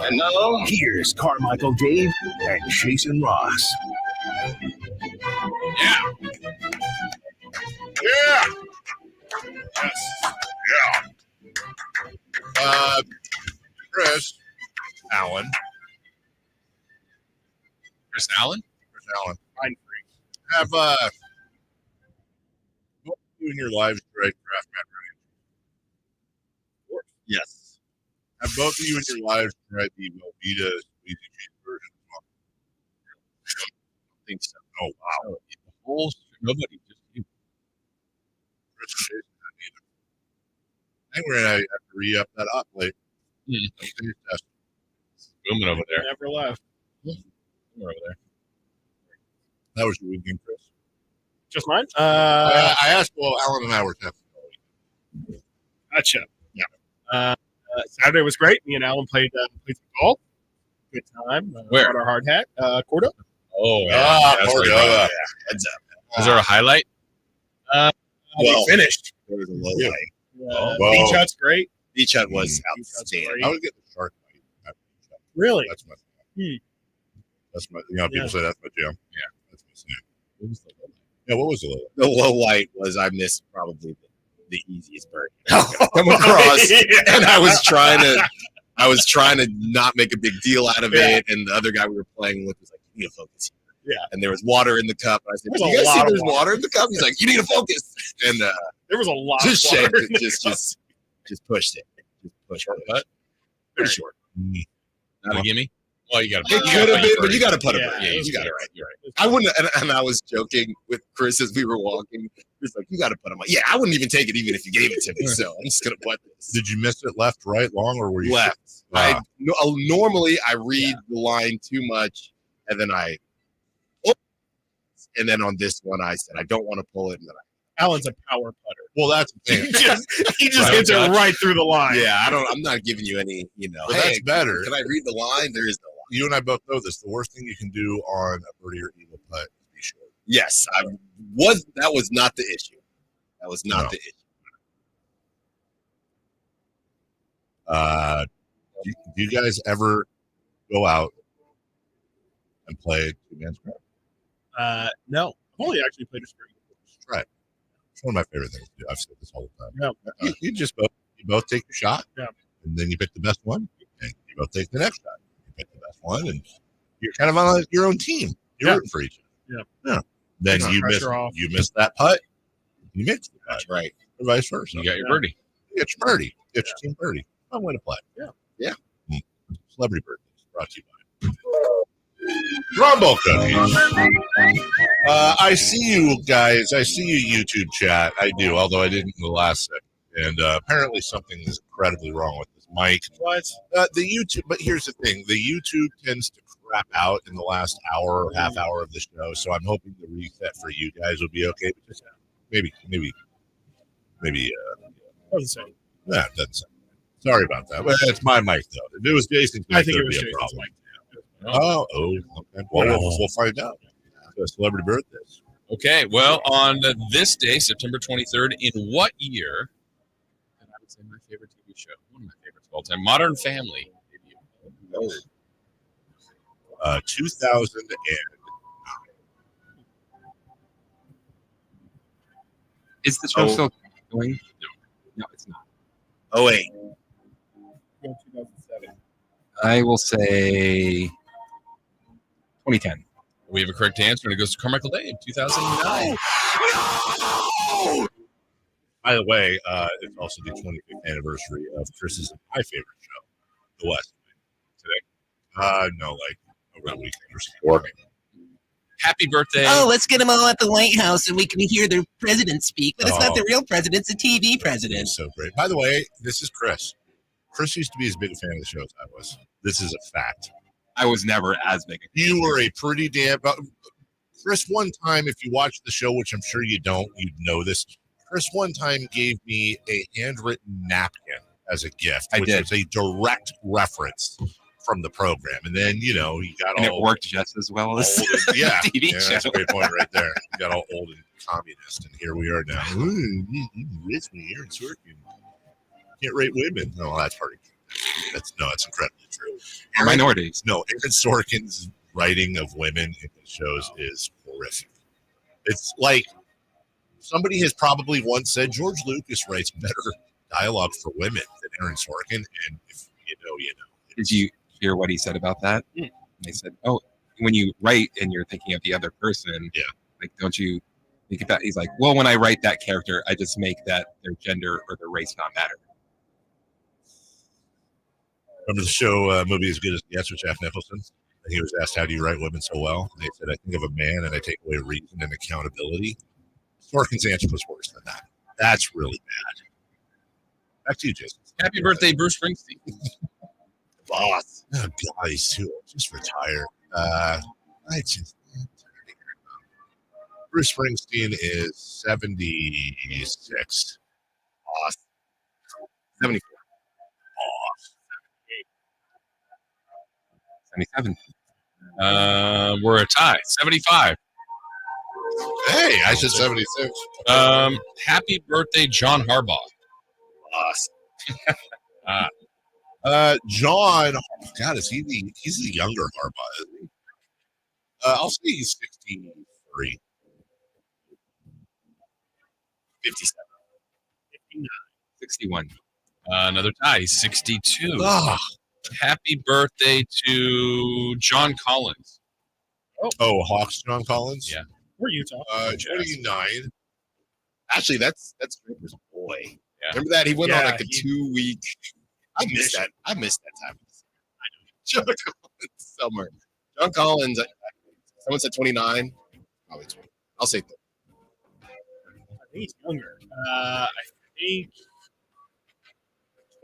[SPEAKER 1] And now, here's Carmichael Dave and Jason Ross.
[SPEAKER 4] Yeah. Yes. Yeah. Chris Allen.
[SPEAKER 3] Chris Allen?
[SPEAKER 4] Chris Allen. Fine freak. Have both of you in your lives tried Kraft macaroni? Of course. Yes. Have both of you in your lives tried the Velveeta squeezy cheese version as well? I don't think so. Oh wow.
[SPEAKER 3] The whole nobody just
[SPEAKER 4] Chris and Jason didn't either. I think we're gonna have to re-up that up late.
[SPEAKER 3] Booming over there.
[SPEAKER 24] Never left.
[SPEAKER 3] Over there.
[SPEAKER 4] That was your weekend, Chris.
[SPEAKER 24] Just mine?
[SPEAKER 4] I asked, well, Alan and I were testing.
[SPEAKER 24] Gotcha. Yeah. Saturday was great. Me and Alan played some golf. Good time.
[SPEAKER 3] Where?
[SPEAKER 24] Got our hard hat. Cordova.
[SPEAKER 3] Oh, yeah.
[SPEAKER 4] Cordova. Heads up.
[SPEAKER 3] Is there a highlight?
[SPEAKER 24] We finished.
[SPEAKER 4] There was a low light.
[SPEAKER 24] Beach hut's great.
[SPEAKER 25] Beach hut was outstanding.
[SPEAKER 4] I was getting the shark bite at Beach Hut.
[SPEAKER 24] Really?
[SPEAKER 4] That's my people say that's my jam.
[SPEAKER 25] Yeah.
[SPEAKER 4] That's my jam. What was the low light?
[SPEAKER 25] The low light was I missed probably the easiest bird. Come across, and I was trying to not make a big deal out of it, and the other guy we were playing with was like, "You need to focus here."
[SPEAKER 24] Yeah.
[SPEAKER 25] And there was water in the cup. And I said,
[SPEAKER 24] There's
[SPEAKER 25] "You
[SPEAKER 24] a
[SPEAKER 25] guys
[SPEAKER 24] lot
[SPEAKER 25] see
[SPEAKER 24] of
[SPEAKER 25] there's
[SPEAKER 24] water.
[SPEAKER 25] water in the cup?" He's like, "You need to focus." And
[SPEAKER 24] there was a lot
[SPEAKER 25] just
[SPEAKER 24] of water.
[SPEAKER 25] shanked it, just pushed it. Just pushed it.
[SPEAKER 3] But
[SPEAKER 25] pretty short.
[SPEAKER 3] Not a gimme? Well, you got to.
[SPEAKER 25] It could have been, but you got to put it.
[SPEAKER 3] Yeah,
[SPEAKER 25] You got it
[SPEAKER 3] right.
[SPEAKER 25] right.
[SPEAKER 3] You're right.
[SPEAKER 25] I wouldn't, and I was joking with Chris as we were walking. He's like, "You got to put him." Yeah, I wouldn't even take it even if you gave it to me. So I'm just gonna put this.
[SPEAKER 4] Did you miss it left, right, long, or were you
[SPEAKER 25] Left? Normally I read the line too much, and then and then on this one I said I don't want to pull it, and then
[SPEAKER 24] Alan's a power putter.
[SPEAKER 4] Well, that's the thing.
[SPEAKER 24] he just hits it right through the line.
[SPEAKER 25] Yeah, I'm not giving you any.
[SPEAKER 4] Well, that's better.
[SPEAKER 25] Can I read the line? There is no line.
[SPEAKER 4] You and I both know this. The worst thing you can do on a birdie or eagle putt is be short.
[SPEAKER 25] Yes, that was not the issue. That was not the issue.
[SPEAKER 4] Do you guys ever go out and play two-man scrap?
[SPEAKER 9] No. I've only actually played a screen.
[SPEAKER 4] Just try it. It's one of my favorite things to do. I've said this all the time.
[SPEAKER 9] Yeah.
[SPEAKER 4] You just both take your shot,
[SPEAKER 9] Yeah.
[SPEAKER 4] and then you pick the best one, and you both take the next shot. You pick the best one, and you're kind of on your own team. You're rooting for each other.
[SPEAKER 9] Yeah.
[SPEAKER 4] Then
[SPEAKER 9] Takes
[SPEAKER 4] you
[SPEAKER 9] the
[SPEAKER 4] miss
[SPEAKER 9] pressure off.
[SPEAKER 4] that putt, you mix the putt.
[SPEAKER 25] That's right.
[SPEAKER 4] Or vice versa.
[SPEAKER 3] You got your birdie.
[SPEAKER 4] You get your birdie. Get your team birdie. Fun way to play.
[SPEAKER 9] Yeah.
[SPEAKER 4] Celebrity Birthdays brought to you by Rumble Cookies. I see you guys. I see you YouTube chat. I do, although I didn't in the last second. And apparently something is incredibly wrong with this mic.
[SPEAKER 9] What?
[SPEAKER 4] The YouTube, but here's the thing. The YouTube tends to crap out in the last hour or half hour of the show. So I'm hoping the reset for you guys will be okay. But just maybe.
[SPEAKER 9] Doesn't say.
[SPEAKER 4] Yeah, it doesn't say. Sorry about that. Well, it's my mic, though. If it was Jason's mic,
[SPEAKER 9] I think it
[SPEAKER 4] there'd
[SPEAKER 9] was
[SPEAKER 4] be a
[SPEAKER 9] Jason's
[SPEAKER 4] problem.
[SPEAKER 9] mic.
[SPEAKER 4] Okay. Well, we'll find out. Celebrity birthdays.
[SPEAKER 3] Okay, well, on this day, September 23rd, in what year? And I would say my favorite TV show, one of my favorites of all time, Modern Family.
[SPEAKER 4] 2009.
[SPEAKER 12] Is the show still going? No, it's not.
[SPEAKER 25] 08.
[SPEAKER 9] 2007.
[SPEAKER 12] I will say 2010.
[SPEAKER 3] We have a correct answer, and it goes to Carmichael Dave, 2009.
[SPEAKER 4] By the way, it's also the 25th anniversary of Chris's and my favorite show, The West Wing. Today. No, like over the weekend or something.
[SPEAKER 3] Happy birthday.
[SPEAKER 11] Oh, let's get them all at the White House and we can hear their president speak. But it's not
[SPEAKER 4] Oh.
[SPEAKER 11] the real president, it's a TV president.
[SPEAKER 4] It's so great. By the way, this is Chris. Chris used to be as big a fan of the show as I was. This is a fact.
[SPEAKER 12] I was never as big.
[SPEAKER 4] You were a pretty damn. Chris, one time, if you watch the show, which I'm sure you don't, you'd know this. Chris, one time, gave me a handwritten napkin as a gift, which was a direct reference from the program. And then, you know, he got
[SPEAKER 12] And
[SPEAKER 4] all.
[SPEAKER 12] it worked just as well as
[SPEAKER 4] Yeah,
[SPEAKER 12] TV
[SPEAKER 4] yeah,
[SPEAKER 12] show.
[SPEAKER 4] that's a great point right there. He got all old and communist, and here we are now. Ooh, you rich me, Aaron Sorkin. Can't rate women. No, that's pretty. That's incredibly true.
[SPEAKER 12] Minorities.
[SPEAKER 4] No, Aaron Sorkin's writing of women in his shows is horrific. It's like somebody has probably once said George Lucas writes better dialogue for women than Aaron Sorkin, and if you know, you know.
[SPEAKER 12] Did you hear what he said about that? They said, "Oh, when you write and you're thinking of the other person, like don't you think about?" He's like, "Well, when I write that character, I just make that their gender or their race not matter."
[SPEAKER 4] Remember the show Movie as Good as Gets with Jack Nicholson? And he was asked, how do you write women so well? And they said, I think of a man and I take away reason and accountability. Sorkin's answer was worse than that. That's really bad. Back to you, Jason.
[SPEAKER 3] Happy birthday, Bruce Springsteen.
[SPEAKER 4] Boss. Oh, guys, too. Just retire. Bruce Springsteen is 76. Awesome.
[SPEAKER 12] 74. 77.
[SPEAKER 3] We're a tie. 75.
[SPEAKER 4] Hey, I said 76.
[SPEAKER 3] Happy birthday, John Harbaugh.
[SPEAKER 4] Awesome. John, God, he's the younger Harbaugh, isn't he? I'll say he's 63.
[SPEAKER 12] 57. 59. 61.
[SPEAKER 3] Another tie. He's 62.
[SPEAKER 4] Ah.
[SPEAKER 3] Happy birthday to John Collins.
[SPEAKER 4] Oh, Hawks John Collins?
[SPEAKER 3] Yeah.
[SPEAKER 9] Where are you talking?
[SPEAKER 4] 29.
[SPEAKER 25] Actually, that's Draper's boy.
[SPEAKER 3] Yeah.
[SPEAKER 25] Remember that? He went on like a
[SPEAKER 9] he-
[SPEAKER 25] 2-week. I missed that. I missed that time. John Collins summer. John Collins. Someone said 29. Probably 20. I'll say 30.
[SPEAKER 9] I think he's younger. I think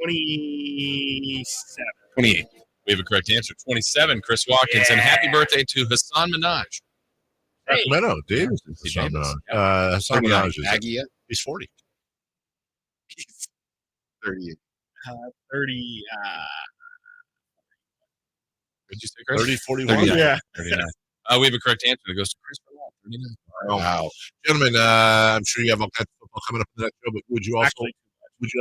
[SPEAKER 9] 27.
[SPEAKER 3] 28. We have a correct answer. 27, Chris Watkins. And happy birthday to Hassan Minaj.
[SPEAKER 4] Sacramento, Davis. Hassan Minaj is
[SPEAKER 25] Aggie.
[SPEAKER 4] he's 40.
[SPEAKER 25] He's 30.
[SPEAKER 9] 30.
[SPEAKER 3] What'd you say, Chris?
[SPEAKER 4] 30, 41.
[SPEAKER 3] 39.
[SPEAKER 9] Yeah.
[SPEAKER 3] 39. We have a correct answer. It goes to Chris Bernal, 39.
[SPEAKER 4] Wow. Gentlemen, I'm sure you have all kinds of football coming up in the next show, but would you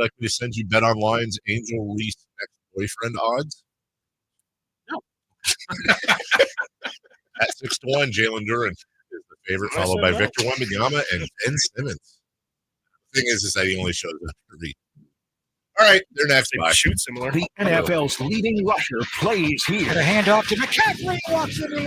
[SPEAKER 4] like me to send you Bet Online's Angel Reese ex-boyfriend odds?
[SPEAKER 9] No.
[SPEAKER 4] At 6-1, Jalen Duran is the favorite, followed by Victor Wembanyama and Ben Simmons. The thing is that he only shows up to read. All right, they're next.
[SPEAKER 9] They shoot similar.
[SPEAKER 1] The NFL's leading rusher plays here.
[SPEAKER 10] A handoff to McCaffrey. Walks into the